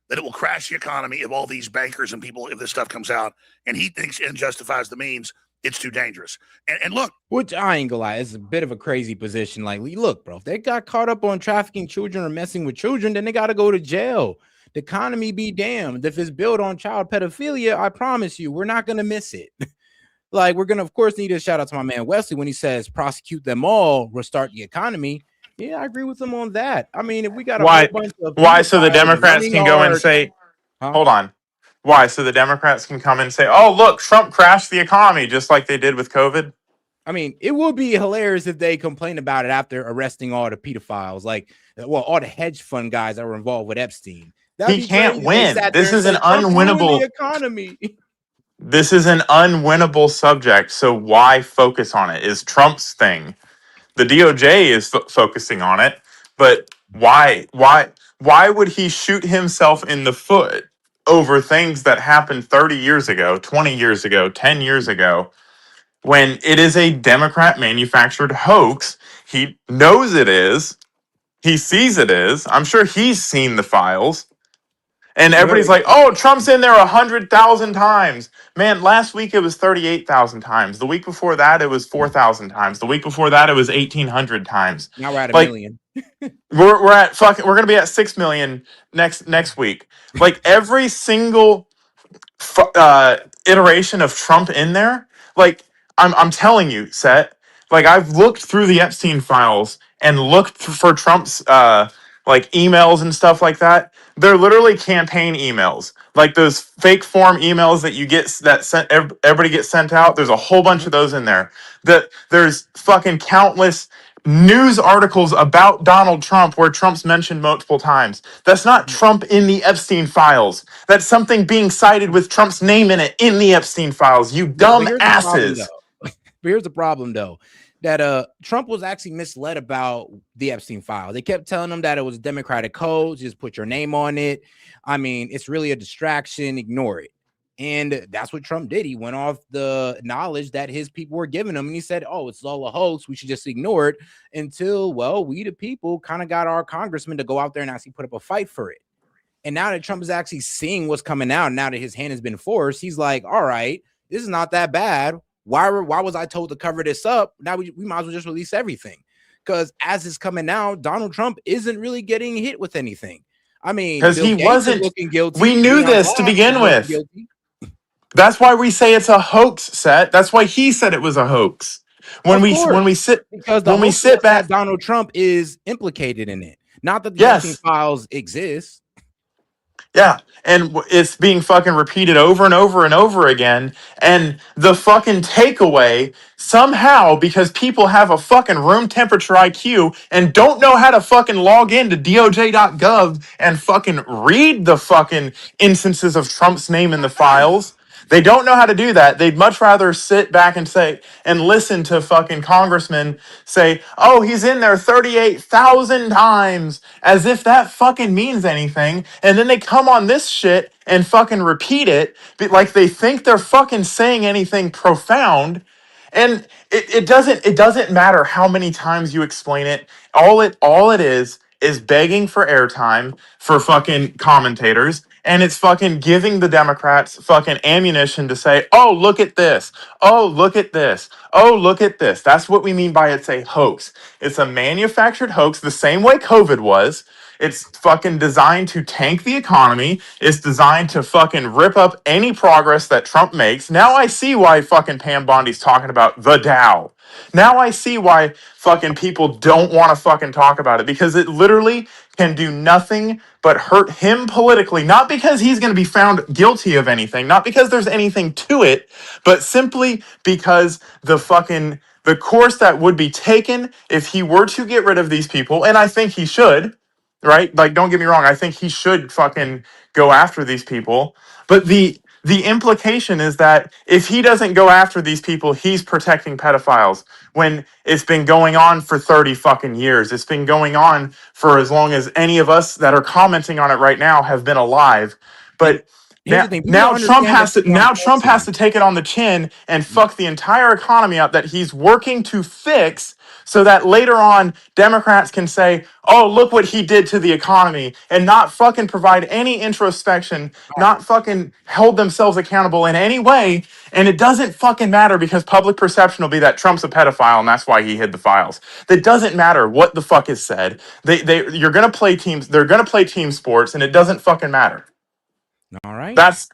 that it will crash the economy if all these bankers and people, if this stuff comes out, and he thinks end justifies the means, it's too dangerous. And look, which I ain't gonna lie, it's a bit of a crazy position. Like, look, bro, if they got caught up on trafficking children or messing with children, then they got to go to jail. The economy be damned. If it's built on child pedophilia, I promise you, we're not gonna miss it. Like, we're gonna, of course, need a shout out to my man Wesley when he says prosecute them all, restart the economy. Yeah, I agree with him on that. I mean, if we got a whole bunch of why so the Democrats can go and say, hold on. Why? So the Democrats can come and say, oh, look, Trump crashed the economy just like they did with COVID. I mean, it would be hilarious if they complained about it after arresting all the pedophiles, all the hedge fund guys that were involved with Epstein. He can't win. This is an unwinnable economy. This is an unwinnable subject. So why focus on it? Is Trump's thing. The DOJ is focusing on it, but why would he shoot himself in the foot over things that happened 30 years ago, 20 years ago, 10 years ago, when it is a Democrat manufactured hoax? He knows it is. He sees it is. I'm sure he's seen the files. And everybody's like, oh, Trump's in there 100,000 times. Man, last week it was 38,000 times. The week before that, it was 4,000 times. The week before that, it was 1,800 times. Now we're at a million. we're going to be at 6 million next week. Like, every single iteration of Trump in there, like, I'm telling you, S.E.T, like, I've looked through the Epstein files and looked for Trump's emails and stuff like that. They're literally campaign emails, like those fake form emails that you get everybody gets sent out. There's a whole bunch of those in there. There's fucking countless news articles about Donald Trump where Trump's mentioned multiple times. That's not Trump in the Epstein files. That's something being cited with Trump's name in it in the Epstein files. You dumb Here's the problem, asses. though. But here's the problem, though, that Trump was actually misled about the Epstein file. They kept telling him that it was Democratic code, just put your name on it. I mean, it's really a distraction. Ignore it. And that's what Trump did. He went off the knowledge that his people were giving him, and he said, "Oh, it's all a hoax. We should just ignore it." Until, well, we the people kind of got our congressman to go out there and actually put up a fight for it. And now that Trump is actually seeing what's coming out, now that his hand has been forced, he's like, "All right, this is not that bad. Why was I told to cover this up? Now we might as well just release everything." Because as it's coming out, Donald Trump isn't really getting hit with anything. I mean, Because Bill he Gates is wasn't. looking guilty. We knew Leon this to Black begin is looking with. guilty. That's why we say it's a hoax, Set. That's why he said it was a hoax. When we sit Because the hoax is that Donald Trump is implicated in it, not that the Epstein files exist. Yeah, and it's being fucking repeated over and over and over again. And the fucking takeaway, somehow, because people have a fucking room temperature IQ and don't know how to fucking log into DOJ.gov and fucking read the fucking instances of Trump's name in the files. They don't know how to do that. They'd much rather sit back and say and listen to fucking congressmen say, "Oh, he's in there 38,000 times," as if that fucking means anything. And then they come on this shit and fucking repeat it like they think they're fucking saying anything profound. And it doesn't matter how many times you explain it. All it is begging for airtime for fucking commentators, and it's fucking giving the Democrats fucking ammunition to say, "Oh, look at this. Oh, look at this. Oh, look at this." That's what we mean by it's a hoax. It's a manufactured hoax, the same way COVID was. It's fucking designed to tank the economy. It's designed to fucking rip up any progress that Trump makes. Now I see why fucking Pam Bondi's talking about the Dow. Now I see why fucking people don't want to fucking talk about it, because it literally can do nothing but hurt him politically. Not because he's going to be found guilty of anything, not because there's anything to it, but simply because the course that would be taken if he were to get rid of these people, and I think he should, right? Like, don't get me wrong, I think he should fucking go after these people. But the implication is that if he doesn't go after these people, he's protecting pedophiles, when it's been going on for 30 fucking years. It's been going on for as long as any of us that are commenting on it right now have been alive. But now Trump has to take it on the chin and fuck the entire economy up that he's working to fix, so that later on Democrats can say, "Oh, look what he did to the economy," and not fucking provide any introspection, not fucking hold themselves accountable in any way. And it doesn't fucking matter, because public perception will be that Trump's a pedophile and that's why he hid the files. That doesn't matter what the fuck is said. You're gonna play teams. They're gonna play team sports, and it doesn't fucking matter. All right. That's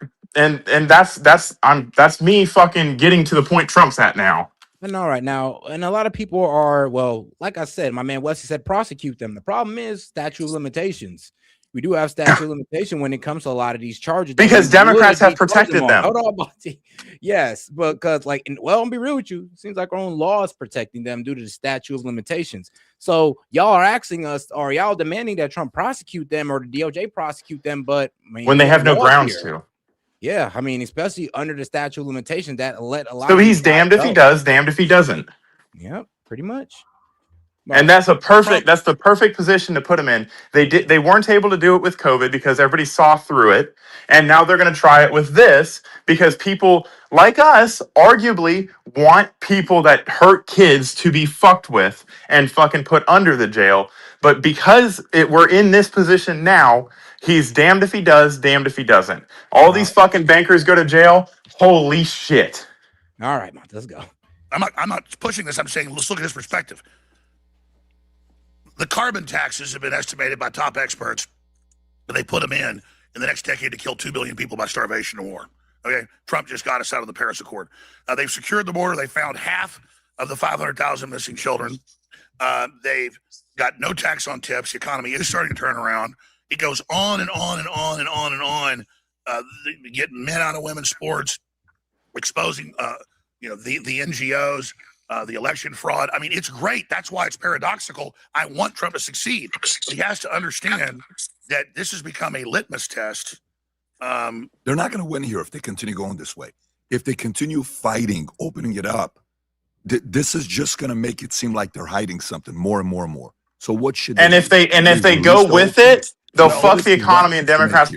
me fucking getting to the point Trump's at now. And all right now, and a lot of people are, well, like I said, my man Wesley said, prosecute them. The problem is statute of limitations. We do have statute of limitation when it comes to a lot of these charges, because Democrats have protected them. Hold on, Monty. Yes, because I'll be real with you. It seems like our own law is protecting them due to the statute of limitations. So y'all are asking us, or y'all demanding that Trump prosecute them or the DOJ prosecute them, but when they have no grounds to. Yeah, I mean, especially under the statute of limitations that let a lot. So he's damned if he does, damned if he doesn't. Yep, pretty much. And that's the perfect position to put him in. They weren't able to do it with COVID because everybody saw through it, and now they're going to try it with this because people like us arguably want people that hurt kids to be fucked with and fucking put under the jail. But because we're in this position now, he's damned if he does, damned if he doesn't. All these fucking bankers go to jail. Holy shit! All right, Monty, let's go. I'm not pushing this. I'm saying let's look at his perspective. The carbon taxes have been estimated by top experts that they put them in the next decade to kill 2 billion people by starvation or war. Okay, Trump just got us out of the Paris Accord. They've secured the border. They found half of the 500,000 missing children. They've got no tax on tips. The economy is starting to turn around. It goes on and on and on and on and on. Getting men out of women's sports, exposing the NGOs. the election fraud. I mean, it's great. That's why it's paradoxical. I want Trump to succeed. But he has to understand that this has become a litmus test. They're not going to win here if they continue going this way. If they continue fighting, opening it up, this is just going to make it seem like they're hiding something more and more and more. So what should and if they go with it, they'll fuck the economy and Democrats.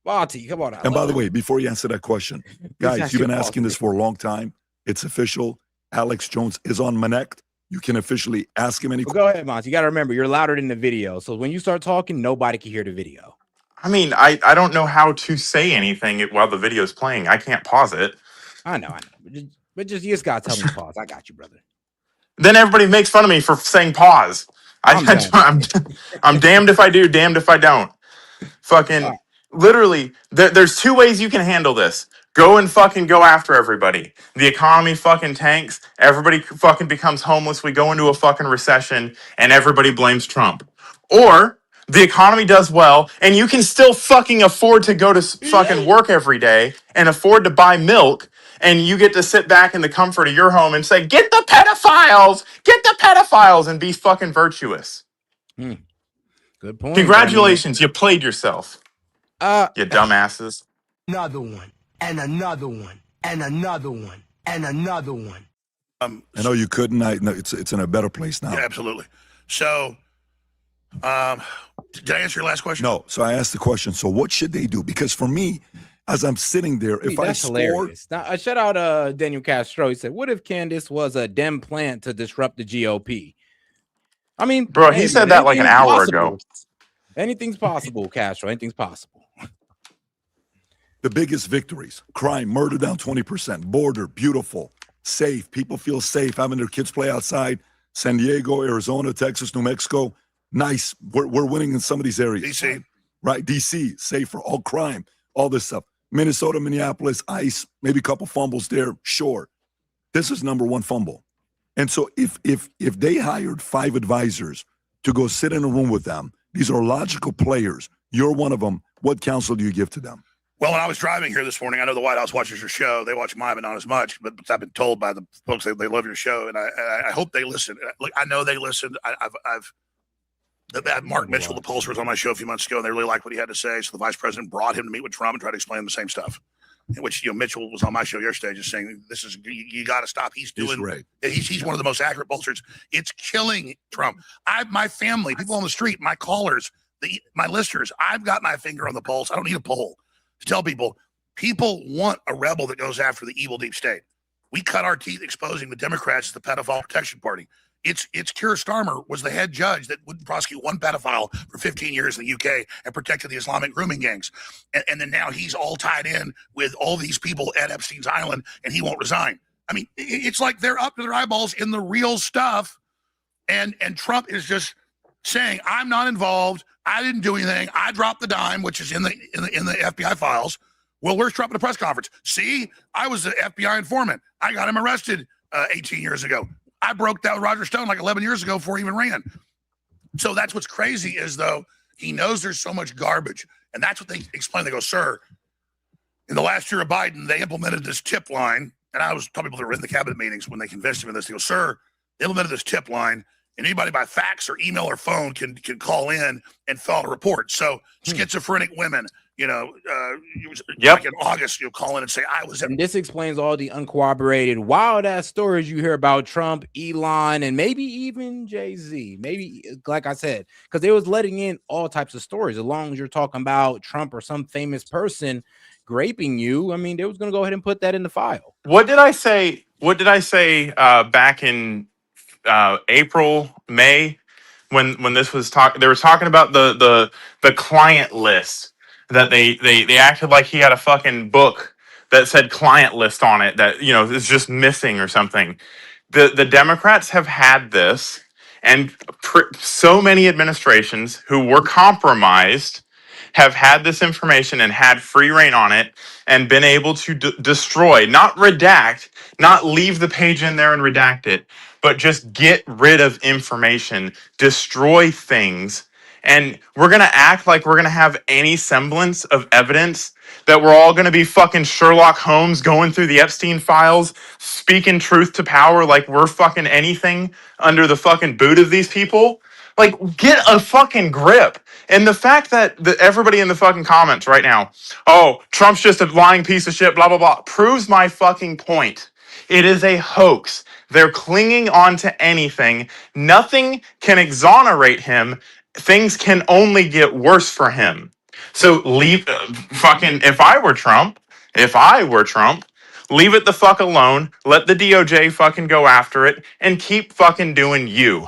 Monty, come on out. And by the way, before you answer that question, guys, you've been asking this for a long time. It's official. Alex Jones is on Manect. You can officially ask him any questions. Go ahead, Monty. You got to remember, you're louder than the video. So when you start talking, nobody can hear the video. I mean, I don't know how to say anything while the video is playing. I can't pause it. I know. But you just got to tell me to pause. I got you, brother. Then everybody makes fun of me for saying pause. I'm damned if I do, damned if I don't. Fucking literally, there's two ways you can handle this. Go and fucking go after everybody. The economy fucking tanks. Everybody fucking becomes homeless. We go into a fucking recession and everybody blames Trump. Or the economy does well and you can still fucking afford to go to fucking work every day and afford to buy milk. And you get to sit back in the comfort of your home and say, get the pedophiles, and be fucking virtuous. Good point. Congratulations, you played yourself. You dumbasses. Another one, and another one, and another one, and another one. I know you couldn't. No, it's in a better place now. Yeah, absolutely. So, did I answer your last question? No. So I asked the question. So what should they do? Because for me, as I'm sitting there, if that's hilarious. Now, shout out Daniel Castro. He said, "What if Candace was a Dem plant to disrupt the GOP?" I mean, bro, he said that like an hour ago. Anything's possible, Castro. Anything's possible. The biggest victories: crime, murder down 20%, border beautiful, safe. People feel safe having their kids play outside. San Diego, Arizona, Texas, New Mexico, nice. We're winning in some of these areas. DC, right? DC, safer. All crime, all this stuff. Minnesota, Minneapolis, ICE, maybe a couple fumbles there. Sure, this is number one fumble. And so if they hired 5 advisors to go sit in a room with them, these are logical players. You're one of them. What counsel do you give to them? Well, when I was driving here this morning, I know the White House watches your show. They watch mine, but not as much. But I've been told by the folks they love your show, and I hope they listen. Look, I know they listen. I've Mark Mitchell, the pollster, was on my show a few months ago, and they really liked what he had to say. So the vice president brought him to meet with Trump and try to explain the same stuff. In which Mitchell was on my show yesterday, just saying this is you got to stop. He's doing. He's one of the most accurate pollsters. It's killing Trump. My family, people on the street, my callers, my listeners. I've got my finger on the pulse. I don't need a poll to tell people want a rebel that goes after the evil deep state. We cut our teeth exposing the Democrats as the pedophile protection party. It's Keir Starmer was the head judge that wouldn't prosecute one pedophile for 15 years in the UK and protected the Islamic grooming gangs. And then now he's all tied in with all these people at Epstein's Island and he won't resign. I mean, it's like they're up to their eyeballs in the real stuff. And Trump is just saying, I'm not involved. I didn't do anything. I dropped the dime, which is in the FBI files. Well, where's Trump at a press conference? See, I was the FBI informant. I got him arrested 18 years ago. I broke that with Roger Stone like 11 years ago before he even ran. So that's what's crazy is, though, he knows there's so much garbage. And that's what they explain. They go, sir, in the last year of Biden, they implemented this tip line. And I was telling people that were in the cabinet meetings when they convinced him of this. They go, sir, they implemented this tip line. And anybody by fax or email or phone can call in and file a report. So schizophrenic women, like in August, you'll call in and say, I was. And this explains all the uncorroborated, wild-ass stories you hear about Trump, Elon, and maybe even Jay-Z. Maybe, like I said, because they was letting in all types of stories. As long as you're talking about Trump or some famous person graping you, I mean, they was going to go ahead and put that in the file. What did I say back in April, May, when this was talking? They were talking about the client list that they acted like he had a fucking book that said client list on it that is just missing or something. The Democrats have had this, and so many administrations who were compromised have had this information and had free reign on it and been able to destroy, not redact, not leave the page in there and redact it, but just get rid of information, destroy things, and we're going to act like we're going to have any semblance of evidence that we're all going to be fucking Sherlock Holmes going through the Epstein files, speaking truth to power like we're fucking anything under the fucking boot of these people. Like, get a fucking grip. And the fact that everybody in the fucking comments right now, oh, Trump's just a lying piece of shit, blah, blah, blah, proves my fucking point. It is a hoax. They're clinging on to anything. Nothing can exonerate him. Things can only get worse for him. So leave fucking, if I were Trump, leave it the fuck alone. Let the DOJ fucking go after it and keep fucking doing you.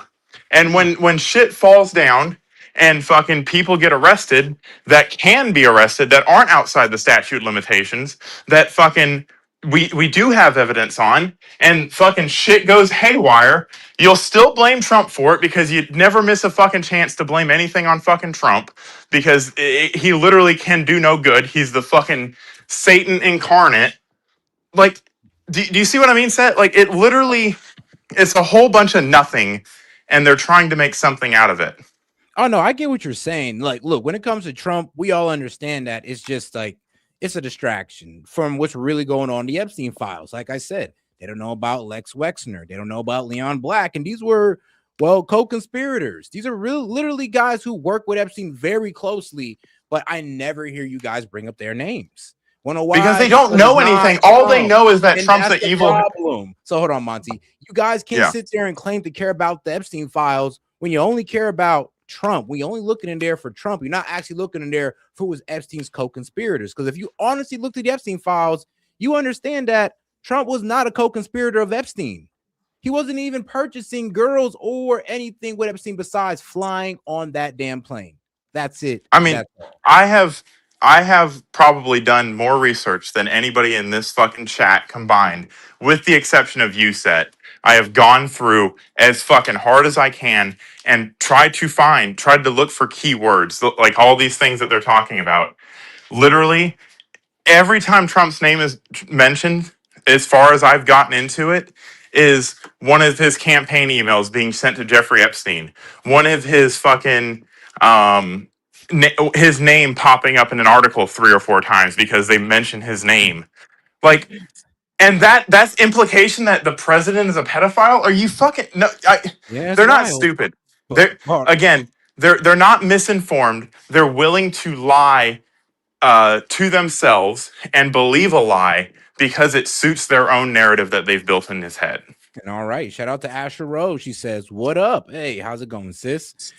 And when shit falls down and fucking people get arrested that can be arrested, that aren't outside the statute of limitations, that fucking we do have evidence on, and fucking shit goes haywire, you'll still blame Trump for it because you'd never miss a fucking chance to blame anything on fucking Trump because he literally can do no good. He's the fucking Satan incarnate. Like, do you see what I mean, Seth? Like, it literally, it's a whole bunch of nothing, and they're trying to make something out of it. Oh no, I get what you're saying. Like, look, when it comes to Trump, we all understand that it's just like it's a distraction from what's really going on in the Epstein files. Like I said, they don't know about Lex Wexner, they don't know about Leon Black, and these were, well, co-conspirators. These are literally guys who work with Epstein very closely, but I never hear you guys bring up their names. Wanna why? Because they don't know anything. All they know is that And Trump's that's the the evil. problem. So hold on, Monty. You guys can't sit there and claim to care about the Epstein files when you only care about Trump. When you're only looking in there for Trump, you're not actually looking in there for who was Epstein's co-conspirators. Because if you honestly looked at the Epstein files, you understand that Trump was not a co-conspirator of Epstein. He wasn't even purchasing girls or anything with Epstein besides flying on that damn plane. That's it. I mean, I have probably done more research than anybody in this fucking chat combined, with the exception of you, Set. I have gone through as fucking hard as I can and tried to look for keywords, like all these things that they're talking about. Literally, every time Trump's name is mentioned, as far as I've gotten into it, is one of his campaign emails being sent to Jeffrey Epstein. One of his fucking his name popping up in an article 3 or 4 times because they mention his name. Like, and that's implication that the president is a pedophile? Are you fucking no? They're not stupid. They're not misinformed. They're willing to lie to themselves and believe a lie because it suits their own narrative that they've built in his head. And all right, shout out to Asher Rose. She says, "What up? Hey, how's it going, sis?"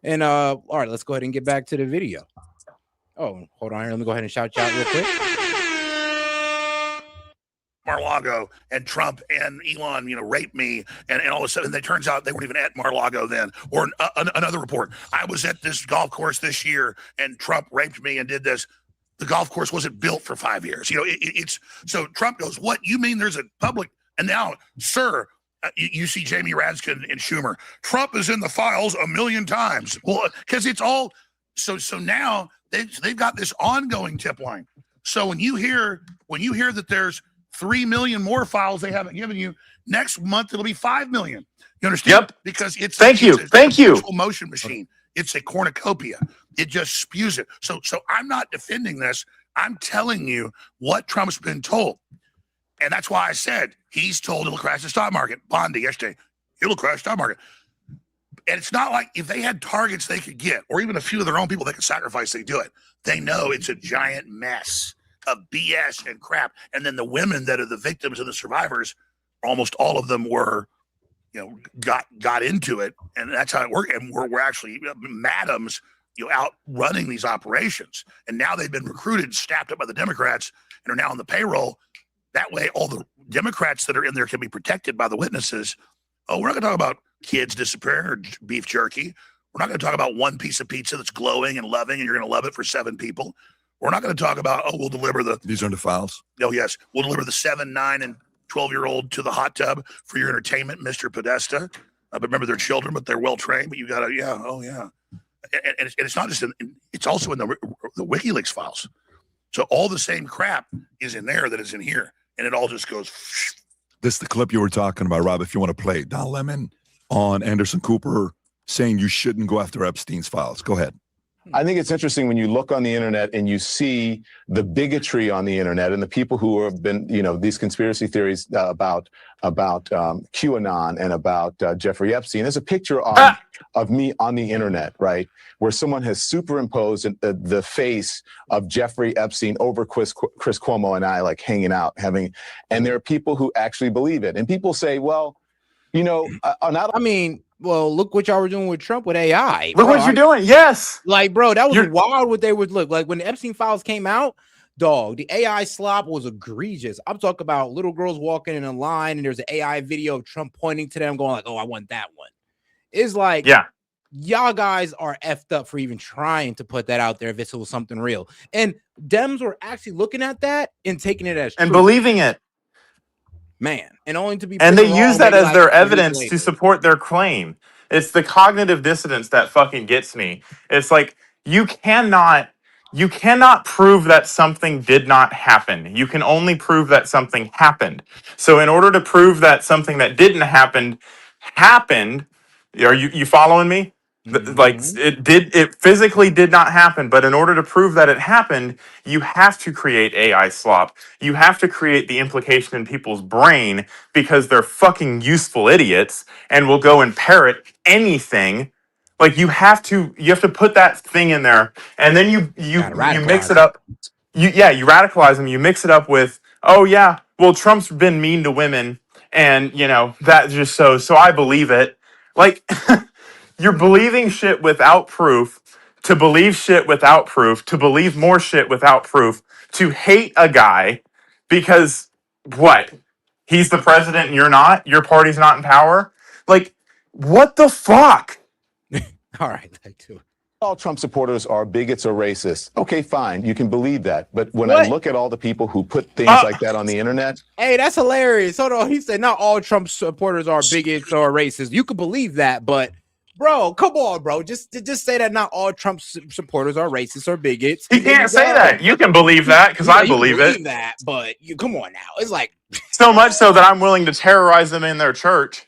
And all right, let's go ahead and get back to the video. Oh, hold on here. Let me go ahead and shout you out real quick. Mar-a-Lago and Trump and Elon, raped me, and all of a sudden, it turns out they weren't even at Mar-a-Lago then. Or another report, I was at this golf course this year, and Trump raped me and did this. The golf course wasn't built for 5 years. It's so Trump goes, "What you mean? There's a public?" And now, sir, you see Jamie Raskin and Schumer. Trump is in the files 1,000,000 times. Well, because it's all so now they've got this ongoing tip line. So when you hear that there's 3 million more files they haven't given you, next month it'll be 5 million. You understand? Yep. Because it's Thank you. perpetual motion machine. It's a cornucopia. It just spews it. So I'm not defending this. I'm telling you what Trump's been told. And that's why I said he's told it'll crash the stock market. Bondi yesterday, it'll crash the stock market. And it's not like if they had targets they could get, or even a few of their own people they could sacrifice, they do it. They know it's a giant mess of BS and crap. And then the women that are the victims and the survivors, almost all of them were, got into it. And that's how it worked. And we're actually madams, out running these operations. And now they've been recruited and snapped up by the Democrats and are now on the payroll. That way, all the Democrats that are in there can be protected by the witnesses. Oh, we're not going to talk about kids disappearing or beef jerky. We're not going to talk about one piece of pizza that's glowing and loving, and you're going to love it for 7 people. We're not going to talk about, we'll deliver These are the files. Oh, yes. We'll deliver the 7, 9, and 12-year-old to the hot tub for your entertainment, Mr. Podesta. But remember, they're children, but they're well-trained. But you got to, yeah. And it's not just it's also in the WikiLeaks files. So all the same crap is in there that is in here. And it all just goes. This is the clip you were talking about, Rob. If you want to play it, Don Lemon on Anderson Cooper saying you shouldn't go after Epstein's files. Go ahead. I think it's interesting when you look on the internet and you see the bigotry on the internet and the people who have been, these conspiracy theories about QAnon and about Jeffrey Epstein. There's a picture of me on the internet, right, where someone has superimposed the face of Jeffrey Epstein over Chris Cuomo and I, like hanging out, and there are people who actually believe it. And people say, well, well, look what y'all were doing with Trump with AI. Look what you're doing. Yes. Like, bro, that was wild what they would look like when the Epstein files came out. Dog, the AI slop was egregious. I'm talking about little girls walking in a line and there's an AI video of Trump pointing to them going like, oh, I want that one. It's like, yeah, y'all guys are effed up for even trying to put that out there if it was something real. And Dems were actually looking at that and taking it as and true. believing it. Man, and only to be and they proven use wrong that maybe as like their 2 weeks evidence later. to support their claim. It's the cognitive dissonance that fucking gets me. It's like you cannot prove that something did not happen. You can only prove that something happened. So in order to prove that something that didn't happen happened, are you following me? Like it physically did not happen, but in order to prove that it happened, you have to create AI slop. You have to create the implication in people's brain because they're fucking useful idiots and will go and parrot anything. Like you have to put that thing in there, and then you mix it up. You radicalize them. You mix it up with, oh yeah, well Trump's been mean to women, and that just so I believe it. Like. You're believing shit without proof, to believe shit without proof, to believe more shit without proof, to hate a guy because what? He's the president and you're not? Your party's not in power? Like, what the fuck? All right, like too. All Trump supporters are bigots or racists. Okay, fine. You can believe that. But when I look at all the people who put things like that on the internet. Hey, that's hilarious. Hold on. He said not all Trump supporters are bigots or racist. You can believe that, but bro, come on, bro. Just say that not all Trump supporters are racist or bigots. He can't say that. You can believe that because I believe it. That, but come on now. It's like so much so that I'm willing to terrorize them in their church.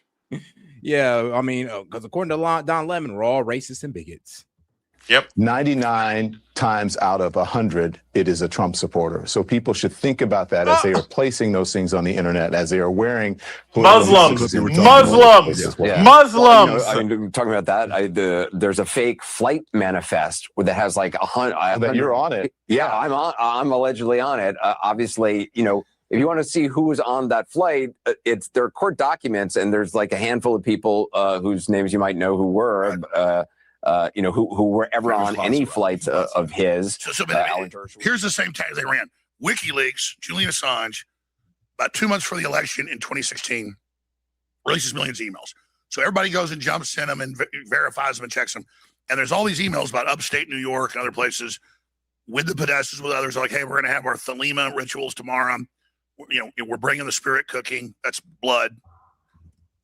Yeah, I mean, because according to Don Lemon, we're all racists and bigots. Yep. 99 times out of 100, it is a Trump supporter. So people should think about that as they are placing those things on the internet, as they are wearing Muslims. Yeah. Muslims. Well, I mean, talking about that, there's a fake flight manifest that has like 100. That you're on it. Yeah, I'm allegedly on it. Obviously, if you want to see who was on that flight, there are court documents, and there's like a handful of people whose names you might know who were. Who were ever on any flights of his. Here's the same tag they ran. WikiLeaks, Julian Assange, about 2 months for the election in 2016, releases millions of emails. So everybody goes and jumps in them and verifies them and checks them. And there's all these emails about upstate New York and other places with the Podestas, with others, like, hey, we're going to have our Thelema rituals tomorrow. We're bringing the spirit cooking. That's blood.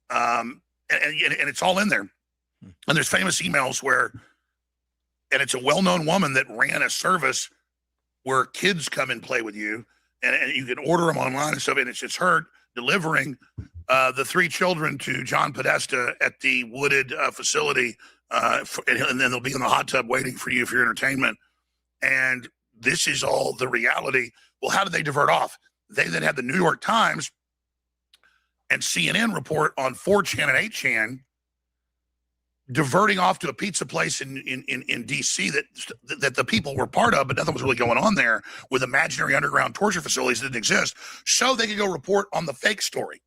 And it's all in there. And there's famous emails and it's a well-known woman that ran a service where kids come and play with you, and you can order them online and stuff. And it's her delivering the 3 children to John Podesta at the wooded facility, and then they'll be in the hot tub waiting for you for your entertainment. And this is all the reality. Well, how did they divert off? They then had the New York Times and CNN report on 4chan and 8chan, diverting off to a pizza place in DC that the people were part of, but nothing was really going on there, with imaginary underground torture facilities that didn't exist, so they could go report on the fake story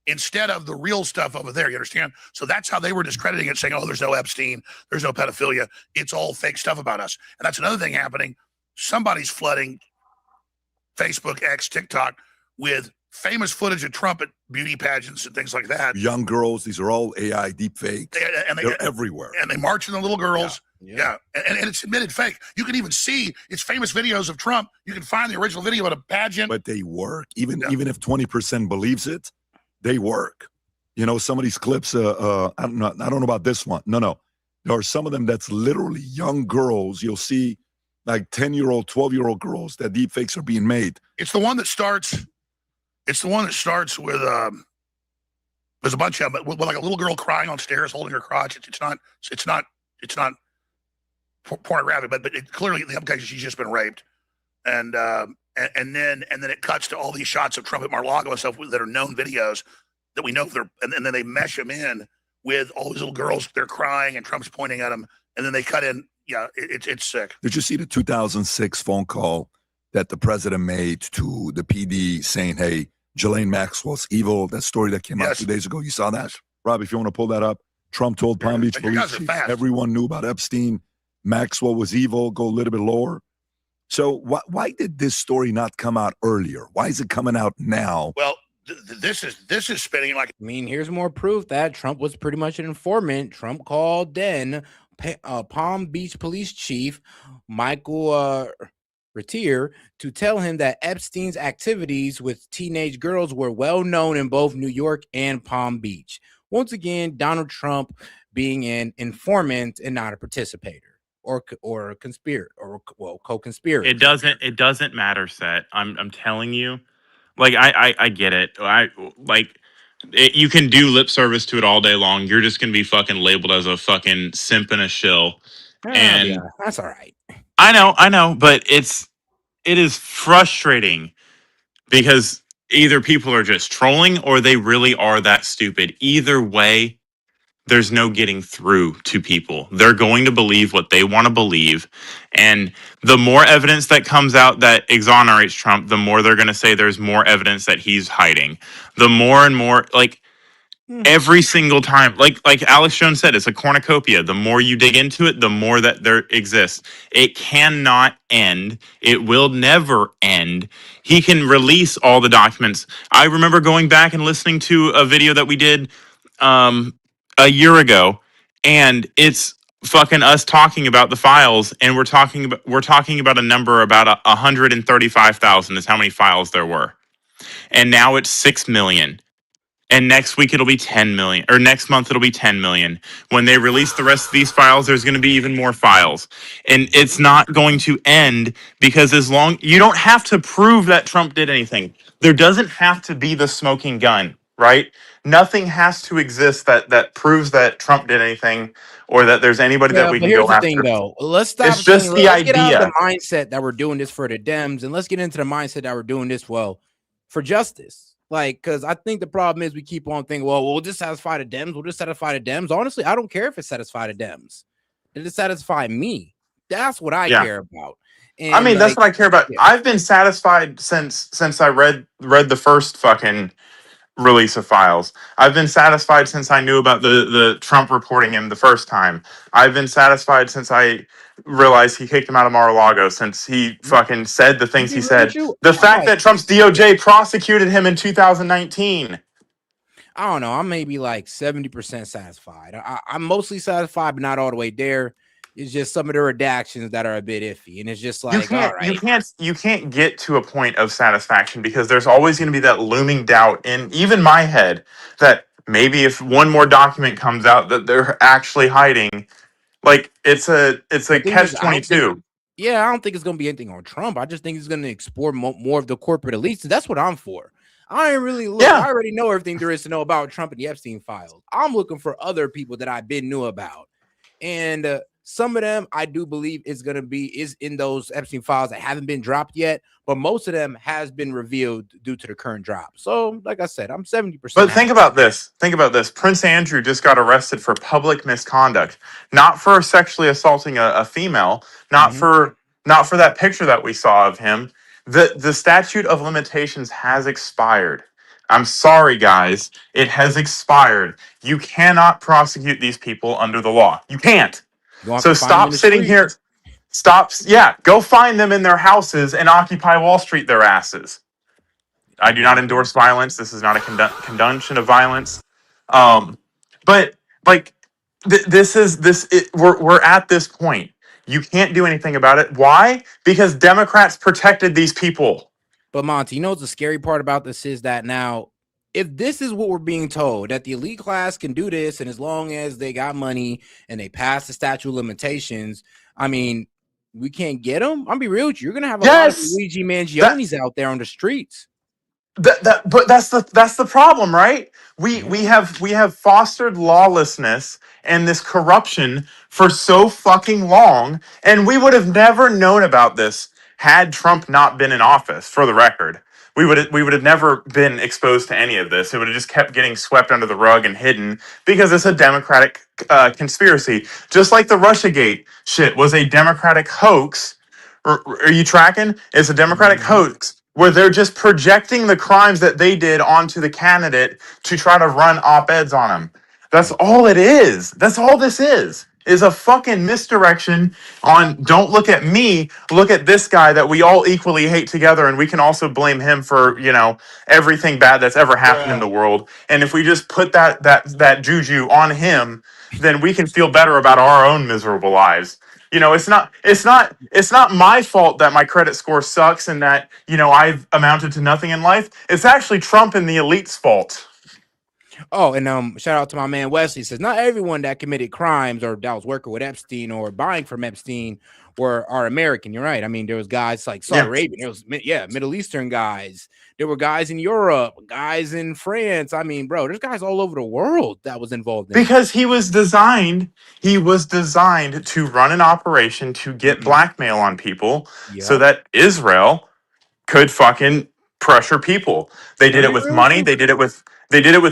instead of the real stuff over there. You understand? So that's how they were discrediting it, saying, oh, there's no Epstein, there's no pedophilia, it's all fake stuff about us. And that's another thing happening. Somebody's flooding Facebook, X, TikTok with famous footage of Trump at beauty pageants and things like that. Young girls, these are all AI deep fakes. They're everywhere. And they march in the little girls. Yeah. And it's admitted fake. You can even see it's famous videos of Trump. You can find the original video at a pageant. But they work. Even if 20% believes it, they work. Some of these clips, I don't know about this one. No. There are some of them that's literally young girls. You'll see like 10-year-old, 12-year-old girls that deep fakes are being made. It's the one that starts with There's a bunch of them with like a little girl crying on stairs, holding her crotch. It's not pornographic, but it clearly the implication she's just been raped, and then it cuts to all these shots of Trump at Mar-a-Lago and stuff that are known videos that we know they're, and then they mesh them in with all these little girls. They're crying and Trump's pointing at them, and then they cut in. Yeah, it's sick. Did you see the 2006 phone call that the president made to the PD saying, "Hey, Ghislaine Maxwell's evil"? That story that came out 2 days ago. You saw that, Rob? If you want to pull that up, Trump told Palm Beach police chief, everyone knew about Epstein. Maxwell was evil. Go a little bit lower. So why did this story not come out earlier? Why is it coming out now? Well, this is spinning like. I mean, here's more proof that Trump was pretty much an informant. Trump called then Palm Beach police chief Michael Retier to tell him that Epstein's activities with teenage girls were well known in both New York and Palm Beach. Once again, Donald Trump being an informant and not a participator or a conspirator or co-conspirator. It doesn't matter, Set. I'm telling you, like I get it. You can do lip service to it all day long. You're just gonna be fucking labeled as a fucking simp and a shill. And yeah, that's all right. I know, but it is frustrating because either people are just trolling or they really are that stupid. Either way, there's no getting through to people. They're going to believe what they want to believe. And the more evidence that comes out that exonerates Trump, the more they're going to say there's more evidence that he's hiding. The more and more, like, every single time, like Alex Jones said, it's a cornucopia. The more you dig into it, the more that there exists. It cannot end. It will never end. He can release all the documents. I remember going back and listening to a video that we did a year ago, and it's fucking us talking about the files, and we're talking about a number about 135,000 is how many files there were, and now it's 6 million. And next week it'll be 10 million, or next month it'll be 10 million. When they release the rest of these files, there's going to be even more files. And it's not going to end because you don't have to prove that Trump did anything. There doesn't have to be the smoking gun, right? Nothing has to exist that proves that Trump did anything or that there's anybody that we can go after. Here's the thing, though. Let's stop. It's just the let's get out idea. of the mindset that we're doing this for the Dems, and let's get into the mindset that we're doing this for justice. Like, because I think the problem is we keep on thinking, well, we'll just satisfy the Dems. We'll just satisfy the Dems. Honestly, I don't care if it satisfies the Dems. It'll satisfy me. That's what I care about. And I mean, that's what I care about. Yeah. I've been satisfied since I read the first fucking release of files. I've been satisfied since I knew about the Trump reporting him the first time. I've been satisfied since I realized he kicked him out of Mar-a-Lago, since he fucking said the things he said. The fact that Trump's DOJ prosecuted him in 2019. I don't know. I'm maybe like 70% satisfied. I'm mostly satisfied, but not all the way there. It's just some of the redactions that are a bit iffy, and it's just like, all right. You can't get to a point of satisfaction because there's always going to be that looming doubt in even my head that maybe if one more document comes out that they're actually hiding, like it's a catch-22. Yeah, I don't think it's going to be anything on Trump. I just think it's going to explore more of the corporate elites. That's what I'm for. I ain't really look. I already know everything there is to know about Trump and the Epstein files. I'm looking for other people that I've been knew about, and some of them I do believe is in those Epstein files that haven't been dropped yet, but most of them has been revealed due to the current drop. So, like I said, I'm 70%. But think about this. Prince Andrew just got arrested for public misconduct, not for sexually assaulting a female, not for that picture that we saw of him. The statute of limitations has expired. I'm sorry, guys. It has expired. You cannot prosecute these people under the law. You can't. So stop sitting here. Go find them in their houses and occupy Wall Street their asses. I do not endorse violence. This is not a condonation of violence. But like we're at this point. You can't do anything about it. Why? Because Democrats protected these people. But Monty, you know what's the scary part about this is that now, if this is what we're being told, that the elite class can do this, and as long as they got money and they pass the statute of limitations, I mean, we can't get them. I'll be real with you. You're going to have a lot of Luigi Mangionis out there on the streets. But that's the problem, right? We have fostered lawlessness and this corruption for so fucking long, and we would have never known about this had Trump not been in office. For the record, we would have never been exposed to any of this. It would have just kept getting swept under the rug and hidden because it's a Democratic conspiracy, just like the Russiagate shit was a Democratic hoax. Are you tracking? It's a Democratic hoax where they're just projecting the crimes that they did onto the candidate to try to run op-eds on him. That's all it is. That's all this is a fucking misdirection on don't look at me, look at this guy that we all equally hate together, and we can also blame him for, everything bad that's ever happened in the world. And if we just put that juju on him, then we can feel better about our own miserable lives. It's not my fault that my credit score sucks and that, I've amounted to nothing in life. It's actually Trump and the elite's fault. Oh, and shout out to my man Wesley. Says not everyone that committed crimes or that was working with Epstein or buying from Epstein are American. You're right. I mean, there was guys like Saudi Arabia. There was Middle Eastern guys. There were guys in Europe, guys in France. I mean, bro, there's guys all over the world that was involved in because he was designed to run an operation to get blackmail on people so that Israel could fucking pressure people. They did it with money. They did it with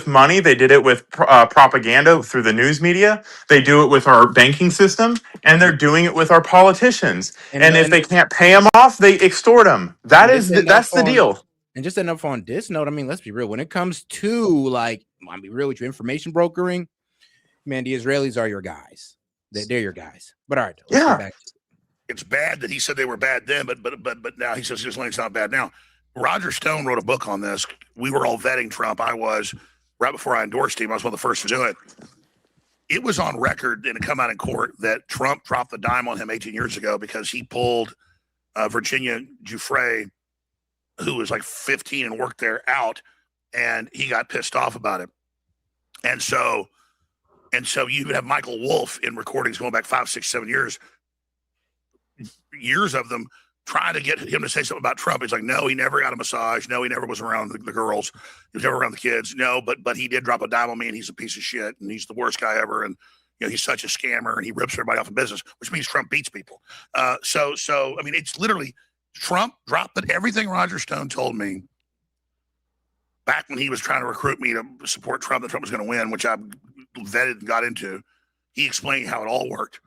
money. They did it with propaganda through the news media. They do it with our banking system, and they're doing it with our politicians. And if they can't pay them off, they extort them. That's the deal. And just enough on this note, I mean, let's be real. When it comes to I'll be real with you, information brokering, man, the Israelis are your guys. They're your guys. But all right, let's get back to it. It's bad that he said they were bad then, but now he says it's not bad now. Roger Stone wrote a book on this. We were all vetting Trump. I was right before I endorsed him. I was one of the first to do it. It was on record and it come out in court that Trump dropped the dime on him 18 years ago because he pulled Virginia Giuffre, who was like 15 and worked there, out, and he got pissed off about it. And so you would have Michael Wolff in recordings going back 5, 6, 7 years of them trying to get him to say something about Trump. He's like, no, he never got a massage. No, he never was around the girls. He was never around the kids. No, but he did drop a dime on me, and he's a piece of shit, and he's the worst guy ever, and he's such a scammer, and he rips everybody off in business, which means Trump beats people. So I mean, it's literally Trump dropped everything Roger Stone told me back when he was trying to recruit me to support Trump, that Trump was going to win, which I vetted and got into. He explained how it all worked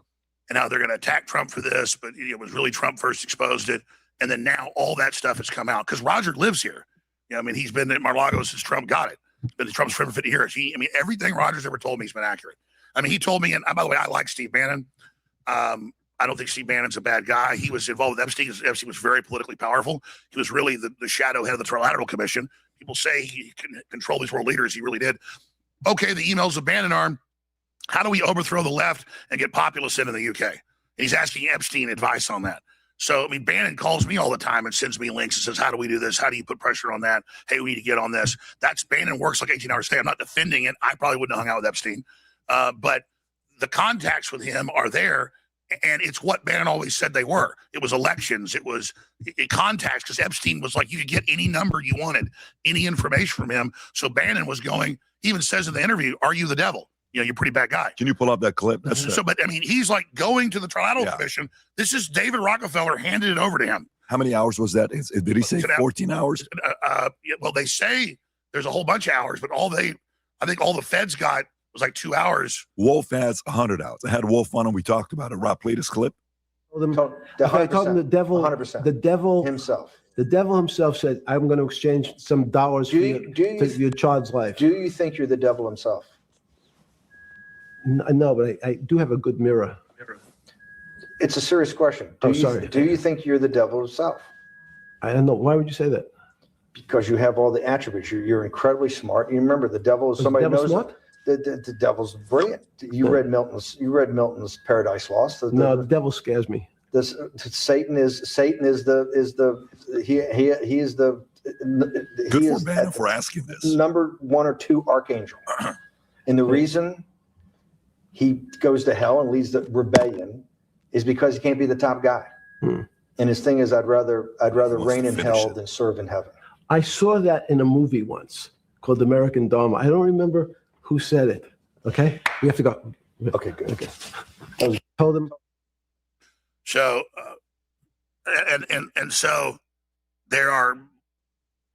and how they're going to attack Trump for this, but it was really Trump first exposed it. And then now all that stuff has come out because Roger lives here. I mean, he's been at Mar-a-Lago since Trump got it. He's been Trump's friend for 50 years. Everything Roger's ever told me has been accurate. I mean, he told me, and by the way, I like Steve Bannon. I don't think Steve Bannon's a bad guy. He was involved with Epstein. Epstein was very politically powerful. He was really the shadow head of the Trilateral Commission. People say he can control these world leaders. He really did. Okay, the emails of Bannon are, how do we overthrow the left and get populists in the UK? And he's asking Epstein advice on that. So, I mean, Bannon calls me all the time and sends me links and says, how do we do this? How do you put pressure on that? Hey, we need to get on this. Bannon works like 18 hours a day. I'm not defending it. I probably wouldn't have hung out with Epstein. But the contacts with him are there. And it's what Bannon always said they were. It was elections. It was contacts, because Epstein was like, you could get any number you wanted, any information from him. So Bannon was going, he even says in the interview, are you the devil? You're a pretty bad guy. Can you pull up that clip? But I mean, he's like going to the Trilateral Commission. This is David Rockefeller handed it over to him. How many hours was that? Did he say 14 hours? Well, they say there's a whole bunch of hours, but I think all the feds got was like 2 hours. Wolf has 100 hours. I had Wolf on and we talked about it. Rob played his clip. I told him the devil, 100%. the devil himself. The devil himself said, "I'm going to exchange some dollars for your child's life." Do you think you're the devil himself? No, but I do have a good mirror. It's a serious question. Do you think you're the devil himself? I don't know. Why would you say that? Because you have all the attributes. You're incredibly smart. You remember the devil is somebody who knows smart? The devil's brilliant. You read Milton's Paradise Lost. No, the devil scares me. Satan is the Bannon for asking this. Number 1 or 2 archangel. And the reason he goes to hell and leads the rebellion is because he can't be the top guy. And his thing is, I'd rather reign in hell than serve in heaven. I saw that in a movie once called American Dharma. I don't remember who said it. Okay, we have to go. Okay, good. Okay, I was told them. So, and so there are.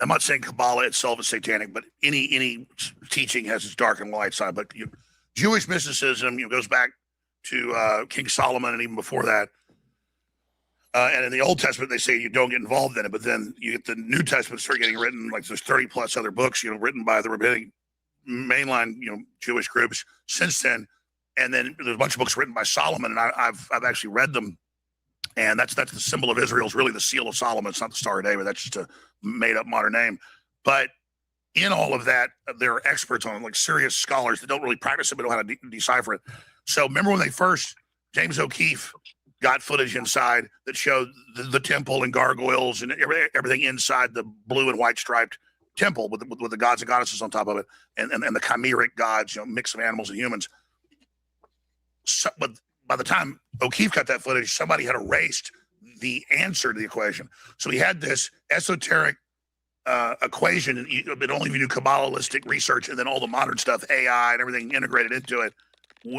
I'm not saying Kabbalah itself is satanic, but any teaching has its dark and light side. But Jewish mysticism goes back to King Solomon and even before that. And in the Old Testament, they say you don't get involved in it, but then you get the New Testament start getting written. Like there's 30 plus other books, written by the rabbinic mainline, Jewish groups since then. And then there's a bunch of books written by Solomon, and I've actually read them. And that's the symbol of Israel is really the seal of Solomon. It's not the Star of David. That's just a made up modern name. But in all of that, there are experts on it, like serious scholars that don't really practice it, but know how to decipher it. So remember when James O'Keefe got footage inside that showed the temple and gargoyles and everything inside the blue and white striped temple with the gods and goddesses on top of it, and the chimeric gods, mix of animals and humans. So, but by the time O'Keefe got that footage, somebody had erased the answer to the equation. So he had this esoteric equation, but only if you do Kabbalistic research and then all the modern stuff, AI and everything integrated into it,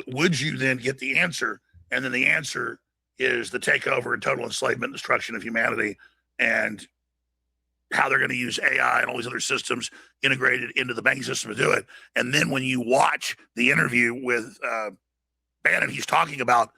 would you then get the answer? And then the answer is the takeover and total enslavement and destruction of humanity, and how they're going to use AI and all these other systems integrated into the banking system to do it. And then when you watch the interview with Bannon, he's talking about,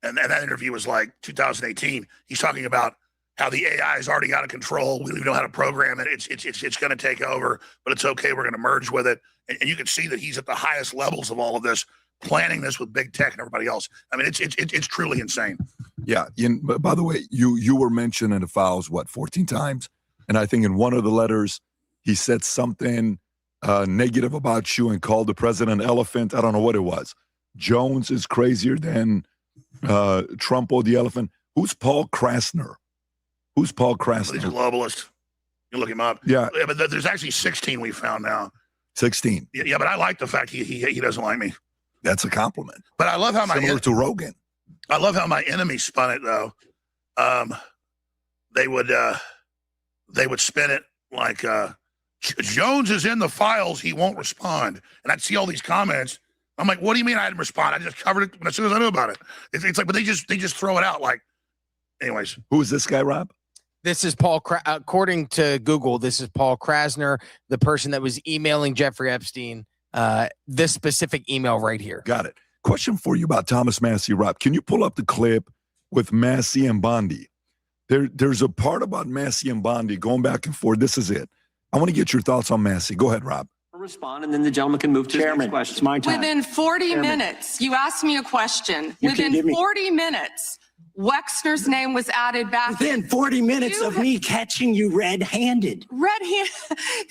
and that interview was like 2018, he's talking about how the AI is already out of control. We don't even know how to program it. It's going to take over, but it's okay. We're going to merge with it. And you can see that he's at the highest levels of all of this, planning this with big tech and everybody else. I mean, it's truly insane. Yeah. By the way, you were mentioned in the files, 14 times? And I think in one of the letters, he said something negative about you and called the president elephant. I don't know what it was. Jones is crazier than Trump or the elephant. Who's Paul Krasner? Who's Paul Krasner? He's a globalist. You look him up. Yeah. But there's actually 16 we found now. 16. Yeah, but I like the fact he doesn't like me. That's a compliment. But I love how similar to Rogan. I love how my enemies spun it though. They would spin it like Jones is in the files, he won't respond. And I'd see all these comments. I'm like, what do you mean I didn't respond? I just covered it as soon as I knew about it. It's like, but they just throw it out like. Anyways, who is this guy, Rob? This is Paul. According to Google, this is Paul Krasner, the person that was emailing Jeffrey Epstein. This specific email right here. Got it. Question for you about Thomas Massie, Rob. Can you pull up the clip with Massie and Bondi? There's a part about Massie and Bondi going back and forth. This is it. I want to get your thoughts on Massie. Go ahead, Rob. Respond, and then the gentleman can move to his next question. It's my time. Within 40 minutes, you asked me a question. Within 40 minutes, Wexner's name was added back. Within 40 minutes of me catching you red-handed. Red-handed.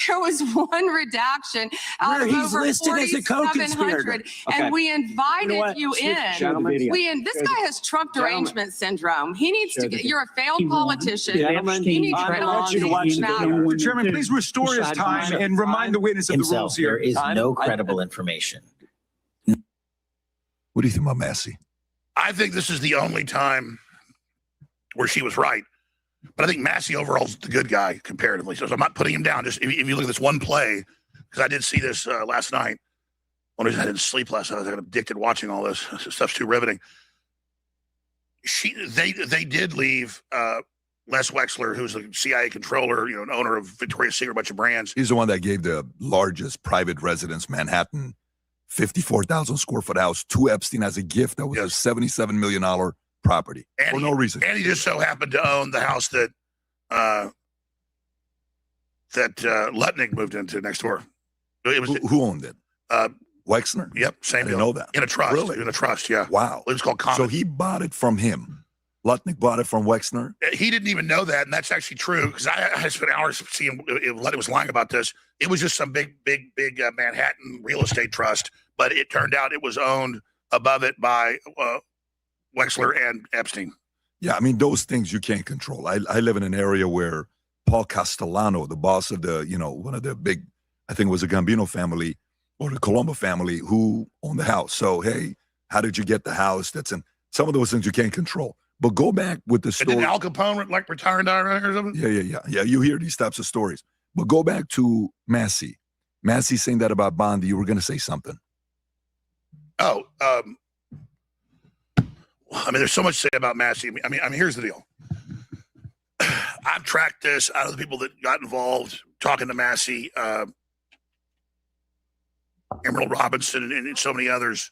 There was one redaction out of he's over listed as a co-conspirator. 4,700, and we invited you in. This guy has Trump derangement syndrome. He needs to get. You're a failed politician. You need to get on these matters. Mr. Chairman, please restore his time and remind the witness of the rules here. There is no credible information. What do you think about Massie? I think this is the only time where she was right. But I think Massie overall is the good guy comparatively. So I'm not putting him down. Just if you look at this one play, because I did see this last night. One reason I didn't sleep last night, I got addicted watching all this. This stuff's too riveting. They did leave Les Wexner, who's the CIA controller, an owner of Victoria's Secret, a bunch of brands. He's the one that gave the largest private residence, Manhattan, 54,000 square foot house to Epstein as a gift. That was a $77 million property for no reason. And he just so happened to own the house that Lutnick moved into next door. It was who owned it? Wexner? Yep, same I deal. didn't know that. In a trust. Really? In a trust, yeah. Wow. It was called Common. So he bought it from him. Lutnick bought it from Wexner? He didn't even know that, and that's actually true, because I spent hours seeing if Lutnick was lying about this. It was just some big Manhattan real estate trust, but it turned out it was owned above it by Wexler and Epstein. Yeah, I mean, those things you can't control. I live in an area where Paul Castellano, the boss of the, one of the big, I think it was the Gambino family or the Colombo family who owned the house. So, hey, how did you get the house? Some of those things you can't control. But go back with the story. And did Al Capone like retired or something? Yeah. You hear these types of stories. But go back to Massey. Massey saying that about Bondi. You were going to say something. Oh, I mean, there's so much to say about Massey. I mean, here's the deal. I've tracked this. I know the people that got involved talking to Massey, Emerald Robinson, and so many others.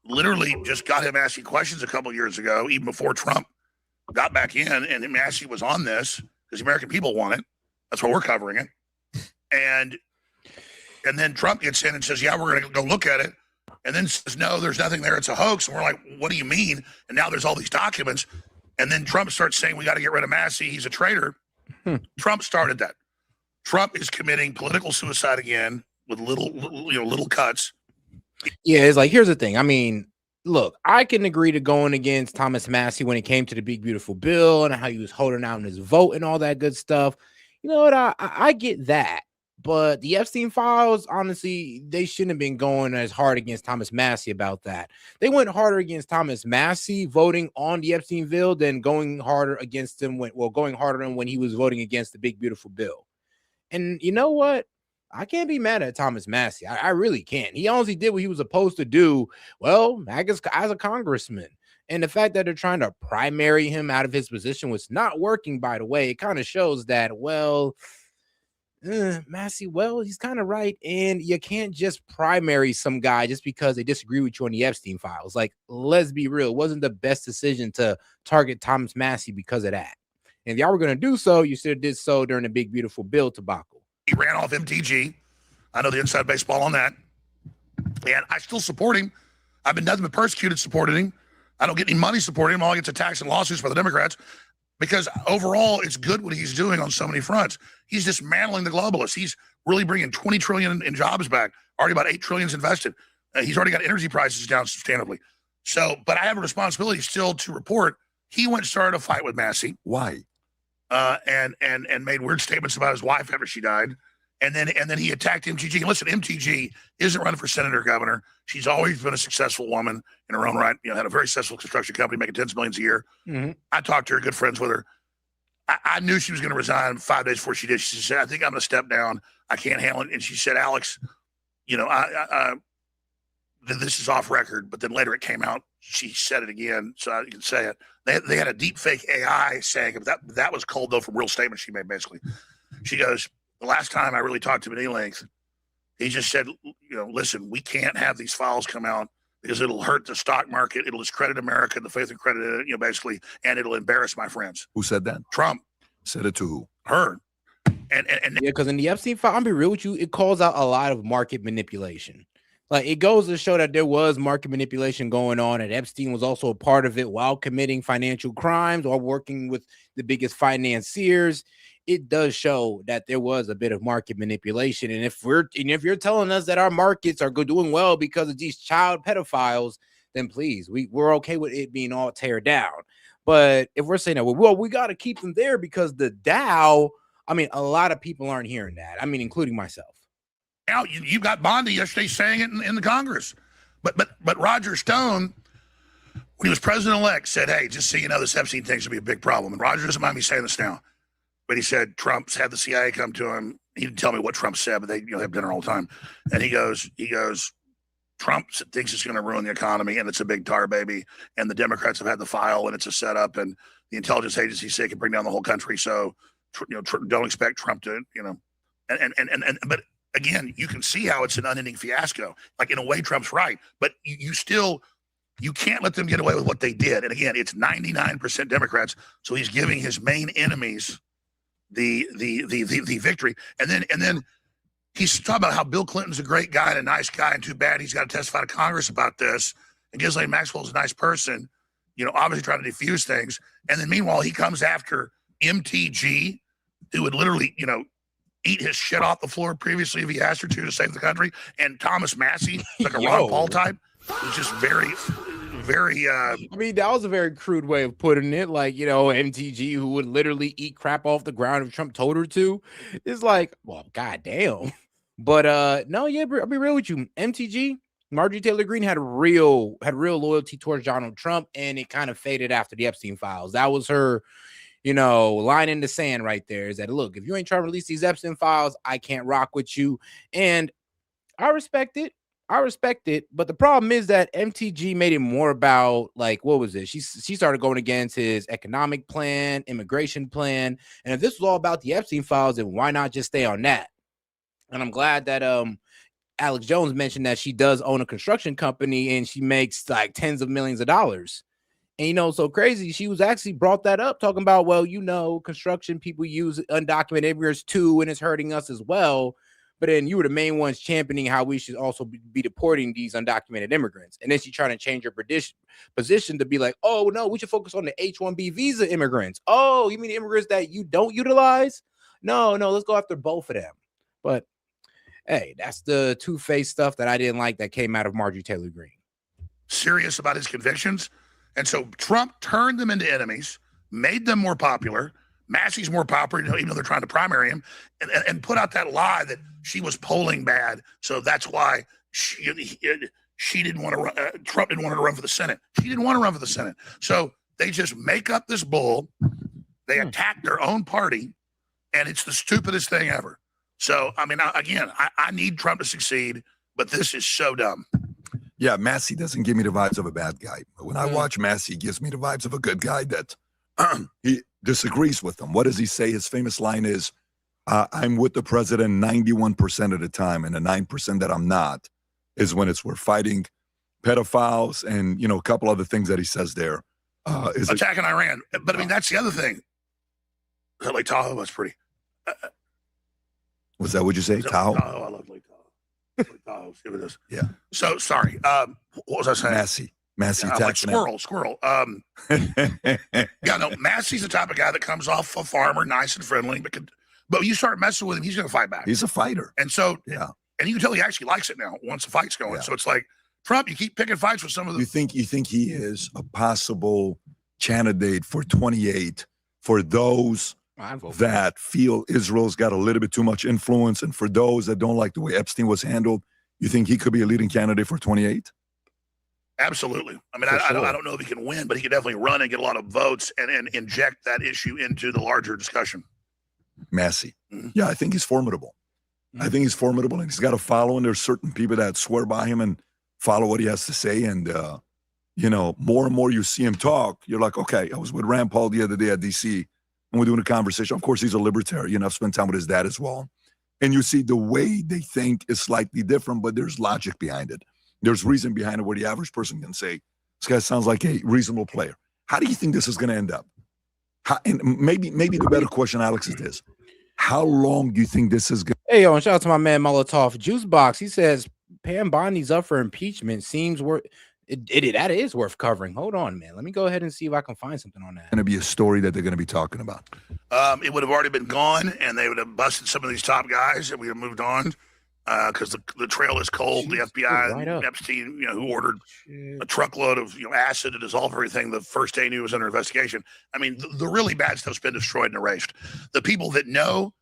Literally just got him asking questions a couple years ago, even before Trump got back in, and Massey was on this because the American people want it. That's why we're covering it. And then Trump gets in and says, yeah, we're going to go look at it. And then says, no, there's nothing there. It's a hoax. And we're like, what do you mean? And now there's all these documents. And then Trump starts saying, we got to get rid of Massey. He's a traitor. Trump started that. Trump is committing political suicide again with little cuts. Yeah, it's like, here's the thing. I mean, look, I can agree to going against Thomas Massey when it came to the big, beautiful bill and how he was holding out on his vote and all that good stuff. You know what? I get that. But the Epstein files, honestly, they shouldn't have been going as hard against Thomas Massey about that. They went harder against Thomas Massey voting on the Epstein bill than going harder against him going harder than when he was voting against the big, beautiful bill. And you know what? I can't be mad at Thomas Massey. I really can't. He honestly did what he was supposed to do, well, as a congressman. And the fact that they're trying to primary him out of his position was not working, by the way. It kind of shows that, well, Massey, well, he's kind of right. And you can't just primary some guy just because they disagree with you on the Epstein files. Like, let's be real. It wasn't the best decision to target Thomas Massey because of that. And if y'all were going to do so, you should have did so during the big, beautiful bill debacle. He ran off MTG. I know the inside baseball on that. And I still support him. I've been nothing but persecuted supporting him. I don't get any money supporting him. All I get is attacks and lawsuits by the Democrats. Because overall, it's good what he's doing on so many fronts. He's dismantling the globalists. He's really bringing 20 trillion in jobs back. Already about 8 trillion invested. He's already got energy prices down substantively. So, but I have a responsibility still to report. He went and started a fight with Massey. Why? And made weird statements about his wife after she died. And then he attacked MTG. And listen, MTG isn't running for senator or governor. She's always been a successful woman in her own right. You know, had a very successful construction company making tens of millions a year. Mm-hmm. I talked to her, good friends with her. I knew she was going to resign 5 days before she did. She said, I think I'm going to step down. I can't handle it. And she said, Alex, you know, this is off record. But then later it came out. She said it again, so you can say it. They had a deep fake AI saying it. That was culled, though, from real statements she made, basically. She goes, the last time I really talked to him at any length, he just said, you know, listen, we can't have these files come out because it'll hurt the stock market. It'll discredit America, the faith and credit, you know, basically, and it'll embarrass my friends. Who said that? Trump. Said it to who? Her. And yeah, because in the Epstein file, I'll be real with you, it calls out a lot of market manipulation. Like, it goes to show that there was market manipulation going on, and Epstein was also a part of it while committing financial crimes or working with the biggest financiers. It does show that there was a bit of market manipulation. And if you're telling us that our markets are doing well because of these child pedophiles, then please, we're okay with it being all tear down. But if we're saying that, well, we got to keep them there because the Dow, I mean, a lot of people aren't hearing that. I mean, including myself. Now you got Bondi yesterday saying it in the Congress, but Roger Stone, when he was president-elect, said, "Hey, just so you know, this Epstein thing's gonna be a big problem." And Roger doesn't mind me saying this now, but he said Trump's had the CIA come to him. He didn't tell me what Trump said, but they have dinner all the time. And he goes, Trump thinks it's going to ruin the economy, and it's a big tar baby. And the Democrats have had the file, and it's a setup, and the intelligence agencies say it can bring down the whole country. So, don't expect Trump to, but. Again, you can see how it's an unending fiasco. Like, in a way, Trump's right, but you can't let them get away with what they did. And again, it's 99% Democrats, so he's giving his main enemies the victory. And then he's talking about how Bill Clinton's a great guy and a nice guy, and too bad he's got to testify to Congress about this. And Ghislaine Maxwell's a nice person, obviously trying to defuse things. And then meanwhile, he comes after MTG, who would literally, eat his shit off the floor previously if he asked her to save the country. And Thomas Massey, like a Ron Paul type, was just very, very. I mean, that was a very crude way of putting it. Like, MTG, who would literally eat crap off the ground if Trump told her to. It's like, well, goddamn. But no, yeah, I'll be real with you. MTG, Marjorie Taylor Greene had real loyalty towards Donald Trump, and it kind of faded after the Epstein files. That was her. line in the sand right there is that, look, if you ain't trying to release these Epstein files, I can't rock with you. And I respect it. But the problem is that MTG made it more about, like, what was it? She started going against his economic plan, immigration plan. And if this was all about the Epstein files, then why not just stay on that? And I'm glad that Alex Jones mentioned that she does own a construction company and she makes like tens of millions of dollars. And, so crazy, she was actually brought that up, talking about, well, construction people use undocumented immigrants too, and it's hurting us as well. But then you were the main ones championing how we should also be deporting these undocumented immigrants. And then she trying to change her position to be like, oh, no, we should focus on the H-1B visa immigrants. Oh, you mean the immigrants that you don't utilize? No, let's go after both of them. But, hey, that's the two-faced stuff that I didn't like that came out of Marjorie Taylor Greene. Serious about his convictions. And so Trump turned them into enemies, made them more popular. Massey's more popular, even though they're trying to primary him, and put out that lie that she was polling bad. So that's why she didn't want to run. Trump didn't want her to run for the Senate. She didn't want to run for the Senate. So they just make up this bull. They attack their own party, and it's the stupidest thing ever. So, I mean, again, I need Trump to succeed, but this is so dumb. Yeah, Massey doesn't give me the vibes of a bad guy. But when I watch Massey, he gives me the vibes of a good guy that he disagrees with them. What does he say? His famous line is, I'm with the president 91% of the time, and the 9% that I'm not is when we're fighting pedophiles and, a couple other things that he says there. Is attacking Iran. But, I mean, that's the other thing. Lake Tahoe was pretty. Was that what you say? Tahoe? Tahoe, I love Lake Tahoe. Lake Tahoe, see what it is. Yeah. So, sorry. What was I saying? Massey like squirrel. No, Massey's the type of guy that comes off a farmer, nice and friendly, but you start messing with him, he's going to fight back. He's a fighter. And so, yeah. And you can tell he actually likes it now once the fight's going. Yeah. So it's like, Trump, you keep picking fights with some of the... You think he is a possible candidate for 28 for those that feel Israel's got a little bit too much influence, and for those that don't like the way Epstein was handled, you think he could be a leading candidate for 28? Absolutely. I mean, I don't know if he can win, but he can definitely run and get a lot of votes and inject that issue into the larger discussion. Massey. Mm-hmm. Yeah, I think he's formidable. Mm-hmm. I think he's formidable, and he's got a following. There's certain people that swear by him and follow what he has to say. And, more and more you see him talk, you're like, okay, I was with Rand Paul the other day at D.C., and we're doing a conversation. Of course, he's a libertarian. I've spent time with his dad as well. And you see the way they think is slightly different, but there's logic behind it. There's reason behind it where the average person can say, this guy sounds like a reasonable player. How do you think this is going to end up? And maybe the better question, Alex, is this. How long do you think this is going to... Hey, and shout out to my man Molotov Juicebox. He says, Pam Bondi's up for impeachment. Seems worth... That is worth covering. Hold on, man. Let me go ahead and see if I can find something on that. Going to be a story that they're going to be talking about. It would have already been gone, and they would have busted some of these top guys, and we have moved on. Because the trail is cold. Jeez, the FBI, right Epstein, who ordered a truckload of acid to dissolve everything the first day he knew it was under investigation. I mean, the really bad stuff's been destroyed and erased. The people that know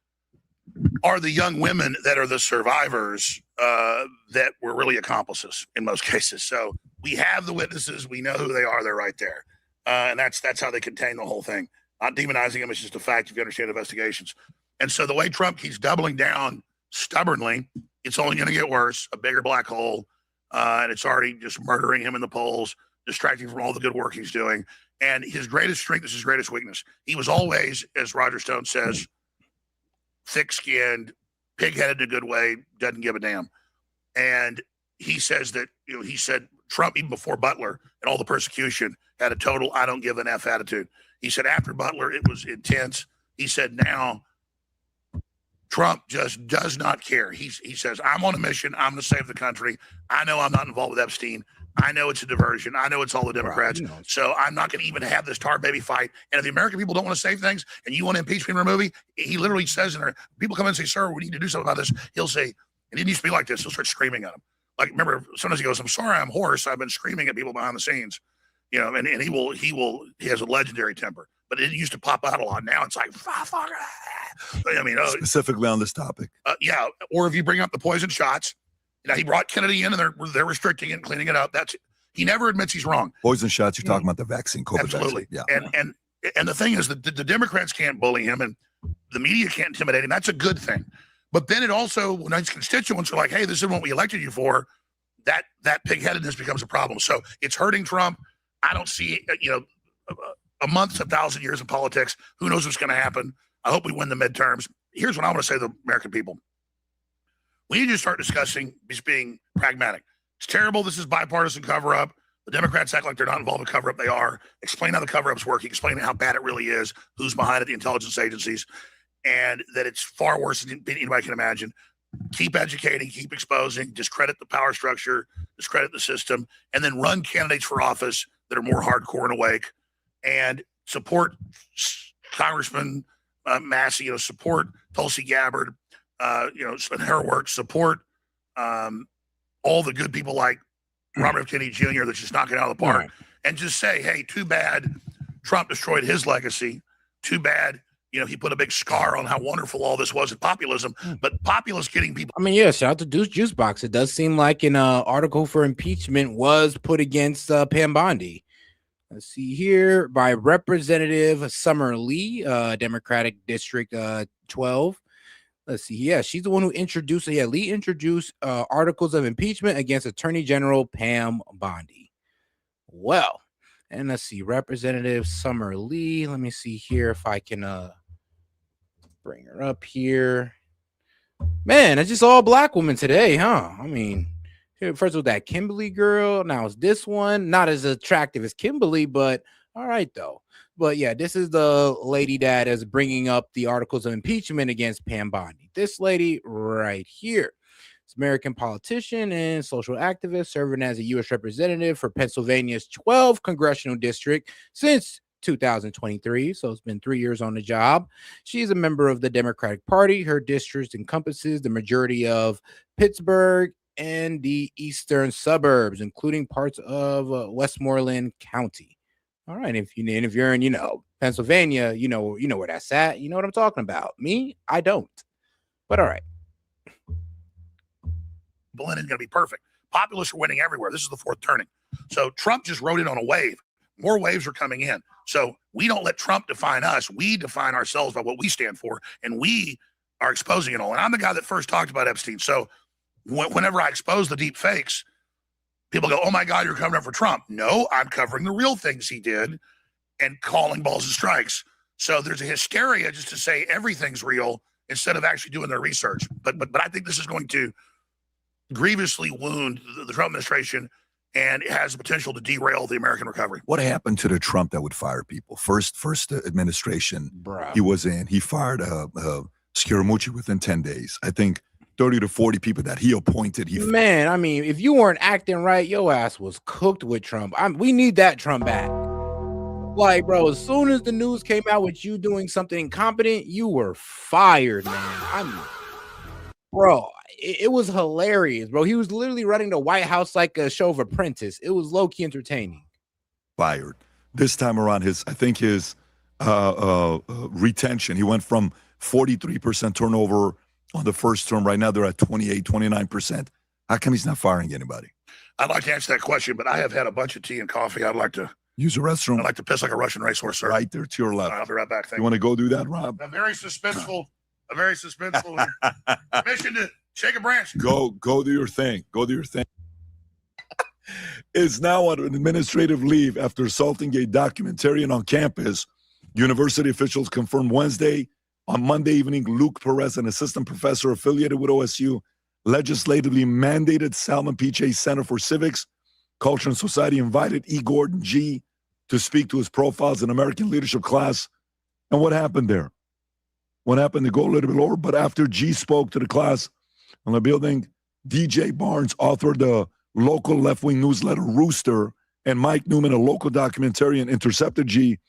are the young women that are the survivors that were really accomplices in most cases. So we have the witnesses. We know who they are. They're right there. And that's how they contain the whole thing. Not demonizing them. It's just a fact if you understand investigations. And so the way Trump keeps doubling down stubbornly, it's only going to get worse, a bigger black hole, and it's already just murdering him in the polls, distracting from all the good work he's doing. And his greatest strength is his greatest weakness. He was always, as Roger Stone says, thick-skinned, pig-headed in a good way, doesn't give a damn. And he says that, he said Trump, even before Butler and all the persecution, had a total I don't give an F attitude. He said after Butler, it was intense. He said now, Trump just does not care. He says, I'm on a mission. I'm going to save the country. I know I'm not involved with Epstein. I know it's a diversion. I know it's all the Democrats. Right, so I'm not going to even have this tar baby fight. And if the American people don't want to save things and you want to impeach me and remove me, he literally says in there, people come in and say, sir, we need to do something about this. He'll say, and it needs to be like this. He'll start screaming at them. Like, remember, sometimes he goes, I'm sorry, I'm hoarse. I've been screaming at people behind the scenes. And he has a legendary temper. But it used to pop out a lot. Now it's like, fuck. I mean, specifically on this topic. Yeah. Or if you bring up the poison shots, he brought Kennedy in and they're restricting it and cleaning it up. He never admits he's wrong. Poison shots, you're talking about the vaccine, COVID absolutely. Vaccine. Yeah. And And the thing is that the Democrats can't bully him and the media can't intimidate him. That's a good thing. But then it also, when his constituents are like, hey, this is what we elected you for, that pig-headedness becomes a problem. So it's hurting Trump. I don't see, a month's 1,000 years in politics. Who knows what's going to happen? I hope we win the midterms. Here's what I want to say to the American people. We need to start discussing just being pragmatic. It's terrible. This is bipartisan cover-up. The Democrats act like they're not involved in cover-up. They are. Explain how the cover-up's working. Explain how bad it really is, who's behind it, the intelligence agencies, and that it's far worse than anybody can imagine. Keep educating, keep exposing, discredit the power structure, discredit the system, and then run candidates for office that are more hardcore and awake, and support Congressman Massey, support Tulsi Gabbard, and her work, support all the good people like Robert F. Kennedy Jr. that's just knocking it out of the park, and just say, hey, too bad Trump destroyed his legacy. Too bad, he put a big scar on how wonderful all this was in populism, but populists getting people. I mean, yeah, shout out to Deuce Juicebox. It does seem like an article for impeachment was put against Pam Bondi. Let's see here by Representative Summer Lee, Democratic District 12. Let's see. Yeah, she's the one who introduced. Yeah, Lee introduced articles of impeachment against Attorney General Pam Bondi. Well, and let's see, Representative Summer Lee. Let me see here if I can bring her up here. Man, it's just all black women today, huh? I mean, first was that Kimberly girl. Now it's this one. Not as attractive as Kimberly, but all right, though. But yeah, this is the lady that is bringing up the articles of impeachment against Pam Bondi. This lady right here. It's American politician and social activist serving as a U.S. representative for Pennsylvania's 12th congressional district since 2023. So it's been 3 years on the job. She's a member of the Democratic Party. Her district encompasses the majority of Pittsburgh and the eastern suburbs, including parts of Westmoreland County. All right, if you're in, Pennsylvania, you know where that's at. You know what I'm talking about. Me, I don't. But all right. Berlin isn't going to be perfect. Populists are winning everywhere. This is the fourth turning. So Trump just rode in on a wave. More waves are coming in. So we don't let Trump define us. We define ourselves by what we stand for, and we are exposing it all. And I'm the guy that first talked about Epstein. So whenever I expose the deep fakes, people go, oh my God, you're covering up for Trump. No, I'm covering the real things he did and calling balls and strikes. So there's a hysteria just to say everything's real instead of actually doing their research. But I think this is going to grievously wound the Trump administration, and it has the potential to derail the American recovery. What happened to the Trump that would fire people? First administration he was in, he fired Scaramucci within 10 days. I think 30 to 40 people that he appointed. Man, I mean, if you weren't acting right, your ass was cooked with Trump. We need that Trump back. Like, bro, as soon as the news came out with you doing something incompetent, you were fired, man. Bro, it was hilarious, bro. He was literally running the White House like a show of Apprentice. It was low-key entertaining. Fired. This time around, his retention, he went from 43% turnover on the first term. Right now, they're at 28, 29%. How come he's not firing anybody? I'd like to answer that question, but I have had a bunch of tea and coffee. I'd like to use the restroom. I'd like to piss like a Russian racehorse, sir. Right there to your left. I'll be right back. You want to go do that, Rob? A very suspenseful mission to shake a branch. Go do your thing. Go do your thing. Is now on an administrative leave after assaulting a documentarian on campus. University officials confirmed on Monday evening, Luke Perez, an assistant professor affiliated with OSU, legislatively mandated Salmon P. Chase Center for Civics, Culture and Society invited E. Gordon G. to speak to his profiles in American leadership class. And what happened there? What happened to go a little bit lower? But after G spoke to the class on the building, DJ Barnes authored the local left-wing newsletter Rooster, and Mike Newman, a local documentarian, intercepted G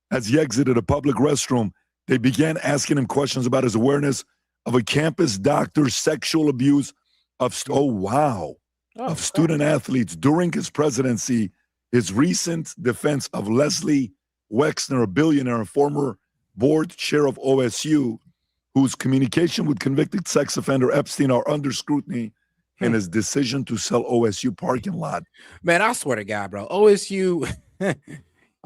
as he exited a public restroom. They began asking him questions about his awareness of a campus doctor's sexual abuse of student athletes during his presidency. His recent defense of Leslie Wexner, a billionaire and former board chair of OSU, whose communication with convicted sex offender Epstein are under scrutiny, and his decision to sell OSU parking lot. Man, I swear to God, bro, OSU,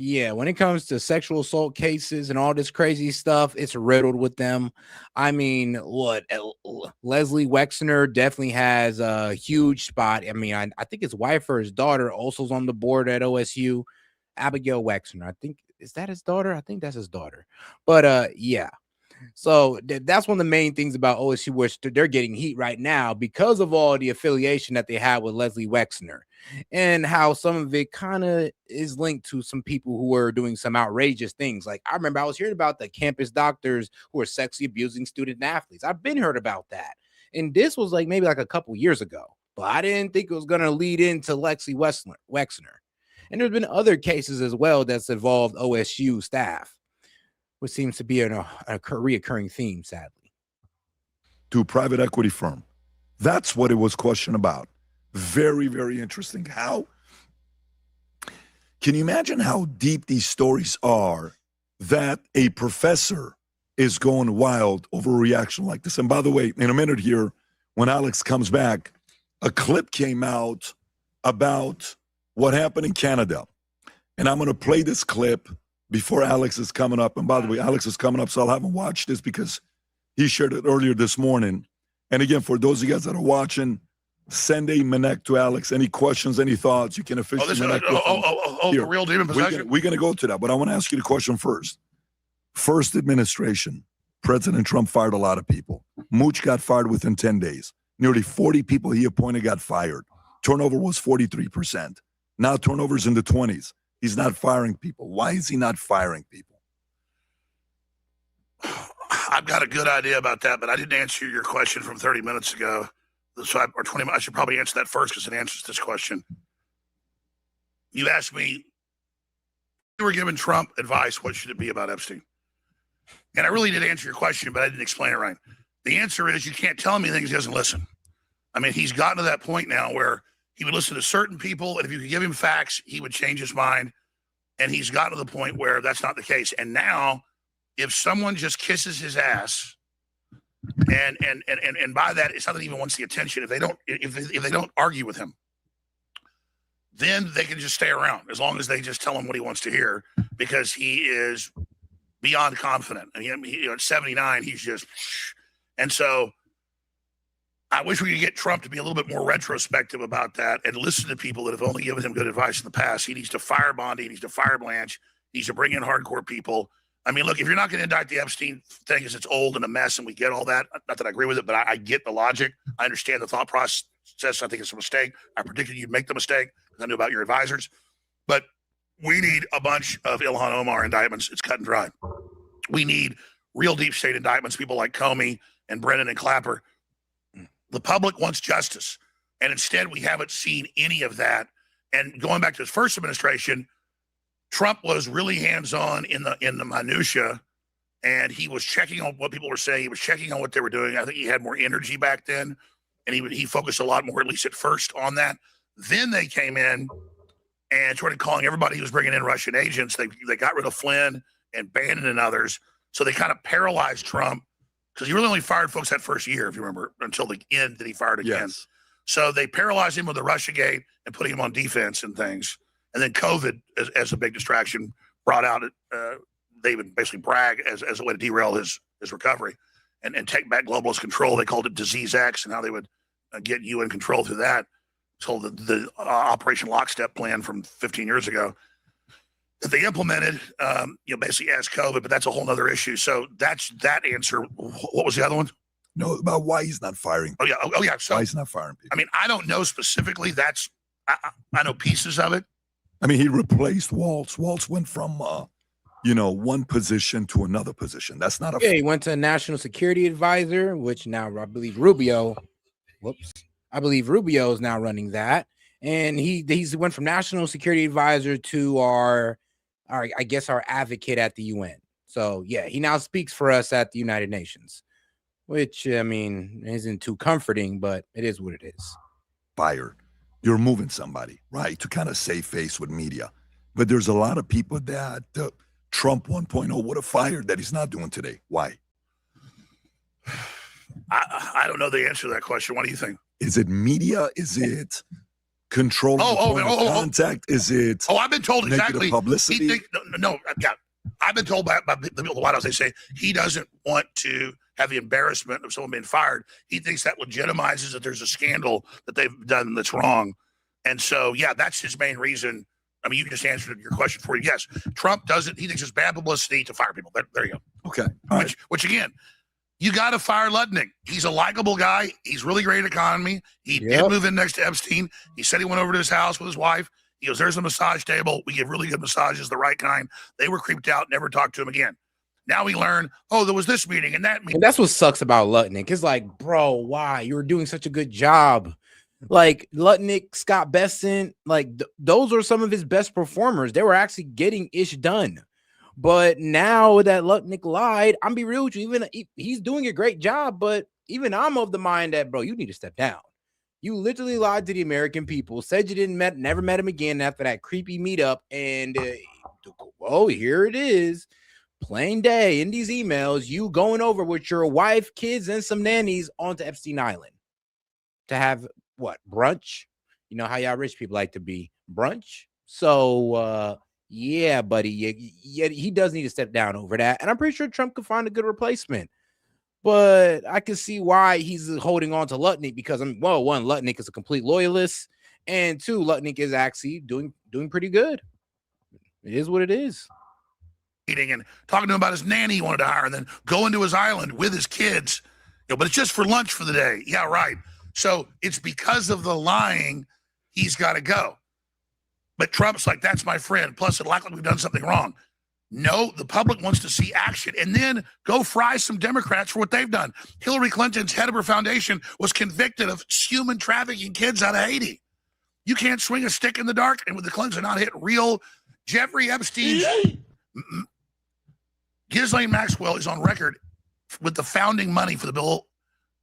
Yeah, when it comes to sexual assault cases and all this crazy stuff, it's riddled with them. I mean, Leslie Wexner definitely has a huge spot. I mean, I think his wife or his daughter also is on the board at OSU. Abigail Wexner, I think, is that his daughter? I think that's his daughter. But yeah. So that's one of the main things about OSU, which they're getting heat right now because of all the affiliation that they have with Leslie Wexner and how some of it kind of is linked to some people who are doing some outrageous things. Like I remember I was hearing about the campus doctors who are sexually abusing student athletes. I've been heard about that. And this was like maybe like a couple years ago, but I didn't think it was going to lead into Leslie Wexner. And there's been other cases as well that's involved OSU staff, which seems to be a reoccurring theme, sadly. To a private equity firm. That's what it was questioned about. Very, very interesting. How can you imagine how deep these stories are that a professor is going wild over a reaction like this? And by the way, in a minute here, when Alex comes back, a clip came out about what happened in Canada. And I'm going to play this clip before Alex is coming up. And by the way, Alex is coming up, so I'll have him watch this because he shared it earlier this morning. And again, for those of you guys that are watching, send a Manek to Alex. Any questions, any thoughts, you can officially the real demon possession? We're going to go to that, but I want to ask you the question first. First administration, President Trump fired a lot of people. Mooch got fired within 10 days. Nearly 40 people he appointed got fired. Turnover was 43%. Now turnover's in the 20s. He's not firing people. Why is he not firing people? I've got a good idea about that, but I didn't answer your question from 30 minutes ago. So or 20 minutes. I should probably answer that first because it answers this question. You asked me, if you were giving Trump advice, what should it be about Epstein? And I really did answer your question, but I didn't explain it right. The answer is you can't tell him things he doesn't listen. I mean, he's gotten to that point now where he would listen to certain people, and if you could give him facts, he would change his mind. And he's gotten to the point where that's not the case. And now, if someone just kisses his ass, and by that, it's not that he even wants the attention. If they don't argue with him, then they can just stay around as long as they just tell him what he wants to hear, because he is beyond confident. And at 79, he's just, and so. I wish we could get Trump to be a little bit more retrospective about that and listen to people that have only given him good advice in the past. He needs to fire Bondi. He needs to fire Blanche. He needs to bring in hardcore people. I mean, look, if you're not going to indict the Epstein thing because it's old and a mess and we get all that, not that I agree with it, but I get the logic. I understand the thought process. I think it's a mistake. I predicted you'd make the mistake because I knew about your advisors. But we need a bunch of Ilhan Omar indictments. It's cut and dry. We need real deep state indictments, people like Comey and Brennan and Clapper. The public wants justice, and instead we haven't seen any of that. And going back to his first administration, Trump was really hands-on in the minutia, and he was checking on what people were saying. He was checking on what they were doing. I think he had more energy back then, and he focused a lot more, at least at first, on that. Then they came in and started calling everybody who was bringing in Russian agents. They got rid of Flynn and Bannon and others, so they kind of paralyzed Trump. Because he really only fired folks that first year, if you remember, until the end that he fired again. Yes. So they paralyzed him with the Russiagate and putting him on defense and things. And then COVID, as a big distraction, brought out they would basically brag as a way to derail his recovery and take back globalist control. They called it Disease X, and how they would get UN control through that. So the Operation Lockstep plan from 15 years ago that they implemented, basically as COVID, but that's a whole other issue. So that's that answer. What was the other one? No, about why he's not firing people. Oh yeah. So why he's not firing people. I mean, I don't know specifically. I know pieces of it. I mean, he replaced Waltz. Waltz went from, one position to another position. That's not a. Yeah, he went to a national security advisor, which now I believe Rubio. I believe Rubio is now running that, and he went from national security advisor to our advocate at the UN. So yeah, he now speaks for us at the United Nations, which I mean isn't too comforting, but it is what it is. Fired. You're moving somebody, right, to kind of save face with media. But there's a lot of people that Trump 1.0 would have fired that he's not doing today. Why? I don't know the answer to that question. What do you think? Is it media? Is it control the point of contact? Is it? Oh, I've been told negative exactly. publicity? Yeah. I've been told by the people at the White House, they say he doesn't want to have the embarrassment of someone being fired. He thinks that legitimizes that there's a scandal that they've done that's wrong. And so, yeah, that's his main reason. I mean, you just answered your question for you. Yes, Trump doesn't. He thinks it's bad publicity to fire people. There you go. Okay. Which again, you got to fire Lutnick. He's a likable guy. He's really great at economy. He did move in next to Epstein. He said he went over to his house with his wife. He goes, there's a massage table. We give really good massages, the right kind. They were creeped out, never talked to him again. Now we learn, there was this meeting and that meeting. And that's what sucks about Lutnick. It's like, bro, why? You were doing such a good job. Like Lutnick, Scott Besson, like those are some of his best performers. They were actually getting ish done. But now that Lutnick lied, I'm be real with you, even he's doing a great job, but even I'm of the mind that, bro, you need to step down. You literally lied to the American people, said you never met him again after that creepy meetup. And, here it is. Plain day in these emails, you going over with your wife, kids, and some nannies onto Epstein Island to have what? Brunch? You know how y'all rich people like to be. Brunch? So, yeah, buddy, he does need to step down over that. And I'm pretty sure Trump could find a good replacement. But I can see why he's holding on to Lutnick because, one, Lutnick is a complete loyalist, and two, Lutnick is actually doing pretty good. It is what it is. And talking to him about his nanny he wanted to hire, and then going to his island with his kids. But it's just for lunch for the day. Yeah, right. So it's because of the lying he's got to go. But Trump's like, that's my friend. Plus, it likely we've done something wrong. No, the public wants to see action, and then go fry some Democrats for what they've done. Hillary Clinton's head of her foundation was convicted of human trafficking kids out of Haiti. You can't swing a stick in the dark, and with the Clintons are not hit real. Jeffrey Epstein, Ghislaine Maxwell is on record with the founding money for the Bill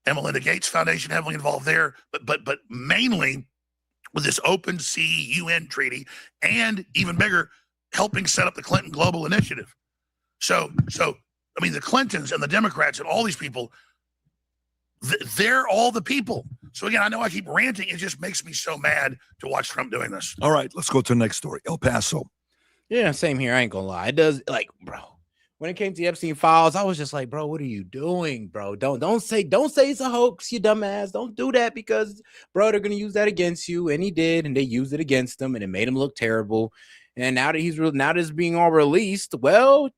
and Melinda Gates Foundation, heavily involved there, but mainly with this Open Sea UN treaty, and even bigger, helping set up the Clinton Global Initiative. So I mean, the Clintons and the Democrats and all these people, they're all the people. So again, I know I keep ranting. It just makes me so mad to watch Trump doing this. All right, let's go to the next story. El Paso. Yeah, same here. I ain't gonna lie. It does, like, bro. When it came to the Epstein files, I was just like, bro, what are you doing, bro? Don't say it's a hoax, you dumbass. Don't do that because, bro, they're gonna use that against you. And he did, and they used it against him, and it made him look terrible. And now that now that it's being all released, well,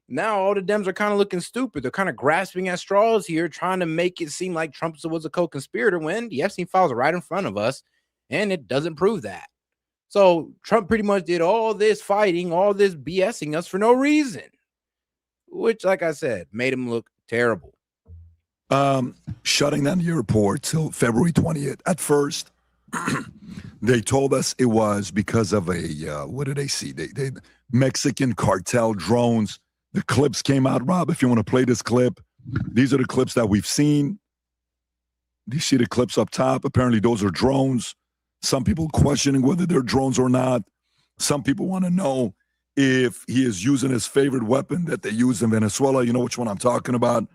now all the Dems are kind of looking stupid. They're kind of grasping at straws here, trying to make it seem like Trump was a co-conspirator when the Epstein files are right in front of us, and it doesn't prove that. So Trump pretty much did all this fighting, all this BSing us for no reason, which, like I said, made him look terrible. Shutting down the airport till February 20th. At first, they told us it was because of a, what did they see? They Mexican cartel drones. The clips came out, Rob, if you want to play this clip. These are the clips that we've seen. Do you see the clips up top? Apparently those are drones. Some people questioning whether they're drones or not. Some people want to know if he is using his favorite weapon that they use in Venezuela. You know which one I'm talking about.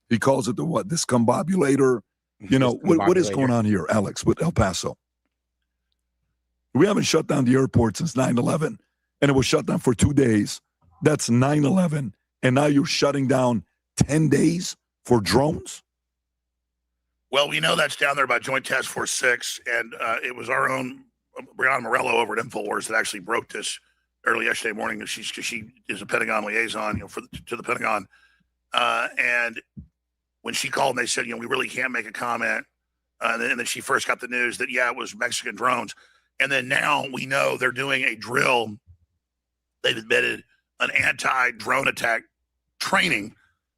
He calls it the what? Discombobulator. You know, what is going on here, Alex, with El Paso? We haven't shut down the airport since 9/11, and it was shut down for 2 days. That's 9/11, and now you're shutting down 10 days for drones? Well, we know that's down there by Joint Task Force 6, and it was our own Brianna Morello over at InfoWars that actually broke this early yesterday morning. She is a Pentagon liaison, to the Pentagon, and when she called and they said, we really can't make a comment, and then she first got the news that it was Mexican drones, and then now we know they're doing a drill. They've admitted an anti-drone attack training,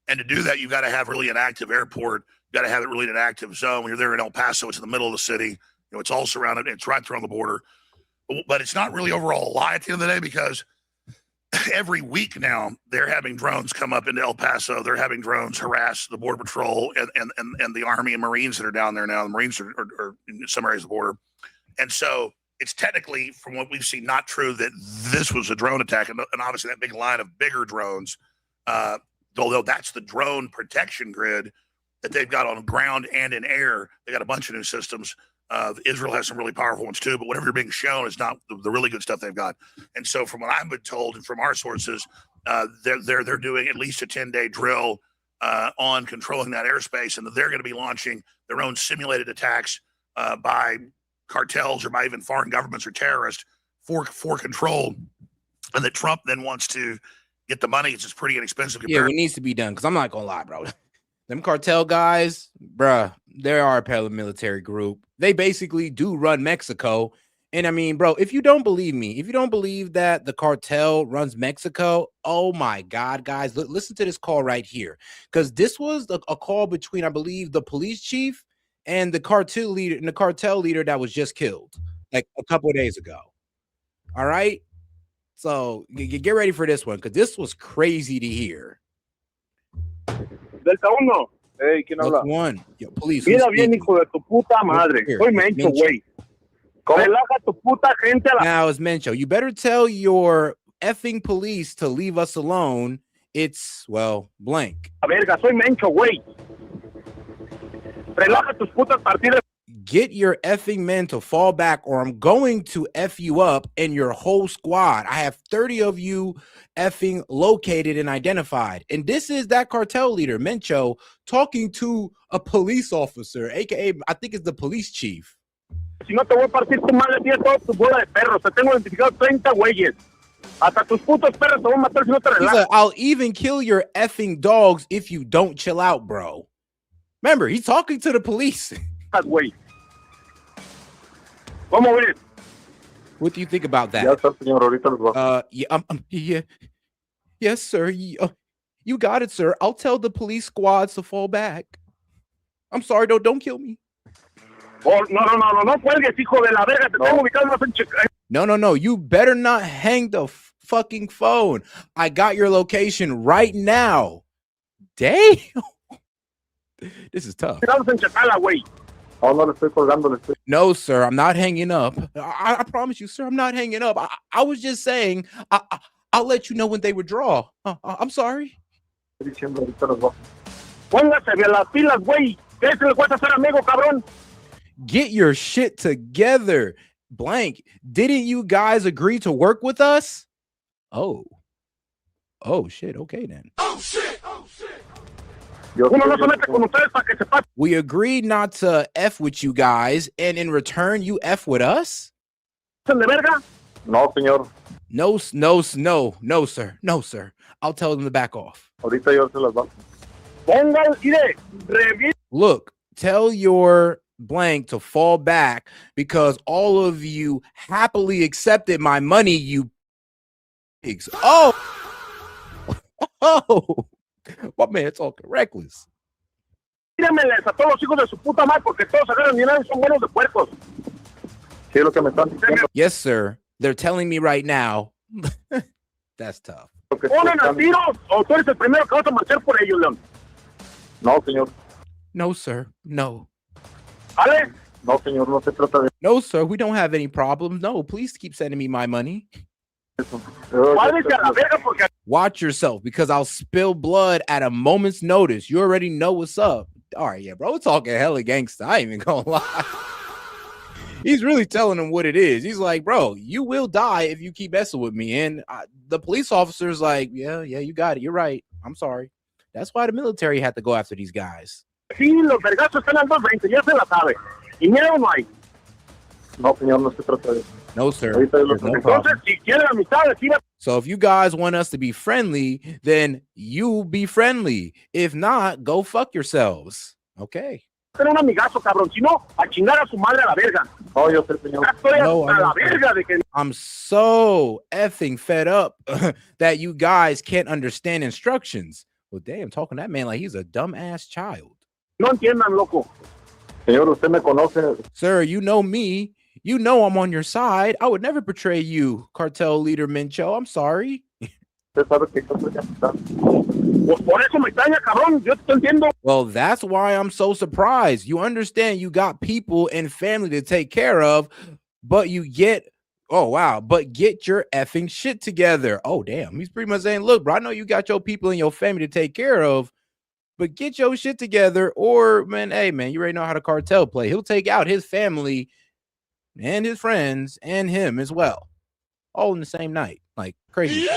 and to do that, you've got to have really an active airport. You got to have it really in an active zone. When you're there in El Paso, it's in the middle of the city. It's all surrounded. It's right there on the border. But it's not really overall a lie at the end of the day, because every week now they're having drones come up into El Paso. They're having drones harass the Border Patrol and the Army and Marines that are down there now. The Marines are in some areas of the border. And so it's technically, from what we've seen, not true that this was a drone attack. And obviously that big line of bigger drones, although that's the drone protection grid that they've got on ground and in air. They got a bunch of new systems. Israel has some really powerful ones too, but whatever you're being shown is not the really good stuff they've got. And so, from what I've been told and from our sources, they're doing at least a 10-day drill on controlling that airspace, and that they're going to be launching their own simulated attacks by cartels or by even foreign governments or terrorists for control, and that Trump then wants to get the money. It's just pretty inexpensive. Yeah, it needs to be done, because I'm not gonna lie, bro. Them cartel guys, bruh, they are a paramilitary group. They basically do run Mexico. And I mean, bro, if you don't believe me, if you don't believe that the cartel runs Mexico, oh my God, guys, listen to this call right here. Because this was a call between, I believe, the police chief and the cartel leader that was just killed like a couple of days ago. All right. So get ready for this one, because this was crazy to hear. Delta 1. Hey, ¿quién habla? One. Yo, please. Mira bien, hijo de tu puta madre. Soy Mencho, güey. Relaja tu puta gente. Now, it's Mencho. You better tell your effing police to leave us alone. It's, well, blank. A verga, soy Mencho, güey. Relaja tus putas partidas. Get your effing men to fall back, or I'm going to F you up and your whole squad. I have 30 of you effing located and identified. And this is that cartel leader, Mencho, talking to a police officer, aka I think it's the police chief. Si no te voy a partir tu madre a ti a toda tu bola de perros. Te tengo identificado 30 güeyes. Hasta tus putos perros te voy a matar si no te relajas. I'll even kill your effing dogs if you don't chill out, bro. Remember, he's talking to the police. Güey. ¿Cómo ves? What do you think about that? Ya está, señor, ahorita los va. Yeah. Yes, sir. You got it, sir. I'll tell the police squads to fall back. I'm sorry, don't kill me. Oh, no cuelgues, hijo de la verga. Te tengo ubicado más en No. You better not hang the fucking phone. I got your location right now. Damn. This is tough. No, sir, I'm not hanging up. I promise you, sir, I'm not hanging up. I was just saying, I'll let you know when they withdraw. I'm sorry. Get your shit together. Blank. Didn't you guys agree to work with us? Oh shit. Okay then. Oh shit. We agreed not to F with you guys, and in return, you F with us? No, señor. No, sir. No, sir. I'll tell them to back off. Look, tell your blank to fall back, because all of you happily accepted my money, you pigs. Oh! My man talking reckless. Tírameles a todos los hijos de su puta madre, porque todos agarran dinero y son buenos de puercos. Sí, lo que me están diciendo. Yes, sir. They're telling me right now. That's tough. ¿Ponen a tiros o tú eres el primero que vas a marchar por ellos, León? No, señor. No, sir. No. ¿Ale? No, señor, no se trata de... No, sir. We don't have any problems. No, please keep sending me my money. Watch yourself, because I'll spill blood at a moment's notice. You already know what's up. All right, yeah, bro, talking hella gangsta. I ain't even gonna lie. He's really telling him what it is. He's like, bro, you will die if you keep messing with me. And the police officer's like, yeah, you got it. You're right. I'm sorry. That's why the military had to go after these guys. Sí, los vergazos están al 220, ya se la sabe. Y miedo no hay. No, señor, no se trata de eso. No, sir. No problem. So if you guys want us to be friendly, then you be friendly. If not, go fuck yourselves. Okay. No, I'm so effing fed up that you guys can't understand instructions. Well, damn, talking to that man like he's a dumbass child. No entiendan, loco. Señor, usted me conoce. Sir, you know me. You know I'm on your side. I would never betray you, cartel leader Mencho. I'm sorry. Well, that's why I'm so surprised. You understand you got people and family to take care of, but you get, but get your effing shit together. Oh, damn. He's pretty much saying, look, bro, I know you got your people and your family to take care of, But get your shit together, or man, hey man, you already know how the cartel play. He'll take out his family and his friends and him as well, all in the same night, like crazy.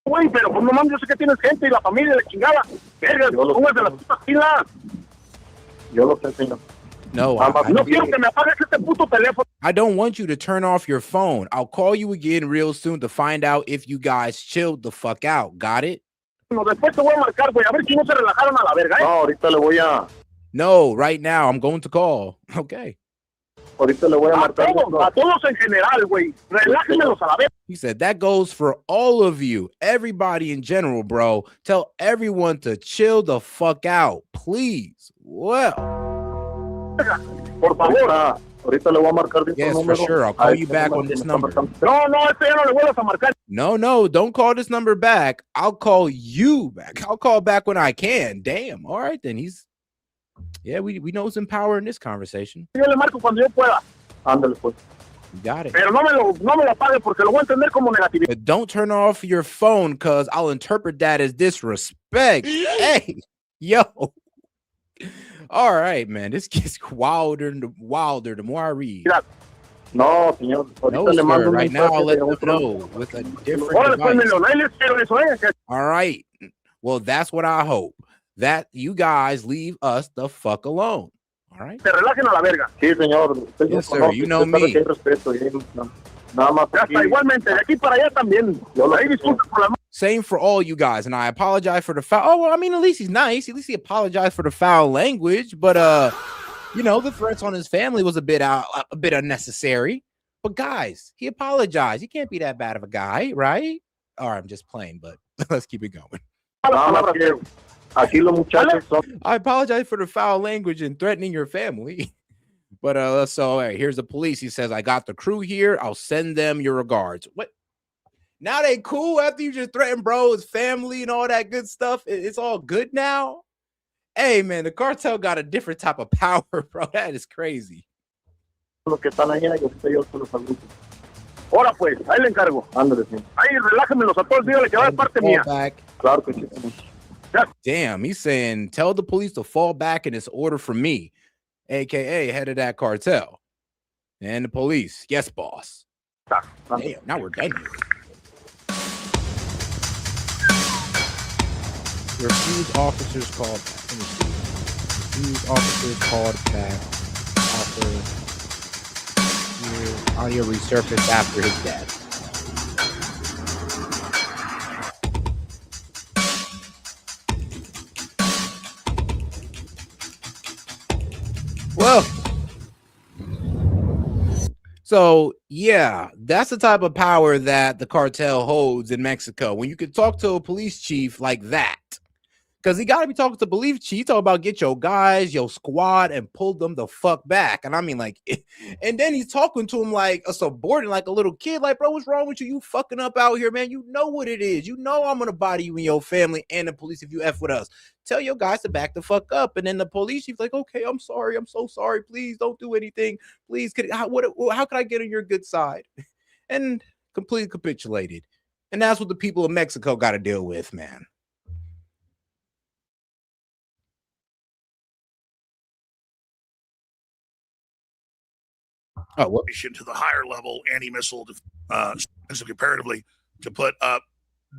Güey, pero pues no mames, yo sé que tienes gente y la familia y la chingada. Verga, póngase las putas pilas. Yo lo sé, señor. No, no quiero que me apagues este puto teléfono. I don't want you to turn off your phone. I'll call you again real soon to find out if you guys chilled the fuck out. Got it? No, después te voy a marcar, güey, a ver si no se relajaron a la verga, ¿eh? No, ahorita le voy a... No, right now I'm going to call. Okay. Ahorita le voy a marcar. A todos en general, güey. Relájenmelos a la verga. He said that goes for all of you, everybody in general, bro. Tell everyone to chill the fuck out, please. Well, por favor. Ahorita le voy a marcar. Yes, for sure. I'll call you back on this number. No, este ya no le vuelvas a marcar. No, don't call this number back. I'll call you back. I'll call back when I can. Damn. All right, then we know some power in this conversation. Yo le marco cuando yo pueda. Ándale, pues. You got it. Pero no me lo apague porque lo voy a entender como negatividad. But don't turn off your phone because I'll interpret that as disrespect. Hey, yo. All right, man. This gets wilder and wilder the more I read. No, señor. No, sir. Right now, I'll let them know with a different device. All right. Well, that's what I hope. That you guys leave us the fuck alone. All right. Se relajen a la verga. Sí, señor. Yes, sir. You know me. Nada más. Igualmente, de aquí para allá también. Same for all you guys, and I apologize for the foul. Oh, well, I mean, at least he's nice. At least he apologized for the foul language, but the threats on his family was a bit unnecessary. But guys, he apologized. He can't be that bad of a guy, right? All right, I'm just playing, but let's keep it going. I apologize for the foul language and threatening your family. But so all right, here's the police. He says, I got the crew here. I'll send them your regards. What? Now they cool after you just threatened bro, his family and all that good stuff. It's all good now. Hey man, the cartel got a different type of power, bro. That is crazy. Ahora pues, ahí le encargo. Ándale, sí. Ahí relájenmelos a todos, dígale que va de parte mía. Claro que sí. Damn, he's saying tell the police to fall back in this order from me, aka head of that cartel. And the police, yes, boss. Damn, now we're done here. Refused officers called back. Let me see. Refused officers called back. Audio resurfaced after his death. Well, so yeah, that's the type of power that the cartel holds in Mexico. When you can talk to a police chief like that, because he got to be talking to police chief, talking about get your guys, your squad, and pull them the fuck back. And I mean, like, and then he's talking to him like a subordinate, like a little kid, like, bro, what's wrong with you? You fucking up out here, man. You know what it is. You know I'm gonna body you and your family and the police if you F with us. Tell your guys to back the fuck up. And then the police chief's like, okay, I'm sorry. I'm so sorry. Please don't do anything. Please, how can I get on your good side? And completely capitulated. And that's what the people of Mexico got to deal with, man. To the higher level anti-missile comparatively to put up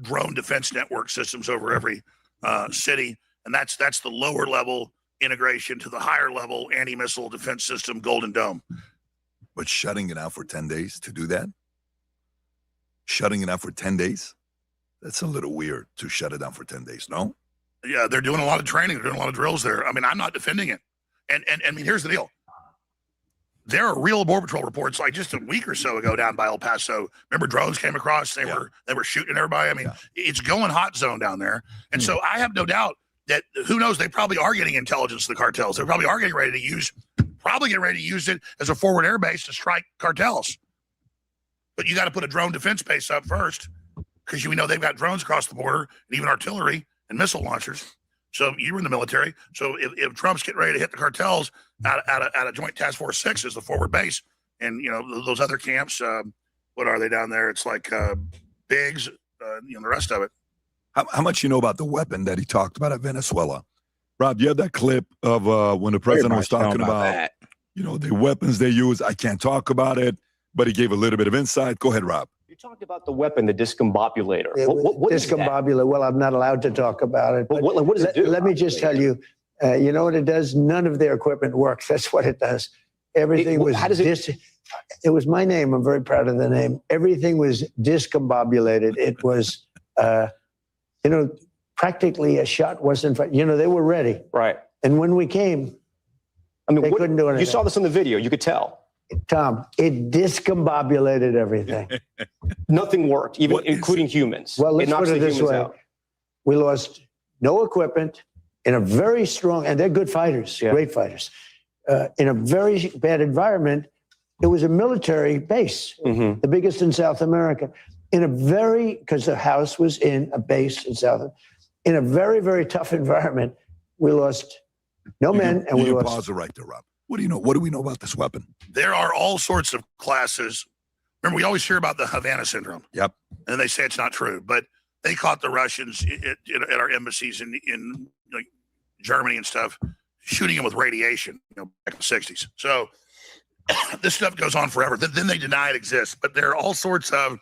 drone defense network systems over every city. And that's the lower level integration to the higher level anti-missile defense system, Golden Dome. But shutting it out for 10 days to do that? Shutting it out for 10 days? That's a little weird to shut it down for 10 days, no? Yeah, they're doing a lot of training. They're doing a lot of drills there. I mean, I'm not defending it. And I mean, here's the deal. There are real Border Patrol reports like just a week or so ago down by El Paso. Remember drones came across, they were shooting everybody. I mean, it's going hot zone down there. And so I have no doubt that who knows, they probably are getting intelligence to the cartels. They probably are getting ready to use it as a forward air base to strike cartels. But you got to put a drone defense base up first because we know they've got drones across the border and even artillery and missile launchers. So you were in the military. So if Trump's getting ready to hit the cartels out of Joint Task Force 6 as the forward base, and you know those other camps, what are they down there? It's like Biggs, the rest of it. How much you know about the weapon that he talked about at Venezuela? Rob, you had that clip of when the president was talking about the weapons they use. I can't talk about it, but he gave a little bit of insight. Go ahead, Rob. You talked about the weapon, the discombobulator. Yeah, What is that? discombobulator. Well, I'm not allowed to talk about it. But what does it do? Let me just tell you, you know what it does? None of their equipment works. That's what it does. Everything was. How does it? It was my name. I'm very proud of the name. Everything was discombobulated. It was, practically a shot wasn't. They were ready. Right. And when we came, they couldn't do anything. You saw this on the video. You could tell. Tom, it discombobulated everything. Nothing worked, even including humans. Well, let's knocks put it the this humans way. out. We lost no equipment in a very strong, and they're good fighters, great fighters. In a very bad environment, it was a military base, the biggest in South America. Because the house was in a base in a very, very tough environment, we lost no men, and we lost. Pause it right there, Rob. What do you know? What do we know about this weapon? There are all sorts of classes. Remember, we always hear about the Havana syndrome. Yep. And they say it's not true, but they caught the Russians at our embassies in like Germany and stuff, shooting them with radiation, back in the 60s. So this stuff goes on forever. Then they deny it exists, but there are all sorts of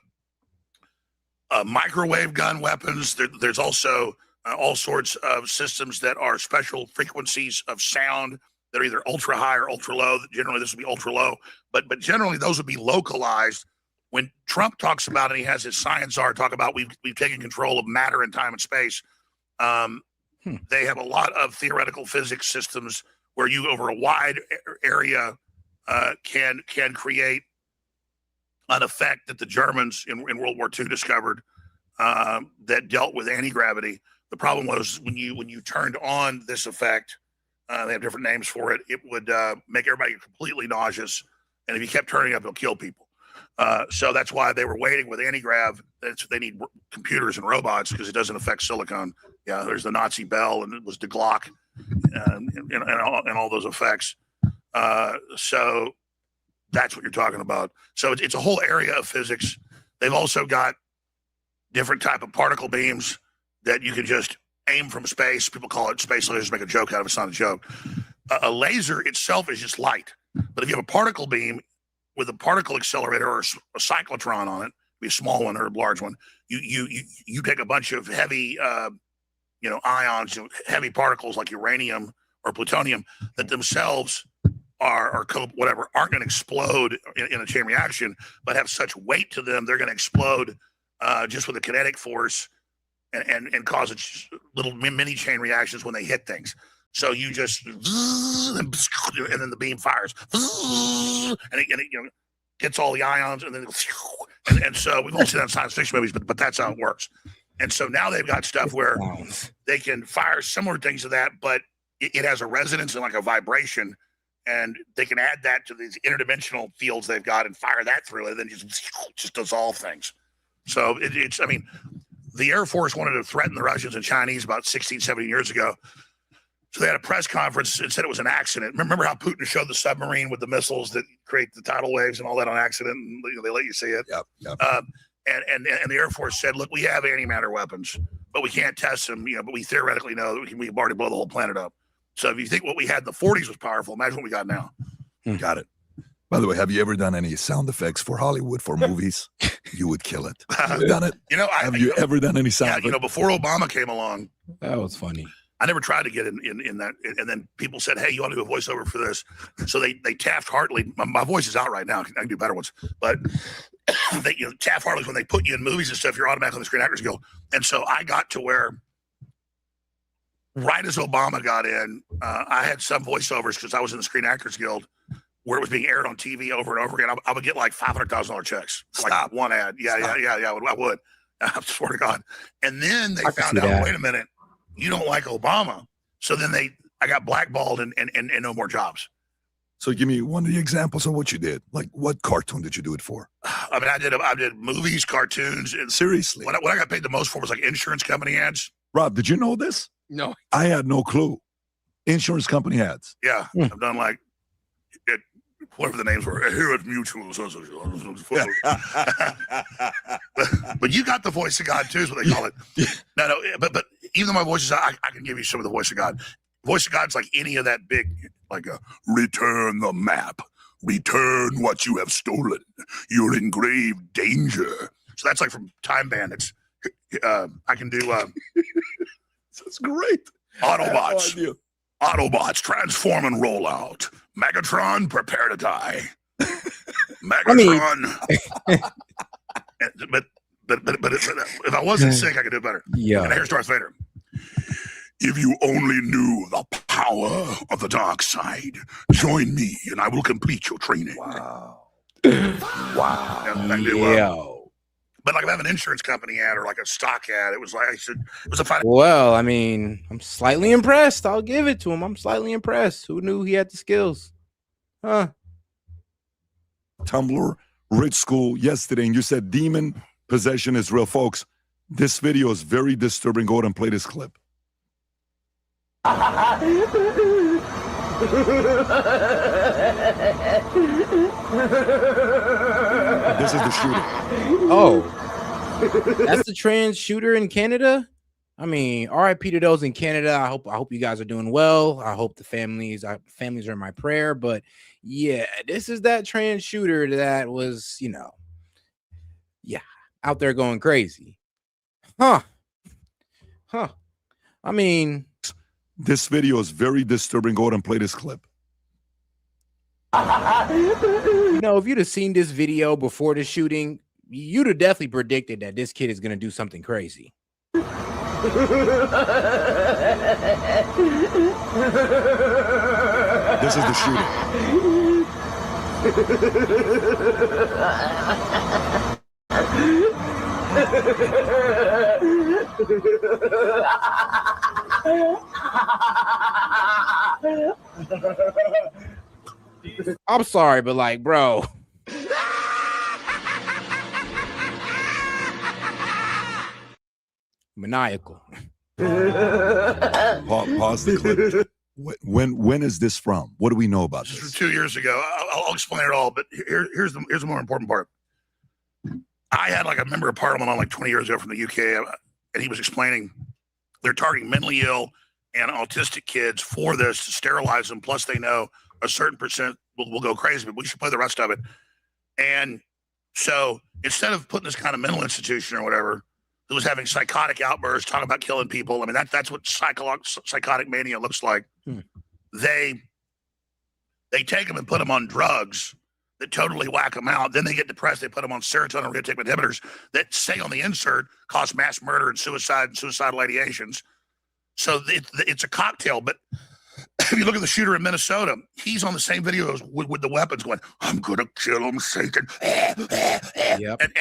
microwave gun weapons. There's also all sorts of systems that are special frequencies of sound that are either ultra high or ultra low. Generally, this would be ultra low, but generally those would be localized. When Trump talks about it, he has his science czar talk about we've taken control of matter and time and space. They have a lot of theoretical physics systems where you, over a wide area, can create an effect that the Germans in World War II discovered that dealt with anti-gravity. The problem was when you turned on this effect, they have different names for it. It would make everybody completely nauseous, and if you kept turning up, it'll kill people. So that's why they were waiting with anti-grav. They need computers and robots because it doesn't affect silicon. Yeah, there's the Nazi Bell, and it was the Glock, and all those effects. So that's what you're talking about. So it's a whole area of physics. They've also got different type of particle beams that you can just aim from space. People call it space lasers, make a joke out of it. It's not a joke. A laser itself is just light. But if you have a particle beam with a particle accelerator or a cyclotron on it, be a small one or a large one, you take a bunch of heavy ions, heavy particles like uranium or plutonium that themselves aren't going to explode in a chain reaction, but have such weight to them, they're going to explode just with a kinetic force and cause little mini chain reactions when they hit things. So you just, and then the beam fires, and it gets all the ions, and then and so we've all seen that in science fiction movies, but that's how it works. And so now they've got stuff where they can fire similar things to that, but it has a resonance and like a vibration, and they can add that to these interdimensional fields they've got and fire that through it, and then just dissolve things. So the Air Force wanted to threaten the Russians and Chinese about 16, 17 years ago. So they had a press conference and said it was an accident. Remember how Putin showed the submarine with the missiles that create the tidal waves and all that on accident? And they let you see it. Yep. And the Air Force said, look, we have antimatter weapons, but we can't test them. But we theoretically know that we can already blow the whole planet up. So if you think what we had in the 40s was powerful, imagine what we got now. Got it. By the way, have you ever done any sound effects for Hollywood for movies? You would kill it. You've done it. Have you ever done any sound? Yeah, before Obama came along, that was funny. I never tried to get in that, and then people said, "Hey, you want to do a voiceover for this?" So they Taft-Hartley. My voice is out right now. I can do better ones, but Taft-Hartley's when they put you in movies and stuff, you're automatically on the Screen Actors Guild. And so I got to where, right as Obama got in, I had some voiceovers because I was in the Screen Actors Guild, where it was being aired on TV over and over again. I would get like $500,000 checks, like one ad. Yeah. I would. I swear to God. And then they found out, wait a minute, you don't like Obama. So then I got blackballed and no more jobs. So give me one of the examples of what you did. Like, what cartoon did you do it for? I mean, I did movies, cartoons. And seriously, what I got paid the most for was like insurance company ads. Rob, did you know this? No. I had no clue. Insurance company ads. Yeah. I've done like whatever the names were. Here at Mutual. But you got the voice of God too, is what they call it. No, but even though my voice is out, I can give you some of the voice of God. Voice of God's like any of that big, like a return the map, return what you have stolen. You're in grave danger. So that's like from Time Bandits. I can do. That's great. Autobots. Autobots transform and roll out. Megatron, prepare to die. Megatron. But if I wasn't sick, I could do better. Yeah. And here's Darth Vader. If you only knew the power of the dark side, join me and I will complete your training. Wow. But like if I have an insurance company ad or like a stock ad, it was like it was a fight. Well, I mean, I'm slightly impressed. I'll give it to him. I'm slightly impressed. Who knew he had the skills? Huh? Tumblr, Rich School yesterday, and you said demon possession is real, folks. This video is very disturbing. Go ahead and play this clip. This is the shooter. Oh, that's the trans shooter in Canada. I mean, RIP to those in Canada. I hope you guys are doing well. I hope the families are in my prayer. But yeah, this is that trans shooter that was, out there going crazy. Huh. I mean, this video is very disturbing. Go ahead and play this clip. If you'd have seen this video before the shooting, you'd have definitely predicted that this kid is going to do something crazy. This is the shooter. I'm sorry, but like, bro. Maniacal. Pause the clip. When is this from? What do we know about This this? was 2 years ago. I'll explain it all, but here's the more important part. I had like a member of parliament on like 20 years ago from the UK, and he was explaining they're targeting mentally ill and autistic kids for this to sterilize them. Plus, they know a certain percent will go crazy, but we should play the rest of it. And so instead of putting this kind of mental institution or whatever, who was having psychotic outbursts, talking about killing people. I mean, that's what psychotic mania looks like. They take them and put them on drugs that totally whack them out. Then they get depressed. They put them on serotonin reuptake inhibitors that say on the insert cause mass murder and suicide and suicidal ideations. So it's a cocktail. But if you look at the shooter in Minnesota, he's on the same video with the weapons going, I'm going to kill him, Satan. Yep. And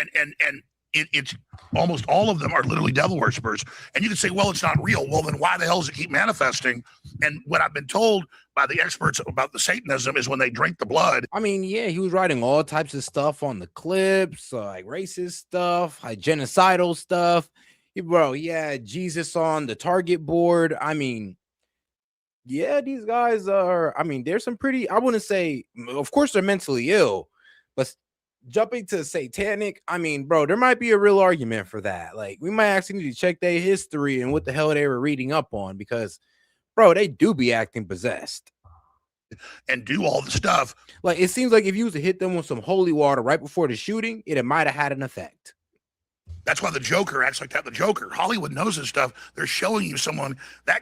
it's almost all of them are literally devil worshippers. And you can say, well, it's not real. Well, then why the hell does it keep manifesting? And what I've been told by the experts about the Satanism is when they drink the blood. I mean, yeah, he was writing all types of stuff on the clips, like racist stuff, like genocidal stuff. Bro, yeah, Jesus on the target board. I mean, yeah, these guys are, there's some pretty, I wouldn't say, of course they're mentally ill, but jumping to satanic, bro, there might be a real argument for that. Like, we might actually need to check their history and what the hell they were reading up on, because, bro, they do be acting possessed and do all the stuff. Like, it seems like if you was to hit them with some holy water right before the shooting, it might have had an effect. That's why the Joker acts like that. The Joker, Hollywood knows this stuff. They're showing you someone that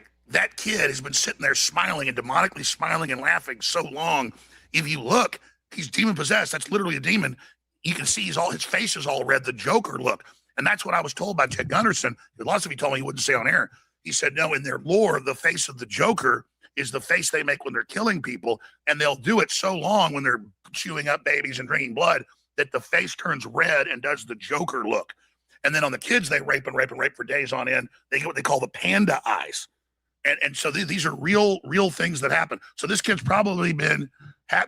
kid has been sitting there smiling and demonically smiling and laughing so long. If you look, he's demon possessed. That's literally a demon. You can see his face is all red. The Joker look. And that's what I was told by Ted Gunderson. Lots of you told me he wouldn't say on air. He said, no, in their lore, the face of the Joker is the face they make when they're killing people. And they'll do it so long when they're chewing up babies and drinking blood that the face turns red and does the Joker look. And then on the kids, they rape for days on end. They get what they call the panda eyes. And so these are real things that happen. So this kid's probably been,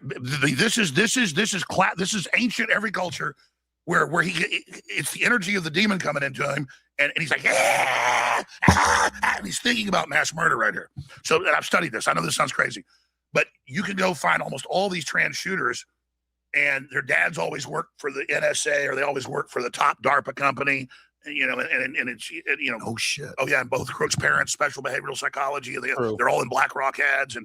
this is ancient every culture where it's the energy of the demon coming into him. And he's like, and he's thinking about mass murder right here. So, and I've studied this. I know this sounds crazy, but you can go find almost all these trans shooters, and their dads always work for the NSA or they always work for the top DARPA company. you know, and it's, you know, oh shit. Oh yeah, and both Crook's parents, special behavioral psychology, and True. they're all in BlackRock ads,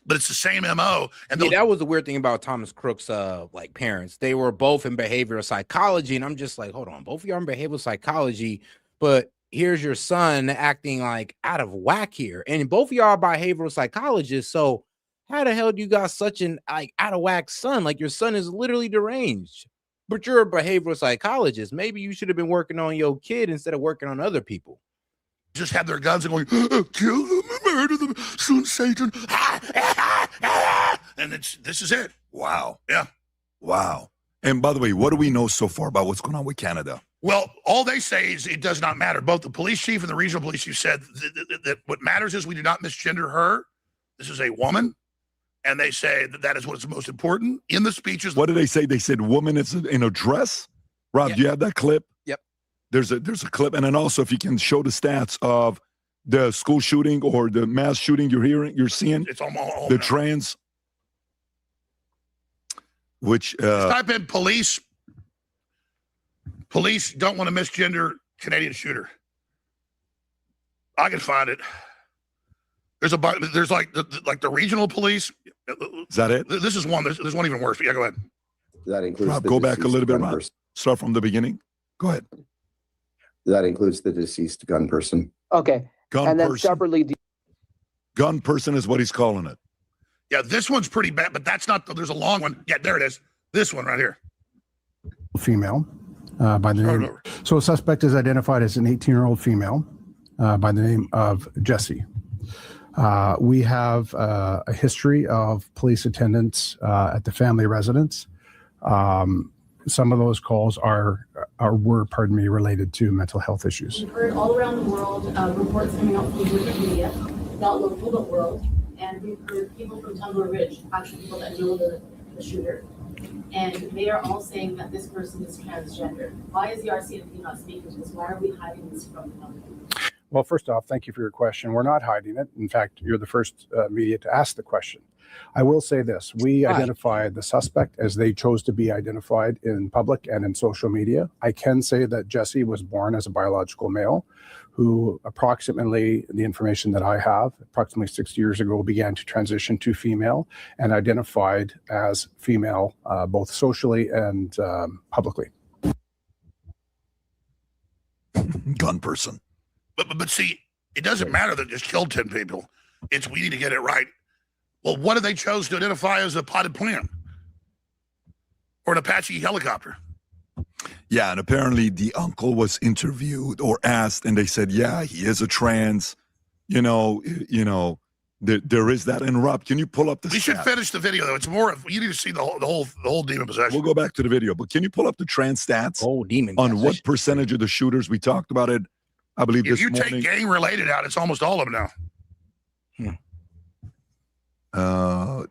but it's the same MO. And Yeah, that was the weird thing about Thomas Crook's like parents. They were both in behavioral psychology, and I'm just like, hold on, both of you are in behavioral psychology, but here's your son acting like out of whack here, and both of y'all are behavioral psychologists. So how the hell do you got such an like out of whack son? Like your son is literally deranged, but you're a behavioral psychologist. Maybe you should have been working on your kid instead of working on other people. Just have their guns and going, kill them, murder them, soon Satan. And this is it. Wow. Yeah. Wow. And by the way, what do we know so far about what's going on with Canada? Well, all they say is it does not matter. Both the police chief and the regional police chief said that what matters is we do not misgender her. This is a woman. And they say that is what's most important in the speeches. What did they say? They said woman is in a dress. Rob, Yep. do you have that clip? Yep. There's a clip. And then also if you can show the stats of the school shooting or the mass shooting you're seeing. It's all the trans, which type in police don't want to misgender Canadian shooter. I can find it. There's like the regional police. Is that it? This is one. There's one even worse. Yeah, go ahead. That includes Rob, the go back a deceased little bit, gun Rob. person. Start from the beginning. Go ahead. That includes the deceased gun person. Okay. Gun and then person. separately, Gun person is what he's calling it. Yeah, this one's pretty bad, but that's not. There's a long one. Yeah, there it is. This one right here. Female by the name. So a suspect is identified as an 18-year-old female by the name of Jessie. We have a history of police attendance at the family residence. Some of those calls were related to mental health issues. We've heard all around the world reports coming out from different media, not local but world, and we've heard people from Tumbler Ridge, actually people that know the shooter, and they are all saying that this person is transgender. Why is the RCMP not speaking to this? Why are we hiding this from the public? Well, first off, thank you for your question. We're not hiding it. In fact, you're the first media to ask the question. I will say this. We identified the suspect as they chose to be identified in public and in social media. I can say that Jesse was born as a biological male who approximately, the information that I have, approximately 6 years ago began to transition to female and identified as female both socially and publicly. Gun person. But see, it doesn't matter that just killed 10 people. It's we need to get it right. Well, what did they chose to identify as a potted plant or an Apache helicopter? Yeah, and apparently the uncle was interviewed or asked, and they said, "Yeah, he is a trans." There is that. And Rob, can you pull up the? We should finish the video though. It's more of you need to see the whole demon possession. We'll go back to the video, but can you pull up the trans stats? Oh, demon on possession. what percentage of the shooters we talked about it? I believe If this you morning. take gang related out, it's almost all of them now.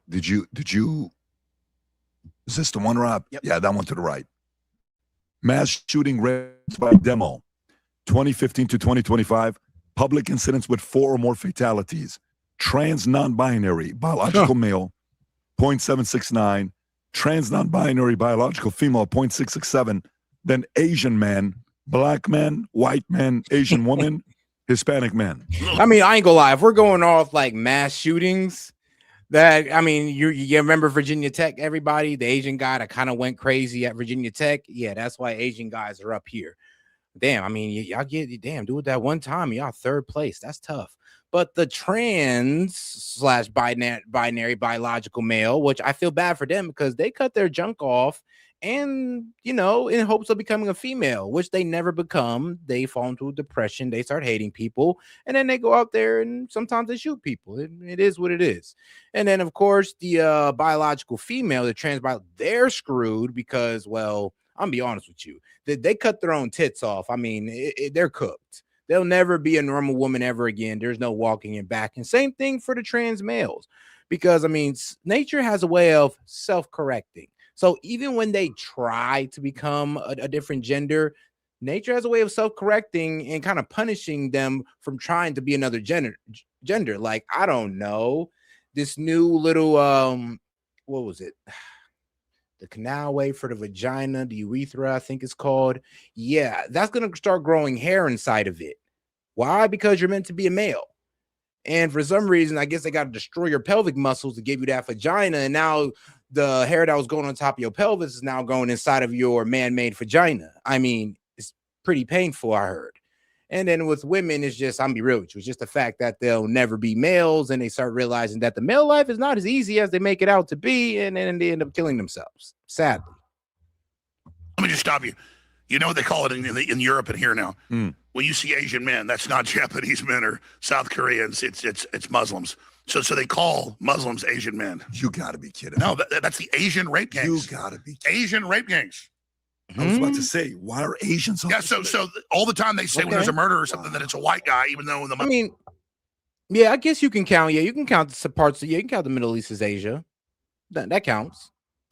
Did you? Is this the one, Rob? Yep. Yeah, that one to the right. Mass shooting rates by demo, 2015 to 2025. Public incidents with 4 or more fatalities. Trans non-binary biological male, 0.769. Trans non-binary biological female, 0.667. Then Asian man, black man, white man, Asian woman, Hispanic man. I mean, I ain't gonna lie. If we're going off like mass shootings, you remember Virginia Tech, everybody, the Asian guy that kind of went crazy at Virginia Tech. Yeah, that's why Asian guys are up here. Damn, I mean, y'all do it that one time, y'all third place. That's tough. But the trans/binary biological male, which I feel bad for them because they cut their junk off and, in hopes of becoming a female, which they never become. They fall into depression. They start hating people. And then they go out there and sometimes they shoot people. It is what it is. And then, of course, the biological female, the trans, they're screwed because, well, I'm going to be honest with you. They cut their own tits off. I mean, they're cooked. They'll never be a normal woman ever again. There's no walking it back. And same thing for the trans males. Because, nature has a way of self-correcting. So even when they try to become a different gender, nature has a way of self-correcting and kind of punishing them from trying to be another gender. Like, I don't know, this new little, what was it? the canalway for the vagina, the urethra, I think it's called. Yeah, that's going to start growing hair inside of it. Why? Because you're meant to be a male. And for some reason, I guess they got to destroy your pelvic muscles to give you that vagina. And now the hair that was going on top of your pelvis is now going inside of your man-made vagina. I mean, it's pretty painful, I heard. And then with women, it's just, I'm be real with you, it's just the fact that they'll never be males, and they start realizing that the male life is not as easy as they make it out to be, and then they end up killing themselves, sadly. Let me just stop you. You know what they call it in Europe and here now? When you see Asian men, that's not Japanese men or South Koreans. It's Muslims. So they call Muslims Asian men. You got to be kidding. No, that's the Asian rape gangs. You got to be kidding. Asian rape gangs. I was about to say, why are Asians? Yeah, so all the time they say when there's a murder or something that it's a white guy, even though I mean, yeah, I guess you can count. Yeah, you can count the parts of, you can count the Middle East as Asia. That counts.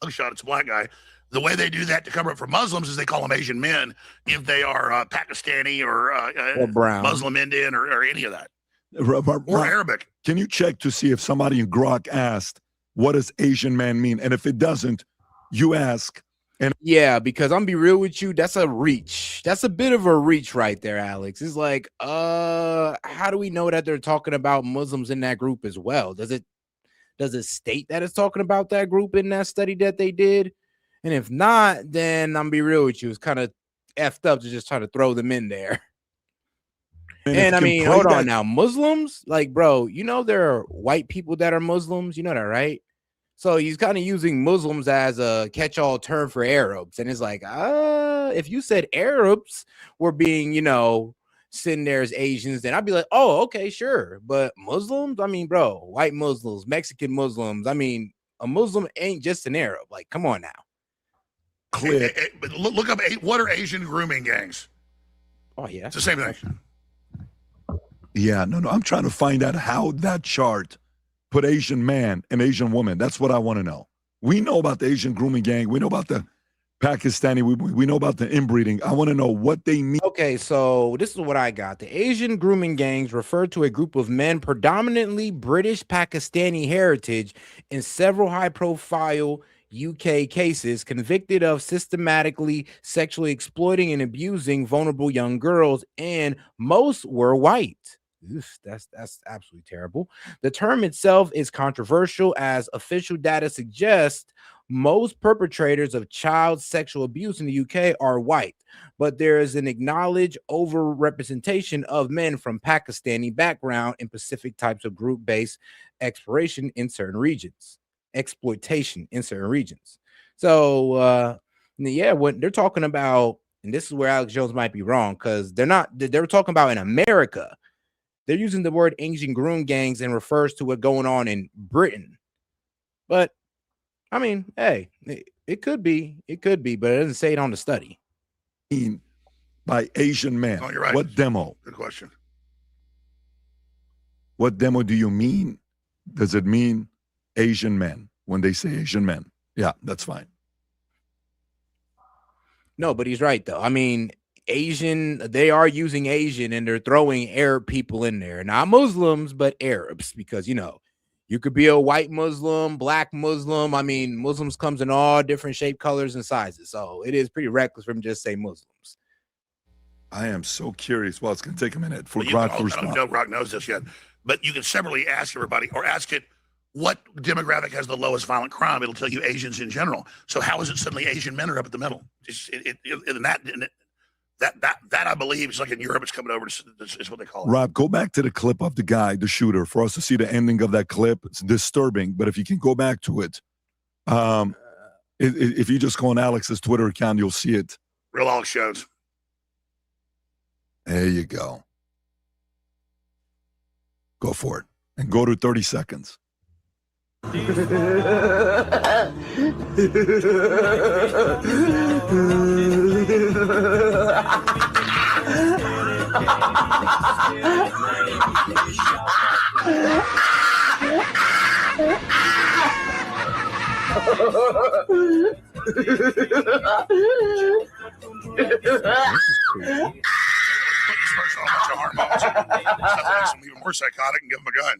Shot, it's a black guy. The way they do that to cover up for Muslims is they call them Asian men if they are Pakistani or brown, Muslim Indian or any of that. Or Arabic. Can you check to see if somebody in Grok asked, what does Asian man mean? And if it doesn't, you ask. And yeah, because I'm be real with you, that's a reach. That's a bit of a reach right there, Alex. It's like, how do we know that they're talking about Muslims in that group as well? Does it state that it's talking about that group in that study that they did? And if not, then I'm be real with you, it's kind of effed up to just try to throw them in there. And I mean, hold on now, Muslims, like, bro, you know there are white people that are Muslims, you know that, right? So he's kind of using Muslims as a catch-all term for Arabs. And it's like, if you said Arabs were being, sitting there as Asians, then I'd be like, oh, okay, sure. But Muslims, I mean, bro, white Muslims, Mexican Muslims, I mean, a Muslim ain't just an Arab. Like, come on now. But look up what are Asian grooming gangs? Oh, yeah. It's the same thing. Yeah, no, I'm trying to find out how that chart put Asian man and Asian woman. That's what I want to know. We know about the Asian grooming gang. We know about the Pakistani. We know about the inbreeding. I want to know what they mean. Okay, so this is what I got. The Asian grooming gangs refer to a group of men predominantly British Pakistani heritage in several high-profile UK cases convicted of systematically sexually exploiting and abusing vulnerable young girls, and most were white. Oof, that's absolutely terrible. The term itself is controversial, as official data suggests most perpetrators of child sexual abuse in the UK are white, but there is an acknowledged overrepresentation of men from Pakistani background in specific types of group-based exploitation in certain regions. So yeah, when they're talking about, and this is where Alex Jones might be wrong, because they're talking about in America. They're using the word Asian groom gangs and refers to what going on in Britain. But I mean, hey, it could be, but it doesn't say it on the study. By Asian man. Oh, you're right. What demo? Good question. What demo do you mean? Does it mean Asian men when they say Asian men? Yeah, that's fine. No, but he's right, though. I mean, Asian, they are using Asian and they're throwing Arab people in there. Not Muslims, but Arabs, because, you could be a white Muslim, black Muslim. I mean, Muslims comes in all different shape, colors, and sizes. So it is pretty reckless for him to just say Muslims. I am so curious. Well, it's going to take a minute for Well, Grok to respond. I don't know if Grok knows this yet, but you can separately ask everybody or ask it, what demographic has the lowest violent crime? It'll tell you Asians in general. So how is it suddenly Asian men are up at the middle? That I believe is like in Europe, it's coming over to is what they call it. Rob, go back to the clip of the guy, the shooter, for us to see the ending of that clip. It's disturbing, but if you can go back to it, if you just go on Alex's Twitter account, you'll see it. Real Alex Jones. There you go. Go for it. And go to 30 seconds. Even more psychotic and give him a gun.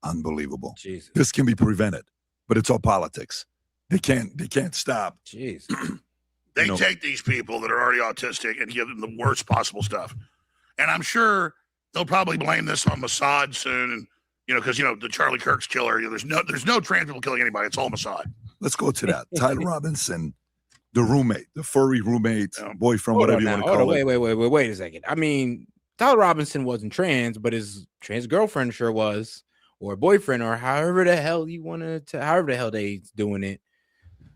Unbelievable. Jesus. This can be prevented, but it's all politics. They can't stop. Jeez. They take these people that are already autistic and give them the worst possible stuff. And I'm sure they'll probably blame this on Mossad soon. And, because, the Charlie Kirk's killer, there's no trans people killing anybody. It's all Mossad. Let's go to that. Tyler Robinson, the roommate, the furry roommate, boyfriend, whatever you want to call it. Wait a second. I mean, Tyler Robinson wasn't trans, but his trans girlfriend sure was, or boyfriend, or however the hell they doing it.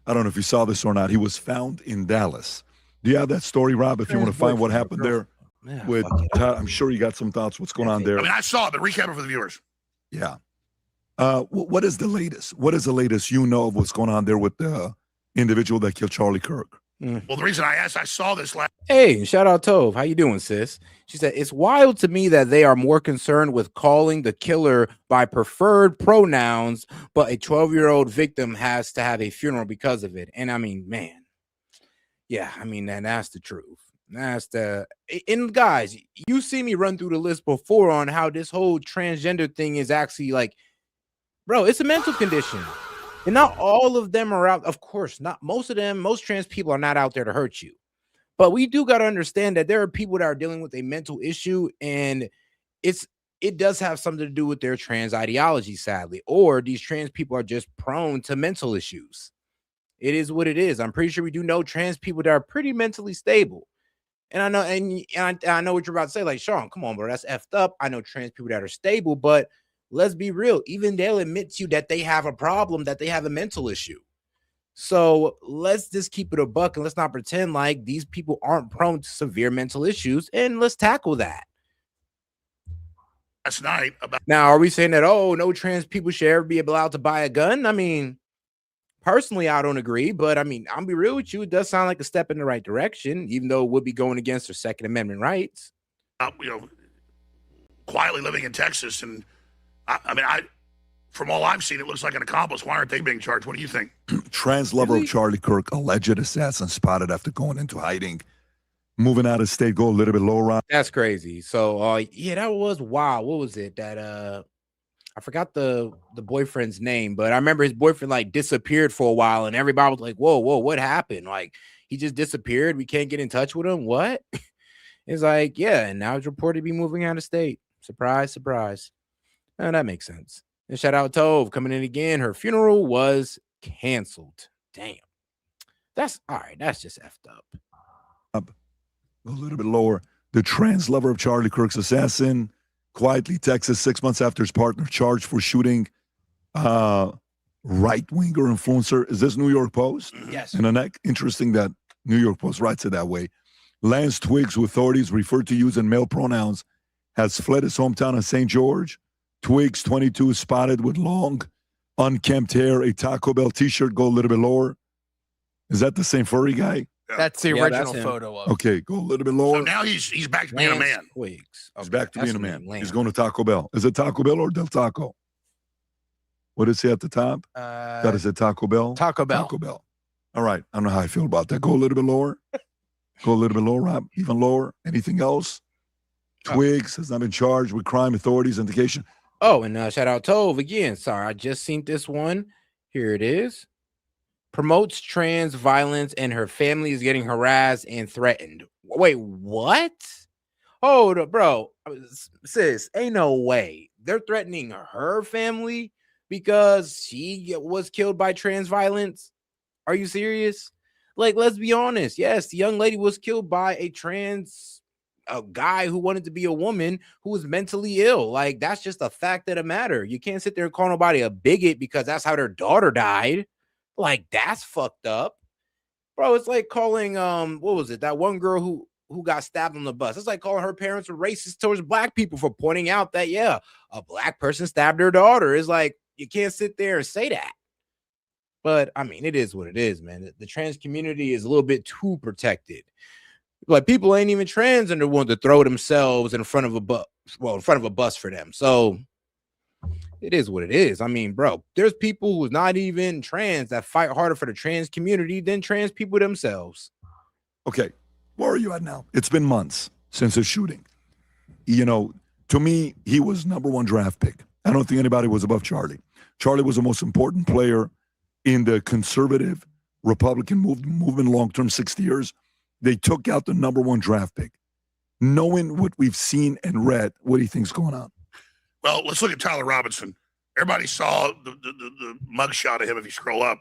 I don't know if you saw this or not. He was found in Dallas. Do you have that story, Rob? If you want to find what happened there with Tyler, I'm sure you got some thoughts. What's going on there? I mean, I saw it, but recap it for the viewers. Yeah. What is the latest? What is the latest you know of what's going on there with the individual that killed Charlie Kirk? Well, the reason I asked, I saw this last. Hey, shout out Tove. How you doing, sis? She said, it's wild to me that they are more concerned with calling the killer by preferred pronouns, but a 12-year-old victim has to have a funeral because of it. And I mean, man, yeah, I mean, that's the truth. And guys, you see me run through the list before on how this whole transgender thing is actually like, bro, it's a mental condition. And not all of them are out. Of course, not most of them. Most trans people are not out there to hurt you. But we do got to understand that there are people that are dealing with a mental issue, and it does have something to do with their trans ideology, sadly. Or these trans people are just prone to mental issues. It is what it is. I'm pretty sure we do know trans people that are pretty mentally stable. And I know, and I know what you're about to say. Like, Sean, come on, bro, that's effed up. I know trans people that are stable, but let's be real. Even they'll admit to you that they have a problem, that they have a mental issue. So let's just keep it a buck and let's not pretend like these people aren't prone to severe mental issues, and let's tackle that. Last night about now, are we saying that, oh, no trans people should ever be allowed to buy a gun? I mean, personally, I don't agree, but I mean, I'll be real with you. It does sound like a step in the right direction, even though it would be going against their Second Amendment rights. Quietly living in Texas, and I from all I've seen, it looks like an accomplice. Why aren't they being charged? What do you think? Trans lover of Charlie Kirk, alleged assassin spotted after going into hiding. Moving out of state, go a little bit lower on. That's crazy. So, yeah, that was wild. What was it that I forgot the boyfriend's name, but I remember his boyfriend like disappeared for a while, and everybody was like, "Whoa, what happened? Like he just disappeared. We can't get in touch with him. What?" It's like, yeah, and now it's reported to be moving out of state. Surprise, surprise. Oh, that makes sense. And shout out Tove coming in again. Her funeral was canceled. Damn. That's all right. That's just effed up. A little bit lower. The trans lover of Charlie Kirk's assassin, quietly Texas, 6 months after his partner charged for shooting right-winger influencer. Is this New York Post? Yes. And interesting that New York Post writes it that way. Lance Twiggs, who authorities refer to using male pronouns, has fled his hometown of St. George. Twiggs, 22, spotted with long, unkempt hair, a Taco Bell t-shirt. Go a little bit lower. Is that the same furry guy? That's the original photo of. Okay, go a little bit lower. So now he's back to being a man. Twiggs. He's back to being a man. He's going to Taco Bell. Is it Taco Bell or Del Taco? What does it say at the top? That is it, Taco Bell? Taco Bell. Taco Bell. All right. I don't know how I feel about that. Go a little bit lower. Go a little bit lower, Rob. Even lower. Anything else? Twiggs has not been charged with crime. Authorities indication. Oh, and shout out Tove again. Sorry, I just seen this one. Here it is. Promotes trans violence and her family is getting harassed and threatened. Wait, what? Hold up, bro. Sis, ain't no way. They're threatening her family because she was killed by trans violence. Are you serious? Like, let's be honest. Yes, the young lady was killed by a guy who wanted to be a woman who was mentally ill. Like, that's just a fact of the matter. You can't sit there and call nobody a bigot because that's how their daughter died. Like, that's fucked up. Bro, it's like calling, what was it? That one girl who got stabbed on the bus. It's like calling her parents were racist towards black people for pointing out that, yeah, a black person stabbed her daughter. It's like, you can't sit there and say that. But, I mean, it is what it is, man. The trans community is a little bit too protected. Like, people ain't even trans and they're willing to throw themselves in front of a bus, in front of a bus for them. So it is what it is. I mean, bro, there's people who's not even trans that fight harder for the trans community than trans people themselves. Okay, where are you at now? It's been months since the shooting. You know, to me, he was #1 draft pick. I don't think anybody was above Charlie. Charlie was the most important player in the conservative Republican movement long-term 60 years, they took out the number one draft pick. Knowing what we've seen and read, what do you think's going on? Well, let's look at Tyler Robinson. Everybody saw the mugshot of him if you scroll up.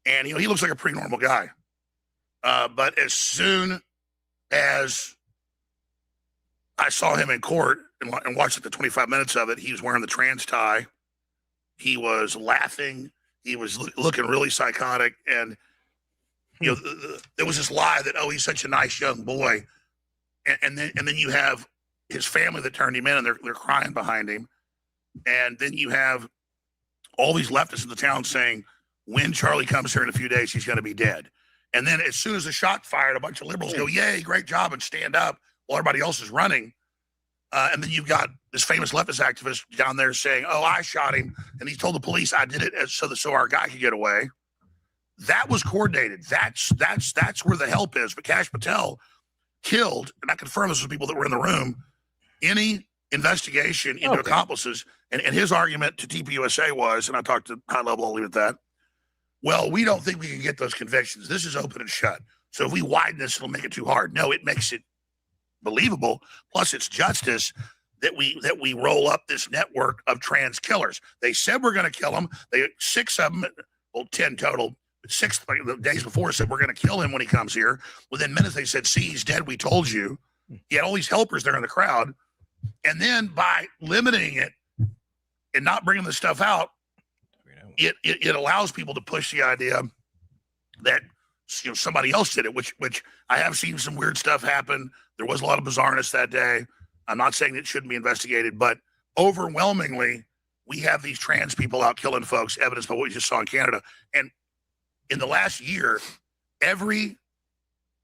And, he looks like a pretty normal guy. But as soon as I saw him in court and watched the 25 minutes of it, he was wearing the trans tie. He was laughing. He was looking really psychotic. And, there was this lie that, he's such a nice young boy. And then you have his family that turned him in, and they're crying behind him. And then you have all these leftists in the town saying, when Charlie comes here in a few days, he's going to be dead. And then as soon as the shot fired, a bunch of liberals go, yay, great job, and stand up while everybody else is running. And then you've got this famous leftist activist down there saying, I shot him. And he told the police I did it so our guy could get away. That was coordinated. That's where the help is. But Kash Patel killed, and I confirm this with people that were in the room, any investigation into accomplices. And his argument to TPUSA was, and I talked to high level, I'll leave it at that. Well, we don't think we can get those convictions. This is open and shut. So if we widen this, it'll make it too hard. No, it makes it believable. Plus, it's justice that we roll up this network of trans killers. They said we're going to kill them. 6 of them, 10 total. 6 the days before said we're going to kill him when he comes here. Within minutes, they said, see, he's dead. We told you. He had all these helpers there in the crowd. And then by limiting it and not bringing the stuff out, it allows people to push the idea that somebody else did it, which I have seen some weird stuff happen. There was a lot of bizarreness that day. I'm not saying it shouldn't be investigated, but overwhelmingly, we have these trans people out killing folks, evidenced by what we just saw in Canada. And in the last year, every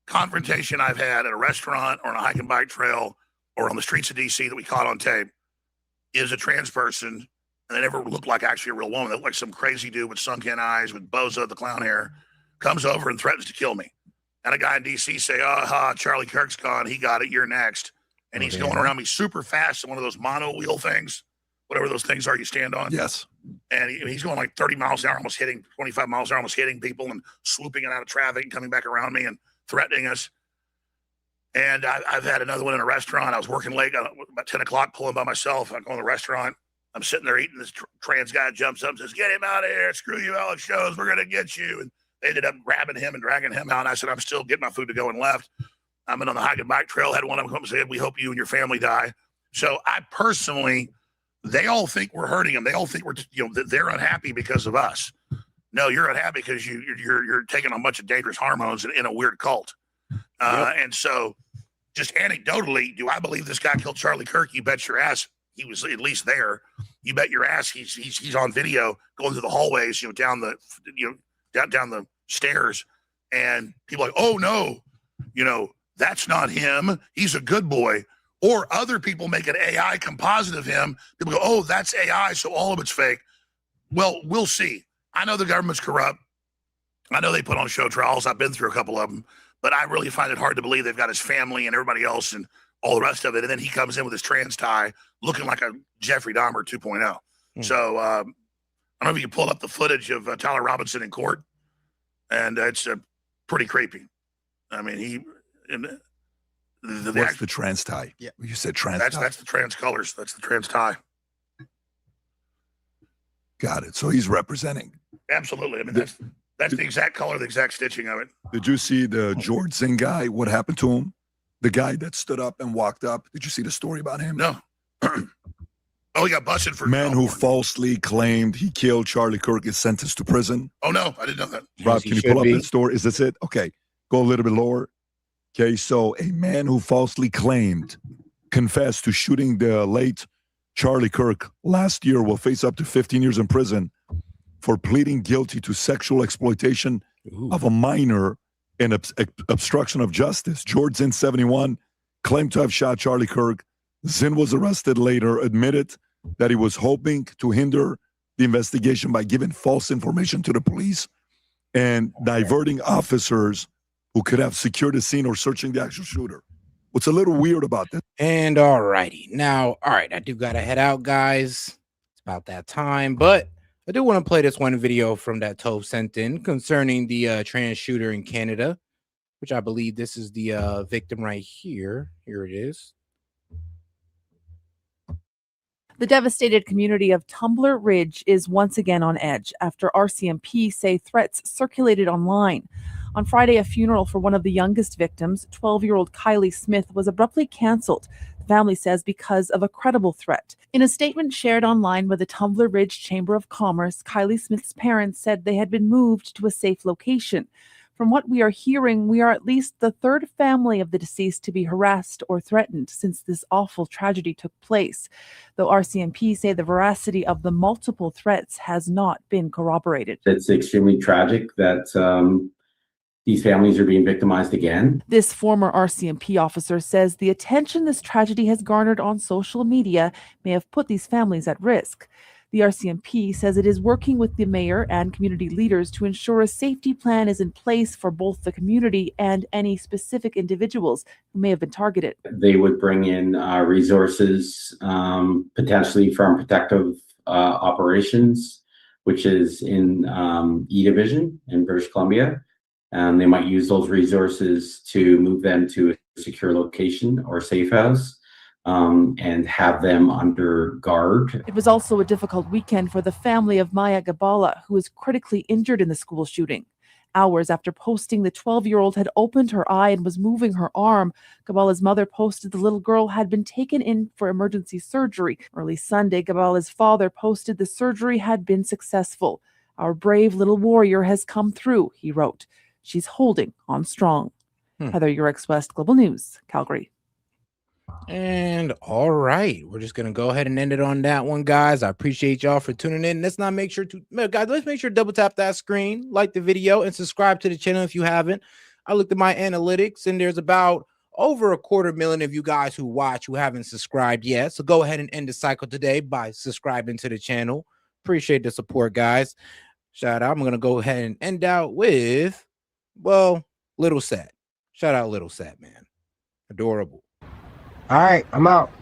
confrontation I've had at a restaurant or on a hike and bike trail or on the streets of DC that we caught on tape is a trans person, and they never looked like actually a real woman. They looked like some crazy dude with sunken eyes, with bozo, the clown hair, comes over and threatens to kill me. And a guy in DC say, Charlie Kirk's gone. He got it. You're next. And he's going around me super fast in one of those mono wheel things, whatever those things are you stand on. Yes. And he's going like 30 miles an hour, almost hitting 25 miles an hour, almost hitting people and swooping it out of traffic and coming back around me and threatening us. And I've had another one in a restaurant. I was working late, about 10 o'clock, pulling by myself. I go in the restaurant. I'm sitting there eating. This trans guy jumps up and says, get him out of here. Screw you, Alex Jones. We're going to get you. And they ended up grabbing him and dragging him out. And I said, I'm still getting my food to go, and left. I've been on the hike and bike trail. Had one of them come and say, we hope you and your family die. So I personally, they all think we're hurting them. They all think we're, that they're unhappy because of us. No, you're unhappy because you're taking a bunch of dangerous hormones in a weird cult. And so just anecdotally, do I believe this guy killed Charlie Kirk? You bet your ass he was at least there. You bet your ass he's on video going through the hallways, down the down the stairs, and people are like, oh no, that's not him. He's a good boy. Or other people make an AI composite of him. People go, oh, that's AI, so all of it's fake. Well, we'll see. I know the government's corrupt. I know they put on show trials. I've been through a couple of them. But I really find it hard to believe they've got his family and everybody else and all the rest of it. And then he comes in with his trans tie looking like a Jeffrey Dahmer 2.0. So I don't know if you can pull up the footage of Tyler Robinson in court. And it's pretty creepy. I mean, What's the trans tie? Yeah. You said trans tie. That's the trans colors. That's the trans tie. Got it. So he's representing. Absolutely. I mean, that's the exact color, the exact stitching of it. Did you see the George Zinn guy? What happened to him? The guy that stood up and walked up. Did you see the story about him? No. Oh, he got busted for man who falsely claimed he killed Charlie Kirk is sentenced to prison. Oh no, I didn't know that. Rob, can you pull up that story? Is this it? Okay, go a little bit lower. Okay, so a man who falsely confessed to shooting the late Charlie Kirk last year will face up to 15 years in prison for pleading guilty to sexual exploitation of a minor and obstruction of justice. George Zinn, 71, claimed to have shot Charlie Kirk. Zinn was arrested later, admitted that he was hoping to hinder the investigation by giving false information to the police and diverting officers who could have secured the scene or searching the actual shooter. What's a little weird about this? And all righty. Now, all right, I do got to head out, guys. It's about that time. But I do want to play this one video from that Tove sent in concerning the trans shooter in Canada, which I believe this is the victim right here. Here it is. The devastated community of Tumbler Ridge is once again on edge after RCMP say threats circulated online. On Friday, a funeral for one of the youngest victims, 12-year-old Kylie Smith, was abruptly canceled. The family says because of a credible threat. In a statement shared online by the Tumbler Ridge Chamber of Commerce, Kylie Smith's parents said they had been moved to a safe location. From what we are hearing, we are at least the third family of the deceased to be harassed or threatened since this awful tragedy took place. Though RCMP say the veracity of the multiple threats has not been corroborated. It's extremely tragic that these families are being victimized again. This former RCMP officer says the attention this tragedy has garnered on social media may have put these families at risk. The RCMP says it is working with the mayor and community leaders to ensure a safety plan is in place for both the community and any specific individuals who may have been targeted. They would bring in resources, potentially from protective operations, which is in E Division in British Columbia. And they might use those resources to move them to a secure location or safe house. And have them under guard. It was also a difficult weekend for the family of Maya Gabala, who was critically injured in the school shooting. Hours after posting, the 12-year-old had opened her eye and was moving her arm. Gabala's mother posted the little girl had been taken in for emergency surgery. Early Sunday, Gabala's father posted the surgery had been successful. Our brave little warrior has come through, he wrote. She's holding on strong. Heather Yurex, West Global News, Calgary. And all right, we're just gonna go ahead and end it on that one, guys. I appreciate y'all for tuning in. Let's make sure to double tap that screen, like the video, and subscribe to the channel if you haven't. I looked at my analytics, and there's about over 250,000 of you guys who watch who haven't subscribed yet. So go ahead and end the cycle today by subscribing to the channel. Appreciate the support, guys. Shout out. I'm gonna go ahead and end out with, well, Little S.E.T. Shout out Little S.E.T, man. Adorable. All right, I'm out.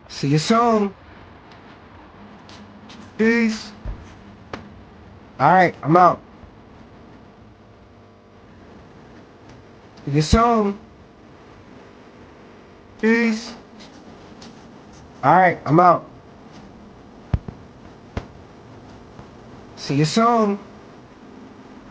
See you soon. Peace. All right, I'm out. See you soon. Peace. All right, I'm out. See you soon.